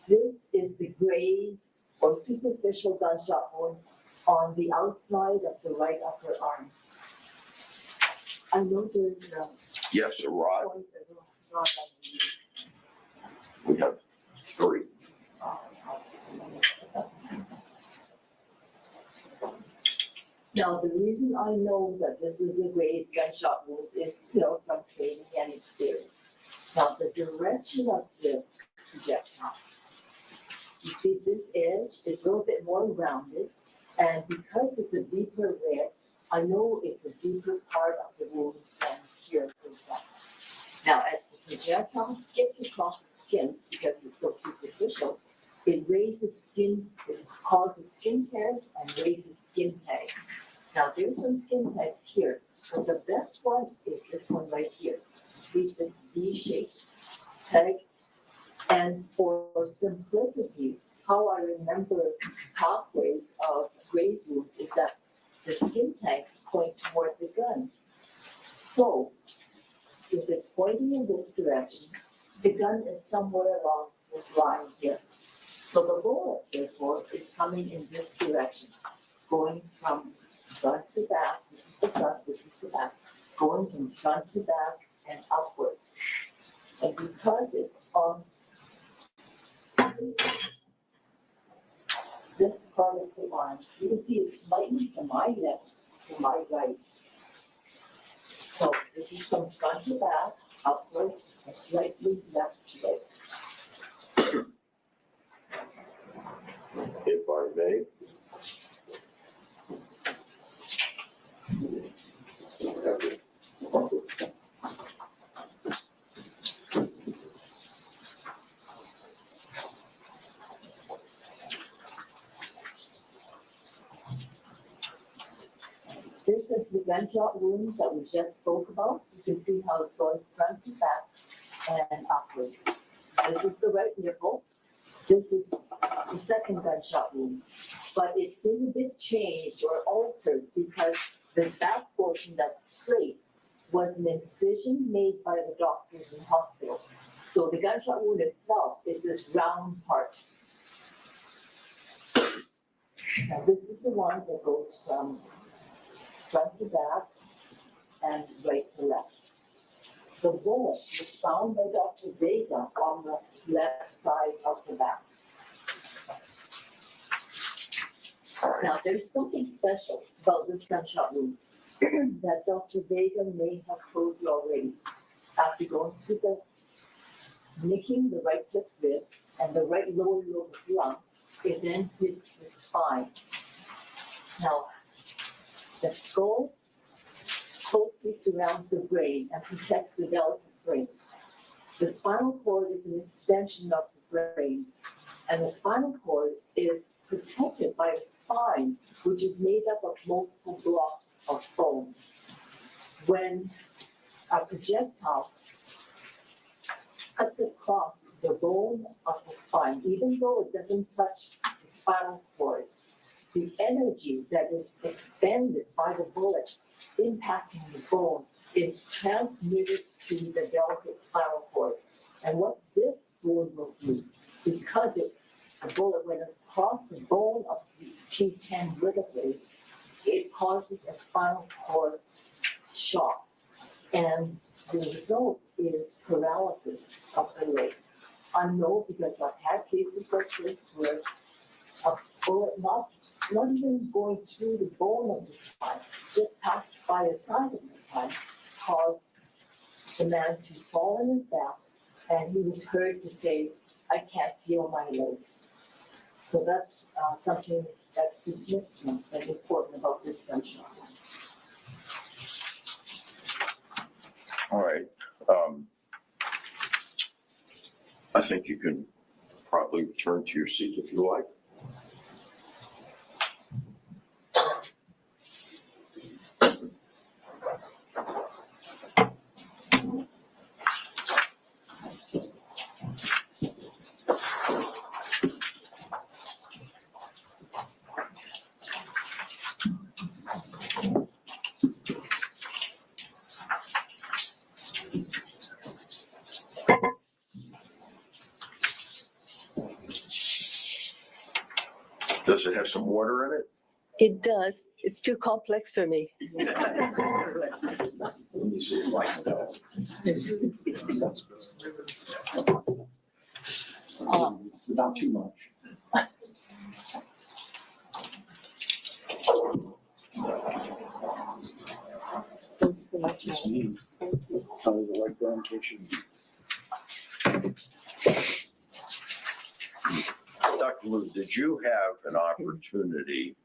This is the graze or superficial gunshot wound on the outside of the right upper arm. I know there's a Yes, a rod. point that will rod on the We have 3. Now, the reason I know that this is a graze gunshot wound is, from training and experience. Now, the direction of this projectile, you see this edge is a little bit more rounded, and because it's a deeper red, I know it's a deeper part of the wound than here, for example. Now, as the projectile skips across the skin, because it's so superficial, it raises skin, it causes skin tears and raises skin tags. Now, there's some skin tags here, but the best one is this one right here. See this V-shaped tag? And for simplicity, how I remember pathways of graze wounds is that the skin tags point toward the gun. So, if it's pointing in this direction, the gun is somewhere along this line here. So the bullet, therefore, is coming in this direction, going from front to back. This is the front, this is the back, going from front to back and upward. And because it's on this part of the arm, you can see it's slightly to my left, to my right. So this is from front to back, upward, and slightly left to right. If I may. This is the gunshot wound that we just spoke about. You can see how it's going front to back and upward. This is the right nipple. This is the second gunshot wound. But it's been a bit changed or altered because the back portion that's straight was an incision made by the doctors in hospital. So the gunshot wound itself is this round part. Now this is the one that goes from front to back and right to left. The bullet was found by Dr. Vega on the left side of the back. Now, there's something special about this gunshot wound that Dr. Vega may have told you already. After going through the nicking the right fifth rib and the right lower lobe of the lung, it then hits the spine. Now, the skull closely surrounds the brain and protects the delicate brain. The spinal cord is an extension of the brain, and the spinal cord is protected by a spine, which is made up of multiple blocks of bone. When a projectile cuts across the bone of the spine, even though it doesn't touch the spinal cord, the energy that is expended by the bullet impacting the bone is transmitted to the delicate spinal cord. And what this wound will do, because the bullet went across the bone of the T10 vertebrae, it causes a spinal cord shock. And the result is paralysis of the legs. I know because I've had cases like this where a bullet not even going through the bone of the spine, just passes by the side of the spine, caused the man to fall on his back, and he was heard to say, "I can't feel my legs." So that's something that's significant and important about this gunshot. All right. I think you can probably return to your seat if you like. Does it have some water in it? It does. It's too complex for me. Let me see if I can help. Not too much. It's me. Probably the right brown tissue. Dr. Lou, did you have an opportunity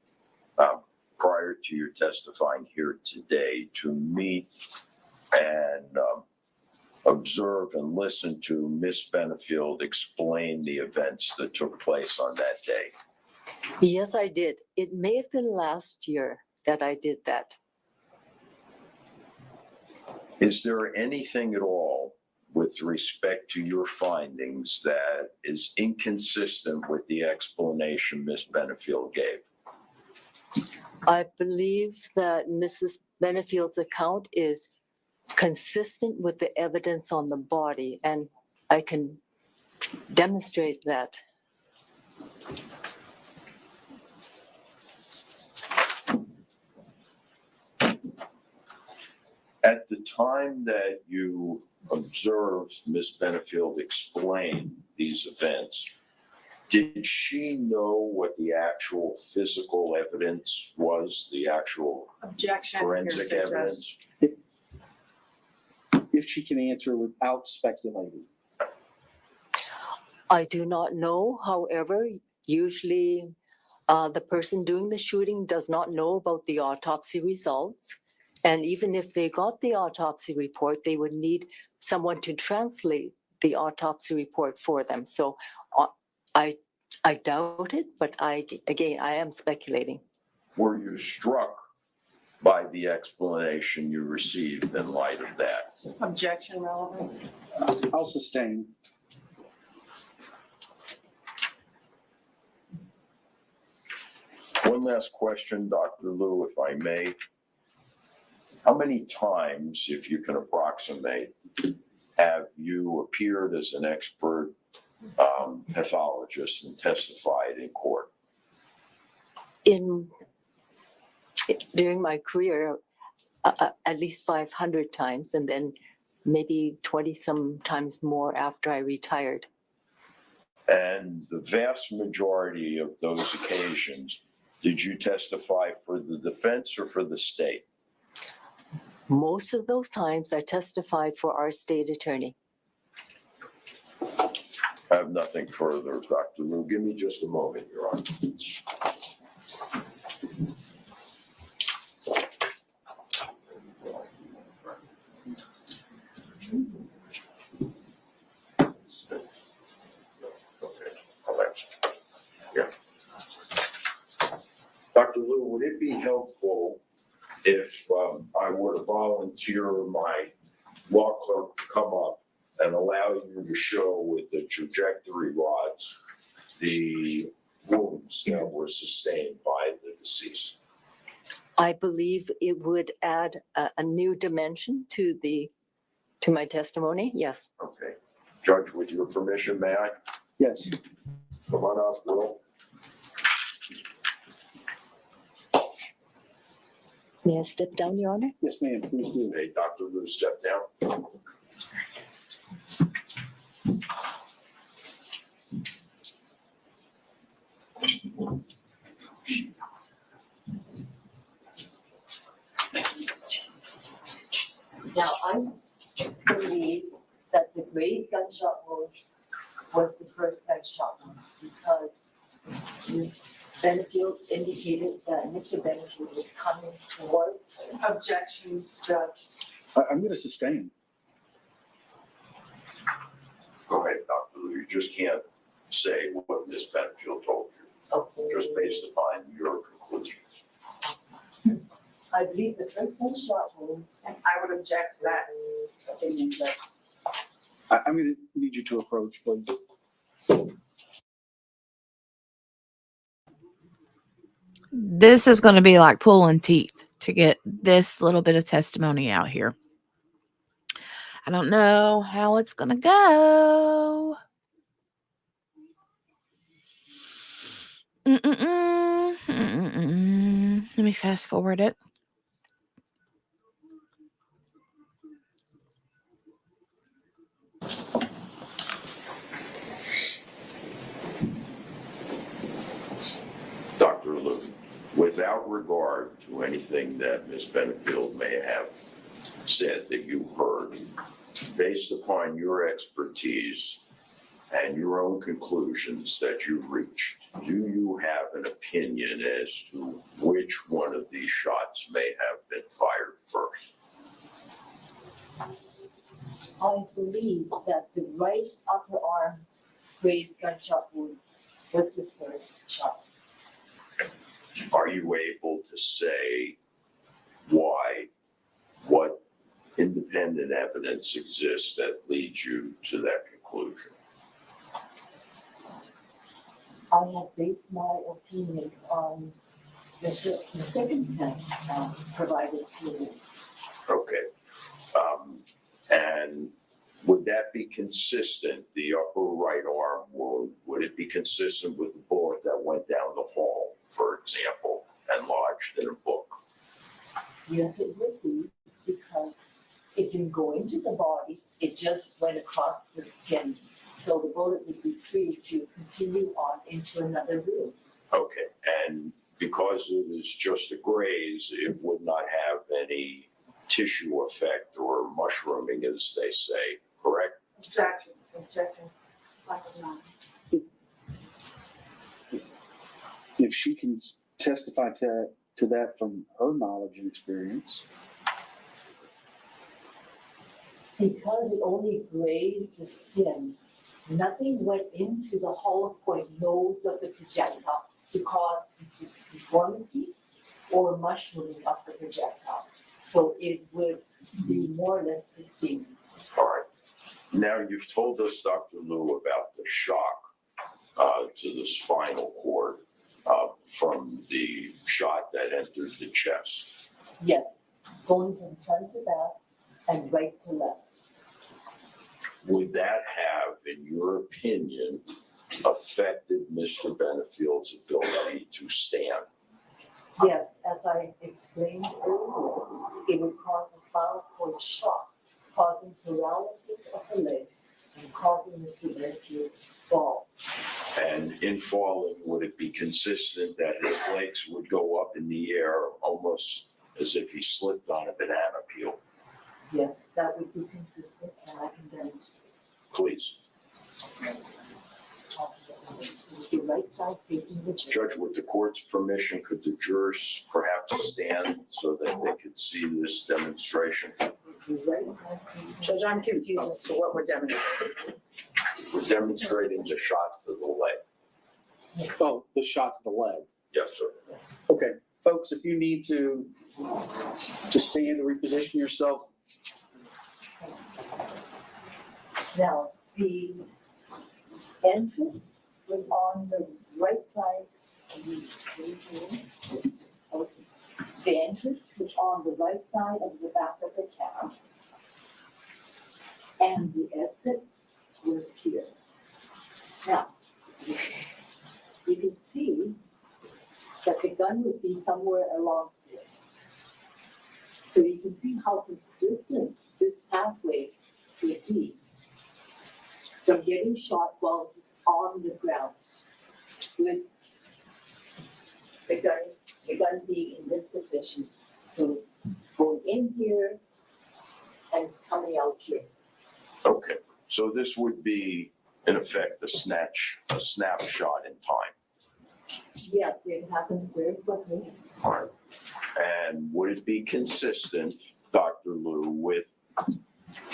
prior to your testifying here today to meet and observe and listen to Miss Benefield explain the events that took place on that day? Yes, I did. It may have been last year that I did that. Is there anything at all with respect to your findings that is inconsistent with the explanation Miss Benefield gave? I believe that Mrs. Benefield's account is consistent with the evidence on the body, and I can demonstrate that. At the time that you observed Miss Benefield explain these events, did she know what the actual physical evidence was, the actual Objection. forensic Here's evidence? If she can answer without speculating. I do not know. However, usually the person doing the shooting does not know about the autopsy results. And even if they got the autopsy report, they would need someone to translate the autopsy report for them. So I doubt it, but I am speculating. Were you struck by the explanation you received in light of that? Objection relevance. I'll sustain. One last question, Dr. Lou, if I may. How many times, if you can approximate, have you appeared as an expert pathologist and testified in court? During my career, at least 500 times, and then maybe 20 some times more after I retired. And the vast majority of those occasions, did you testify for the defense or for the state? Most of those times I testified for our state attorney. I have nothing further, Dr. Lou. Give me just a moment, Your Honor. Dr. Lou, would it be helpful if I were to volunteer my law clerk to come up and allow you to show with the trajectory rods the wounds that were sustained by the deceased? I believe it would add a new dimension to my testimony. Yes. Okay. Judge, with your permission, may I? Yes. Come on up, Will. May I step down, Your Honor? Yes, ma'am. Please do. May Dr. Lou step down? Now, I believe that the Gray's gunshot wound was the first gunshot wound because Ms. Benefield indicated that Mr. Benefield was coming towards her. Objection, Judge. I'm going to sustain. Go ahead, Dr. Lou. You just can't say what Ms. Benefield told you, Okay. just based upon your conclusions. I believe the first gunshot wound. And I would object to that opinion, Judge. I'm going to need you to approach, please. This is going to be like pulling teeth to get this little bit of testimony out here. I don't know how it's going to go. Let me fast forward it. Dr. Lou, without regard to anything that Ms. Benefield may have said that you heard, based upon your expertise and your own conclusions that you reached, do you have an opinion as to which one of these shots may have been fired first? I believe that the right upper arm raised gunshot wound was the first shot. Are you able to say why, what independent evidence exists that leads you to that conclusion? I have based my opinions on the circumstances provided to me. Okay. And would that be consistent, the upper right arm wound, would it be consistent with the bullet that went down the hall, for example, and lodged in a book? Yes, it would be, because it didn't go into the body, it just went across the skin. So the bullet would be free to continue on into another room. Okay, and because it is just a graze, it would not have any tissue effect or mushrooming, as they say, correct? Objection. If she can testify to that from her knowledge and experience. Because it only grazed the skin, nothing went into the hollow point nose of the projectile to cause deformity or mushrooming of the projectile. So it would be more or less pristine. All right. Now, you've told us, Dr. Lou, about the shock to the spinal cord from the shot that entered the chest. Yes, going from front to back and right to left. Would that have, in your opinion, affected Mr. Benefield's ability to stand? Yes, as I explained earlier, it would cause a spinal cord shock, causing paralysis of the legs and causing Mr. Benefield to fall. And in falling, would it be consistent that his legs would go up in the air almost as if he slipped on a banana peel? Yes, that would be consistent, and I can demonstrate. Please. With the right side facing the Judge, with the court's permission, could the jurors perhaps stand so that they could see this demonstration? Judge, I'm confused as to what we're demonstrating. We're demonstrating the shot to the leg. Oh, the shot to the leg. Yes, sir. Okay, folks, if you need to stand or reposition yourself. Now, the entrance was on the right side of the okay. The entrance was on the right side of the back of the cab. And the exit was here. Now, you can see that the gun would be somewhere along here. So you can see how consistent this pathway would be from getting shot while it's on the ground with the gun being in this position. So it's going in here and coming out here. Okay, so this would be, in effect, a snapshot in time. Yes, it happens very quickly. All right. And would it be consistent, Dr. Lou, with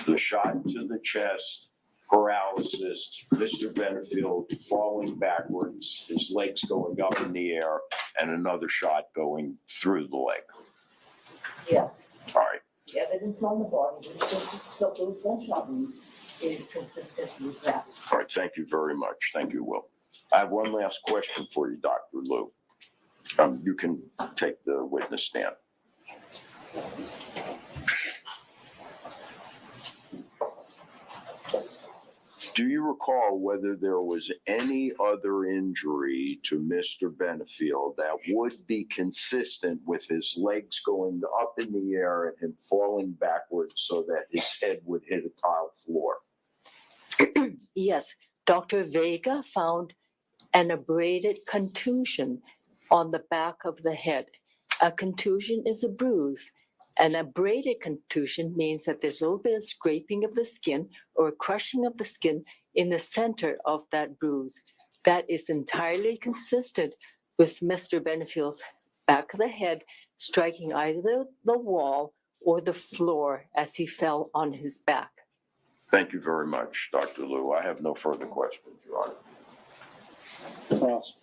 the shot to the chest, paralysis, Mr. Benefield falling backwards, his legs going up in the air, and another shot going through the leg? Yes. All right. The evidence on the body, which consists of those gunshot wounds, is consistent with that. All right, thank you very much. Thank you, Will. I have one last question for you, Dr. Lou. You can take the witness stand. Do you recall whether there was any other injury to Mr. Benefield that would be consistent with his legs going up in the air and him falling backwards so that his head would hit a tile floor? Yes, Dr. Vega found an abraded contusion on the back of the head. A contusion is a bruise. An abraded contusion means that there's a little bit of scraping of the skin or crushing of the skin in the center of that bruise. That is entirely consistent with Mr. Benefield's back of the head striking either the wall or the floor as he fell on his back. Thank you very much, Dr. Liu. I have no further questions, Your Honor. Ross?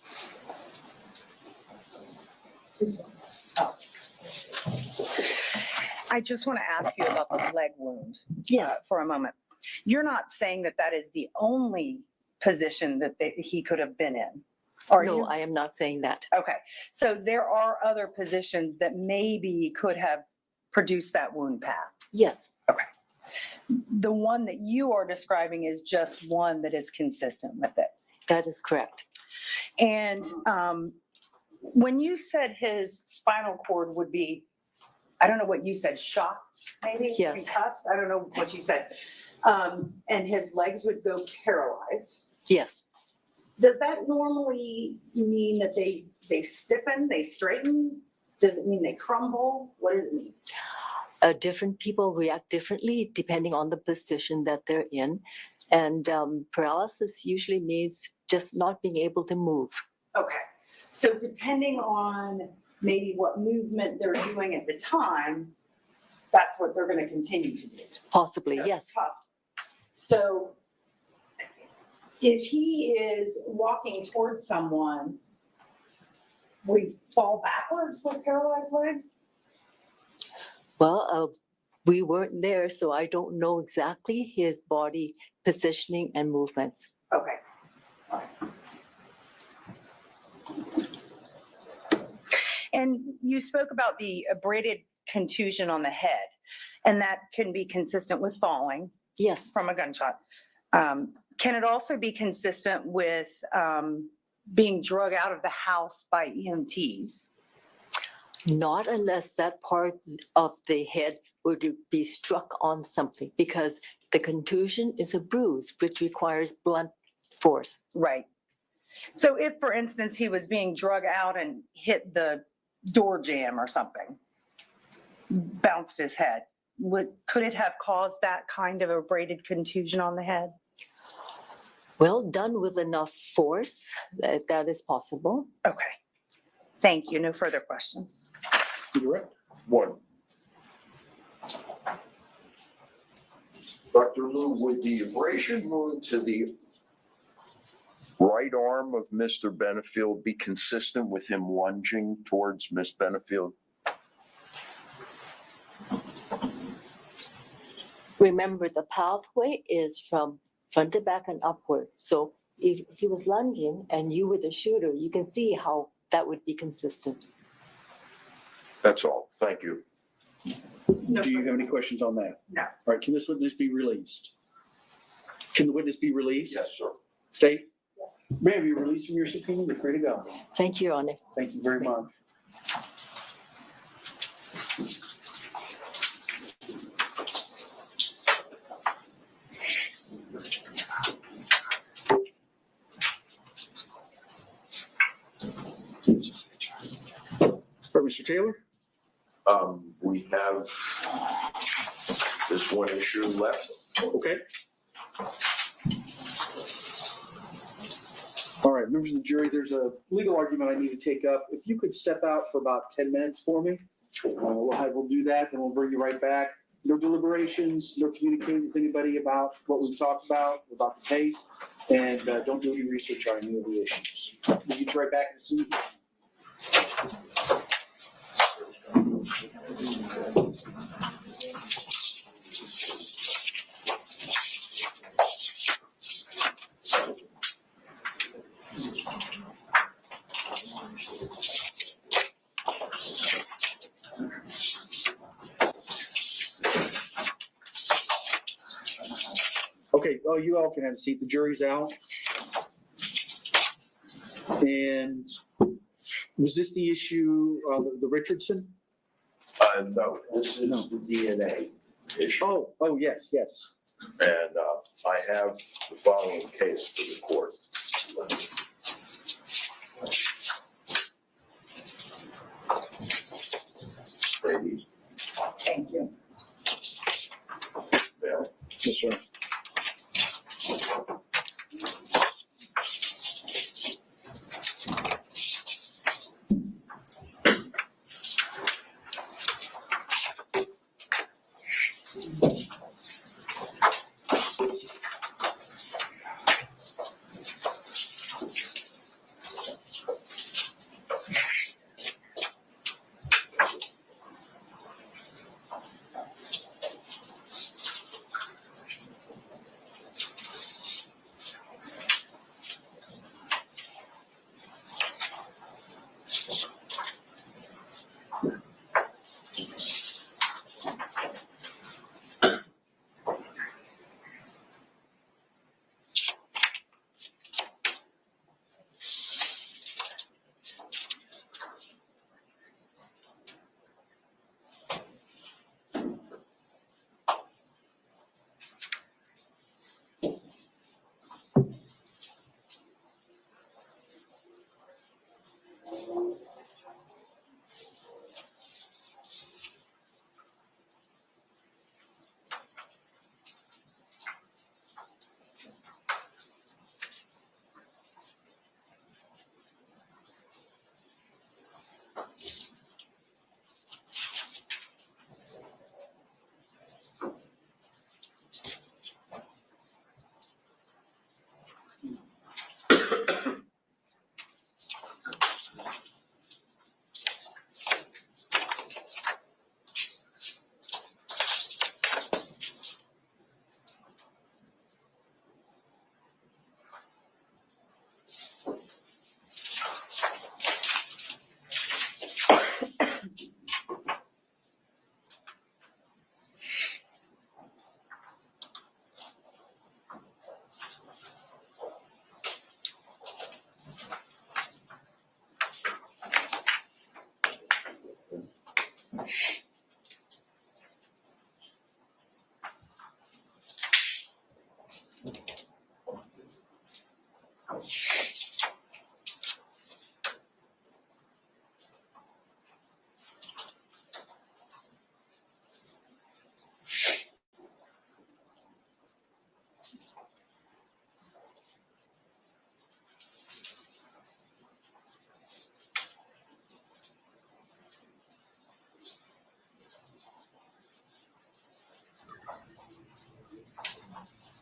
I just want to ask you about the leg wound. Yes. For a moment. You're not saying that that is the only position that he could have been in? Are No, you? I am not saying that. Okay, so there are other positions that maybe could have produced that wound path? Yes. Okay. The one that you are describing is just one that is consistent with it? That is correct. And when you said his spinal cord would be, I don't know what you said, shocked, maybe? Yes. Concussed? I don't know what you said. And his legs would go paralyzed. Yes. Does that normally mean that they stiffen, they straighten? Does it mean they crumble? What does it mean? Different people react differently depending on the position that they're in. And paralysis usually means just not being able to move. Okay. So depending on maybe what movement they're doing at the time, that's what they're going to continue to do. Possibly, So, yes. possibly. So if he is walking towards someone, we fall backwards with paralyzed legs? Well, we weren't there, so I don't know exactly his body positioning and movements. Okay. All right. And you spoke about the abraded contusion on the head, and that can be consistent with falling. Yes. From a gunshot. Can it also be consistent with being drug out of the house by EMTs? Not unless that part of the head were to be struck on something, because the contusion is a bruise, which requires blunt force. Right. So if, for instance, he was being drug out and hit the door jamb or something, bounced his head, could it have caused that kind of abraded contusion on the head? Well, done with enough force, that is possible. Okay. Thank you. No further questions. Direct. One. Dr. Liu, would the abrasion wound to the right arm of Mr. Benefield be consistent with him lunging towards Miss Benefield? Remember, the pathway is from front to back and upward. So if he was lunging and you were the shooter, you can see how that would be consistent. That's all. Thank you. Do you have any questions on that? No. All right, can this witness be released? Can the witness be released? Yes, sir. State? Ma'am, you're released from your subpoena. You're free to go. Thank you, Your Honor. Thank you very much. Mr. Taylor? We have this one issue left. Okay. All right, members of the jury, there's a legal argument I need to take up. If you could step out for about 10 minutes for me, we'll do that, then we'll bring you right back. No deliberations, no communicating with anybody about what we've talked about the case, and don't do any research on any of the issues. We'll get you right back in a second. Okay, oh, you all can have a seat. The jury's out. And was this the issue of the Richardson? No, this is the DNA issue. Oh, yes. And I have the following case for the court. Ladies, Thank you. yeah. Yes, sir.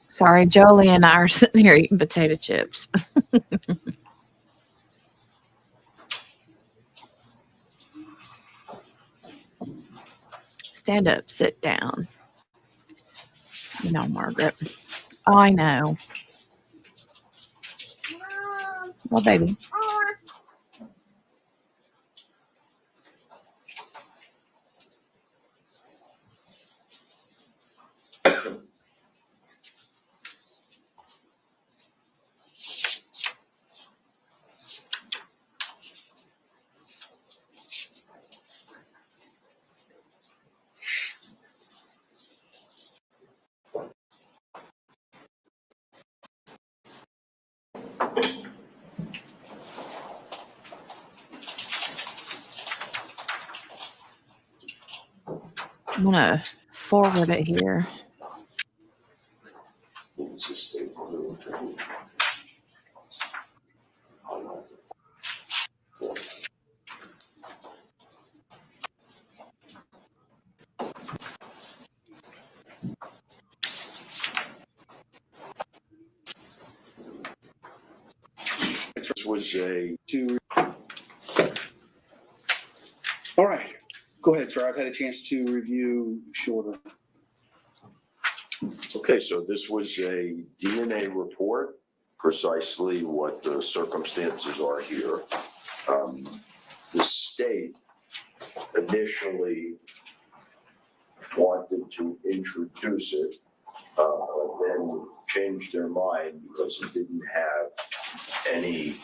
Sorry, Jolie and I are sitting here eating potato chips. Stand up, sit down. You know, Margaret. Oh, I know. Well, baby. I'm going to forward it here. This was a All right. Go ahead, sir. I've had a chance to review shorter. Okay, so this was a DNA report, precisely what the circumstances are here. The state initially wanted to introduce it, then changed their mind because it didn't have any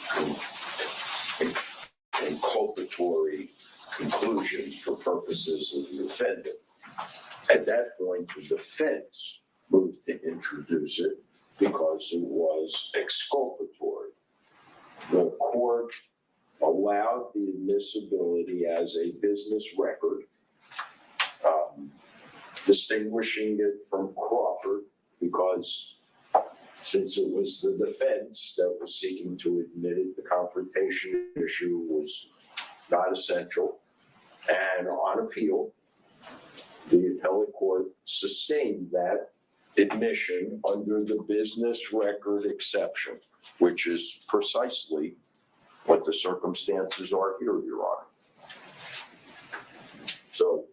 inculpatory conclusions for purposes of the defendant. At that point, the defense moved to introduce it because it was exculpatory. The court allowed the admissibility as a business record, distinguishing it from Crawford because since it was the defense that was seeking to admit it, the confrontation issue was not essential. And on appeal, the appellate court sustained that admission under the business record exception, which is precisely what the circumstances are here, Your Honor. So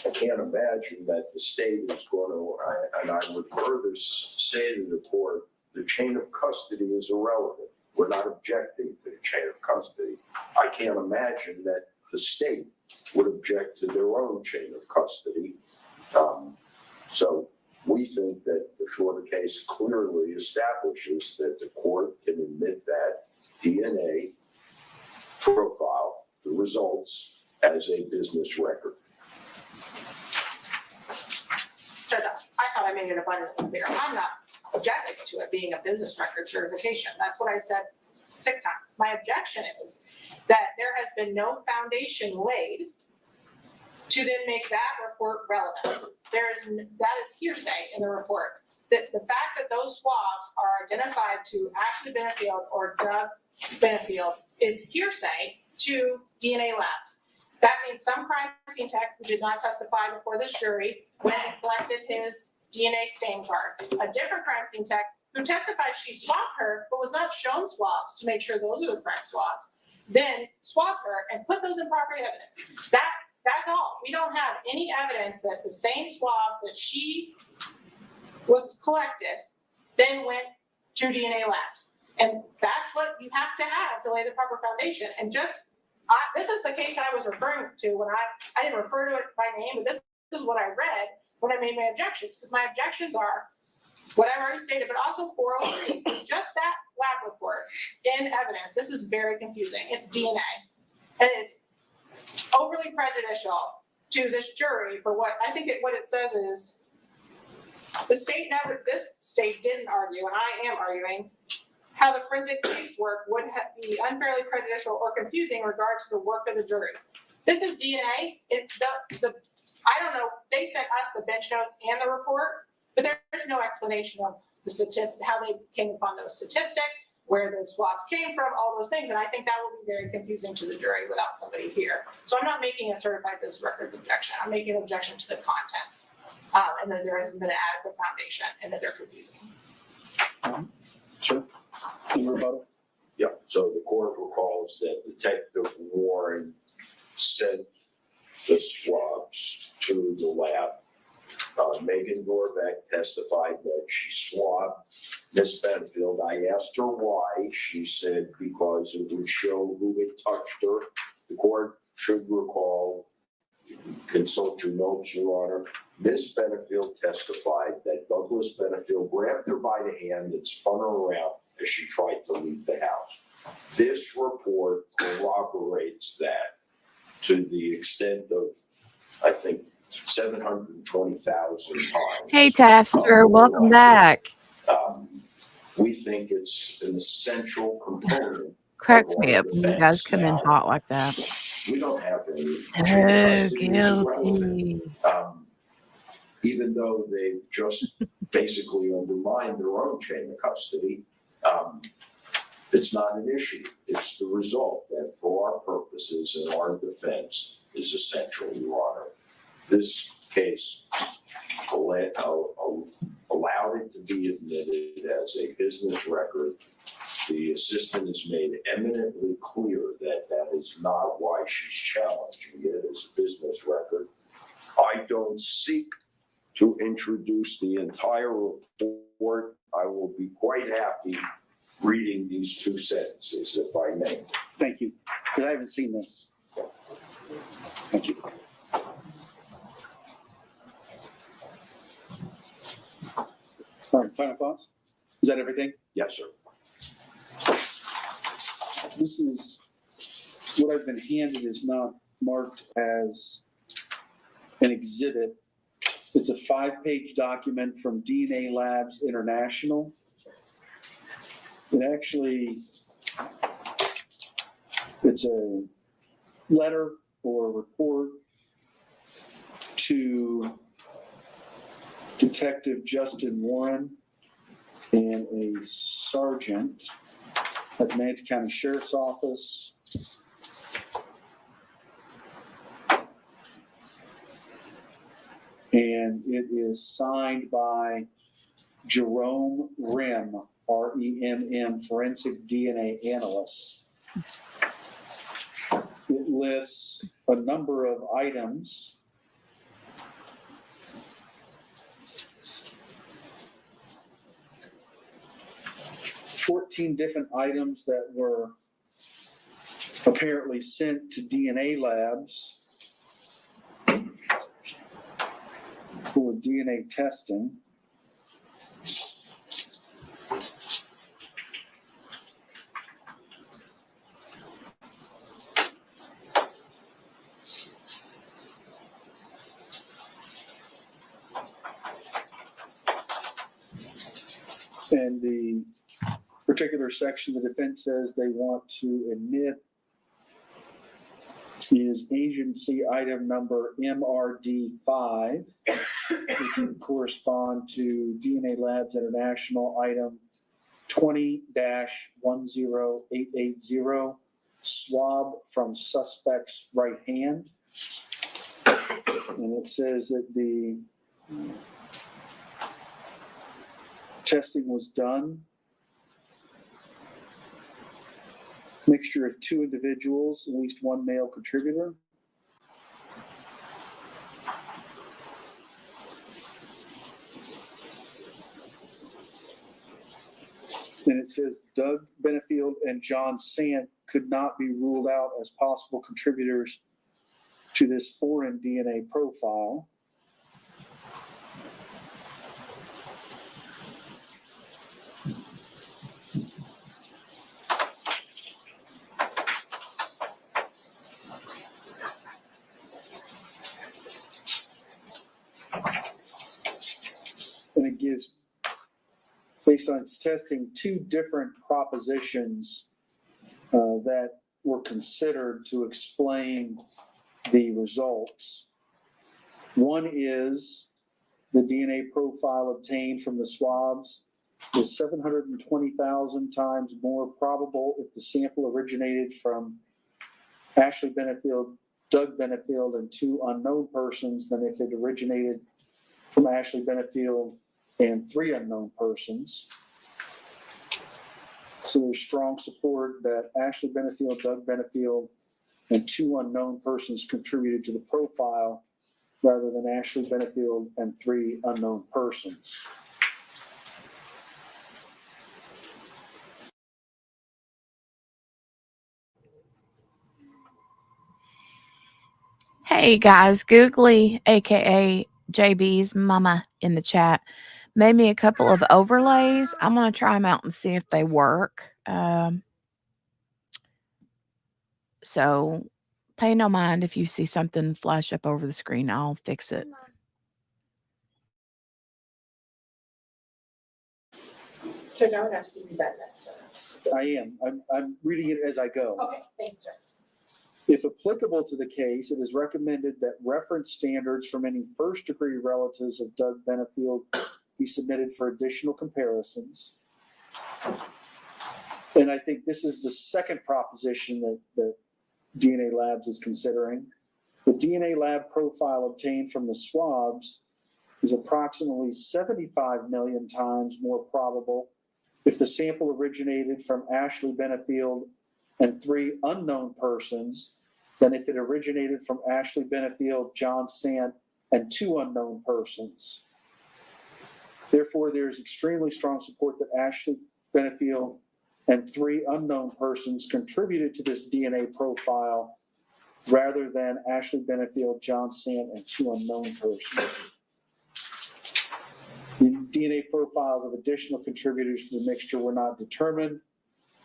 I can't imagine that the state is going to, and I would further say to the court, the chain of custody is irrelevant. We're not objecting to the chain of custody. I can't imagine that the state would object to their own chain of custody. So we think that the Shorter case clearly establishes that the court can admit that DNA profile, the results, as a business record. Judge, I thought I made it abundantly clear. I'm not objecting to it being a business record certification. That's what I said 6 times. My objection is that there has been no foundation laid to then make that report relevant. That is hearsay in the report. The fact that those swabs are identified to Ashley Benefield or Doug Benefield is hearsay to DNA labs. That means some crime scene tech who did not testify before this jury went and collected his DNA stain card. A different crime scene tech who testified she swabbed her but was not shown swabs to make sure those are the correct swabs, then swabbed her and put those in property evidence. That's all. We don't have any evidence that the same swabs that she was collected then went to DNA labs. And that's what you have to lay the proper foundation. And this is the case I was referring to when I didn't refer to it by name, but this is what I read when I made my objections, because my objections are what I've already stated, but also 403, just that lab report in evidence. This is very confusing. It's DNA, and it's overly prejudicial to this jury for what I think what it says is this state didn't argue, and I am arguing, how the forensic casework would be unfairly prejudicial or confusing in regards to the work of the jury. This is DNA. I don't know, they sent us the bench notes and the report, but there's no explanation of the statistics, how they came upon those statistics, where those swabs came from, all those things. And I think that will be very confusing to the jury without somebody here. So I'm not making a certified business records objection. I'm making an objection to the contents. And that there hasn't been an adequate foundation and that they're confusing. Sure. Yeah, so the court recalls that Detective Warren sent the swabs to the lab. Megan Dorbeck testified that she swabbed Miss Benefield. I asked her why. She said because it would show who had touched her. The court should recall, consult your notes, Your Honor. Miss Benefield testified that Douglas Benefield grabbed her by the hand and spun her around as she tried to leave the house. This report corroborates that to the extent of, I think, 720,000 times. Hey, Tafster, welcome back. We think it's an essential component. Cracks me up when you guys come in hot like that. We don't have any. So guilty. Even though they've just basically undermined their own chain of custody, it's not an issue. It's the result that for our purposes and our defense is essential, Your Honor. This case allowed it to be admitted as a business record. The assistant has made eminently clear that that is not why she's challenging it as a business record. I don't seek to introduce the entire report. I will be quite happy reading these 2 sentences, if I may. Thank you, because I haven't seen this. Thank you. All right, final thoughts? Is that everything? Yes, sir. This is, what I've been handed is not marked as an exhibit. It's a 5-page document from DNA Labs International. It actually, it's a letter or a report to Detective Justin Warren and a sergeant at the Manatee County Sheriff's Office. And it is signed by Jerome Rem, R-E-M-M, forensic DNA analyst. It lists a number of items. $14 different items that were apparently sent to DNA labs for DNA testing. And the particular section the defense says they want to admit is agency item number MRD5, which would correspond to DNA Labs International item 20-10880, swab from suspect's right hand. And it says that the testing was done. Mixture of 2 individuals, at least 1 male contributor. And it says Doug Benefield and John Sant could not be ruled out as possible contributors to this foreign DNA profile. And it gives, based on its testing, 2 different propositions that were considered to explain the results. One is the DNA profile obtained from the swabs is 720,000 times more probable if the sample originated from Ashley Benefield, Doug Benefield, and 2 unknown persons than if it originated from Ashley Benefield and 3 unknown persons. So there's strong support that Ashley Benefield, Doug Benefield, and 2 unknown persons contributed to the profile rather than Ashley Benefield and 3 unknown persons. Hey guys, Googly, aka JB's mama in the chat, made me a couple of overlays. I'm going to try them out and see if they work. So pay no mind if you see something flash up over the screen. I'll fix it. Judge, I would ask you to read that next sentence. I am. I'm reading it as I go. Okay, thanks, sir. If applicable to the case, it is recommended that reference standards from any first-degree relatives of Doug Benefield be submitted for additional comparisons. And I think this is the second proposition that DNA Labs is considering. The DNA lab profile obtained from the swabs is approximately 75 million times more probable if the sample originated from Ashley Benefield and 3 unknown persons than if it originated from Ashley Benefield, John Sant, and 2 unknown persons. Therefore, there is extremely strong support that Ashley Benefield and 3 unknown persons contributed to this DNA profile rather than Ashley Benefield, John Sant, and 2 unknown persons. The DNA profiles of additional contributors to the mixture were not determined.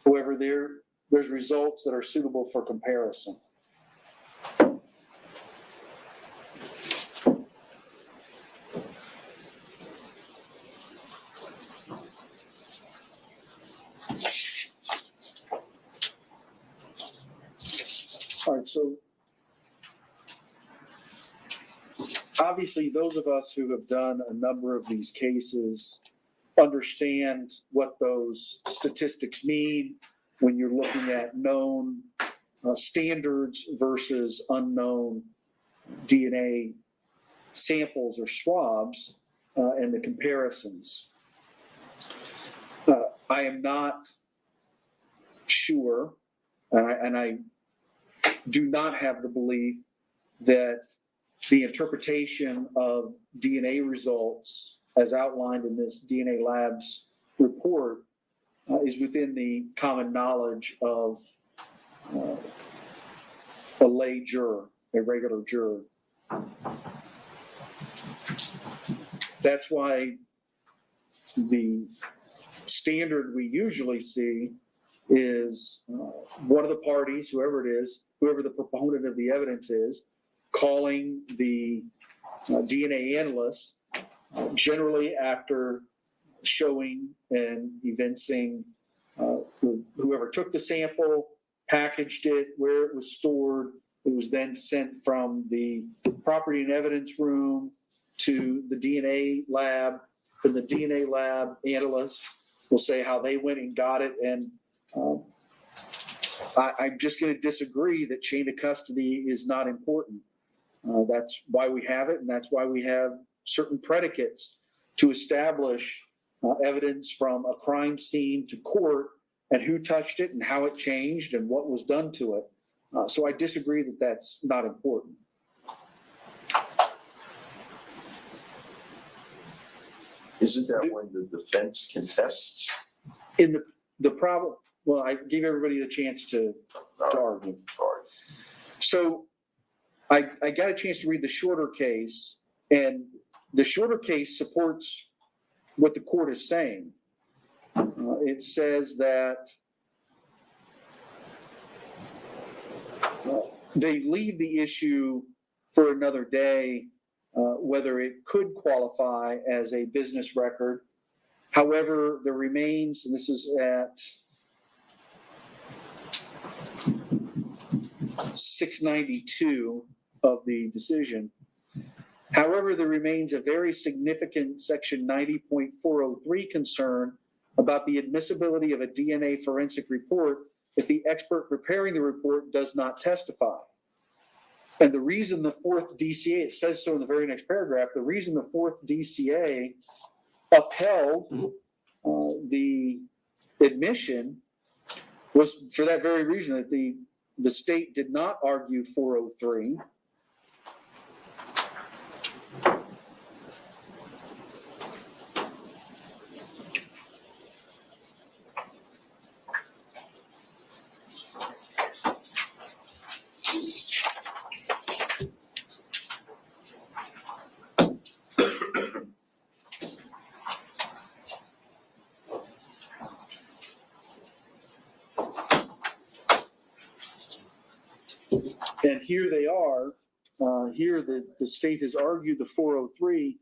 However, there's results that are suitable for comparison. All right, so obviously those of us who have done a number of these cases understand what those statistics mean when you're looking at known standards versus unknown DNA samples or swabs and the comparisons. I am not sure, and I do not have the belief that the interpretation of DNA results as outlined in this DNA Labs report is within the common knowledge of a lay juror, a regular juror. That's why the standard we usually see is one of the parties, whoever it is, whoever the proponent of the evidence is, calling the DNA analyst, generally after showing and evincing whoever took the sample, packaged it, where it was stored. It was then sent from the property and evidence room to the DNA lab, and the DNA lab analyst will say how they went and got it. And I'm just going to disagree that chain of custody is not important. That's why we have it, and that's why we have certain predicates to establish evidence from a crime scene to court and who touched it and how it changed and what was done to it. So I disagree that that's not important. Isn't that when the defense contests? In the problem, well, I gave everybody a chance to argue. So I got a chance to read the shorter case, and the shorter case supports what the court is saying. It says that they leave the issue for another day, whether it could qualify as a business record. However, there remains, and this is at 692 of the decision. However, there remains a very significant section 90.403 concern about the admissibility of a DNA forensic report if the expert preparing the report does not testify. And the reason the fourth DCA, it says so in the very next paragraph, the reason the fourth DCA upheld the admission was for that very reason, that the state did not argue 403. And here they are. Here the state has argued the 403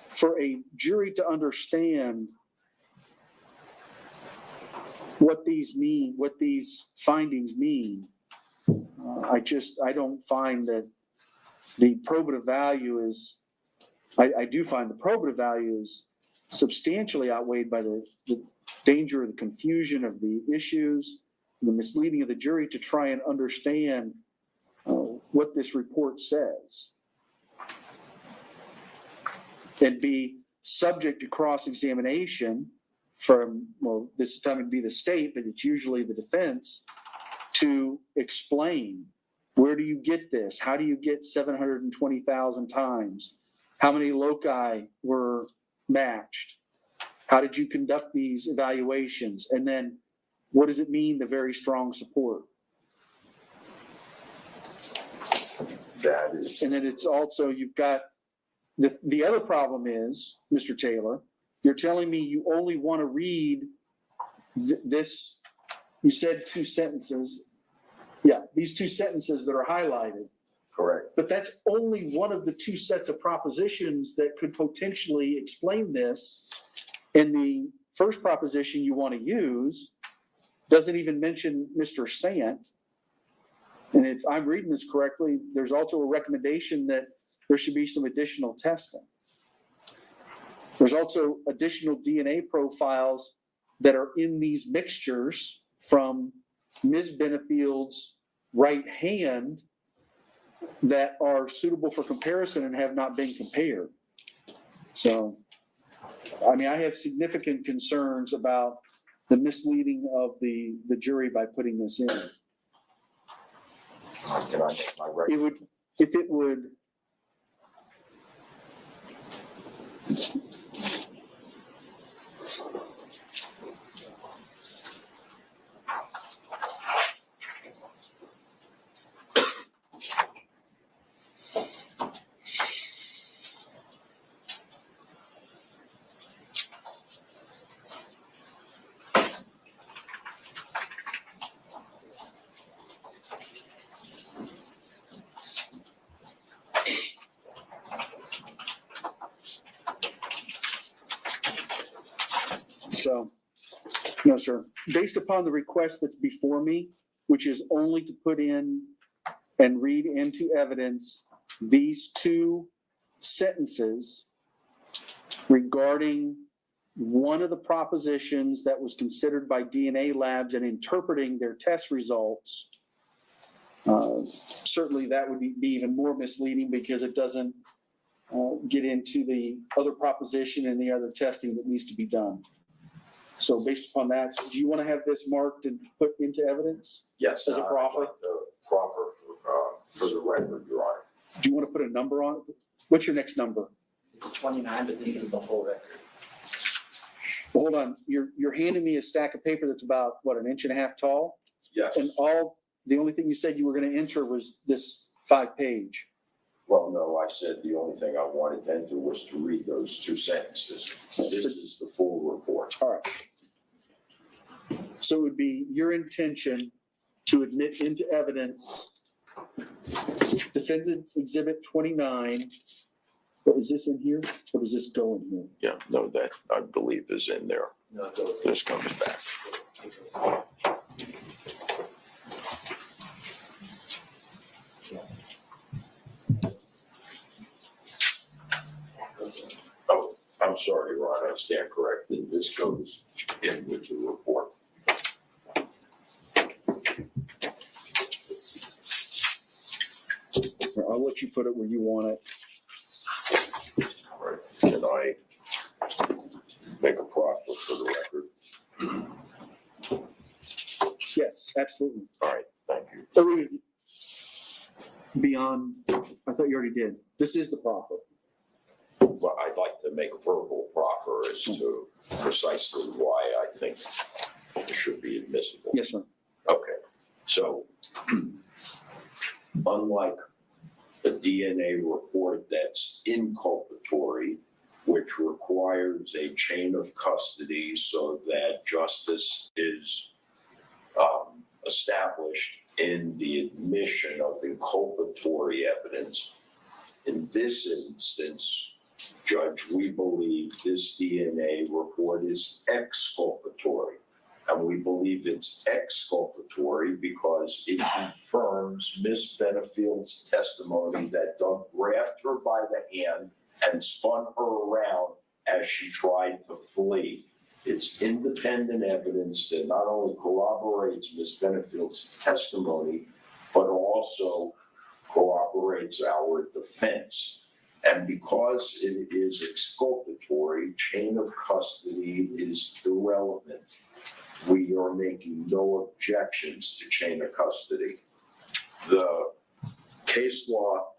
for a jury to understand what these mean, what these findings mean. I don't find that the probative value is, I do find the probative value is substantially outweighed by the danger of the confusion of the issues, the misleading of the jury to try and understand what this report says and be subject to cross-examination from, well, this time it'd be the state, but it's usually the defense, to explain, where do you get this? How do you get 720,000 times? How many loci were matched? How did you conduct these evaluations? And then what does it mean, the very strong support? That is. And then it's also, you've got The other problem is, Mr. Taylor, you're telling me you only want to read this, you said 2 sentences. Yeah, these 2 sentences that are highlighted. Correct. But that's only one of the 2 sets of propositions that could potentially explain this. And the first proposition you want to use doesn't even mention Mr. Sant. And if I'm reading this correctly, there's also a recommendation that there should be some additional testing. There's also additional DNA profiles that are in these mixtures from Ms. Benefield's right hand that are suitable for comparison and have not been compared. So, I mean, I have significant concerns about the misleading of the jury by putting this in. Can I make my right? It would, if it would, so, no, sir. Based upon the request that's before me, which is only to put in and read into evidence these 2 sentences regarding one of the propositions that was considered by DNA labs and interpreting their test results, certainly that would be even more misleading because it doesn't get into the other proposition and the other testing that needs to be done. So based upon that, do you want to have this marked and put into evidence? Yes. As a proffer? I'd like to proffer for the record, Your Honor. Do you want to put a number on it? What's your next number? It's 29, but this is the whole record. Well, hold on. You're handing me a stack of paper that's about, what, 1.5 inches tall? Yes. And the only thing you said you were going to enter was this 5-page. Well, no, I said the only thing I wanted to enter was to read those 2 sentences. This is the full report. All right. So it would be your intention to admit into evidence Defendant's Exhibit 29. What, is this in here or does this go in here? Yeah, no, that I believe is in there. No, it goes. This comes back. Oh, I'm sorry, Ron, I stand corrected. This goes in with the report. I'll let you put it where you want it. All right. Can I make a proffer for the record? Yes, absolutely. All right, thank you. So beyond, I thought you already did. This is the proffer. Well, I'd like to make a verbal proffer as to precisely why I think it should be admissible. Yes, sir. Okay, so unlike a DNA report that's inculpatory, which requires a chain of custody so that justice is established in the admission of inculpatory evidence, in this instance, Judge, we believe this DNA report is exculpatory. And we believe it's exculpatory because it confirms Miss Benefield's testimony that Doug grabbed her by the hand and spun her around as she tried to flee. It's independent evidence that not only corroborates Miss Benefield's testimony, but also corroborates our defense. And because it is exculpatory, chain of custody is irrelevant. We are making no objections to chain of custody. The case law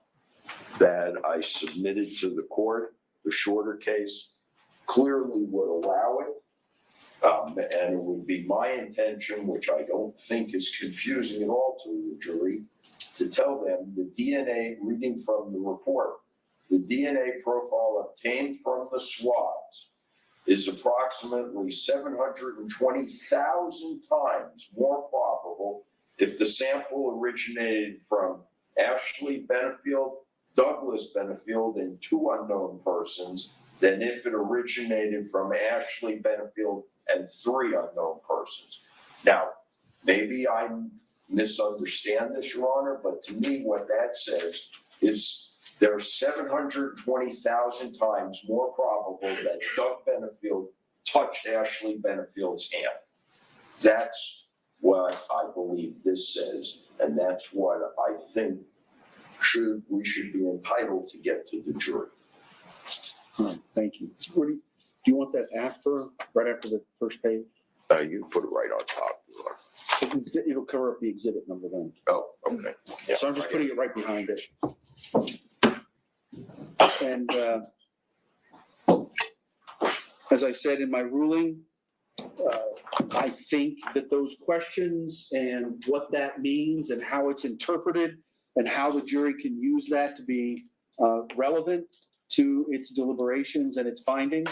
that I submitted to the court, the shorter case, clearly would allow it. And it would be my intention, which I don't think is confusing at all to the jury, to tell them the DNA reading from the report, the DNA profile obtained from the swabs is approximately 720,000 times more probable if the sample originated from Ashley Benefield, Douglas Benefield, and 2 unknown persons than if it originated from Ashley Benefield and 3 unknown persons. Now, maybe I misunderstand this, Your Honor, but to me, what that says is there's 720,000 times more probable that Doug Benefield touched Ashley Benefield's hand. That's what I believe this says, and that's what I think we should be entitled to get to the jury. Thank you. Do you want that right after the first page? You put it right on top. It'll cover up the exhibit number then. Oh, okay. Yeah, So I'm just putting it right behind it. And as I said in my ruling, I think that those questions and what that means and how it's interpreted and how the jury can use that to be relevant to its deliberations and its findings.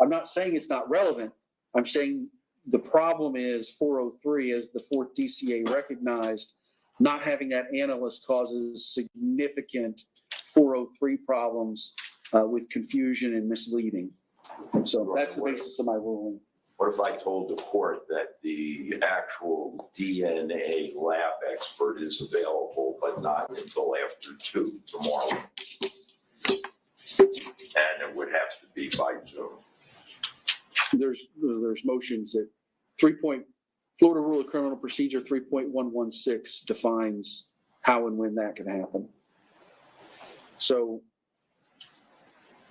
I'm not saying it's not relevant. I'm saying the problem is 403, as the 4th DCA recognized, not having that analyst causes significant 403 problems with confusion and misleading. And so that's the basis of my ruling. What if I told the court that the actual DNA lab expert is available, but not until after 2 tomorrow? And it would have to be by Zoom. There's motions that Florida Rule of Criminal Procedure 3.116 defines how and when that can happen. So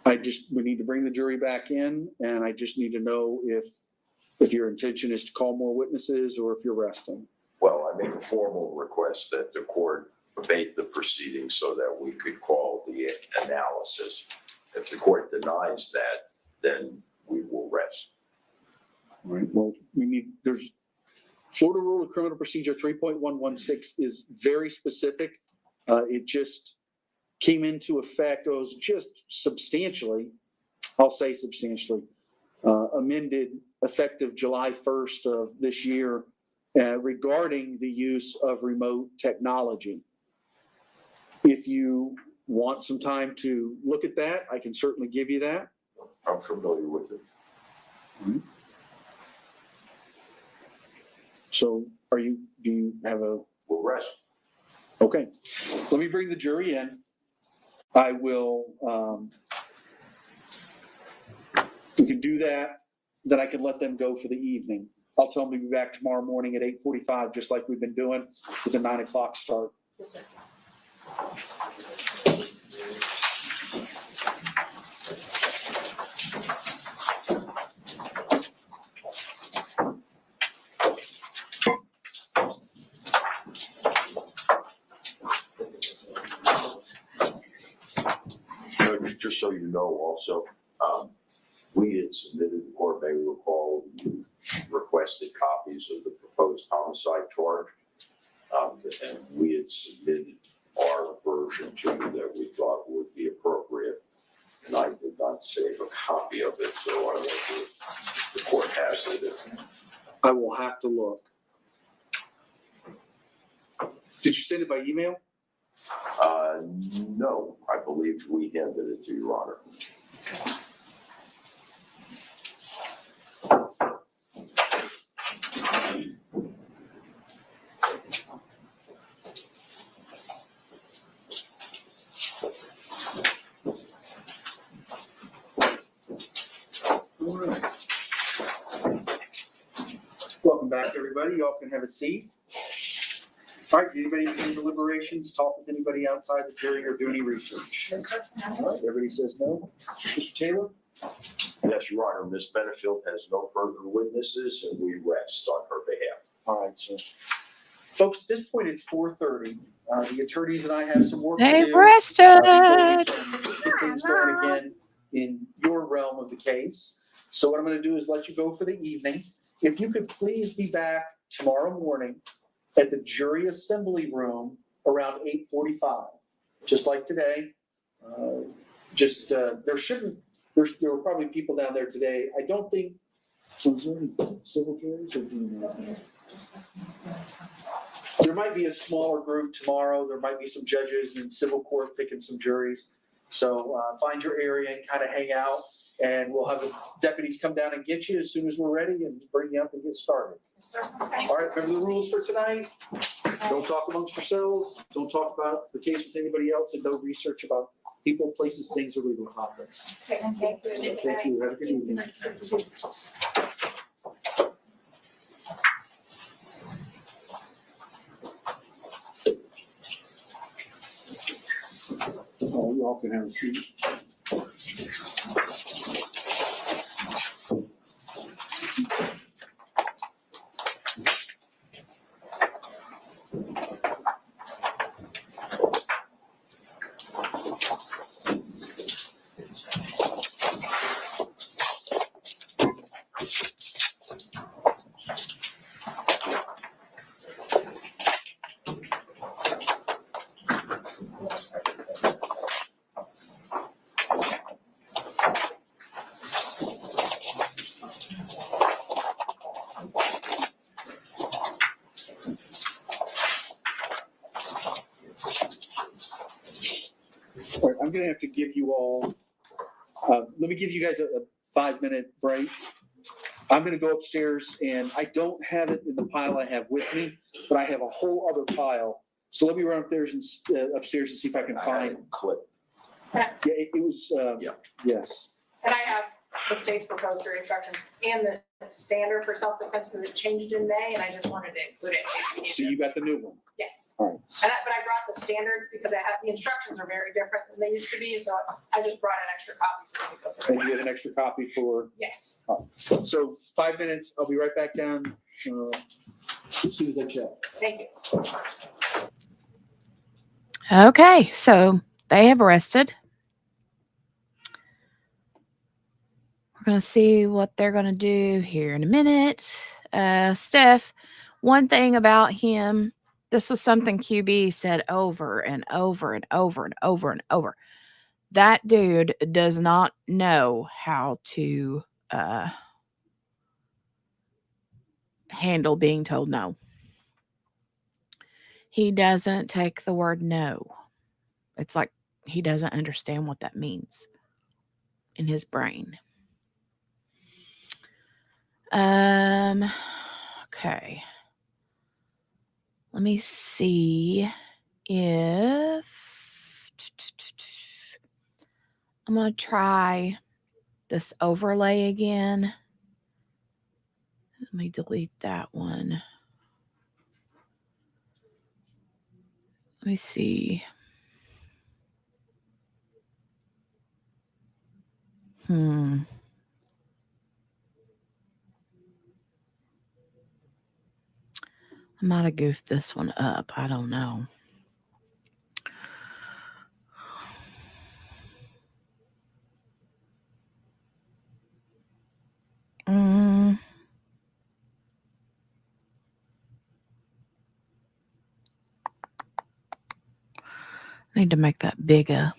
we need to bring the jury back in, and I just need to know if your intention is to call more witnesses or if you're resting. Well, I make a formal request that the court abate the proceedings so that we could call the analysis. If the court denies that, then we will rest. All right. Well, there's Florida Rule of Criminal Procedure 3.116 is very specific. It just came into effect, it was just substantially, amended effective July 1st of this year regarding the use of remote technology. If you want some time to look at that, I can certainly give you that. I'm familiar with it. Mm-hmm. So do you have We'll rest. Okay. Let me bring the jury in. I will, we can do that, then I can let them go for the evening. I'll tell them to be back tomorrow morning at 8:45, just like we've been doing with a 9 o'clock start. Yes, sir. Just so you know also, we had submitted, the court may recall, requested copies of the proposed homicide charge. And we had submitted our version to you that we thought would be appropriate. And I did not save a copy of it, so I don't know if the court has it. I will have to look. Did you send it by email? No, I believe we handed it to Your Honor. All right. Welcome back, everybody. Y'all can have a seat. All right, anybody do any deliberations, talk with anybody outside the jury or do any research? All right, everybody says no. Mr. Taylor? Yes, Your Honor, Ms. Benefield has no further witnesses and we rest on her behalf. All right, sir. Folks, at this point, it's 4:30. The attorneys and I have some work to do. They've rested. Before we get things going again in your realm of the case. So what I'm going to do is let you go for the evening. If you could please be back tomorrow morning at the jury assembly room around 8:45, just like today. just, there were probably people down there today. I don't think, was there any civil juries or do you know? There might be a smaller group tomorrow. There might be some judges in civil court picking some juries. So find your area and kind of hang out, and we'll have the deputies come down and get you as soon as we're ready and bring you up and get started. All right, remember the rules for tonight? Don't talk amongst yourselves. Don't talk about the case with anybody else, and don't research about people, places, things, or legal topics. Thank you. Have a good evening. Oh, you all can have a seat. All right, I'm gonna have to give you all, let me give you guys a 5-minute break. I'm gonna go upstairs, and I don't have it in the pile I have with me, but I have a whole other pile. So let me run upstairs and see if I can find. Clip. Yeah, it was, yes. And I have the state's proposed jury instructions and the standard for self-defense because it changed in May, and I just wanted to include it. So you got the new one? Yes. All right. But I brought the standard because the instructions are very different than they used to be, so I just brought an extra copy so we could go through And you get an extra copy for? Yes. So 5 minutes, I'll be right back down as soon as I check. Thank you. Okay, so they have rested. We're going to see what they're going to do here in a minute. Steph, one thing about him, this was something QB said over and over and over and over and over. That dude does not know how to handle being told no. He doesn't take the word no. It's like he doesn't understand what that means in his brain. Okay. Let me see if I'm going to try this overlay again. Let me delete that one. Let me see. I might have goofed this one up. I don't know. I need to make that bigger.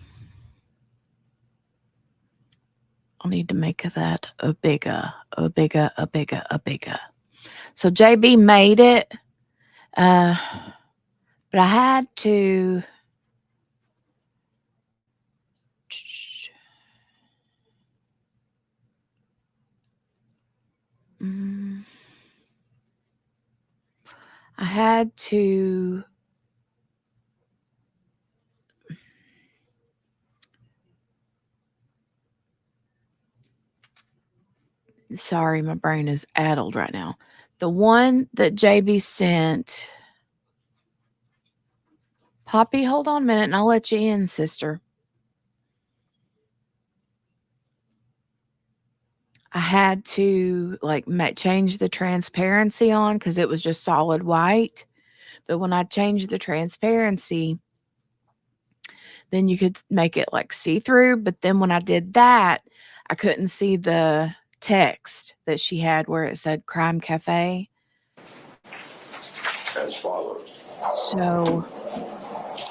I need to make that a bigger. So JB made it, but I had to. I had to. Sorry, my brain is addled right now. The one that JB sent. Poppy, hold on a minute and I'll let you in, sister. I had to change the transparency on because it was just solid white. But when I changed the transparency, then you could make it like see-through. But then when I did that, I couldn't see the text that she had where it said Crime Cafe. As follows. So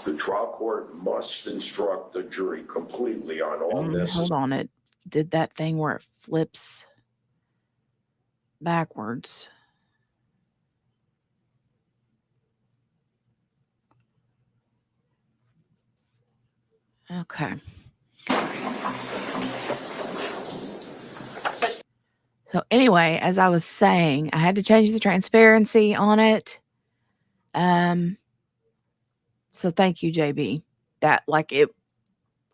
The trial court must instruct the jury completely on all necessary. Hold on, it did that thing where it flips backwards. Okay. So anyway, as I was saying, I had to change the transparency on it. So thank you, JB. That like it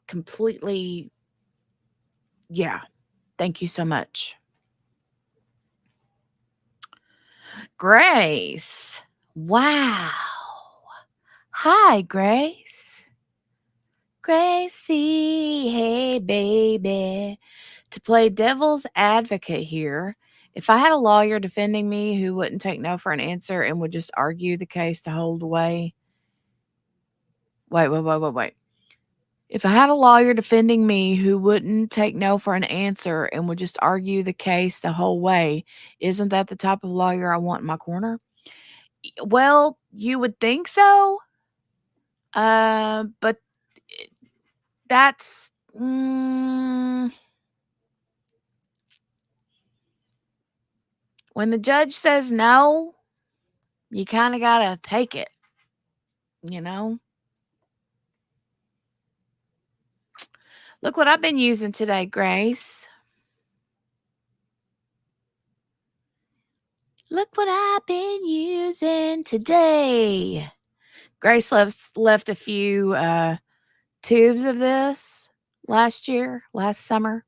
completely, yeah. Thank you so much. Grace. Wow. Hi, Grace. Gracie, hey, baby. To play devil's advocate here, if I had a lawyer defending me who wouldn't take no for an answer and would just argue the case the whole way. Wait. If I had a lawyer defending me who wouldn't take no for an answer and would just argue the case the whole way, isn't that the type of lawyer I want in my corner? Well, you would think so. But that's when the judge says no, you kind of got to take it, you know? Look what I've been using today, Grace. Look what I've been using today. Grace left a few tubes of this last summer,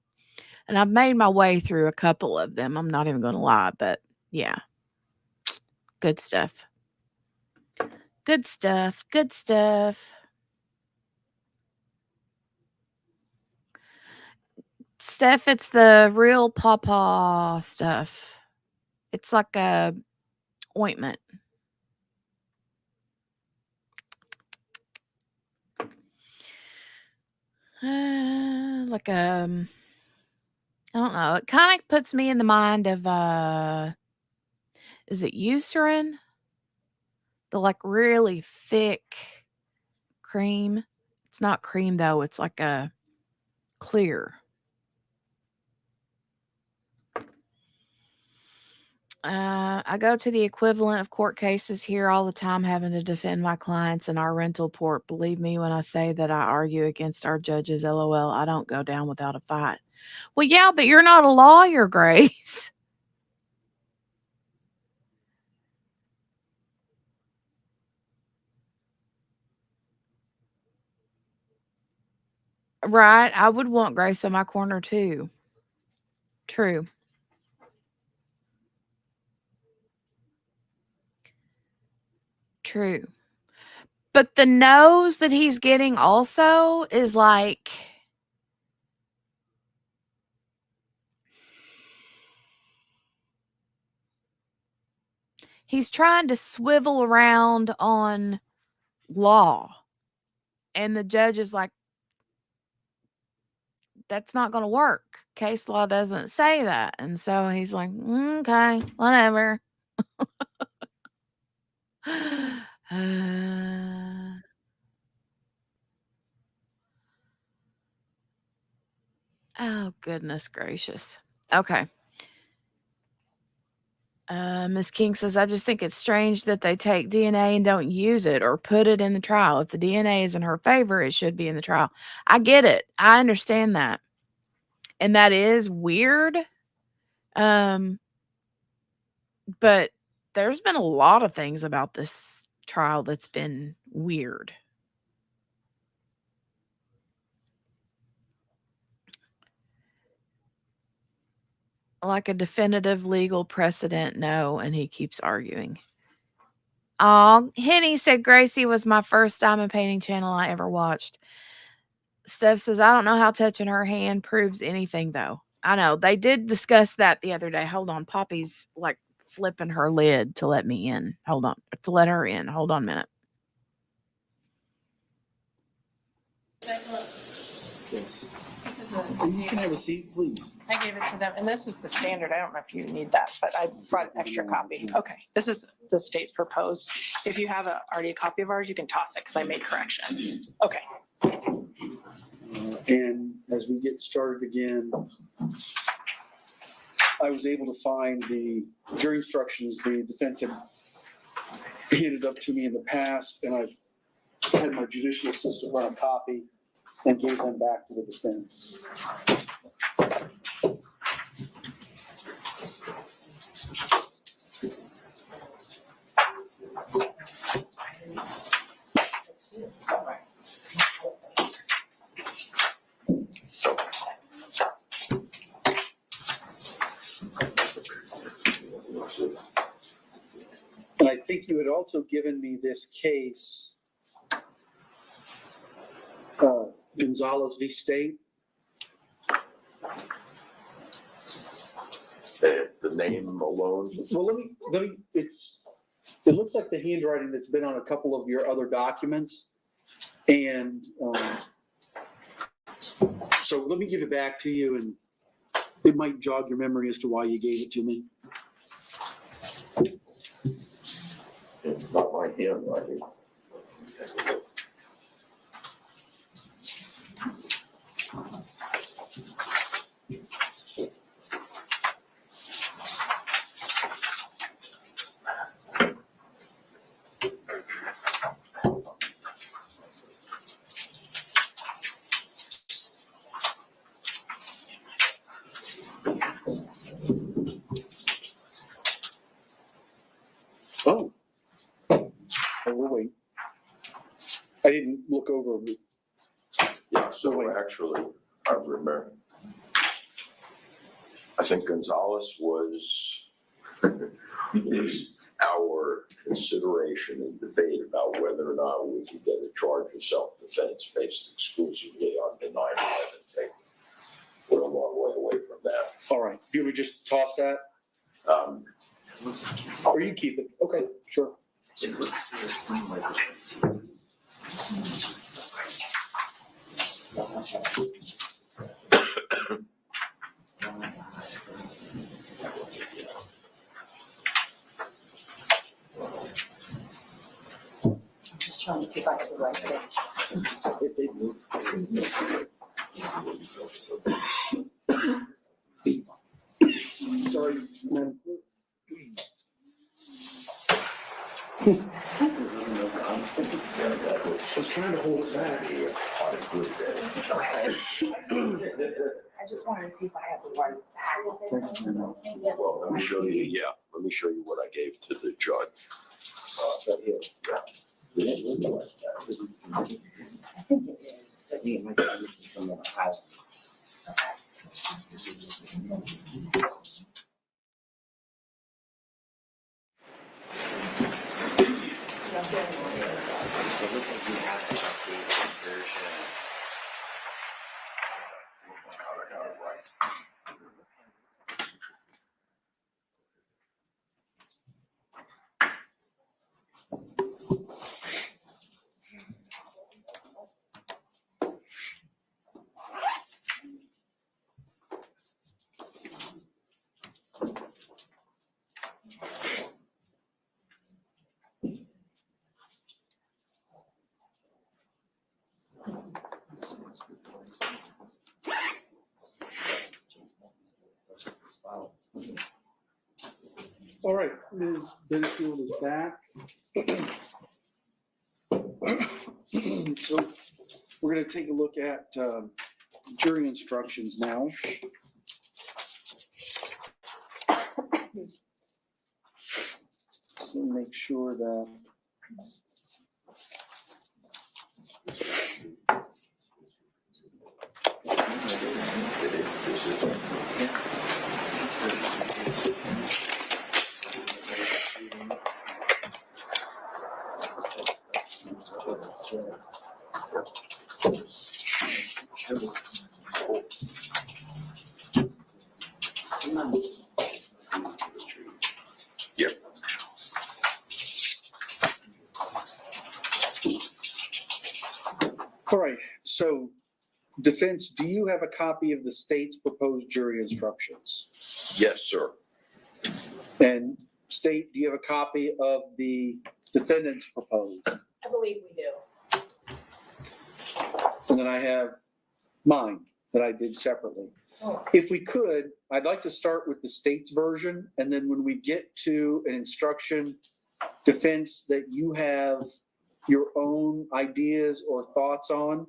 and I've made my way through a couple of them. I'm not even going to lie, but yeah. Good stuff. Good stuff. Good stuff. Steph, it's the real pawpaw stuff. It's like a ointment. Like I don't know. It kind of puts me in the mind of is it Eucerin? The like really thick cream. It's not cream though. It's like a clear. I go to the equivalent of court cases here all the time, having to defend my clients in our rental port. Believe me when I say that I argue against our judges. LOL. I don't go down without a fight. Well, yeah, but you're not a lawyer, Grace. Right? I would want Grace in my corner too. True. True. But the nose that he's getting also is like he's trying to swivel around on law. And the judge is like, that's not going to work. Case law doesn't say that. And so he's like, okay, whatever. Oh, goodness gracious. Okay. Ms. King says, I just think it's strange that they take DNA and don't use it or put it in the trial. If the DNA is in her favor, it should be in the trial. I get it. I understand that. And that is weird. But there's been a lot of things about this trial that's been weird. Like a definitive legal precedent, no, and he keeps arguing. Henny said Gracie was my first diamond painting channel I ever watched. Steph says, I don't know how touching her hand proves anything, though. I know. They did discuss that the other day. Hold on. Poppy's like flipping her lid to let me in. Hold on. To let her in. Hold on a minute. This is You can have a seat, please. I gave it to them, and this is the standard. I don't know if you need that, but I brought an extra copy. Okay, this is the state's proposed. If you have already a copy of ours, you can toss it because I made corrections. Okay. And as we get started again, I was able to find the jury instructions the defense had handed up to me in the past, and I've had my judicial assistant run a copy and gave them back to the defense. And I think you had also given me this case, Gonzalez v. State. The name alone. Well, let me, it looks like the handwriting that's been on a couple of your other documents. And so let me give it back to you, and it might jog your memory as to why you gave it to me. It's not my handwriting. Oh. Oh, we'll wait. I didn't look over. Yeah, so actually, I remember. I think Gonzalez was our consideration and debate about whether or not we could get a charge of self-defense based exclusively on the 9/11 tape. We're a long way away from that. All right. Do we just toss that? Or you keep it? Okay, sure. Just trying to see if I have the right page. Sorry, Madam Clerk. I was trying to hold it back. I just wanted to see if I have the right packet. Well, let me show you, let me show you what I gave to the judge. I think it is, but you might be missing some of the highlights. All right, Ms. Benefield is back. So we're going to take a look at jury instructions now. So make sure that Yep. All right, so defense, do you have a copy of the state's proposed jury instructions? Yes, sir. And state, do you have a copy of the defendant's proposed? I believe we do. And then I have mine that I did separately. If we could, I'd like to start with the state's version, and then when we get to an instruction defense that you have your own ideas or thoughts on,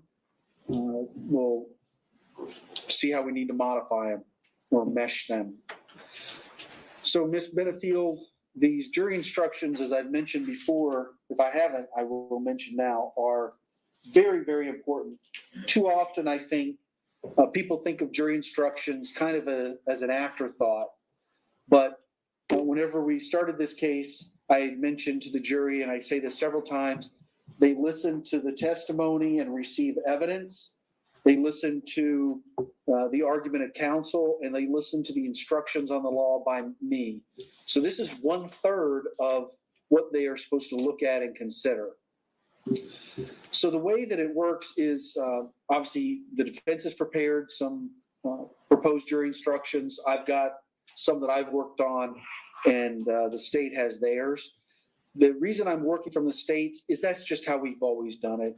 we'll see how we need to modify them or mesh them. So, Ms. Benefield, these jury instructions, as I've mentioned before, if I haven't, I will mention now, are very, very important. Too often, I think, people think of jury instructions kind of as an afterthought. But whenever we started this case, I mentioned to the jury, and I say this several times, they listen to the testimony and receive evidence. They listen to the argument of counsel, and they listen to the instructions on the law by me. So this is 1/3 of what they are supposed to look at and consider. So the way that it works is obviously the defense has prepared some proposed jury instructions. I've got some that I've worked on, and the state has theirs. The reason I'm working from the states is that's just how we've always done it,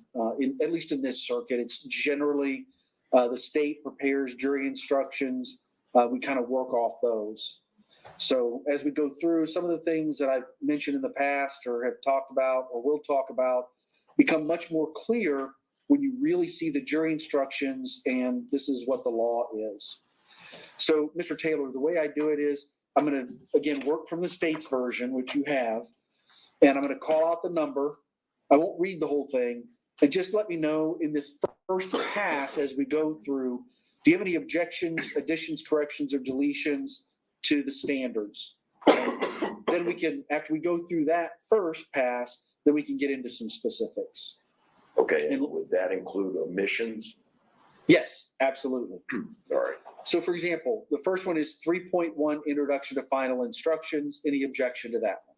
at least in this circuit. It's generally the state prepares jury instructions. We kind of work off those. So as we go through, some of the things that I've mentioned in the past or have talked about or will talk about become much more clear when you really see the jury instructions and this is what the law is. So, Mr. Taylor, the way I do it is I'm going to, again, work from the state's version, which you have, and I'm going to call out the number. I won't read the whole thing, and just let me know in this first pass as we go through, do you have any objections, additions, corrections, or deletions to the standards? Then we can, after we go through that first pass, then we can get into some specifics. Okay, and would that include omissions? Yes, absolutely. All right. So for example, the first one is 3.1, Introduction to Final Instructions. Any objection to that one?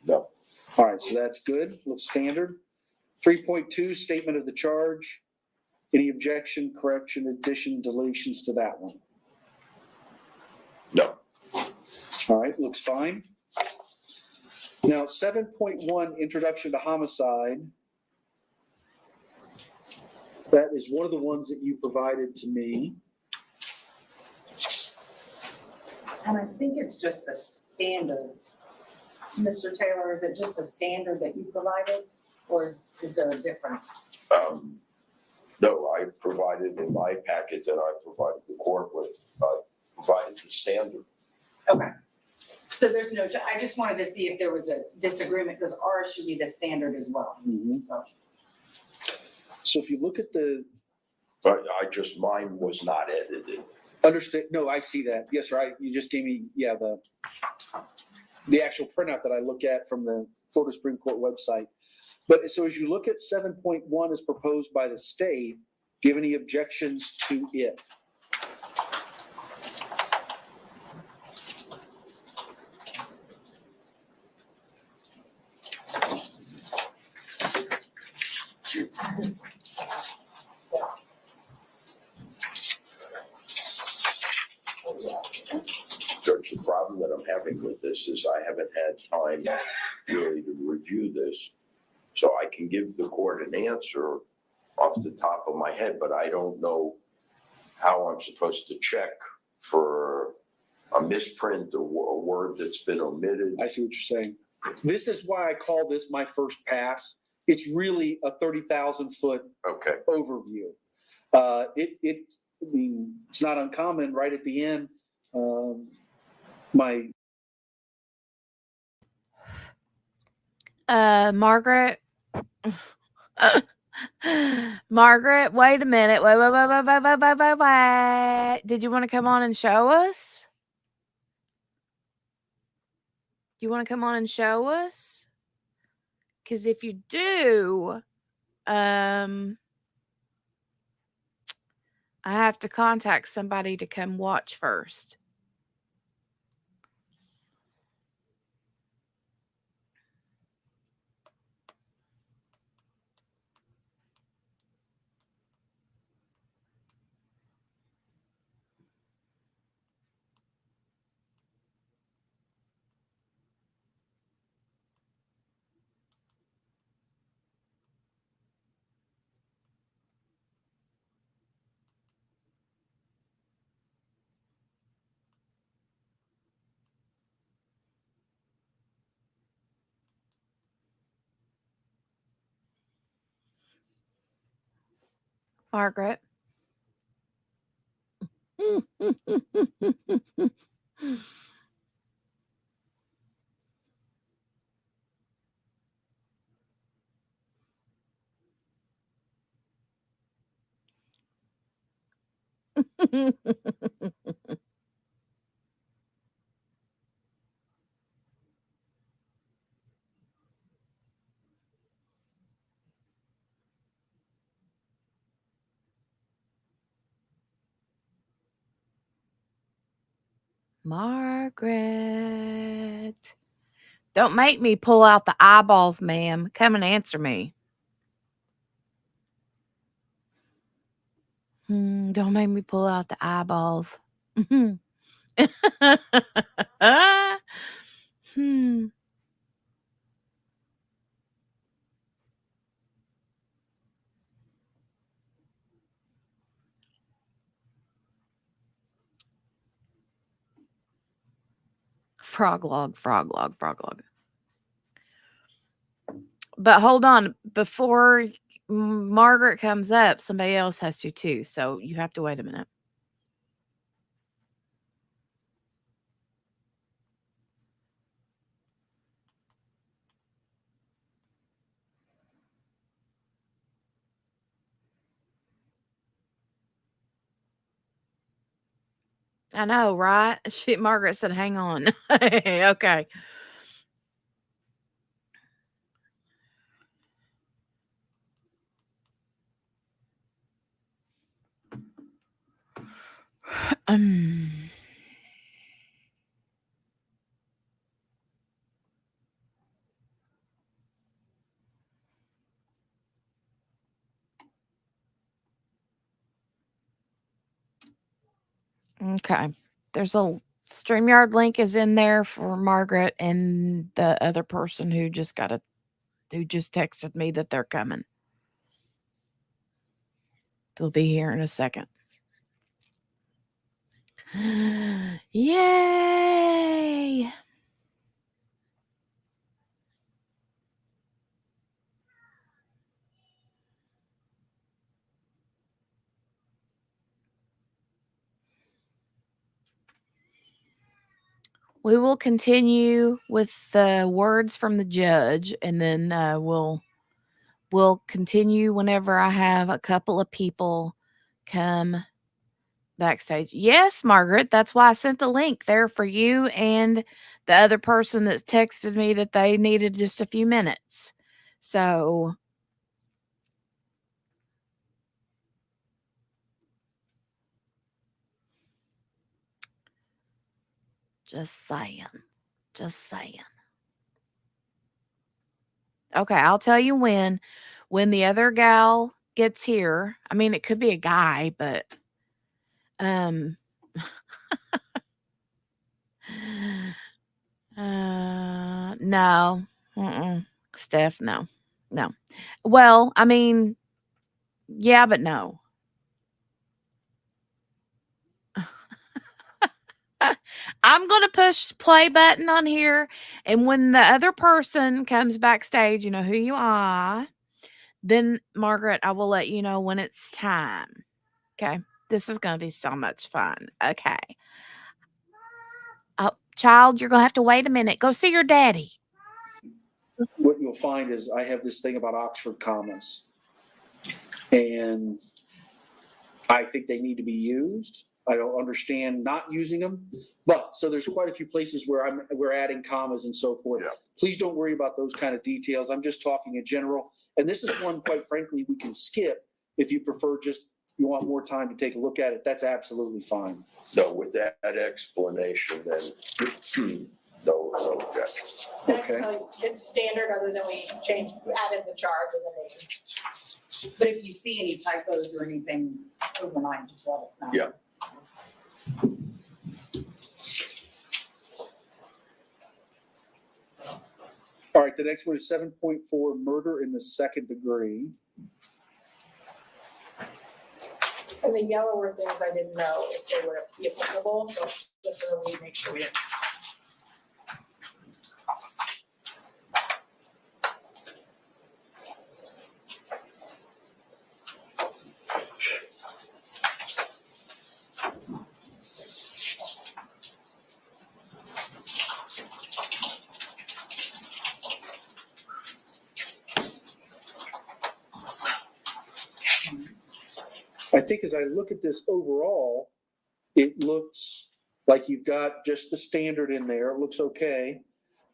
No. All right, so that's good. Looks standard. 3.2, Statement of the Charge. Any objection, correction, addition, deletions to that one? No. All right, looks fine. Now, 7.1, Introduction to Homicide. That is one of the ones that you provided to me. And I think it's just the standard. Mr. Taylor, is it just the standard that you provided, or is there a difference? No, I provided in my packet that I provided the court with, provided the standard. Okay. So there's no, I just wanted to see if there was a disagreement, because ours should be the standard as well. So if you look at the. But mine was not edited. Understand? No, I see that. Yes, right. You just gave me, the actual printout that I look at from the Florida Supreme Court website. But so as you look at 7.1 as proposed by the state, do you have any objections to it? Judge, the problem that I'm having with this is I haven't had time really to review this. So I can give the court an answer off the top of my head, but I don't know how I'm supposed to check for a misprint or a word that's been omitted. I see what you're saying. This is why I call this my first pass. It's really a 30,000 foot overview. It's not uncommon right at the end. Margaret. Margaret, wait a minute. Wait. Did you want to come on and show us? Do you want to come on and show us? Because if you do, I have to contact somebody to come watch first. Margaret. Margaret. Don't make me pull out the eyeballs, ma'am. Come and answer me. Don't make me pull out the eyeballs. Hmm. Frog log, frog log, frog log. But hold on. Before Margaret comes up, somebody else has to too. So you have to wait a minute. I know, right? Margaret said, hang on. Okay. Um, okay. There's a StreamYard link is in there for Margaret and the other person who just texted me that they're coming. They'll be here in a second. Yay! We will continue with the words from the judge, and then we'll continue whenever I have a couple of people come backstage. Yes, Margaret, that's why I sent the link there for you and the other person that's texted me that they needed just a few minutes. So just saying. Just saying. Okay, I'll tell you when the other gal gets here. I mean, it could be a guy, but no. Steph, no. No. Well, I mean, yeah, but no. I'm going to push play button on here, and when the other person comes backstage, you know who you are, then Margaret, I will let you know when it's time. Okay? This is going to be so much fun. Okay. Oh, child, you're going to have to wait a minute. Go see your daddy. What you'll find is I have this thing about Oxford commas, and I think they need to be used. I don't understand not using them, but so there's quite a few places where we're adding commas and so forth. Yeah. Please don't worry about those kind of details. I'm just talking in general, and this is one, quite frankly, we can skip if you prefer. Just you want more time to take a look at it. That's absolutely fine. So with that explanation, then no objection. Okay. It's standard other than we added the charge and the name. But if you see any typos or anything overnight, just let us know. Yeah. All right, the next one is 7.4, murder in the second degree. And the yellow were things I didn't know if they were applicable, so just so we make sure we didn't. I think as I look at this overall, it looks like you've got just the standard in there. It looks okay.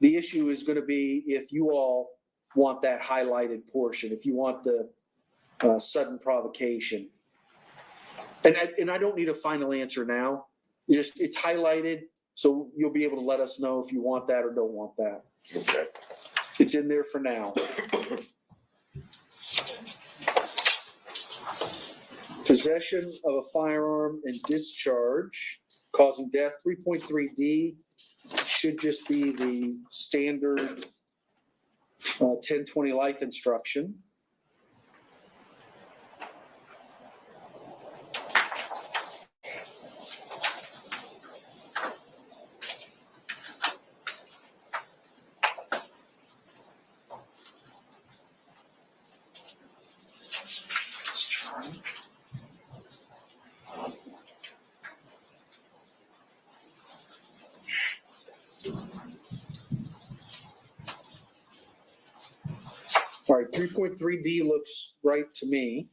The issue is going to be if you all want that highlighted portion, if you want the sudden provocation. And I don't need a final answer now. It's highlighted, so you'll be able to let us know if you want that or don't want that. Okay. It's in there for now. Possession of a firearm and discharge causing death, 3.3D should just be the standard 1020 life instruction. All right, 3.3D looks right to me.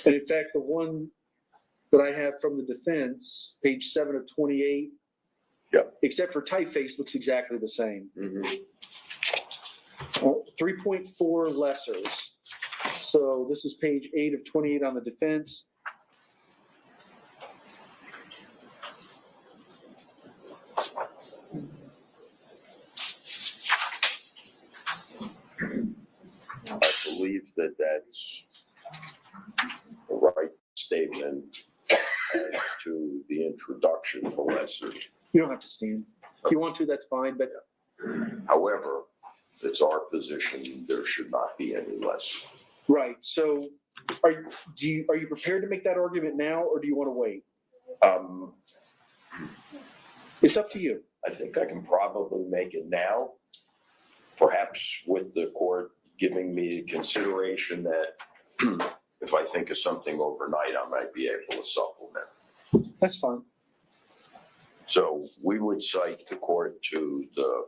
And in fact, the one that I have from the defense, page 7 of 28, except for typeface, looks exactly the same. 3.4 lessers. So this is page 8 of 28 on the defense. I believe that that's the right statement as to the introduction of a lesser. You don't have to stand. If you want to, that's fine, but However, it's our position there should not be any lesser. right. So are you prepared to make that argument now, or do you want to wait? It's up to you. I think I can probably make it now, perhaps with the court giving me consideration that if I think of something overnight, I might be able to supplement. That's fine. So we would cite the court to the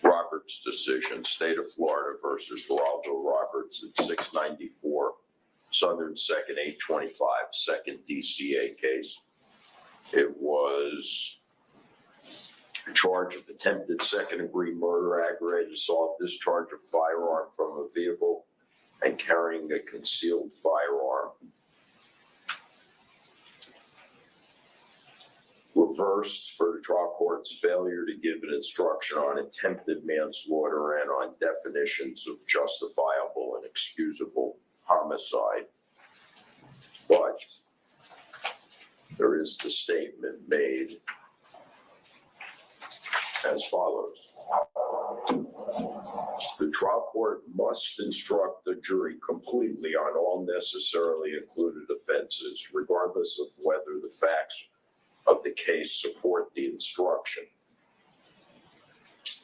Roberts decision, State of Florida versus Geraldo Roberts at 694, Southern 2nd, 825, second DCA case. It was a charge of attempted second-degree murder, aggravated assault, discharge of firearm from a vehicle, and carrying a concealed firearm. Reversed for the trial court's failure to give an instruction on attempted manslaughter and on definitions of justifiable and excusable homicide. But there is the statement made as follows. The trial court must instruct the jury completely on all necessarily included offenses, regardless of whether the facts of the case support the instruction.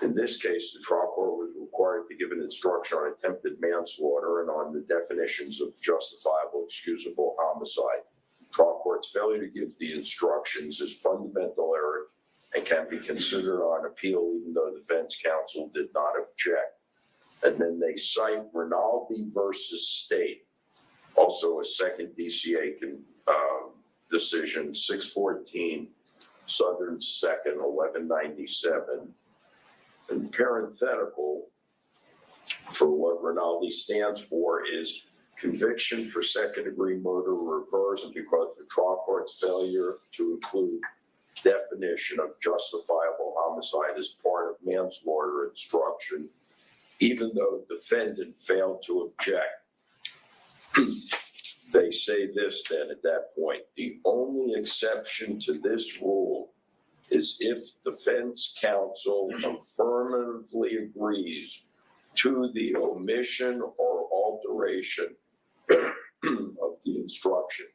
In this case, the trial court was required to give an instruction on attempted manslaughter and on the definitions of justifiable, excusable homicide. Trial court's failure to give the instructions is fundamental error and can be considered on appeal, even though defense counsel did not object. And then they cite Rinaldi versus State, also a second DCA decision, 614, Southern 2nd, 1197. And parenthetical for what Rinaldi stands for is conviction for second-degree murder reversed because the trial court's failure to include definition of justifiable homicide as part of manslaughter instruction, even though defendant failed to object. They say this then at that point: the only exception to this rule is if defense counsel affirmatively agrees to the omission or alteration of the instruction.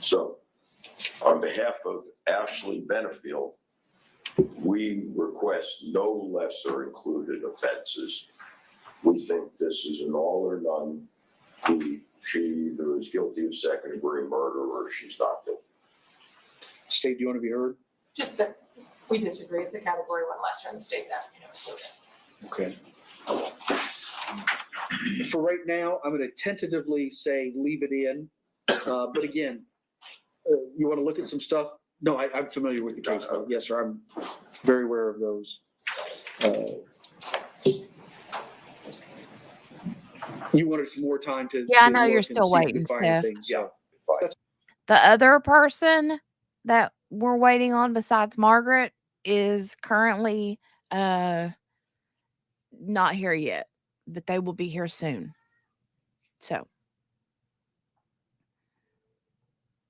So, on behalf of Ashley Benefield, we request no lesser included offenses. We think this is an all or none. She either is guilty of second degree murder or she's not guilty. State, do you want to be heard? Just that we disagree. It's a category 1 lesser and the state's asking to include it. Okay. For right now, I'm going to tentatively say leave it in. But again, you want to look at some stuff? No, I'm familiar with the case though. Yes, sir. I'm very aware of those. You wanted some more time to. Yeah, I to know look you're and still see if you waiting, find Steph. things, so. Fine. The other person that we're waiting on besides Margaret is currently not here yet, but they will be here soon. So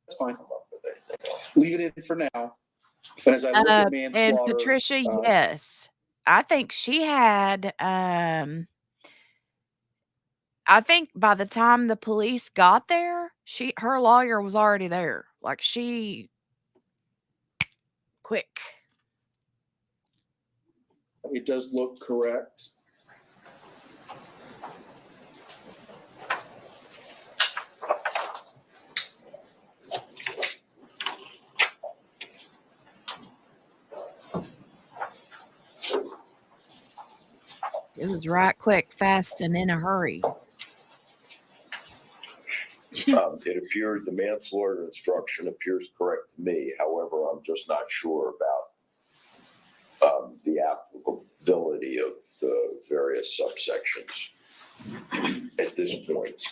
That's fine. Leave it in for now. And as I look at and manslaughter. Patricia, yes. I think she had I think by the time the police got there, her lawyer was already there. Like she quick. It does look correct. It was right quick, fast, and in a hurry. It appeared the manslaughter instruction appears correct to me. However, I'm just not sure about the applicability of the various subsections at this point.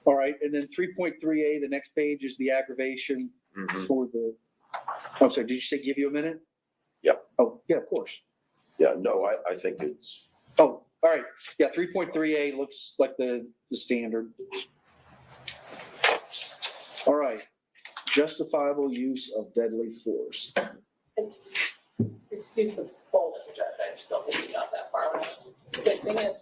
All right, and then 3.3A, the next page is the aggravation for the, I'm sorry, did you say give you a minute? Yeah. Oh, yeah, of course. Yeah, no, I think it's. Oh, all right. Yeah, 3.3A looks like the standard. All right. Justifiable use of deadly force. Excuse the boldness, Judge, I just don't think we got that far. Fixing it.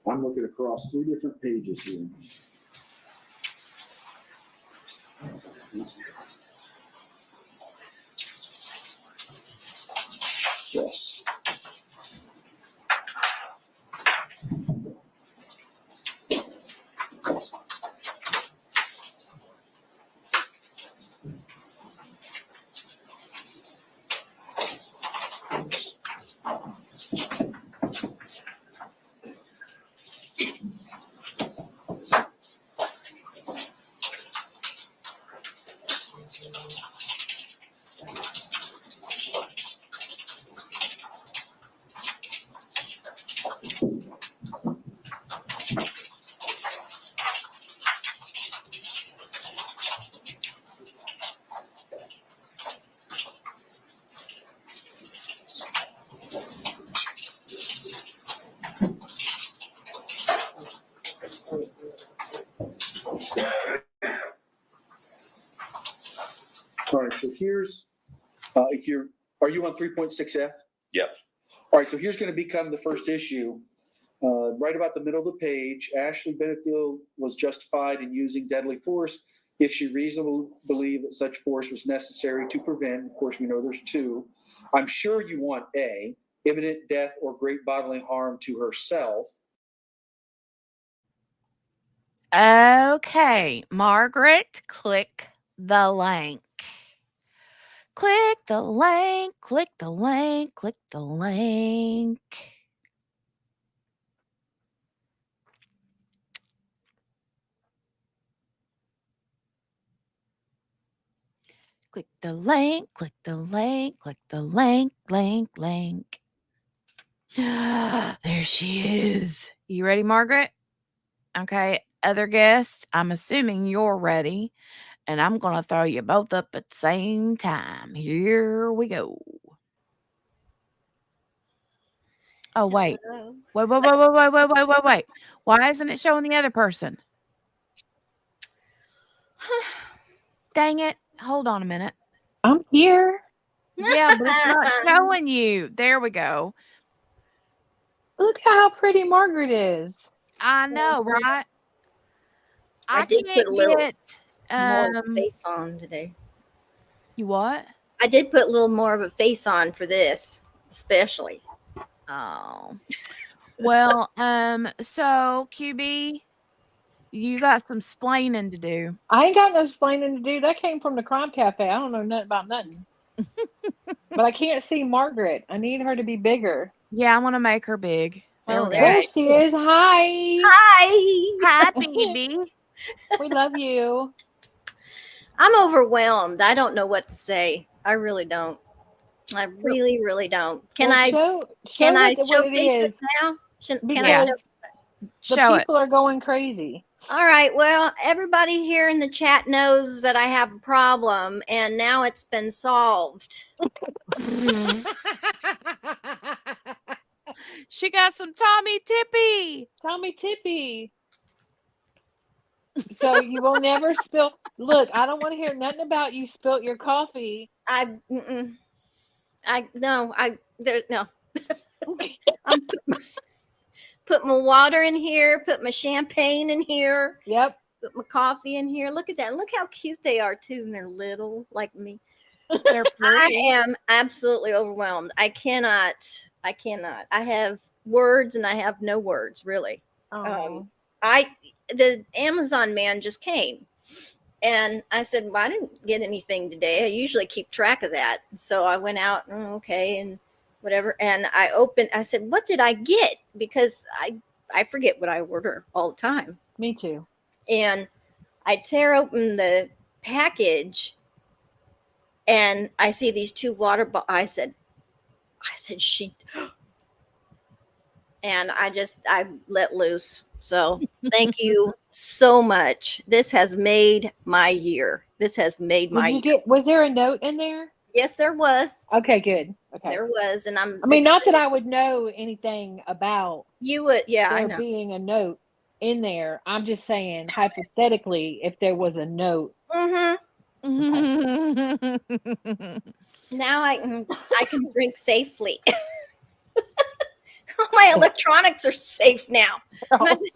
I'm looking across 3 different pages here. Yes. All right, so here's, are you on 3.6F? Yeah. All right, so here's going to become the first issue. Right about the middle of the page, Ashley Benefield was justified in using deadly force if she reasonably believed that such force was necessary to prevent, of course, we know there's 2. I'm sure you want A, imminent death or great bodily harm to herself. Okay, Margaret, click the link. Click the link, click the link, click the link. Click the link, click the link, click the link, link. There she is. You ready, Margaret? Okay, other guests, I'm assuming you're ready, and I'm going to throw you both up at the same time. Here we go. Oh, wait. Hello. Wait. Why isn't it showing the other person? Dang it. Hold on a minute. I'm here. Yeah, but it's not showing you. There we go. Look how pretty Margaret is. I know, right? I did put a little get more of a face on today. You what? I did put a little more of a face on for this, especially. Oh. Well, so QB, you got some splaining to do. I ain't got no explaining to do. That came from the crime cafe. I don't know nothing about nothing. But I can't see Margaret. I need her to be bigger. Yeah, I want to make her big. There Oh, we there go. There she is. Hi. Hi. Hi, baby. We love you. I'm overwhelmed. I don't know what to say. I really don't. I really, really don't. Can Well, I show showcase what it it is now? Can I because show? the Show it. people are going crazy. All right. Well, everybody here in the chat knows that I have a problem, and now it's been solved. She got some Tommy Tippy. Tommy Tippy. So you will never spill. Look, I don't want to hear nothing about you spilt your coffee. No. I'm put my water in here, put my champagne in here. Yep. Put my coffee in here. Look at that. Look how cute they are too. And they're little like me. They're pretty. I am absolutely overwhelmed. I cannot. I have words and I have no words really. Oh. The Amazon man just came and I said, well, I didn't get anything today. I usually keep track of that. So I went out, okay, and whatever. And I said, what did I get? Because I forget what I order all the time. Me too. And I tear open the package and I see these two water bottles. I said, and I let loose. So thank you so much. This has made my year. This has made my year. Was there a note in there? Yes, there was. Okay, good. Okay. There was. And I mean, not that I would know anything about you would, yeah, I there know. being a note in there. I'm just saying hypothetically if there was a note. Now I can drink safely. My electronics are safe now.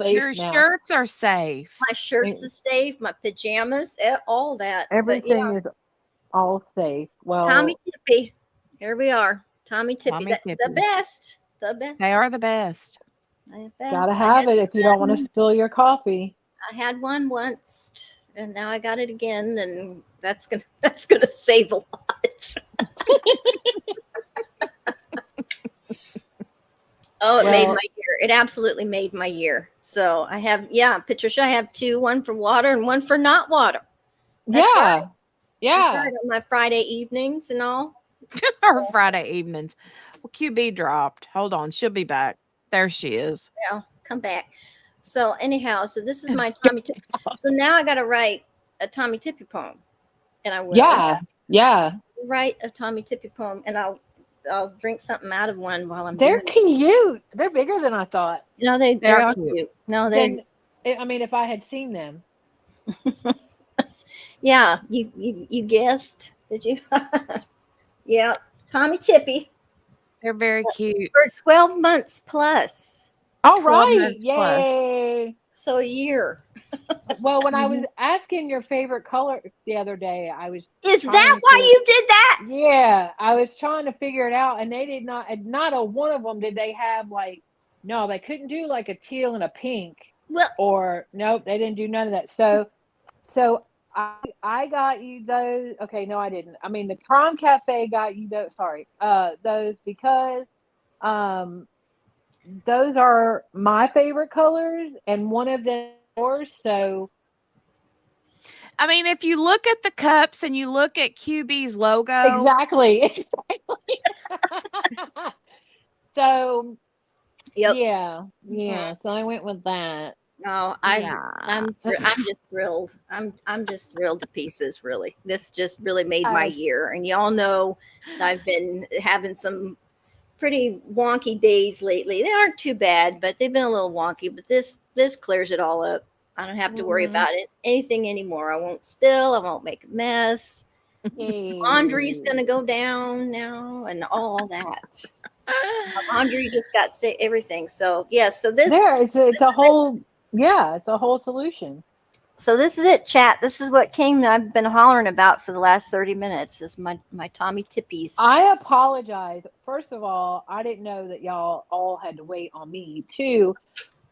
Your shirts are safe. My shirts are safe. My pajamas, all that. Everything is all safe. Well, Tommy Tippy. Here we are. Tommy Tippy. Tommy Tippy. The best. The best. They are the best. Gotta have it if you don't want to spill your coffee. I had one once and now I got it again, and that's gonna save a lot. Oh, it made my year. It absolutely made my year. So I have, Patricia, I have two, one for water and one for not water. That's right. That's right, on my Friday evenings and all. Or Friday evenings. Well, QB dropped. Hold on. She'll be back. There she is. Yeah, come back. So anyhow, so this is my Tommy Tippy. So now I got to write a Tommy Tippy poem. And I will. Yeah. Write a Tommy Tippy poem, and I'll drink something out of one while I'm They're doing it. cute. They're bigger than I thought. No, they're cute. No, they're. I mean, if I had seen them. Yeah, you guessed, did you? Yeah, Tommy Tippy. They're very cute. For 12 months plus. All right. Yay. So a year. Well, when I was asking your favorite color the other day, I was. Is that why you did that? Yeah, I was trying to figure it out, and they did not a one of them did they have like. No, they couldn't do like a teal and a pink. Well, or nope, they didn't do none of that. So I got you those. Okay, no, I didn't. I mean, the Crime Cafe got you those. Sorry, those because those are my favorite colors, and one of them is yours. So, I mean, if you look at the cups and you look at QB's logo, exactly. So, yep. Yeah. So I went with that. No, I'm just thrilled. I'm just thrilled to pieces, really. This just really made my year. And y'all know I've been having some pretty wonky days lately. They aren't too bad, but they've been a little wonky. But this clears it all up. I don't have to worry about anything anymore. I won't spill. I won't make a mess. Laundry's gonna go down now, and all that. Laundry just got everything. So so this it's a whole. Yeah, it's a whole solution. So this is it, chat. This is what I've been hollering about for the last 30 minutes. This is my Tommy Tippies. I apologize. First of all, I didn't know that y'all all had to wait on me. Two,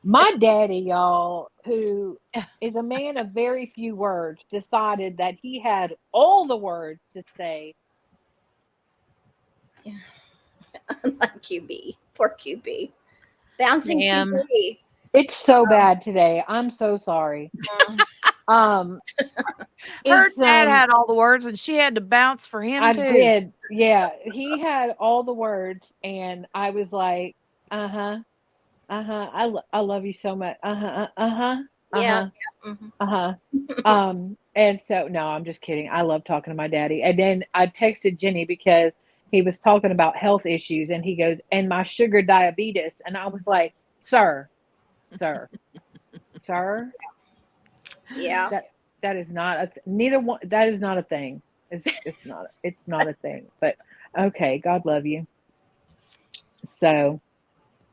my daddy, y'all, who is a man of very few words, decided that he had all the words to say. Like QB. Poor QB. Bouncing QB. It's so bad today. I'm so sorry. Her It's, dad had all the words, and she had to bounce for him I too. did. Yeah, he had all the words, and I was like, I love you so much. Yeah. And so no, I'm just kidding. I love talking to my daddy. And then I texted Jenny because he was talking about health issues, and he goes, and my sugar diabetes, and I was like, sir, sir. Yeah. That is not a neither one. That is not a thing. It's not a thing. But okay, God love you. So,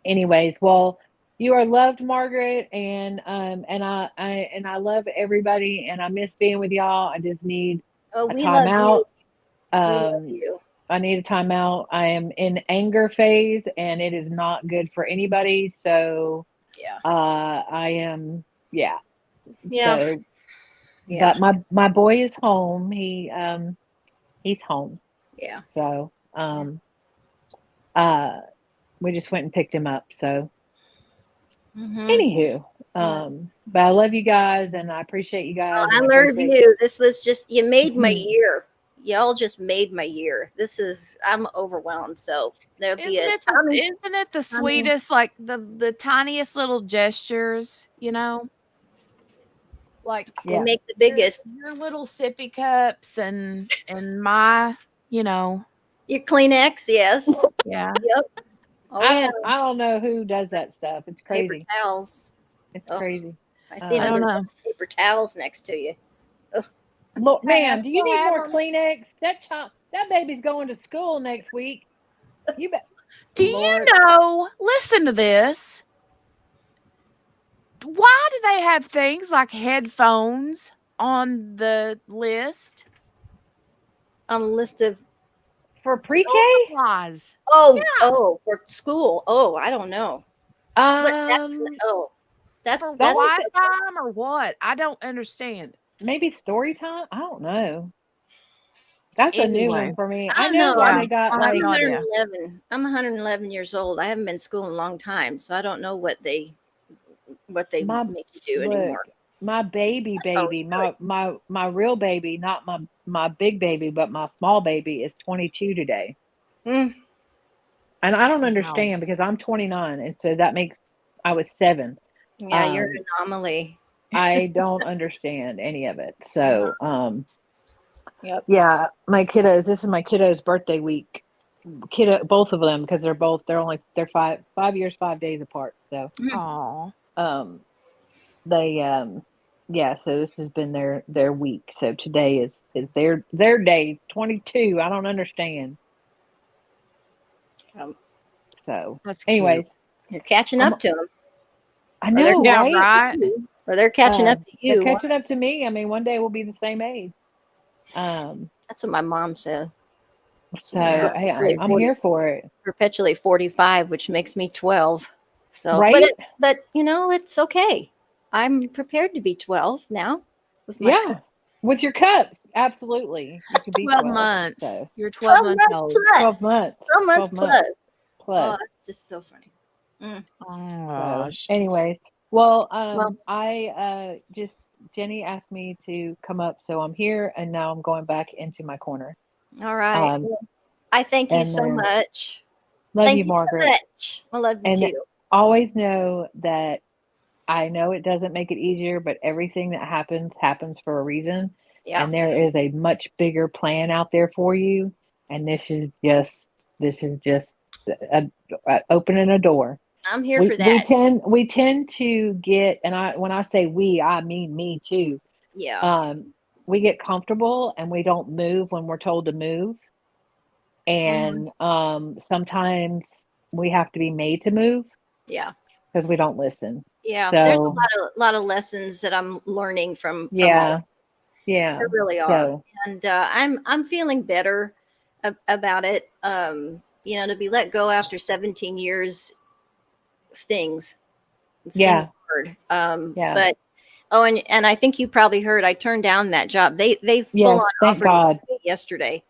anyways, well, you are loved, Margaret, and I love everybody, and I miss being with y'all. I just need Oh, a we love timeout. you. We love you. I need a timeout. I am in anger phase, and it is not good for anybody. So, yeah, I am, yeah. Yeah. So, but my boy is home. He's home. Yeah. So, we just went and picked him up. So, anywho, but I love you guys, and I appreciate you guys. I and love you. This was just, you made my year. Y'all just made my year. I'm overwhelmed. So there'll be Isn't it the sweetest, like the tiniest little gestures, you know? Like they make the biggest. Your little sippy cups and my, you know. Your Kleenex, yes. Yeah. Yep. Oh, I don't know who does that stuff. It's Paper crazy. towels. It's crazy. I see I don't another paper towels next to you. Look, ma'am, do you need more them. Kleenex? That baby's going to school next week. You bet. Do you know? Listen to this. Why do they have things like headphones on the list? On the list of for pre-K? Supplies. Oh, for school. Oh, I don't know. That's for quiet time or what? I don't understand. Maybe story time? I don't know. That's a new one for me. I I know why they got I'm like 111. I'm 111 years old. I haven't been in school in a long time, so I don't know what they make you do anymore. My baby, my real baby, not my big baby, but my small baby is 22 today. And I don't understand because I'm 29, and so that makes I was 7. Yeah, you're an anomaly. I don't understand any of it. So, Yep. yeah, my kiddos. This is my kiddos' birthday week. Both of them, because they're 5 years, 5 days apart. So, they yeah. So this has been their week. So today is their day. 22. I don't understand. So, anyways, you're catching up to them. I know, right? Or they're catching up to you. They're catching up to me. I mean, one day we'll be the same age. That's what my mom says. So hey, I'm here for it. Perpetually 45, which makes me 12. So, right? But you know, it's okay. I'm prepared to be 12 now. With my cups. With your cups, absolutely. You could be 12 months. So. You're 12 months old. 12 months. 12 months plus. Plus. Oh, that's just so funny. Oh, so, anyways, well, I just Jenny asked me to come up, so I'm here, and now I'm going back into my corner. All right. I thank you so much. Love you, Margaret. So much. I love you too. Always know that I know it doesn't make it easier, but everything that happens for a reason. Yeah. And there is a much bigger plan out there for you. And this is just opening a door. I'm here for that. We tend to get, and when I say we, I mean me too. Yeah. We get comfortable and we don't move when we're told to move. And sometimes we have to be made to move. Yeah. Because we don't listen. Yeah, there's So a lot of lessons that I'm learning from all. yeah, yeah. There really are, So and I'm feeling better about it. You know, to be let go after 17 years stings. It yeah, stings hard. yeah. But oh, and I think you probably heard I turned down that job. They full Yes, on thank offered it God. to me yesterday,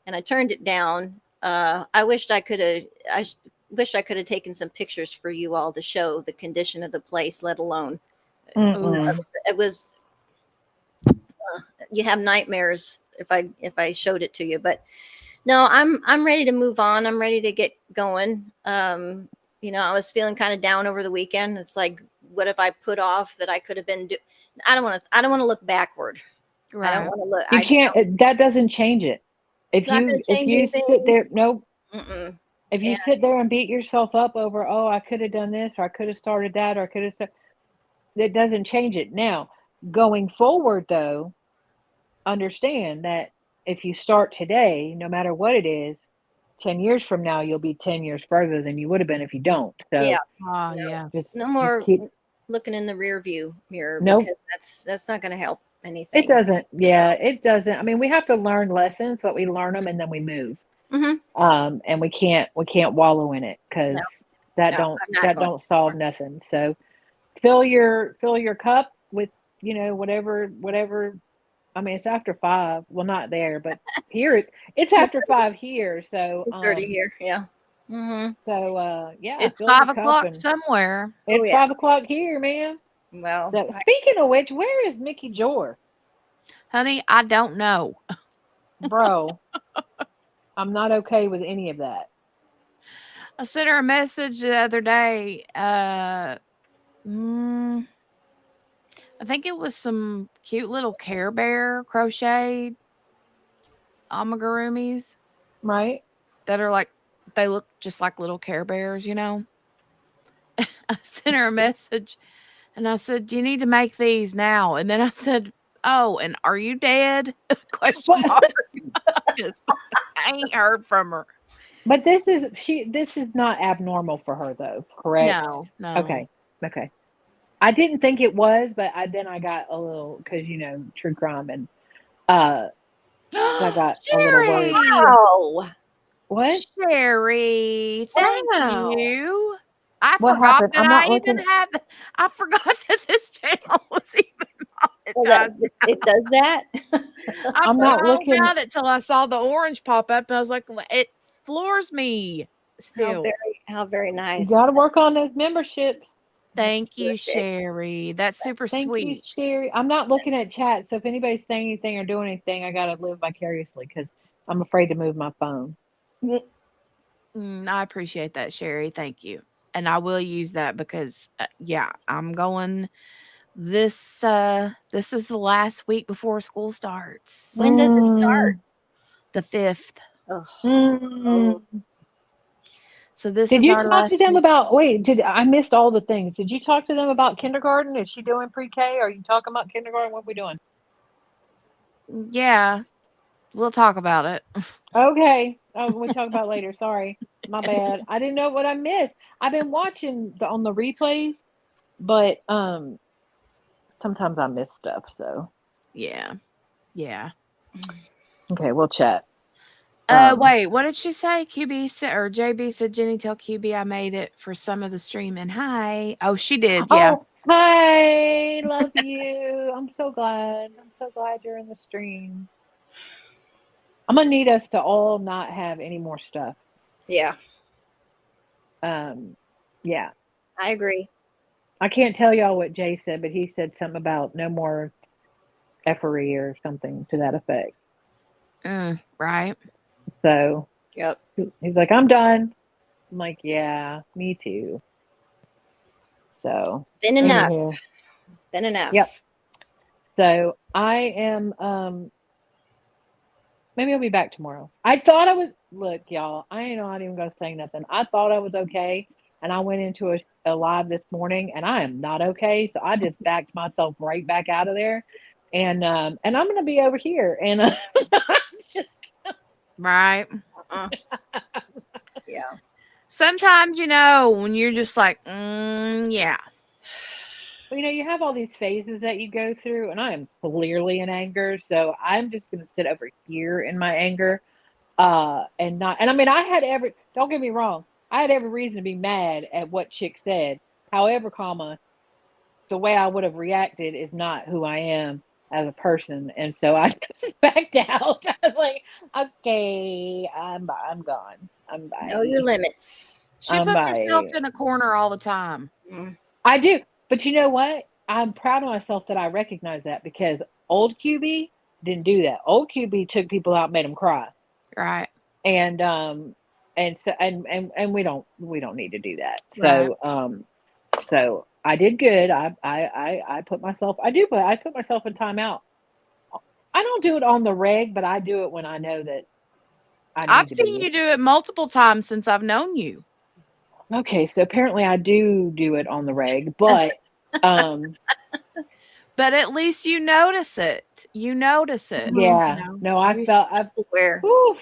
and I turned it down. I wished I could have. Wish I could have taken some pictures for you all to show the condition of the place, let alone. Mm-mm. It was you have nightmares if I showed it to you. But no, I'm ready to move on. I'm ready to get going. You know, I was feeling kind of down over the weekend. It's like, what have I put off that I could have been do? I don't want to look backward. I don't Right. want to look. You can't. That doesn't change it. Not going to If change you sit anything. there, nope. Mm-mm. If you And sit there and beat yourself up over, oh, I could have done this, or I could have started that, or I could have, that doesn't change it. Now, going forward, though, understand that if you start today, no matter what it is, 10 years from now, you'll be 10 years further than you would have been if you don't. yeah, So Oh, no, yeah. no just more keep, looking in the rear view mirror nope. because that's not going to help It anything. doesn't. Yeah, it doesn't. I mean, we have to learn lessons, but we learn them and then we move. Mm-hmm. And we can't wallow in it because No, no, I'm not that going. don't solve nothing. So fill your cup with, you know, whatever. I mean, it's after 5. Well, not there, but here it's after 5 here. So 2:30 here. Yeah. Mm-hmm. yeah, It's fill your cup 5 o'clock and somewhere. Oh it's yeah. 5 o'clock here, man. Well, So speaking of which, where is Mickey Jor? Honey, I don't know. Bro, I'm not okay with any of that. I sent her a message the other day. I think it was some cute little Care Bear crocheted amigurumis Right? that are like, they look just like little Care Bears, you know? I sent her a message and I said, "You need to make these now." And then I said, "Oh, and are you dead?" Question mark. Just, I ain't heard from her. But this is not abnormal for her though, correct? No, no. Okay. Okay. I didn't think it was, but I got a little because you know true crime and so I got a little worried. Sherry! wow. What? Sherry, thank Wow. you. I What forgot happened? that I'm I not even looking. had I forgot that this channel was even Well, that monetized. it does that. I I'm not forgot all looking. about it till I saw the orange pop up, and I was like, "Well, it floors me still." How very You nice. got to work on those memberships. That's Thank you, terrific. Sherry. That's super Thank you, sweet. Sherry. I'm not looking at chat, so if anybody's saying anything or doing anything, I got to live vicariously because I'm afraid to move my phone. I appreciate that, Sherry. Thank you. And I will use that because yeah, I'm going this is the last week before school starts. When does it start? The 5th. Oh. So this Did is you our talk to last them week. about? Wait, did I missed all the things? Did you talk to them about kindergarten? Is she doing pre-K? Are you talking about kindergarten? What are we doing? Yeah, we'll talk about it. Okay. Oh, we'll talk about it later. Sorry, my bad. I didn't know what I missed. I've been watching on the replays, but sometimes I miss stuff. So Yeah. Yeah. okay, we'll chat. Wait, what did she say? QB said, or JB said, "Jenny, tell QB I made it for some of the streaming." Hi. Oh, she did. Yeah. Oh, hi, love you. I'm so glad. I'm so glad you're in the stream. I'm gonna need us to all not have any more stuff. Yeah, Yeah. I agree. I can't tell y'all what Jay said, but he said something about no more effery or something to that effect. Right. So Yep. he's like, I'm done. I'm like, yeah, me too. So Been enough. anywho, Been enough. yep. So I am maybe I'll be back tomorrow. I thought I was look, y'all, I ain't not even gonna say nothing. I thought I was okay. And I went into a live this morning and I am not okay. So I just backed myself right back out of there. And I'm gonna be over here. And just Right. Yeah. Sometimes, when you're just like, yeah. Well, you have all these phases that you go through, and I am clearly in anger, so I'm just gonna sit over here in my anger, and not. And I mean, I had every. Don't get me wrong, I had every reason to be mad at what Chick said. However, the way I would have reacted is not who I am as a person, and so I just backed out. I was like, okay, I'm gone. I'm Know your bye. limits. She I'm puts herself bye. in a corner all the time. I do. But you know what? I'm proud of myself that I recognize that because old QB didn't do that. Old QB took people out, made them cry. Right. And we don't need to do that. Right. So I did good. I put myself I put myself in timeout. I don't do it on the reg, but I do it when I know that I I've need to seen be. you do it multiple times since I've known you. Okay, so apparently I do it on the reg, but But at least you notice it. You notice it. yeah, no, I felt where oof,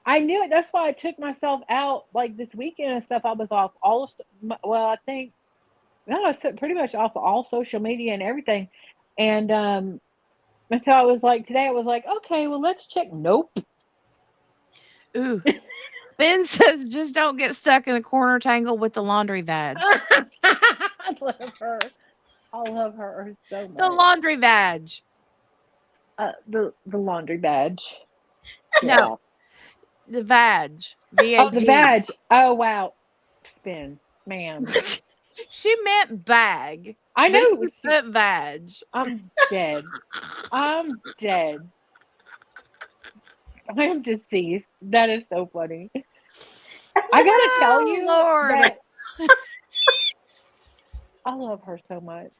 I knew it. That's why I took myself out like this weekend and stuff. I was off well, I think no, I was pretty much off all social media and everything. And so I was like today I was like, okay, well let's check. Nope. Ooh. Ben says just don't get stuck in a corner tangle with the laundry vag. I love her. I love her so much. The laundry vag. The laundry badge. No. The vag. Oh, the V-A-G. badge. Oh wow. Spin, ma'am. She meant bag. I but know. you put vag. I'm dead. I'm dead. I am deceased. That is so funny. I gotta tell you Lord. that I love her so much.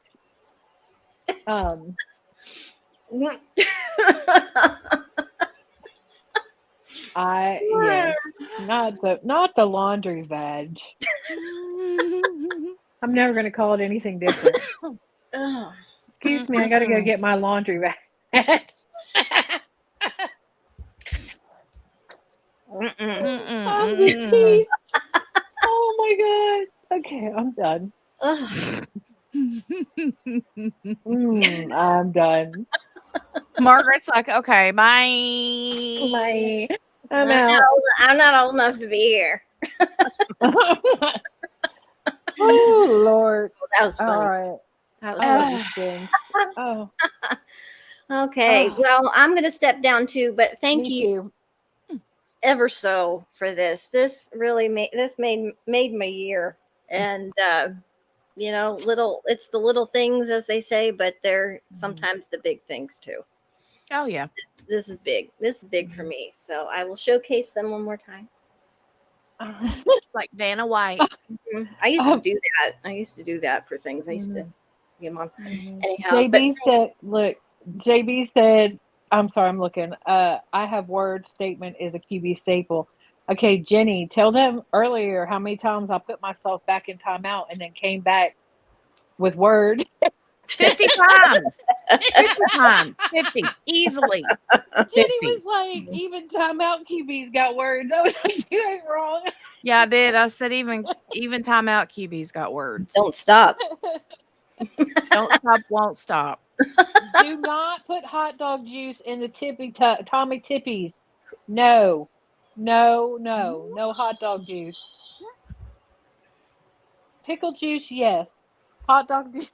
Yes, not the laundry vag. I'm never gonna call it anything different. Excuse me, I gotta go get my laundry bag. I'm deceased. Oh my god. Okay, I'm done. I'm done. Margaret's like, okay, bye. Bye. I'm out. not old enough to be here. Oh Lord. That was funny. All right. That I love was you, Spin. Oh. Okay. Well, I'm going to step down too, but thank Me you ever so for this. This really made my year. And it's the little things as they say, but they're sometimes the big things too. Oh yeah. This is big. This is big for me. So I will showcase them one more time. Like Vanna White. I used to do that. I used to do that for things. I used to get them on. Anyhow, JB said, look, JB said, I'm sorry, I'm looking. I have word statement is a QB staple. Okay, Jenny, tell them earlier how many times I put myself back in timeout and then came back with word. 50 times. 50 times. 50. Easily. 50. Jenny was like, even timeout QB's got words. I was like, you ain't wrong. Yeah, I did. I said even timeout QB's got words. Don't stop. Don't stop, won't stop. Do not put hot dog juice in the Tommy Tippies. No hot dog juice. Pickle juice, yes. Hot dog juice.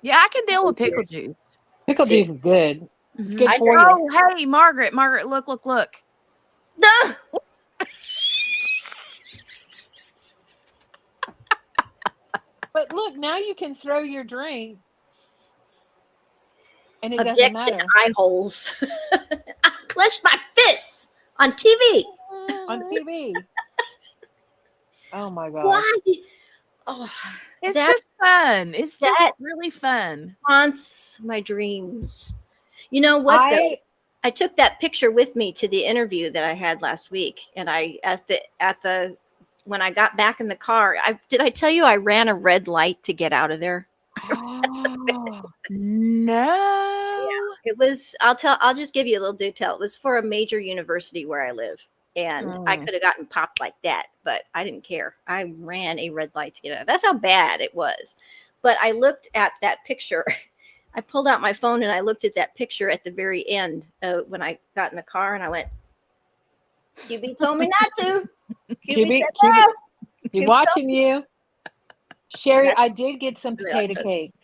Yeah, I can deal with pickle juice. Pickle juice is good. It's good for Oh, you. hey, Margaret, look. But look, now you can throw your drink. And it Objection, doesn't matter. eye holes. I clenched my fists on TV. On TV. Oh my God. Why? It's just fun. It's just really fun. Haunts my dreams. You know what? Though? I took that picture with me to the interview that I had last week, and when I got back in the car, did I tell you I ran a red light to get out of there? Oh, no. Yeah, it was. I'll just give you a little detail. It was for a major university where I live. And I could have gotten popped like that, but I didn't care. I ran a red light to get out. That's how bad it was. But I looked at that picture. I pulled out my phone and I looked at that picture at the very end when I got in the car, and I went, QB told me not to. QB said no. He's QB watching you. Sherry, And I did get some That's what I potato took. cakes.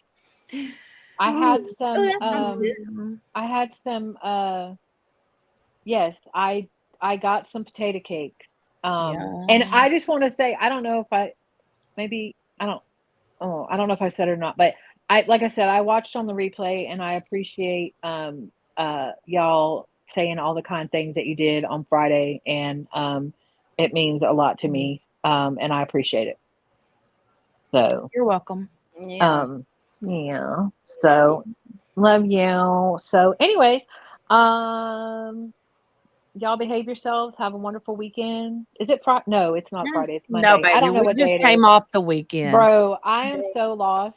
I had some, Oh, that sounds good. I had some, yes, I got some potato cakes. And I just want to say, I don't know if I don't know if I said it or not, but like I said, I watched on the replay, and I appreciate y'all saying all the kind things that you did on Friday, and it means a lot to me, and I appreciate it. So You're welcome. Yeah. yeah. So love you. So anyways, y'all behave yourselves. Have a wonderful weekend. Is it Friday? No, it's not Friday. It's Monday. No, I baby. don't know We what day just it came is. off the weekend. Bro, I am so lost.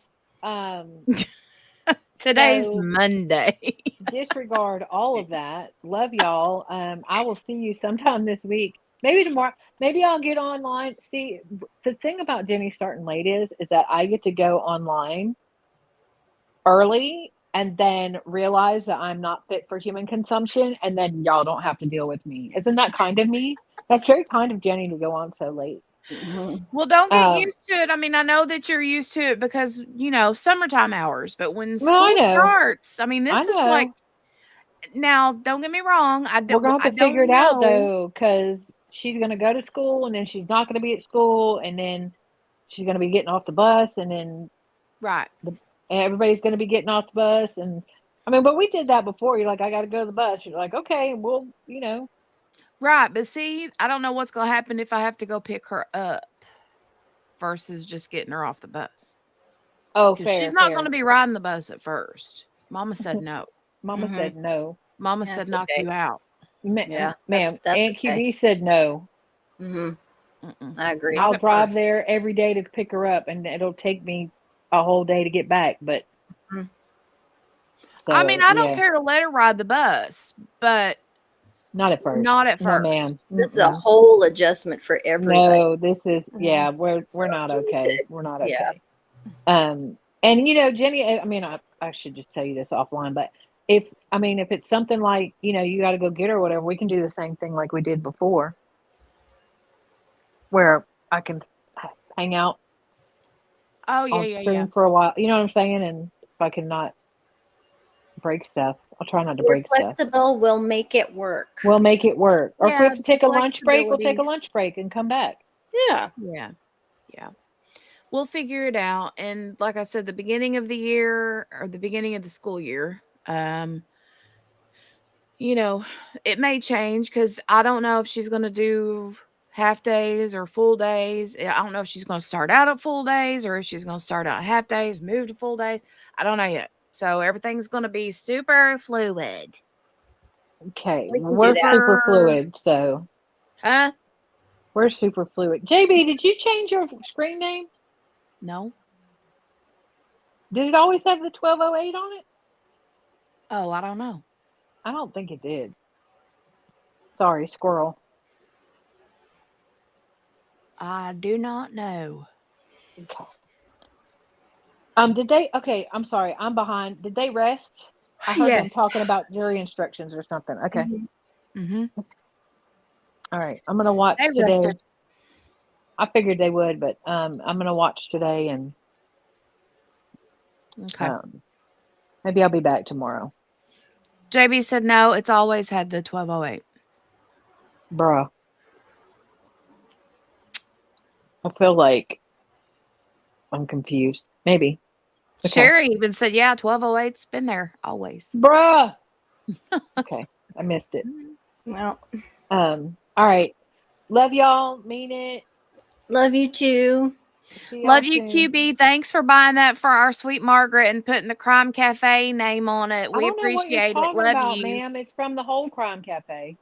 Today's So Monday. disregard all of that. Love y'all. I will see you sometime this week. Maybe tomorrow. Maybe I'll get online. See, the thing about Jenny starting late is that I get to go online early and then realize that I'm not fit for human consumption, and then y'all don't have to deal with me. Isn't that kind of me? That's very kind of Jenny to go on so late. Well, don't get used to it. I mean, I know that you're used to it because, summertime hours, but when Well, I school know. starts, I mean, I this is know. like, now, don't get me wrong. We're going to have to figure it out, though, because she's going to go to school, and then she's not going to be at school, and then she's going to be getting off the bus, and then Right. everybody's going to be getting off the bus. And I mean, but we did that before. You're like, I got to go to the bus. You're like, okay, well, Right. But see, I don't know what's going to happen if I have to go pick her up versus just getting her off the bus. Oh, Because she's not going to be riding the bus at first. Mama said no. Mama said no. Mama said knock you out. Yeah, ma'am. that's Aunt okay. QB said no. I agree. I'll drive there every day to pick her up, and it'll take me a whole day to get back. But I mean, I don't care to let her ride the bus, but not at first. Not at No, first. ma'am. This is a whole adjustment for everybody. No, this is we're not okay. We're not okay. And Jenny, I mean, I should just tell you this offline, but if it's something like, you got to go get her or whatever, we can do the same thing like we did before, where I can hang out on stream for a while. You know what I'm saying? And if I can not break stuff, I'll try not to We're break stuff. flexible. We'll make it work. We'll make it work. Or if we have to take a lunch break, we'll take a flexibility. lunch break and come back. Yeah. We'll figure it out. And like I said, the beginning of the year or the beginning of the school year, it may change because I don't know if she's going to do half days or full days. I don't know if she's going to start out at full days or if she's going to start out half days, move to full days. I don't know yet. So everything's going to be super fluid. Okay. We're super fluid. So, we're super fluid. JB, did you change your screen name? No. Did it always have the 1208 on it? Oh, I don't know. I don't think it did. Sorry, squirrel. I do not know. Okay. Okay, I'm sorry. I'm behind. Did they rest? I heard them talking about jury instructions or something. Okay. Mm-hmm. All right. I'm going to watch today. Rested. I figured they would, but I'm going to watch today and maybe I'll be back tomorrow. JB said no, it's always had the 1208. Bruh. I feel like I'm confused. Maybe. Okay. Sherry even said, yeah, 1208's been there always. Bruh. Okay. I missed it. Well. All right. Love y'all. Mean it. Love you too. Love you, QB. Thanks for buying that for our sweet Margaret and putting the Crime Cafe name on it. We appreciate it. Love about, you, ma'am. It's from the whole Crime Cafe.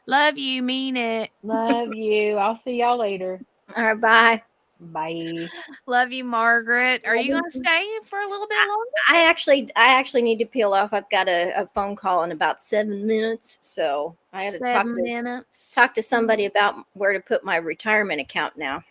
Love you. Mean it. Love you. I'll see y'all later. All right. Bye. Bye. Love you, Margaret. Are Love you you going to too. stay for a little bit longer? I actually need to peel off. I've got a phone call in about 7 minutes, so I got to 7 minutes. talk to somebody about where to put my retirement account now.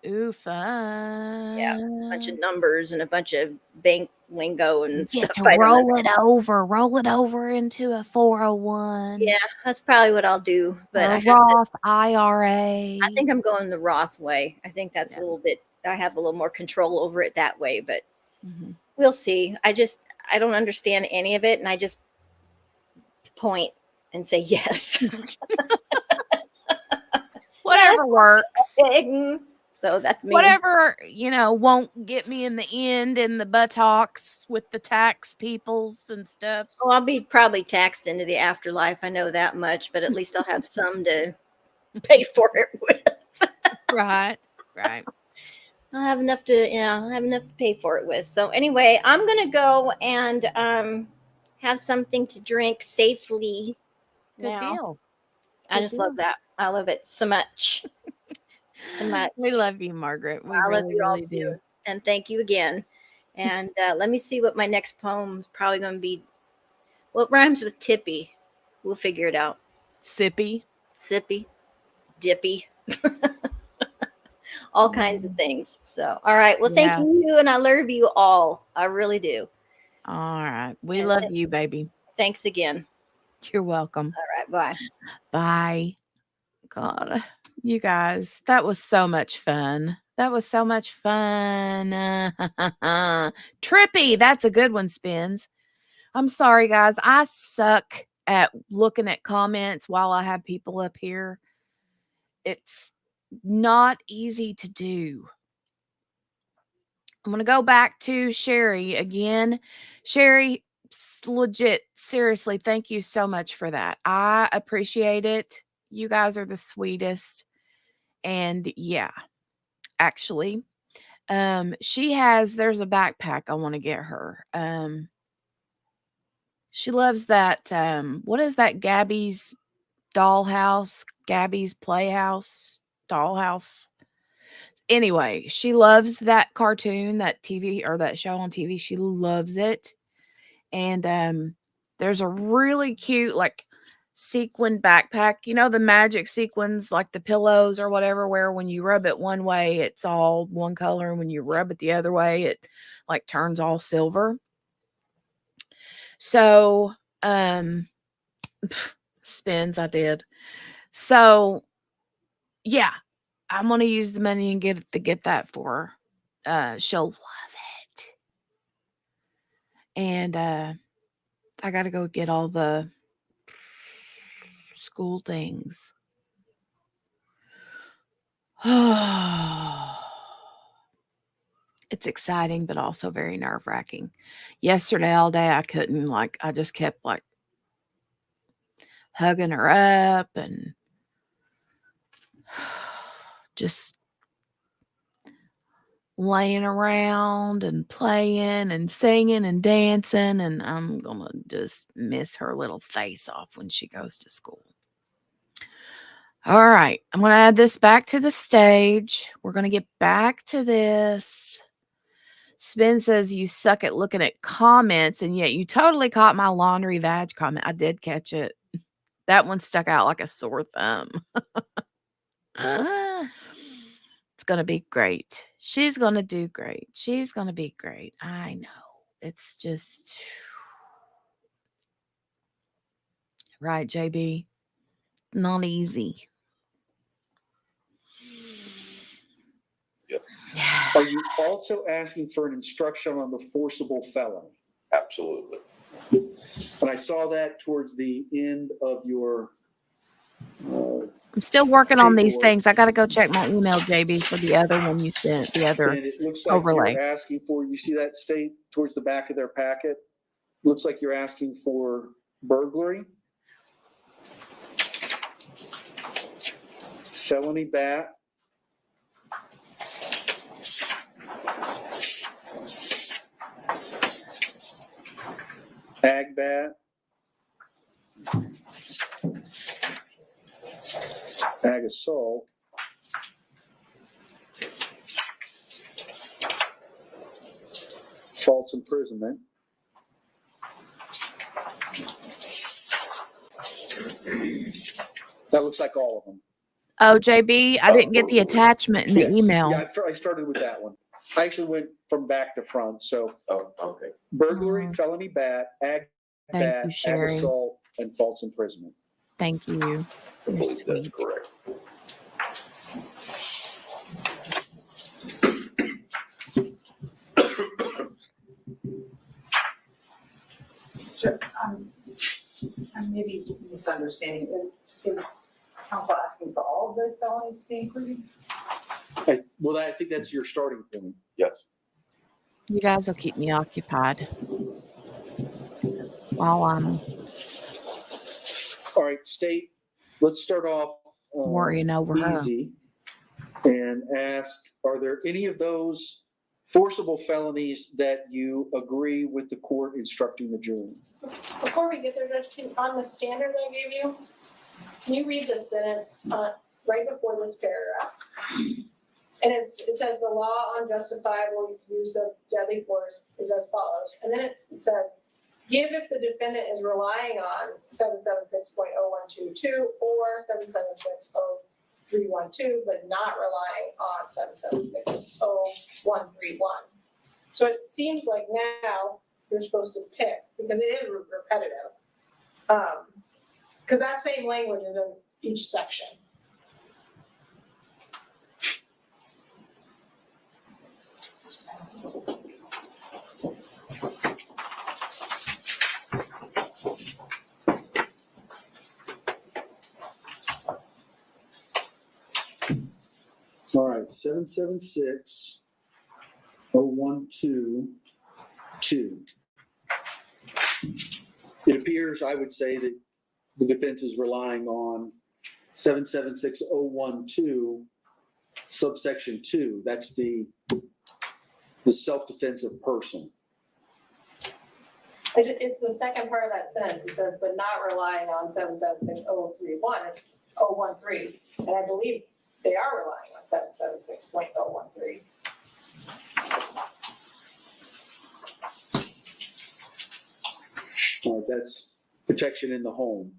Ooh, fun. Yeah, a bunch of numbers and a bunch of bank lingo and You stuff. get to I don't roll it understand. over into a 401. Yeah, that's probably what I'll do. But Or I a have to. Roth IRA. I think I'm going the Roth way. I think that's Yeah. a little bit. I have a little more control over it that way, but Mhm. we'll see. I don't understand any of it, and I just point and say yes. Whatever works. So that's me. Whatever, won't get me in the end in the buttocks with the tax peoples and stuff. Oh, I'll be probably taxed into the afterlife. I know that much, but at least I'll have some to pay for it with. Right. I'll have enough to pay for it with. So anyway, I'm gonna go and have something to drink safely. Good Now. deal. I Good just deal. love that. I love it so much. So much. We love you, Margaret. We I love really, you all really too. do. And thank you again. And let me see what my next poem is probably going to be. What rhymes with tippy? We'll figure it out. Sippy. Dippy. All kinds of things. So, all right. Well, thank Yeah. you. And I love you all. I really do. All right. We And love you, baby. Thanks again. You're welcome. All right. Bye. Bye. God, you guys, that was so much fun. That was so much fun. Trippy. That's a good one, Spins. I'm sorry, guys. I suck at looking at comments while I have people up here. It's not easy to do. I'm going to go back to Sherry again. Sherry, legit, seriously, thank you so much for that. I appreciate it. You guys are the sweetest. And yeah, actually, there's a backpack I want to get her. She loves that, what is that, Gabby's Playhouse, dollhouse. Anyway, she loves that cartoon, that TV or that show on TV. She loves it. And there's a really cute, like, sequin backpack. You know, the magic sequins, like the pillows or whatever, where when you rub it one way, it's all one color. And when you rub it the other way, it like turns all silver. So, Spins, I did. So, yeah, I'm gonna use the money and get that for her. She'll love it. And I gotta go get all the school things. It's exciting, but also very nerve-wracking. Yesterday all day I couldn't, like, I just kept like hugging her up and just laying around and playing and singing and dancing, and I'm gonna just miss her little face off when she goes to school. All right, I'm gonna add this back to the stage. We're gonna get back to this. Spin says you suck at looking at comments, and yet you totally caught my laundry vag comment. I did catch it. That one stuck out like a sore thumb. It's going to be great. She's going to do great. She's going to be great. I know. It's just right, JB. Not easy. Yep. Are you also asking for an instruction on the forcible felony? Absolutely. And I saw that towards the end of your. I'm still working on these paperwork. things. I got to go check my email, JB, for the other one you sent, the other And it looks like overlay. you're asking for, you see that state towards the back of their packet? Looks like you're asking for burglary, felony bat, ag bat, ag assault, false imprisonment. That looks like all of them. Oh, JB, I didn't get the attachment in the Yes. email. Yeah, I started with that one. I actually went from back to front. So Oh, okay. burglary, Oh. felony bat, ag Thank bat, you, ag Sherry. assault, and false imprisonment. Thank you. I You're believe that's sweet. correct. I'm maybe misunderstanding. Is council asking for all of those felonies to be included? Well, I think that's your starting point. Yes. You guys will keep me occupied while I'm All right, state, let's start off worrying over her. easy and ask, are there any of those forcible felonies that you agree with the court instructing the jury? Before we get there, Judge, on the standard I gave you, can you read the sentence right before this paragraph? And it says the law on justifiable use of deadly force is as follows. And then it says, give if the defendant is relying on 776.0122 or 776.0312, but not relying on 776.0131. So it seems like now you're supposed to pick, because it is repetitive. Because that same language is in each section. All right, 776.0122. It appears, I would say, that the defense is relying on 776.012, subsection 2. That's the self-defense of person. It's the second part of that sentence. It says, but not relying on 776.013, and I believe they are relying on 776.013. All right, that's protection in the home.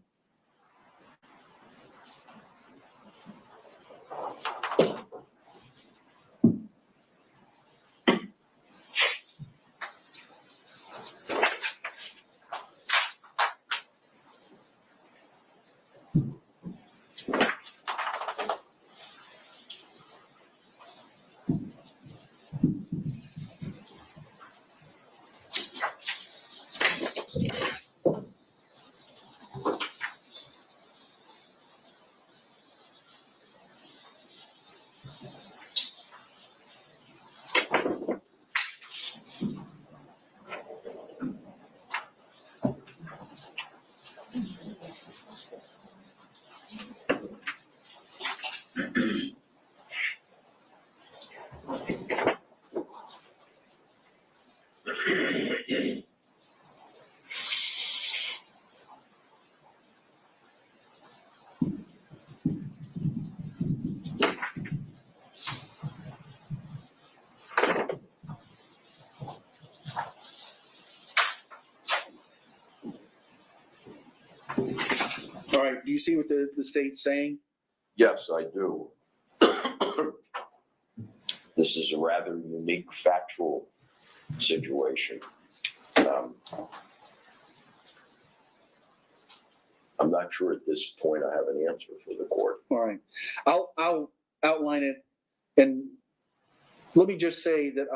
All right, do you see what the state's saying? Yes, I do. This is a rather unique factual situation. I'm not sure at this point I have an answer for the court. All right, I'll outline it. And let me just say that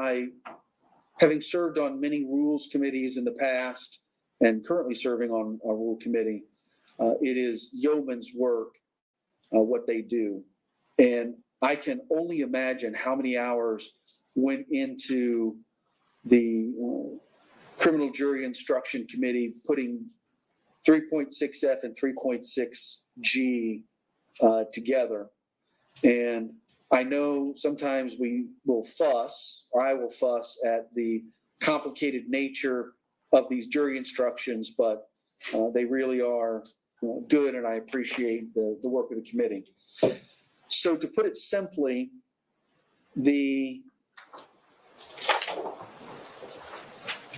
having served on many rules committees in the past and currently serving on a rule committee, it is yeoman's work, what they do. And I can only imagine how many hours went into the criminal jury instruction committee putting 3.6F and 3.6G together. And I know sometimes we will fuss, or I will fuss at the complicated nature of these jury instructions, but they really are good, and I appreciate the work of the committee. So to put it simply, the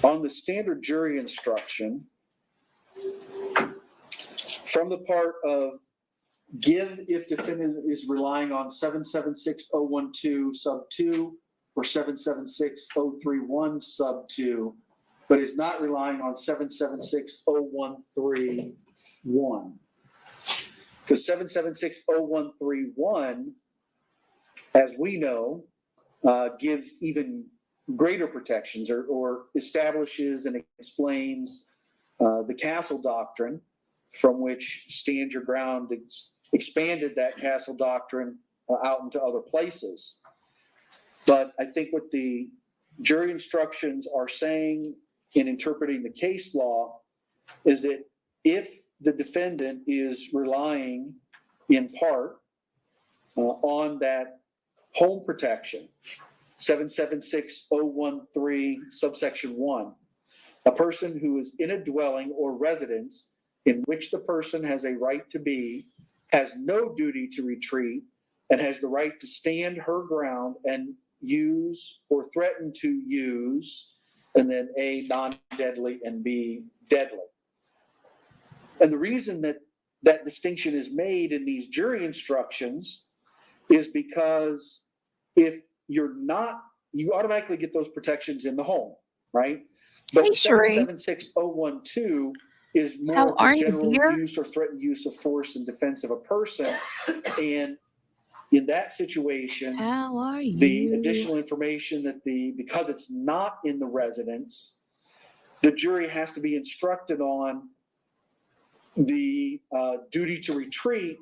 On the standard jury instruction, from the part of give if defendant is relying on 776012 sub 2 or 776031 sub 2, but is not relying on 776013-1. Because 776013-1, as we know, gives even greater protections or establishes and explains the Castle Doctrine, from which Stand Your Ground expanded that Castle Doctrine out into other places. But I think what the jury instructions are saying in interpreting the case law is that if the defendant is relying in part on that home protection, 776013 subsection 1, a person who is in a dwelling or residence in which the person has a right to be, has no duty to retreat, and has the right to stand her ground and use or threaten to use, and then A, non-deadly, and B, deadly. And the reason that that distinction is made in these jury instructions is because if you're not, you automatically get those protections in the home, right? But Hey, Sheree. 776012 is more How of are the you, general dear? use or threatened use of force in defense of a person. And in that situation, How are you? the additional information that because it's not in the residence, the jury has to be instructed on the duty to retreat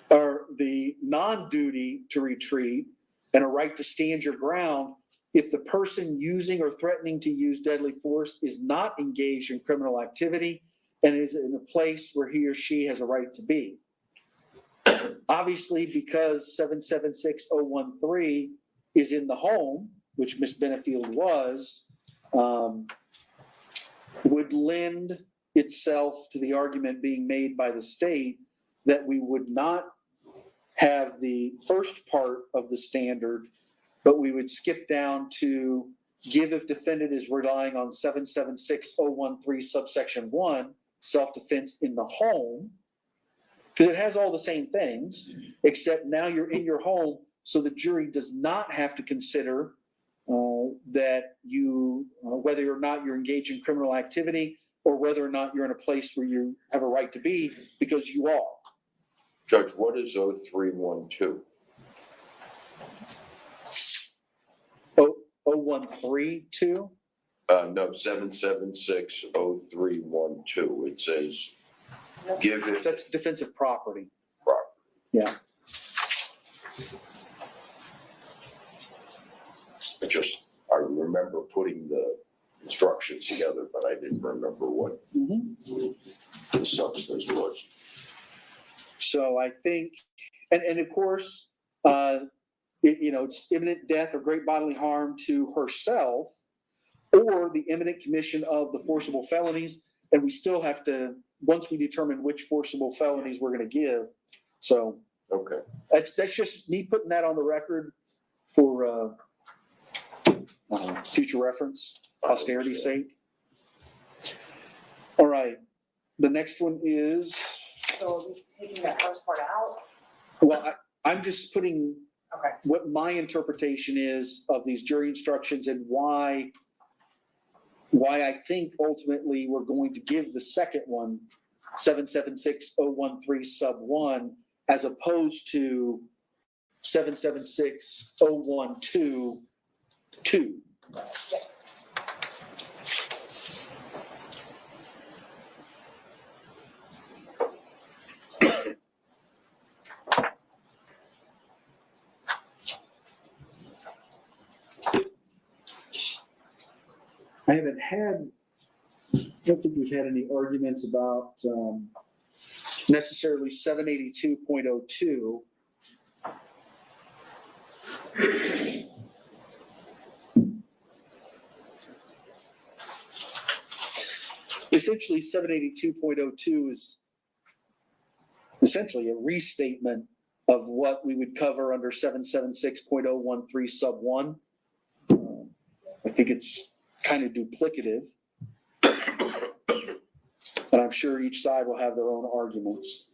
or the non-duty to retreat and a right to stand your ground if the person using or threatening to use deadly force is not engaged in criminal activity and is in a place where he or she has a right to be. Obviously, because 776013 is in the home, which Ms. Benefield was, would lend itself to the argument being made by the state that we would not have the first part of the standard, but we would skip down to give if defendant is relying on 776013 subsection 1, self-defense in the home, because it has all the same things, except now you're in your home, so the jury does not have to consider that you, whether or not you're engaged in criminal activity or whether or not you're in a place where you have a right to be, because you are. Judge, what is 0312? 0132? No, 7760312. It says, give it. That's defensive property. Property. Yeah. I remember putting the instructions together, but I didn't remember what the substance was. So I think, and of course, it's imminent death or great bodily harm to herself or the imminent commission of the forcible felonies. And we still have to, once we determine which forcible felonies we're going to give. So okay, that's just me putting that on the record for future reference, posterity's sake. All right. The next one is. So are we taking that first part out? Well, I'm just putting Okay. what my interpretation is of these jury instructions and why I think ultimately we're going to give the second one, 776013 sub 1, as opposed to 776012 2. Yes. I don't think we've had any arguments about necessarily 782.02. Essentially, 782.02 is essentially a restatement of what we would cover under 776.013 sub 1. I think it's kind of duplicative. And I'm sure each side will have their own arguments.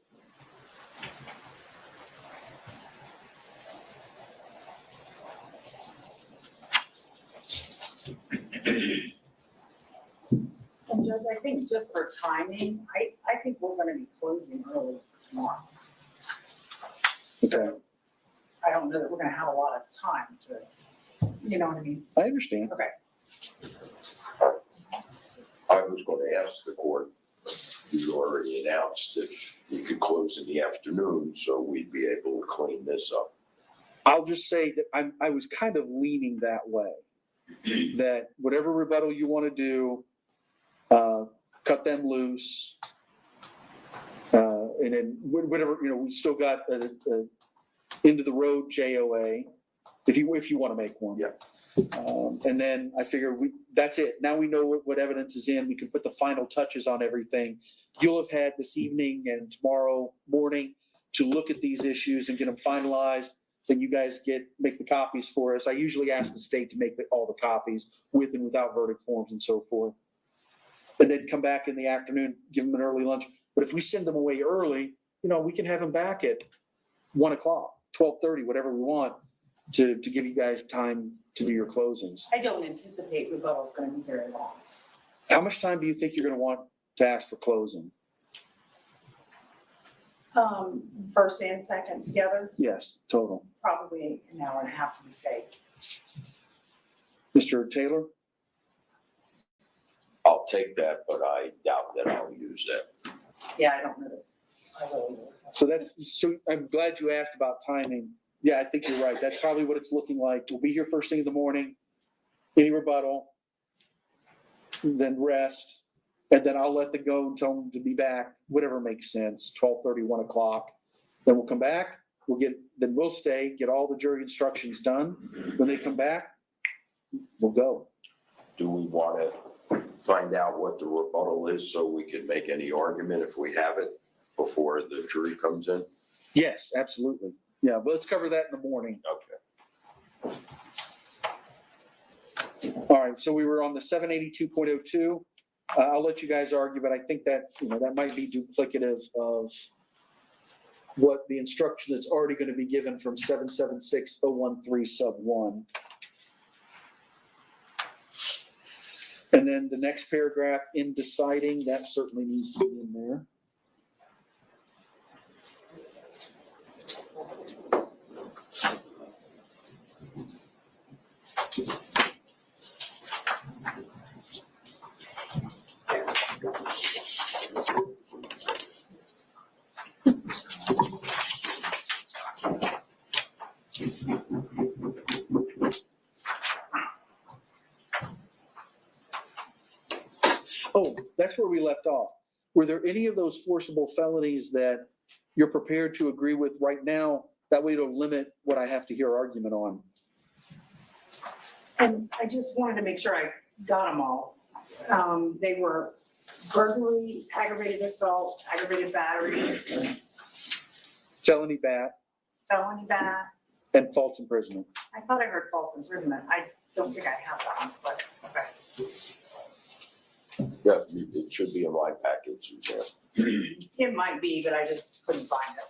And Judge, I think just for timing, I think we're gonna be closing early tomorrow. Okay, I don't know that we're gonna have a lot of time to, you know what I mean? I understand. Okay. I was going to ask the court, you already announced if we could close in the afternoon, so we'd be able to clean this up. I'll just say that I was kind of leaning that way. That whatever rebuttal you want to do, cut them loose. And then whatever, we still got a end of the road JOA, if you want to make one. Yeah. And then I figure that's it. Now we know what evidence is in. We can put the final touches on everything. You'll have had this evening and tomorrow morning to look at these issues and get them finalized. Then you guys make the copies for us. I usually ask the state to make all the copies with and without verdict forms and so forth. And then come back in the afternoon, give them an early lunch. But if we send them away early, we can have them back at 1 o'clock, 12:30, whatever we want, to give you guys time to do your closings. I don't anticipate rebuttal's gonna be very long. How much time do you think you're going to want to ask for closing? First and second together, Yes, total. probably an hour and a half to be safe. Mr. Taylor? I'll take that, but I doubt that I'll use that. Yeah, I don't know that I really will. So I'm glad you asked about timing. Yeah, I think you're right. That's probably what it's looking like. We'll be here first thing in the morning, any rebuttal, then rest, and then I'll let them go and tell them to be back, whatever makes sense, 12:30, 1 o'clock. Then we'll come back, then we'll stay, get all the jury instructions done. When they come back, we'll go. Do we want to find out what the rebuttal is so we can make any argument if we have it before the jury comes in? Yes, absolutely. Yeah, but let's cover that in the morning. Okay. All right, so we were on the 782.02. I'll let you guys argue, but I think that, that might be duplicative of what the instruction that's already going to be given from 776.013 sub 1. And then the next paragraph, in deciding, that certainly needs to be in there. Oh, that's where we left off. Were there any of those forcible felonies that you're prepared to agree with right now? That way it'll limit what I have to hear argument on. And I just wanted to make sure I got them all. They were burglary, aggravated assault, aggravated battery, Felony bat felony bat. and false imprisonment. I thought I heard false imprisonment. I don't think I have that one, but okay. Yeah, it should be in my package, Suzanne. It might be, but I just couldn't find it.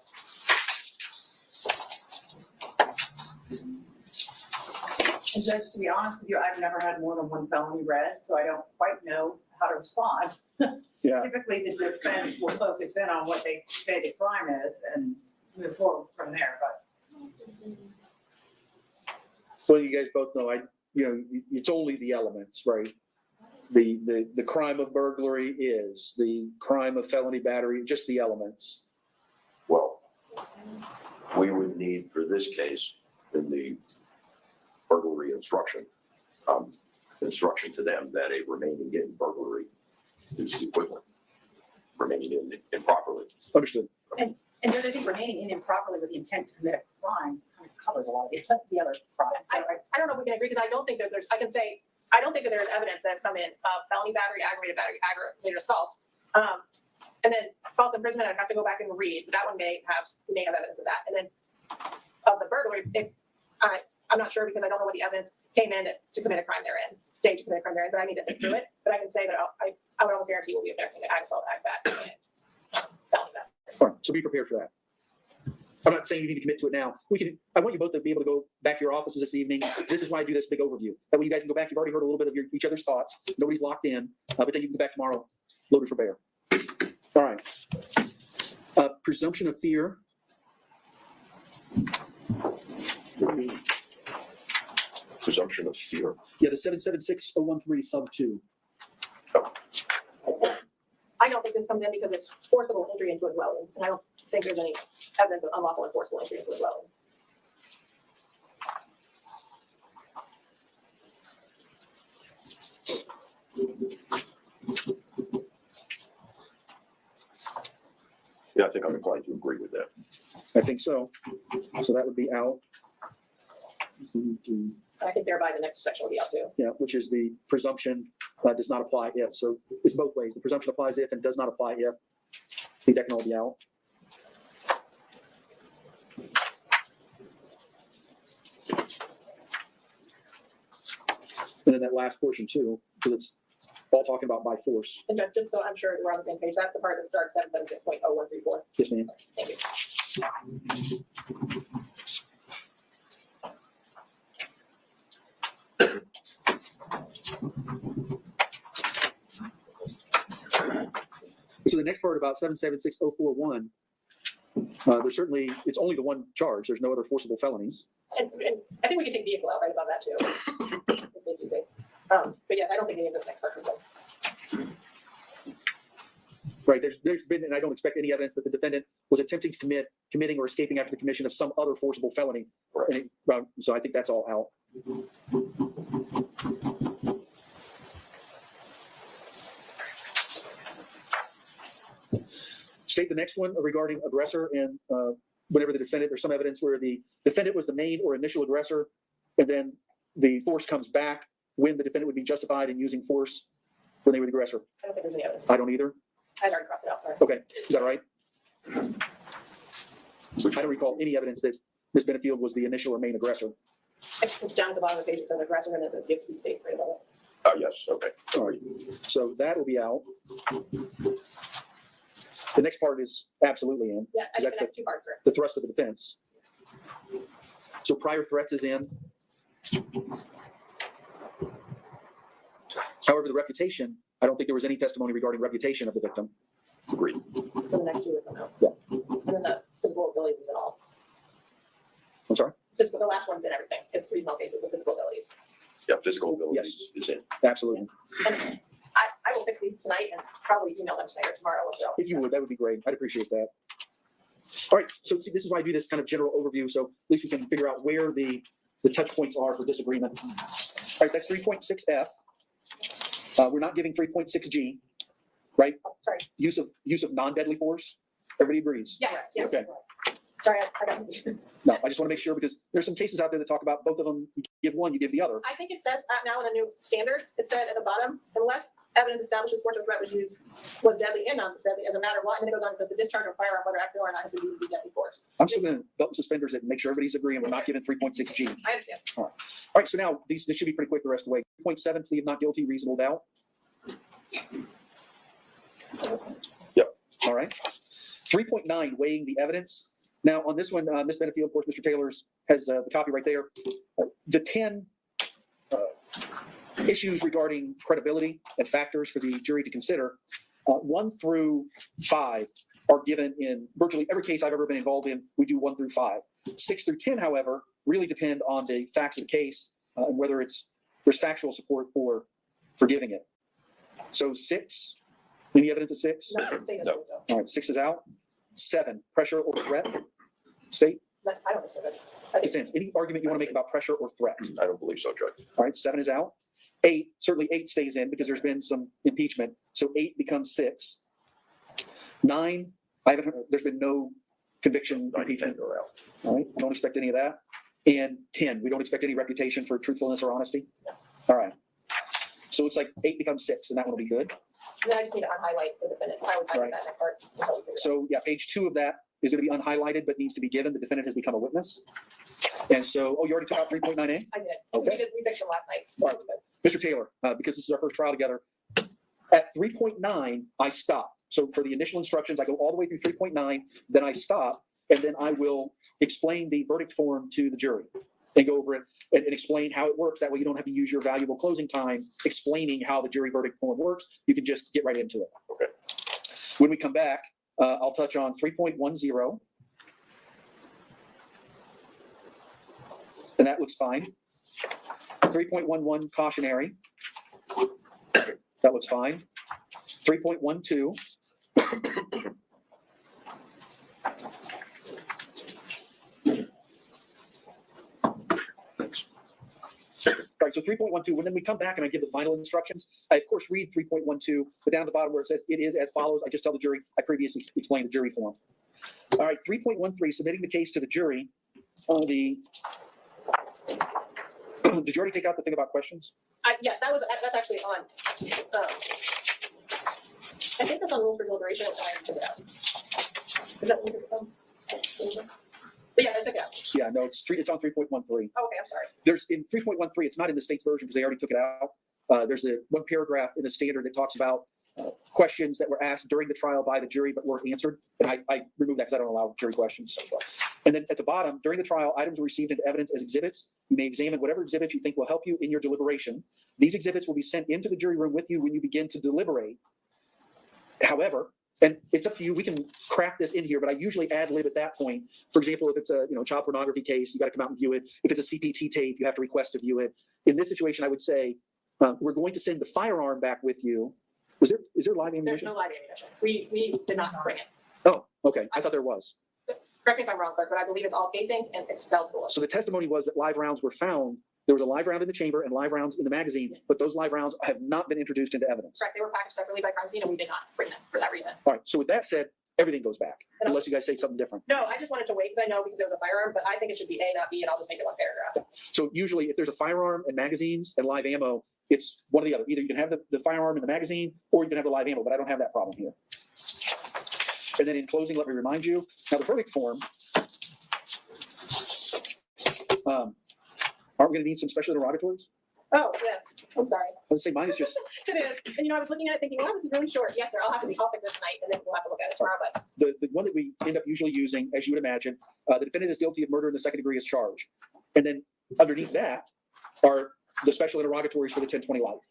And Judge, to be honest with you, I've never had more than one felony read, so I don't quite know how to respond. Yeah. Typically, the defense will focus in on what they say the crime is and move forward from there, but Well, you guys both know, it's only the elements, right? The crime of burglary is the crime of felony battery, just the elements. Well, we would need for this case in the burglary instruction to them that a remaining in burglary is the equivalent. Remaining in improperly. Understood. And Judge, I think remaining in improperly with the intent to commit a crime kind of covers a lot of the other crimes. So I don't know if we can agree, because I don't think that I can say, I don't think that there's evidence that's come in of felony battery, aggravated assault. And then false imprisonment, I'd have to go back and read, but that one may have evidence of that. And then of the burglary, I I'm not sure because I don't know what the evidence came in to commit a crime therein, stage to commit a crime therein, but I need to think through it. But I can say that I would almost guarantee we'll be objecting to ag assault, ag bat, and felony theft. All right, so be prepared for that. I'm not saying you need to commit to it now. I want you both to be able to go back to your offices this evening. This is why I do this big overview. That way you guys can go back. You've already heard a little bit of each other's thoughts. Nobody's locked in, but then you can go back tomorrow loaded for bear. All right. Presumption of fear. Presumption of fear. Yeah, the 776013 sub 2. I don't think this comes in because it's forcible entry into a dwelling, and I don't think there's any evidence of unlawful and forcible entry into a dwelling. Yeah, I think I'm inclined to agree with that. I think so. So that would be out. I think thereby the next section will be out too. Yeah, which is the presumption does not apply if. So it's both ways. The presumption applies if and does not apply if. I think that can all be out. And then that last portion too, because it's all talking about by force. And just so I'm sure we're on the same page, that's the part that starts 776.0134. Yes, ma'am. Thank you. So the next part about 776041, there's certainly, it's only the one charge. There's no other forcible felonies. And I think we can take vehicle out right above that too. It's safe to say. But yes, I don't think any of this next part comes in. Right, there's been, and I don't expect any evidence that the defendant was attempting to committing or escaping after the commission of some other forcible felony. Right. So I think that's all out. State the next one regarding aggressor, and whenever the defendant, there's some evidence where the defendant was the main or initial aggressor, and then the force comes back when the defendant would be justified in using force when they were the aggressor. I don't think there's any evidence. I don't either. I already crossed it out, sorry. Okay, is that right? I don't recall any evidence that Ms. Benefield was the initial or main aggressor. It's down at the bottom of the page, it says aggressor, and then it says Gibbs State right above it. Oh, yes, okay. All right, so that will be out. The next part is absolutely in. Yes, I think That's the next two parts are. the thrust of the defense. So prior threats is in. However, the reputation, I don't think there was any testimony regarding reputation of the victim. Agreed. So the next two would come out. Yeah. And then the physical abilities and all. I'm sorry? Physical, the last one's in everything. It's criminal cases with physical abilities. Yeah, physical ability Yes. is in. Absolutely. And I will fix these tonight and probably email them tonight or tomorrow. If you would, that would be great. I'd appreciate that. All right, so see, this is why I do this kind of general overview, so at least we can figure out where the touch points are for disagreement. All right, that's 3.6F. We're not giving 3.6G, right? Oh, sorry. Use of non-deadly force. Everybody agrees? Yes, yes. Okay. Sorry, I got No, I just want to make sure because there's some cases out there that talk about both of them. You give one, you give the other. I think it says now in the new standard, it said at the bottom, unless evidence establishes force or threat was deadly and non-deadly as a matter of law, and then it goes on and says the discharge of a firearm, whether accidental or not, has been deemed to be deadly force. I'm still going to belt and suspenders it and make sure everybody's agreeing. We're not giving 3.6G. I understand. All right, so now this should be pretty quick the rest of the way. 3.7, plea of not guilty, reasonable doubt. Yep. All right. 3.9, weighing the evidence. Now, on this one, Ms. Benefield, of course, Mr. Taylor's has the copy right there. The 10 issues regarding credibility and factors for the jury to consider, 1 through 5 are given in virtually every case I've ever been involved in. We do 1 through 5. 6 through 10, however, really depend on the facts of the case and whether there's factual support for giving it. So 6, any evidence of 6? No. All right, 6 is out. 7, pressure or threat. State? I don't think so. But Defense, any argument you want to make about pressure or threat? I don't believe so, Judge. All right, 7 is out. 8, certainly 8 stays in because there's been some impeachment. So 8 becomes 6. 9, there's been no conviction, 9 impeachment. are out. All right, don't expect any of that. And 10, we don't expect any reputation for truthfulness or honesty. All right. So it's like 8 becomes 6, and that one will be good. then I just need to unhighlight the defendant. I always highlight Right. that next part. until we figure it out. So yeah, page 2 of that is going to be unhighlighted but needs to be given. The defendant has become a witness. And so, oh, you already took out 3.9A? I did. Okay. We fixed them last night. All right. Mr. Taylor, because this is our first trial together, at 3.9, I stop. So for the initial instructions, I go all the way through 3.9, then I stop, and then I will explain the verdict form to the jury and go over it and explain how it works. That way you don't have to use your valuable closing time explaining how the jury verdict form works. You can just get right into it. Okay. When we come back, I'll touch on 3.10. And that looks fine. 3.11 cautionary. That looks fine. 3.12. All right, so 3.12, when then we come back and I give the final instructions, I of course read 3.12, but down at the bottom where it says it is as follows, I just tell the jury, I previously explained the jury form. All right, 3.13, submitting the case to the jury. Did you already take out the thing about questions? Yeah, that's actually on. I think that's on rules for deliberation. I took it out. Is that but yeah, I took it out. Yeah, no, it's on 3.13. Oh, okay, I'm sorry. There's in 3.13, it's not in the state's version because they already took it out. There's one paragraph in the standard that talks about questions that were asked during the trial by the jury but weren't answered. And I removed that because I don't allow jury questions. And then at the bottom, during the trial, items were received into evidence as exhibits. You may examine whatever exhibits you think will help you in your deliberation. These exhibits will be sent into the jury room with you when you begin to deliberate. However, and it's up to you, we can craft this in here, but I usually ad lib at that point. For example, if it's a child pornography case, you got to come out and view it. If it's a CPT tape, you have to request to view it. In this situation, I would say, we're going to send the firearm back with you. Is there live ammunition? There's no live ammunition. We did not bring it. Oh, okay. I thought there was. Correct me if I'm wrong, clerk, but I believe it's all casings and expelled bullets. So the testimony was that live rounds were found. There was a live round in the chamber and live rounds in the magazine, but those live rounds have not been introduced into evidence. Correct. They were packaged separately by crime scene, and we did not bring them for that reason. All right. So with that said, everything goes back, unless you guys say something different. No, I just wanted to wait because I know because it was a firearm, but I think it should be A, not B, and I'll just make it one paragraph. So usually if there's a firearm and magazines and live ammo, it's one or the other. Either you can have the firearm in the magazine or you can have the live ammo, but I don't have that problem here. And then in closing, let me remind you, now the verdict form, aren't we going to need some special interrogatories? Oh, yes. I'm sorry. Let's say mine is just, It is. And I was looking at it thinking, well, this is really short. Yes, sir. I'll fix it tonight and then we'll have to look at it tomorrow. But the one that we end up usually using, as you would imagine, the defendant is guilty of murder in the second degree as charged. And then underneath that are the special interrogatories for the 1020 life.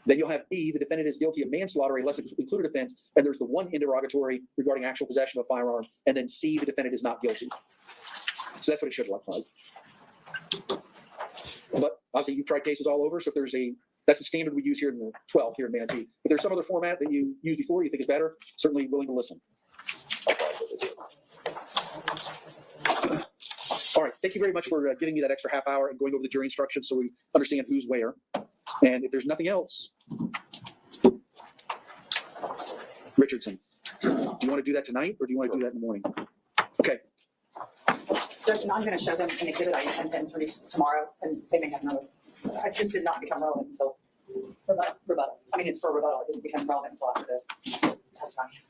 Then you'll have B, the defendant is guilty of manslaughter, a lesser included offense, and there's the one interrogatory regarding actual possession of a firearm, and then C, the defendant is not guilty. So that's what it should look like. But obviously you've tried cases all over, so if there's that's the standard we use here in the 12th here in Manatee. If there's some other format that you used before you think is better, certainly willing to listen. All right, thank you very much for giving me that extra half hour and going over the jury instructions so we understand who's where. And if there's nothing else, Richardson, do you want to do that tonight or do you want to do that in the morning? Okay. So I'm going to show them an exhibit I intend to introduce tomorrow, and they may have another. I just did not become relevant until rebuttal. I mean, it's for rebuttal. It didn't become relevant until after the testimony.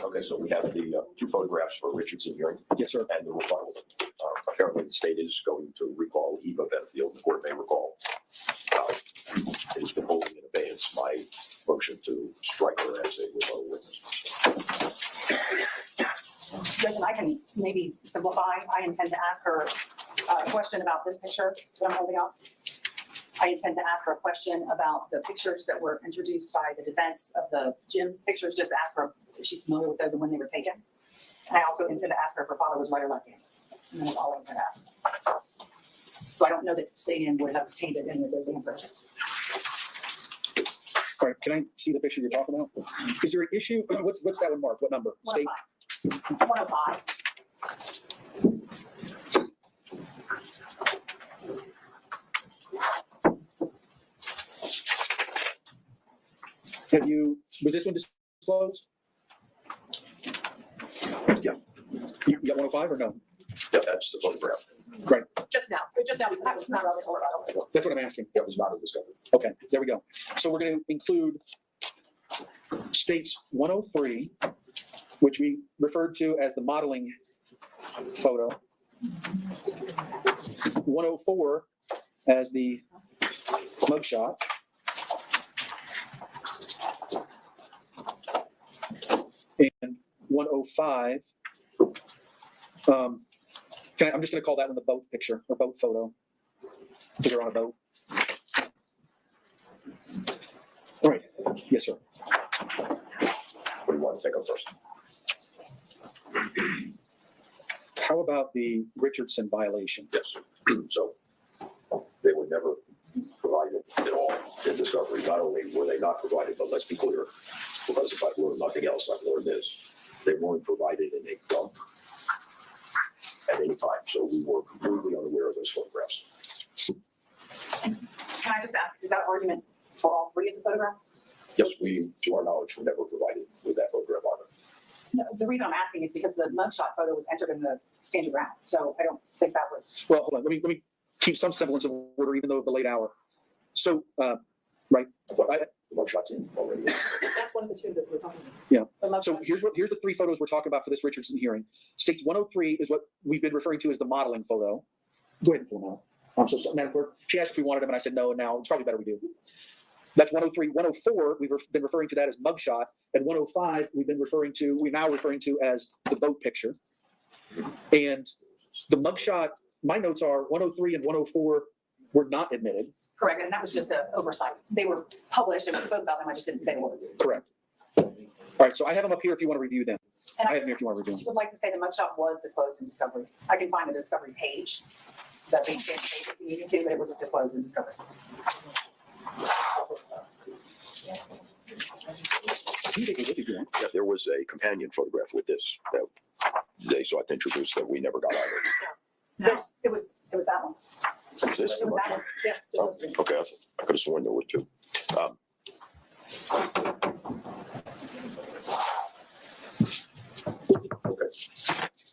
Okay, so we have the two photographs for Richardson hearing. Yes, sir. And the rebuttal. Apparently the state is going to recall Eva Benefield. The court may recall. It has been holding in abeyance my motion to strike her as a rebuttal witness. Judge, and I can maybe simplify. I intend to ask her a question about this picture that I'm holding up. I intend to ask her a question about the pictures that were introduced by the defense of the gym pictures, just ask her if she's familiar with those and when they were taken. And I also intend to ask her if her father was right or left-handed. And that's all I intend to ask her. So I don't know that Satan would have tainted any of those answers. All right, can I see the picture you're talking about? Is there an issue? What's that one marked? What number? State? 105. Was this one disclosed? Yeah. You got 105 or no? Yeah, that's the photograph. Right. Just now, that was not relevant. That's what I'm asking. That was not a discovery. Okay, there we go. So we're going to include states 103, which we referred to as the modeling photo, 104 as the mugshot, and 105. I'm just going to call that one the boat picture or boat photo. Figure on a boat. All right. Yes, sir. What do you want to take up first? How about the Richardson violation? Yes. So they were never provided at all in discovery. Not only were they not provided, but let's be clear, because if I've learned nothing else, I've learned this. They weren't provided in a dump at any time. So we were completely unaware of those photographs. Can I just ask, is that argument for all three of the photographs? Yes, we, to our knowledge, were never provided with that photograph on it. No, the reason I'm asking is because the mugshot photo was entered in the stand your ground, so I don't think that was. Well, hold on. Let me keep some semblance of order, even though of the late hour. So, right. The mugshot's in already. That's one of the two that we're talking about. Yeah. The mugshot. So here's the three photos we're talking about for this Richardson hearing. States 103 is what we've been referring to as the modeling photo. Go ahead and pull them out. I'm so sorry. Madam Clerk, she asked if we wanted them, and I said no, and now it's probably better we do. That's 103. 104, we've been referring to that as mugshot, and 105, we're now referring to as the boat picture. And the mugshot, my notes are 103 and 104 were not admitted. Correct, and that was just an oversight. They were published and we spoke about them, I just didn't say the words. Correct. All right, so I have them up here if you want to review them. And I have them here if you want to review them. would like to say the mugshot was disclosed in discovery. I can find the discovery page, the big page if you needed to, but it was disclosed in discovery. Yeah, there was a companion photograph with this that they sought to introduce that we never got either. No, it was that one. Is this It was that one, yeah. Oh, okay, I could have sworn there were two. Okay.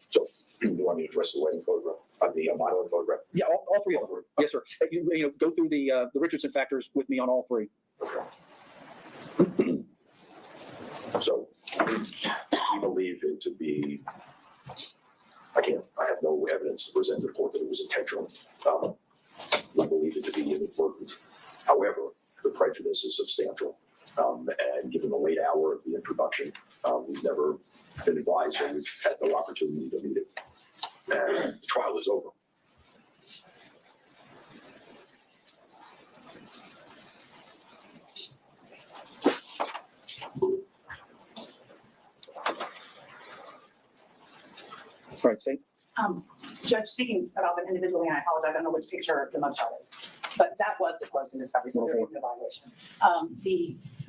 So you want me to address the wedding photograph, the modeling photograph? Yeah, all three of them. Yes, sir. Go through the Richardson factors with me on all three. So we believe it to be, I have no evidence to present to the court that it was intentional. We believe it to be inadvertent. However, the prejudice is substantial. And given the late hour of the introduction, we've never been advised, and we've had no opportunity to meet it. And the trial is over. All right, State. Judge, speaking about them individually, and I apologize, I don't know which picture the mugshot is, but that was disclosed in discovery, so there is no violation.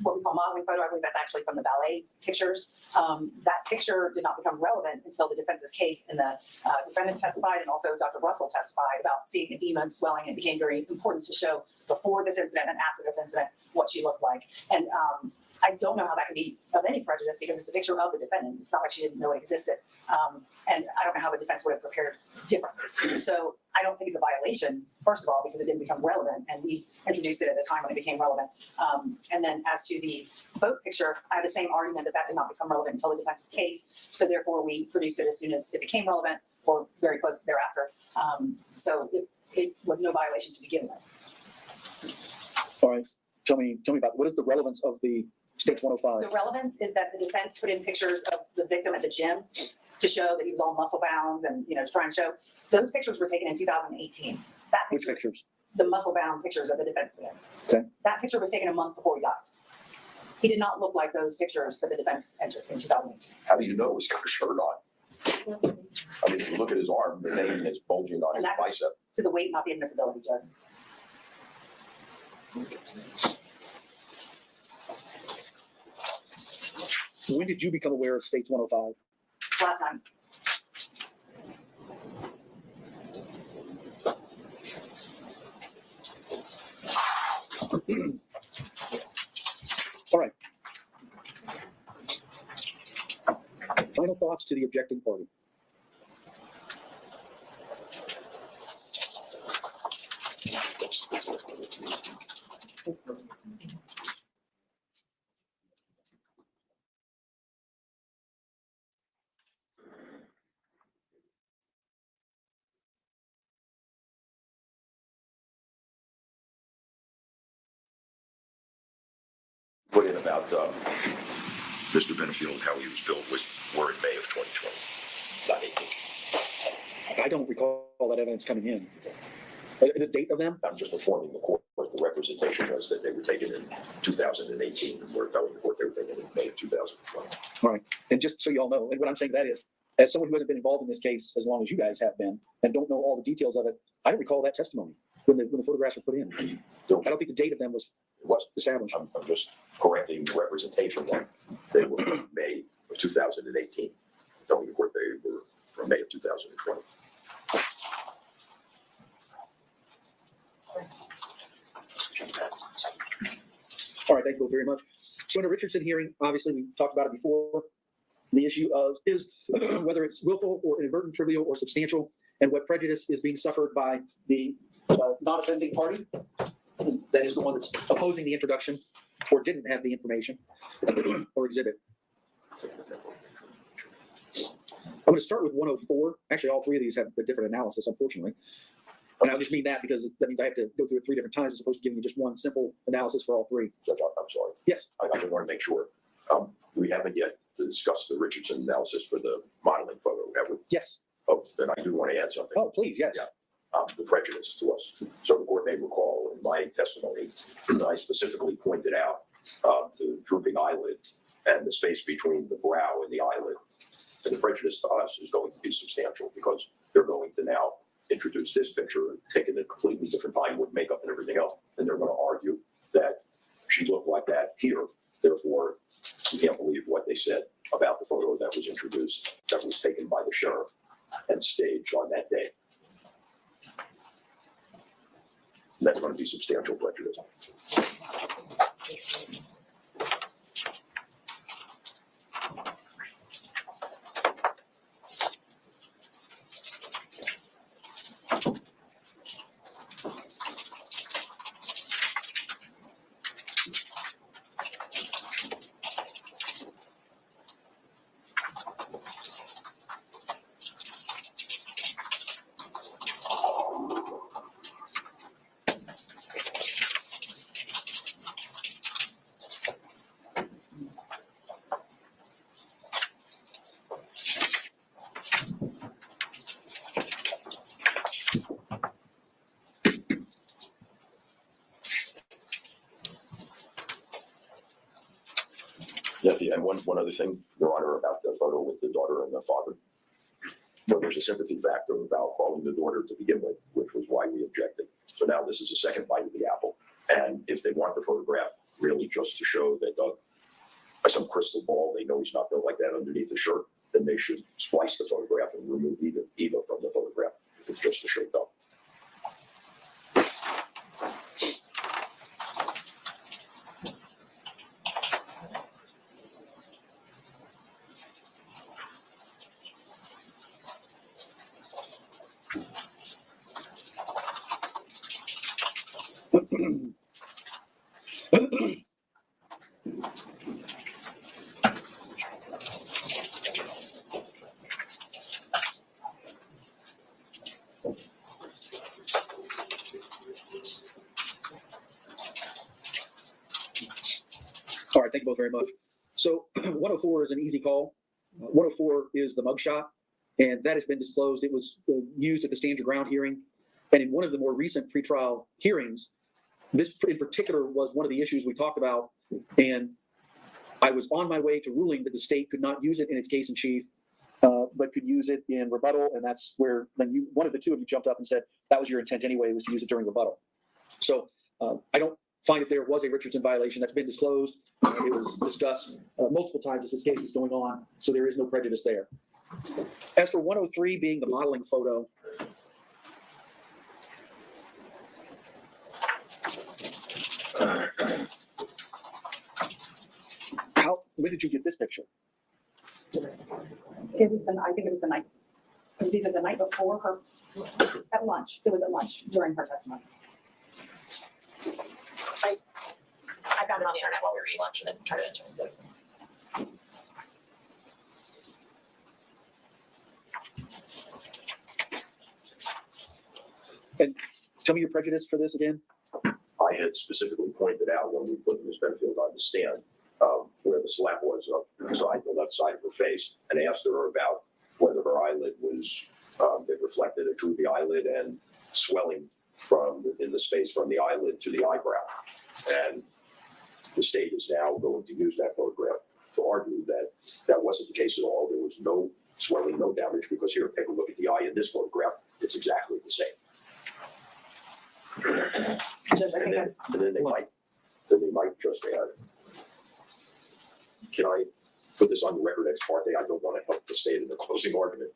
What we call modeling photo, I believe that's actually from the ballet pictures. That picture did not become relevant until the defense's case, and the defendant testified, and also Dr. Russell testified about seeing edema and swelling. It became very important to show before this incident and after this incident what she looked like. And I don't know how that can be of any prejudice because it's a picture of the defendant. It's not like she didn't know it existed. And I don't know how the defense would have prepared differently. So I don't think it's a violation, first of all, because it didn't become relevant and we introduced it at a time when it became relevant. And then as to the boat picture, I have the same argument that did not become relevant until the defense's case. So therefore we produced it as soon as it became relevant or very close thereafter. So it was no violation to begin with. All right. Tell me about what is the relevance of the States 105? The relevance is that the defense put in pictures of the victim at the gym to show that he was all muscle bound and, to try and show. Those pictures were taken in 2018. Which pictures? The muscle bound pictures of the defense put in. Okay. That picture was taken a month before he died. He did not look like those pictures that the defense entered in 2018. How do you know he's got a shirt on? I mean, if you look at his arm, the vein is bulging on his bicep. To the weight, not the admissibility, Judge. When did you become aware of States 105? Last night. All right. Final thoughts to the objecting party. Put in about Mr. Benefield, how he was billed were in May of 2020, not 18. I don't recall that evidence coming in. The date of them? I'm just informing the court what the representation was that they were taken in 2018 and we're telling the court they were taken in May of 2020. All right. And just so you all know, and what I'm saying that is, as someone who hasn't been involved in this case as long as you guys have been and don't know all the details of it, I don't recall that testimony when the photographs were put in. I don't think the date of them was established. I'm just correcting the representation that they were from May of 2018. I'm telling the court they were from May of 2020. All right, thank you both very much. So in a Richardson hearing, obviously we talked about it before. The issue of is whether it's willful or inadvertent, trivial or substantial, and what prejudice is being suffered by the non-offending party. That is the one that's opposing the introduction or didn't have the information or exhibit. I'm going to start with 104. Actually, all three of these have a different analysis, unfortunately. And I just mean that because that means I have to go through it 3 different times as opposed to giving you just one simple analysis for all 3. Judge, I'm sorry. Yes. I just want to make sure. We haven't yet discussed the Richardson analysis for the modeling photo, have we? Yes. Oh, then I do want to add something. Oh, please, yes. Yeah. The prejudice to us. So the court may recall in my testimony, I specifically pointed out the drooping eyelid and the space between the brow and the eyelid. And the prejudice to us is going to be substantial because they're going to now introduce this picture, taking a completely different time with makeup and everything else. And they're going to argue that she looked like that here. Therefore, you can't believe what they said about the photo that was introduced, that was taken by the sheriff and staged on that day. That's going to be substantial prejudice. Yeah, and one other thing, Your Honor, about the photo with the daughter and the father. You know, there's a sympathy factor about calling the daughter to begin with, which was why we objected. So now this is a second bite of the apple. And if they want the photograph really just to show that by some crystal ball, they know he's not built like that underneath the shirt, then they should splice the photograph and remove Eva from the photograph if it's just to show up. All right, thank you both very much. So 104 is an easy call. 104 is the mugshot, and that has been disclosed. It was used at the stand your ground hearing, and in one of the more recent pretrial hearings, this in particular was one of the issues we talked about, and I was on my way to ruling that the state could not use it in its case in chief, but could use it in rebuttal, and that's where then one of the two of you jumped up and said that was your intent anyway, was to use it during rebuttal. So I don't find that there was a Richardson violation. That's been disclosed. It was discussed multiple times as this case is going on, so there is no prejudice there. As for 103 being the modeling photo, when did you get this picture? It was I think it was the night, it was either the night before her, at lunch. It was at lunch during her testimony. I found it on the internet while we were eating lunch and then tried to enter it. So. And tell me your prejudice for this again. I had specifically pointed out when we put Ms. Benefield on the stand, where the slap was up inside the left side of her face, and asked her about whether her eyelid was, it reflected, it drew the eyelid and swelling in the space from the eyelid to the eyebrow. And the state is now going to use that photograph to argue that that wasn't the case at all. There was no swelling, no damage, because here, take a look at the eye in this photograph. It's exactly the same. Judge, I think that's. And then they might just add, can I put this on the record ex parte? I don't want to help the state in the closing argument.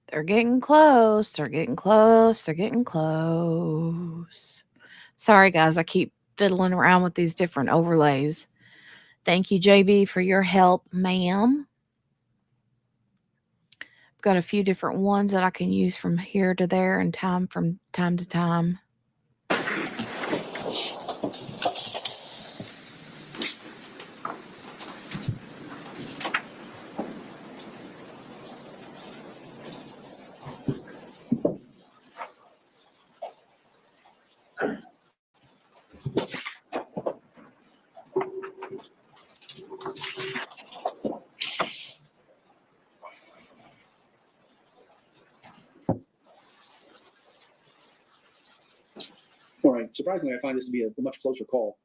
They're getting close. They're getting close. They're getting close. Sorry, guys. I keep fiddling around with these different overlays. Thank you, JB, for your help, ma'am. I've got a few different ones that I can use from here to there and from time to time. All right. Surprisingly, I find this to be a much closer call.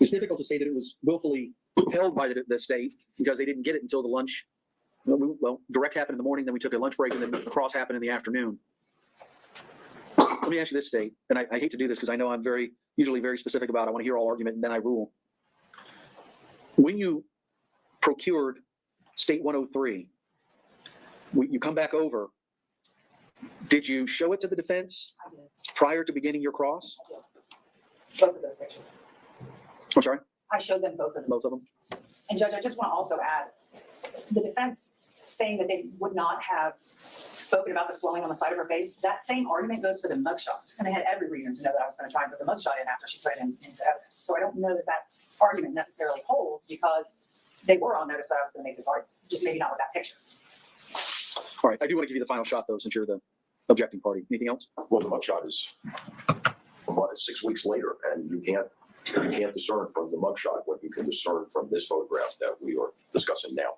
It's difficult to say that it was willfully held by the state because they didn't get it until the lunch. Well, direct happened in the morning, then we took a lunch break, and then the cross happened in the afternoon. Let me ask you this, State, and I hate to do this because I know I'm usually very specific about it. I want to hear all argument, and then I rule. When you procured State 103, you come back over, did you show it to the defense prior to beginning your cross? Both of those pictures. I'm sorry? I showed them both of them. Both of them? And Judge, I just want to also add, the defense saying that they would not have spoken about the swelling on the side of her face, that same argument goes for the mugshot. And they had every reason to know that I was going to try and put the mugshot in after she put it into evidence. So I don't know that that argument necessarily holds because they were on notice that I was going to make this argument, just maybe not with that picture. All right. I do want to give you the final shot, though, since you're the objecting party. Anything else? Well, the mugshot is about 6 weeks later, and you can't discern from the mugshot what you can discern from this photograph that we are discussing now.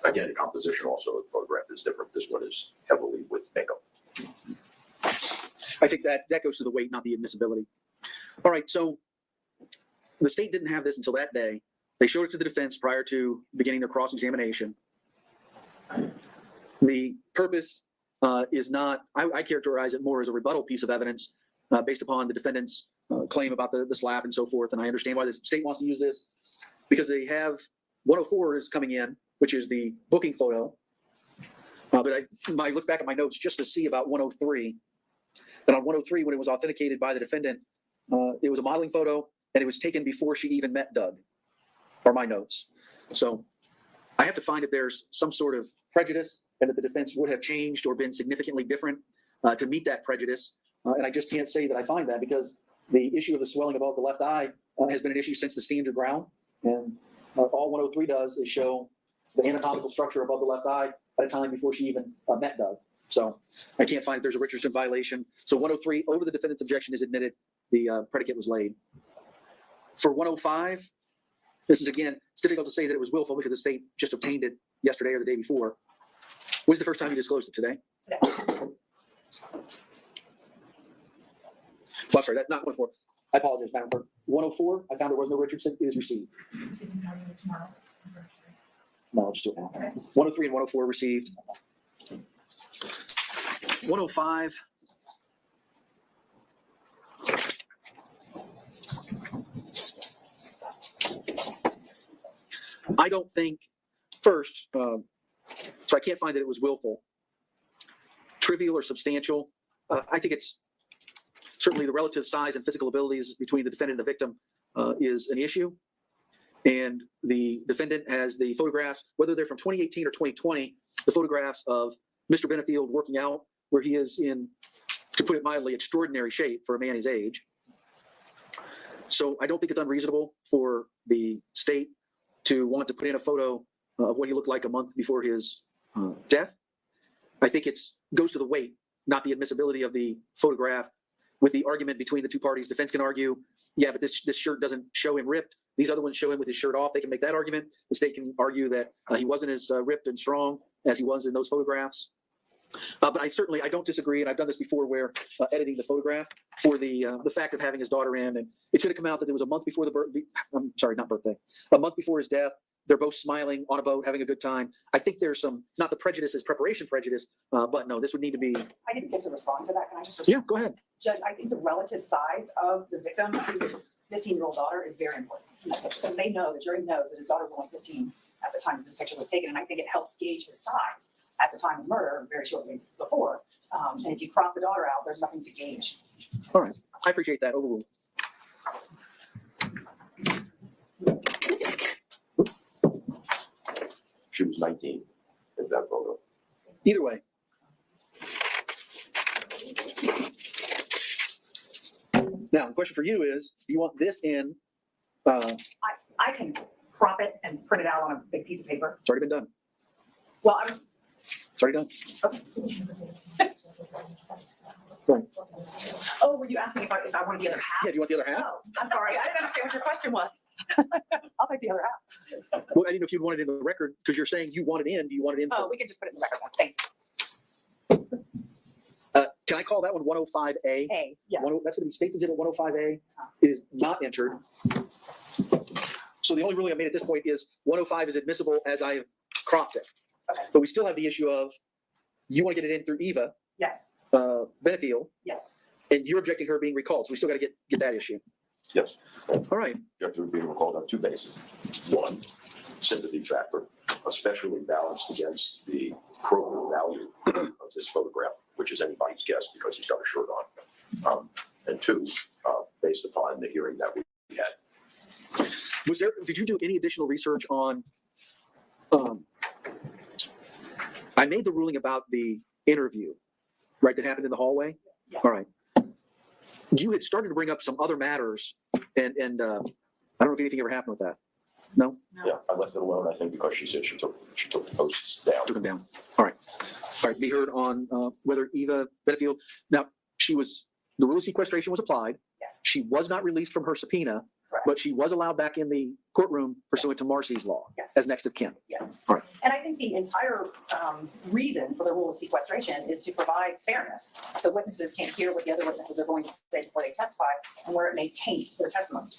Again, the composition also of the photograph is different. This one is heavily with makeup. I think that goes to the weight, not the admissibility. All right, so the state didn't have this until that day. They showed it to the defense prior to beginning their cross-examination. The purpose is not, I characterize it more as a rebuttal piece of evidence based upon the defendant's claim about the slap and so forth. And I understand why the state wants to use this because they have 104 is coming in, which is the booking photo. But I look back at my notes just to see about 103. And on 103, when it was authenticated by the defendant, it was a modeling photo and it was taken before she even met Doug, are my notes. So I have to find if there's some sort of prejudice and that the defense would have changed or been significantly different to meet that prejudice. And I just can't say that I find that because the issue of the swelling above the left eye has been an issue since the stand your ground. And all 103 does is show the anatomical structure above the left eye at a time before she even met Doug. So I can't find if there's a Richardson violation. So 103, over the defendant's objection is admitted, the predicate was laid. For 105, this is again, it's difficult to say that it was willful because the state just obtained it yesterday or the day before. When's the first time you disclosed it? Today? Today. Well, sorry, that's not 104. I apologize, Madam Clerk. 104, I found there was no Richardson. It is received. No, I'll just do it now. 103 and 104 received. 105. I don't think First, so I can't find that it was willful. Trivial or substantial, I think it's certainly the relative size and physical abilities between the defendant and the victim is an issue. And the defendant has the photographs, whether they're from 2018 or 2020, the photographs of Mr. Benefield working out, where he is in, to put it mildly, extraordinary shape for a man his age. So I don't think it's unreasonable for the state to want to put in a photo of what he looked like a month before his death. I think it goes to the weight, not the admissibility of the photograph. With the argument between the two parties, defense can argue, yeah, but this shirt doesn't show him ripped. These other ones show him with his shirt off. They can make that argument. The state can argue that he wasn't as ripped and strong as he was in those photographs. But I don't disagree, and I've done this before, where editing the photograph for the fact of having his daughter in, and it's going to come out that there was a month before a month before his death. They're both smiling on a boat, having a good time. I think there's some, not the prejudice is preparation prejudice, but no, this would need to be. I didn't get to respond to that. Can I just respond? Yeah, go ahead. Judge, I think the relative size of the victim, his 15-year-old daughter, is very important in that picture, because they know, the jury knows that his daughter was only 15 at the time that this picture was taken, and I think it helps gauge his size at the time of murder, very shortly before. And if you crop the daughter out, there's nothing to gauge. All right, I appreciate that. Overruled. She was 19 in that photo. Either way. Now, the question for you is, do you want this in? I can crop it and print it out on a big piece of paper. It's already been done. Well, It's already done. okay. Right. Oh, were you asking if I wanted the other half? Yeah, do you want the other half? No, I'm sorry. I didn't understand what your question was. I'll take the other half. Well, I didn't know if you want it in the record, because you're saying you want it in. Do you want it in? Oh, we can just put it in the record. Thank Can I call that one 105A? you. Yeah. That's going to be State's Exhibit 105A. It is not entered. So the only ruling I made at this point is 105 is admissible as I have cropped it. Okay. But we still have the issue of, you want to get it in through Eva, Yes. Benefield, Yes. and you're objecting her being recalled. So we still got to get that issue. Yes. All right. Objective being recalled on two bases. One, sympathy factor, especially balanced against the probable value of this photograph, which is anybody's guess because he's got a shirt on. And two, based upon the hearing that we had. Did you do any additional research on, I made the ruling about the interview, right, that happened in the hallway? Yeah. All right. You had started to bring up some other matters, and I don't know if anything ever happened with that. No? Yeah, I left it alone, I think, because she said she took the posts down. Took them down. All right. All right, be heard on whether Eva Benefield, now, the rule of sequestration was applied. Yes. She was not released from her subpoena, Correct. but she was allowed back in the courtroom pursuant to Marcy's law Yes. as next of kin. Yes. All right. And I think the entire reason for the rule of sequestration is to provide fairness. So witnesses can't hear what the other witnesses are going to say before they testify, and where it may taint their testimony.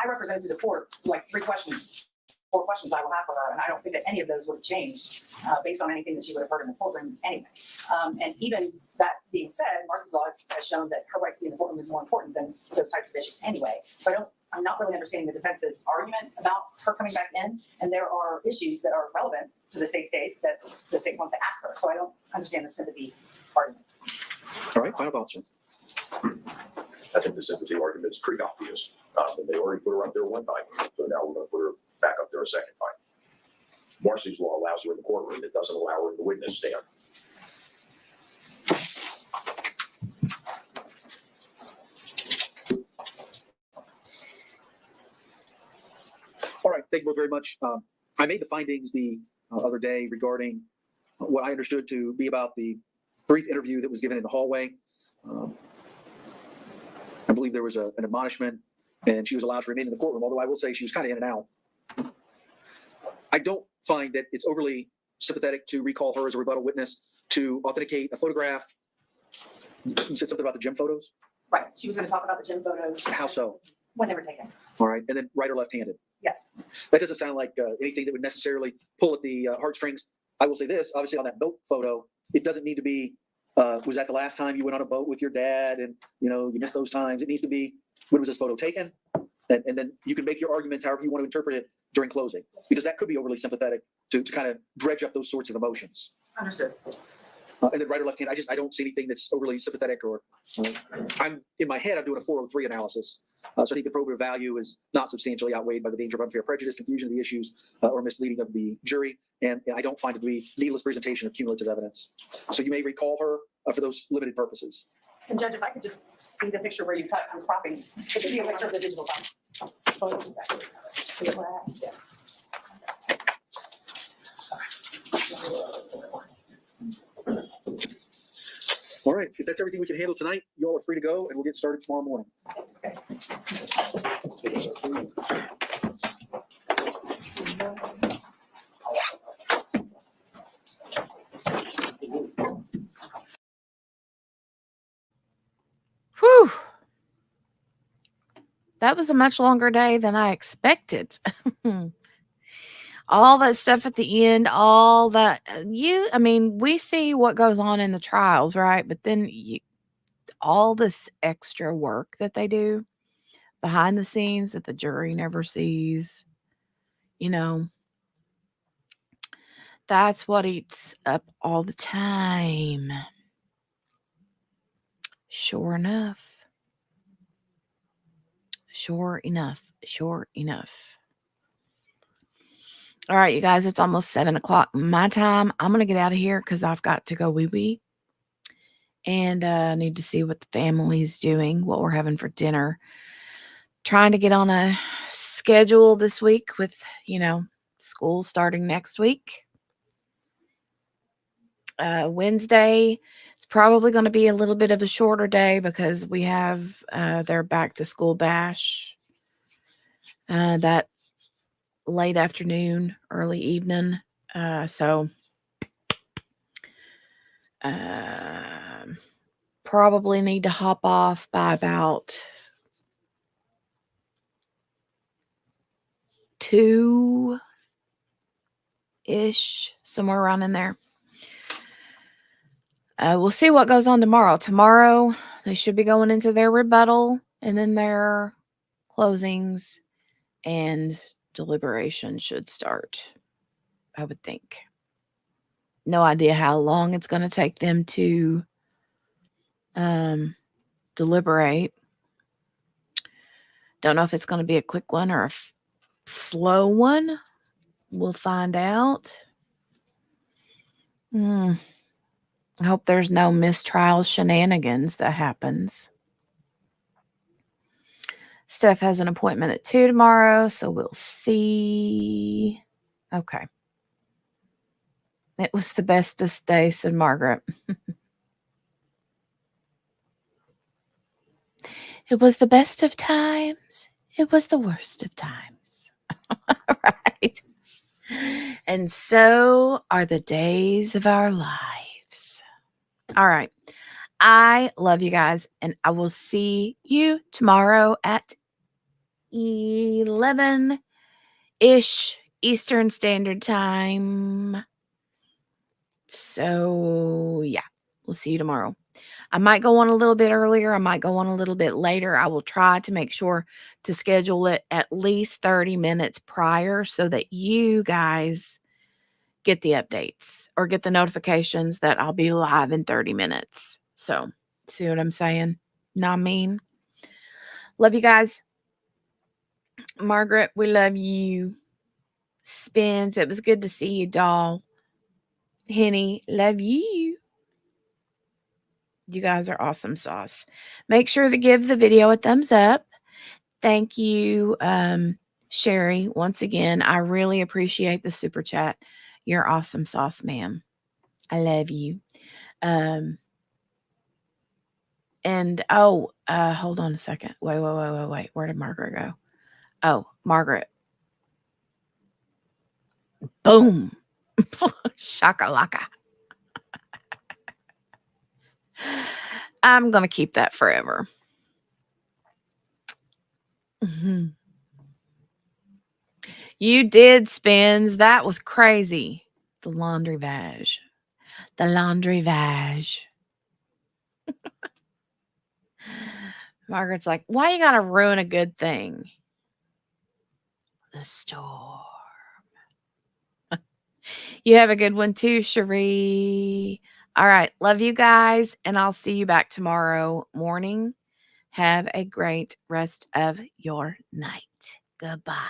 I represented to the court like 4 questions I will have for her, and I don't think that any of those would have changed based on anything that she would have heard in the courtroom anyway. And even that being said, Marcy's law has shown that her right to be in the courtroom is more important than those types of issues anyway. So I'm not really understanding the defense's argument about her coming back in, and there are issues that are relevant to the state's case that the state wants to ask her. So I don't understand the sympathy argument. All right, final thoughts, sir. I think the sympathy argument is pretty obvious. And they already put her up there one time, so now we're going to put her back up there a second time. Marcy's law allows her in the courtroom. It doesn't allow her in the witness stand. All right, thank you both very much. I made the findings the other day regarding what I understood to be about the brief interview that was given in the hallway. I believe there was an admonishment, and she was allowed to remain in the courtroom, although I will say she was kind of in and out. I don't find that it's overly sympathetic to recall her as a rebuttal witness to authenticate a photograph. You said something about the gym photos? Right. She was going to talk about the gym photos. How so? When they were taken. All right, and then right or left-handed? Yes. That doesn't sound like anything that would necessarily pull at the heartstrings. I will say this, obviously on that boat photo, it doesn't need to be, was that the last time you went on a boat with your dad and, you missed those times? It needs to be, when was this photo taken? And then you can make your arguments however you want to interpret it during closing, because that could be overly sympathetic to kind of dredge up those sorts of emotions. Understood. And then right or left hand, I don't see anything that's overly sympathetic or I'm in my head, I'm doing a 403 analysis. So I think the probative value is not substantially outweighed by the danger of unfair prejudice, confusion of the issues, or misleading of the jury. And I don't find it to be needless presentation of cumulative evidence. So you may recall her for those limited purposes. And Judge, if I could just see the picture where you cut, I'm cropping, the picture of the digital file. Oh, that's exactly what I have. Yeah. All right, if that's everything we can handle tonight, you all are free to go and we'll get started tomorrow morning. Whew. That was a much longer day than I expected. All that stuff at the end, all that I mean, we see what goes on in the trials, right? But then all this extra work that they do behind the scenes that the jury never sees, that's what eats up all the time. Sure enough. Sure enough. Sure enough. All right, you guys, it's almost 7:00 my time. I'm going to get out of here because I've got to go wee-wee. And I need to see what the family's doing, what we're having for dinner. Trying to get on a schedule this week with, school starting next week. Wednesday is probably going to be a little bit of a shorter day because we have their back to school bash that late afternoon, early evening. So probably need to hop off by about 2-ish, somewhere around in there. We'll see what goes on tomorrow. Tomorrow, they should be going into their rebuttal and then their closings, and deliberation should start, I would think. No idea how long it's going to take them to deliberate. Don't know if it's going to be a quick one or a slow one. We'll find out. I hope there's no mistrial shenanigans that happens. Steph has an appointment at 2 tomorrow, so we'll see. Okay. It was the bestest day, said Margaret. It was the best of times. It was the worst of times. Right. And so are the days of our lives. All right. I love you guys, and I will see you tomorrow at 11-ish Eastern Standard Time. So, yeah, we'll see you tomorrow. I might go on a little bit earlier. I might go on a little bit later. I will try to make sure to schedule it at least 30 minutes prior so that you guys get the updates or get the notifications that I'll be live in 30 minutes. So, see what I'm saying? Not mean. Love you guys. Margaret, we love you. Spence, it was good to see you, doll. Henny, love you. You guys are awesome sauce. Make sure to give the video a thumbs up. Thank you, Sherry. Once again, I really appreciate the super chat. You're awesome sauce, ma'am. I love you. And hold on a second. Wait. Where did Margaret go? Oh, Margaret. Boom. Shakalaka. I'm going to keep that forever. Mm-hmm. You did, Spins. That was crazy. The laundry vag. The laundry vag. Margaret's like, why you got to ruin a good thing? The storm. You have a good one too, Cherie. All right. Love you guys. And I'll see you back tomorrow morning. Have a great rest of your night. Goodbye.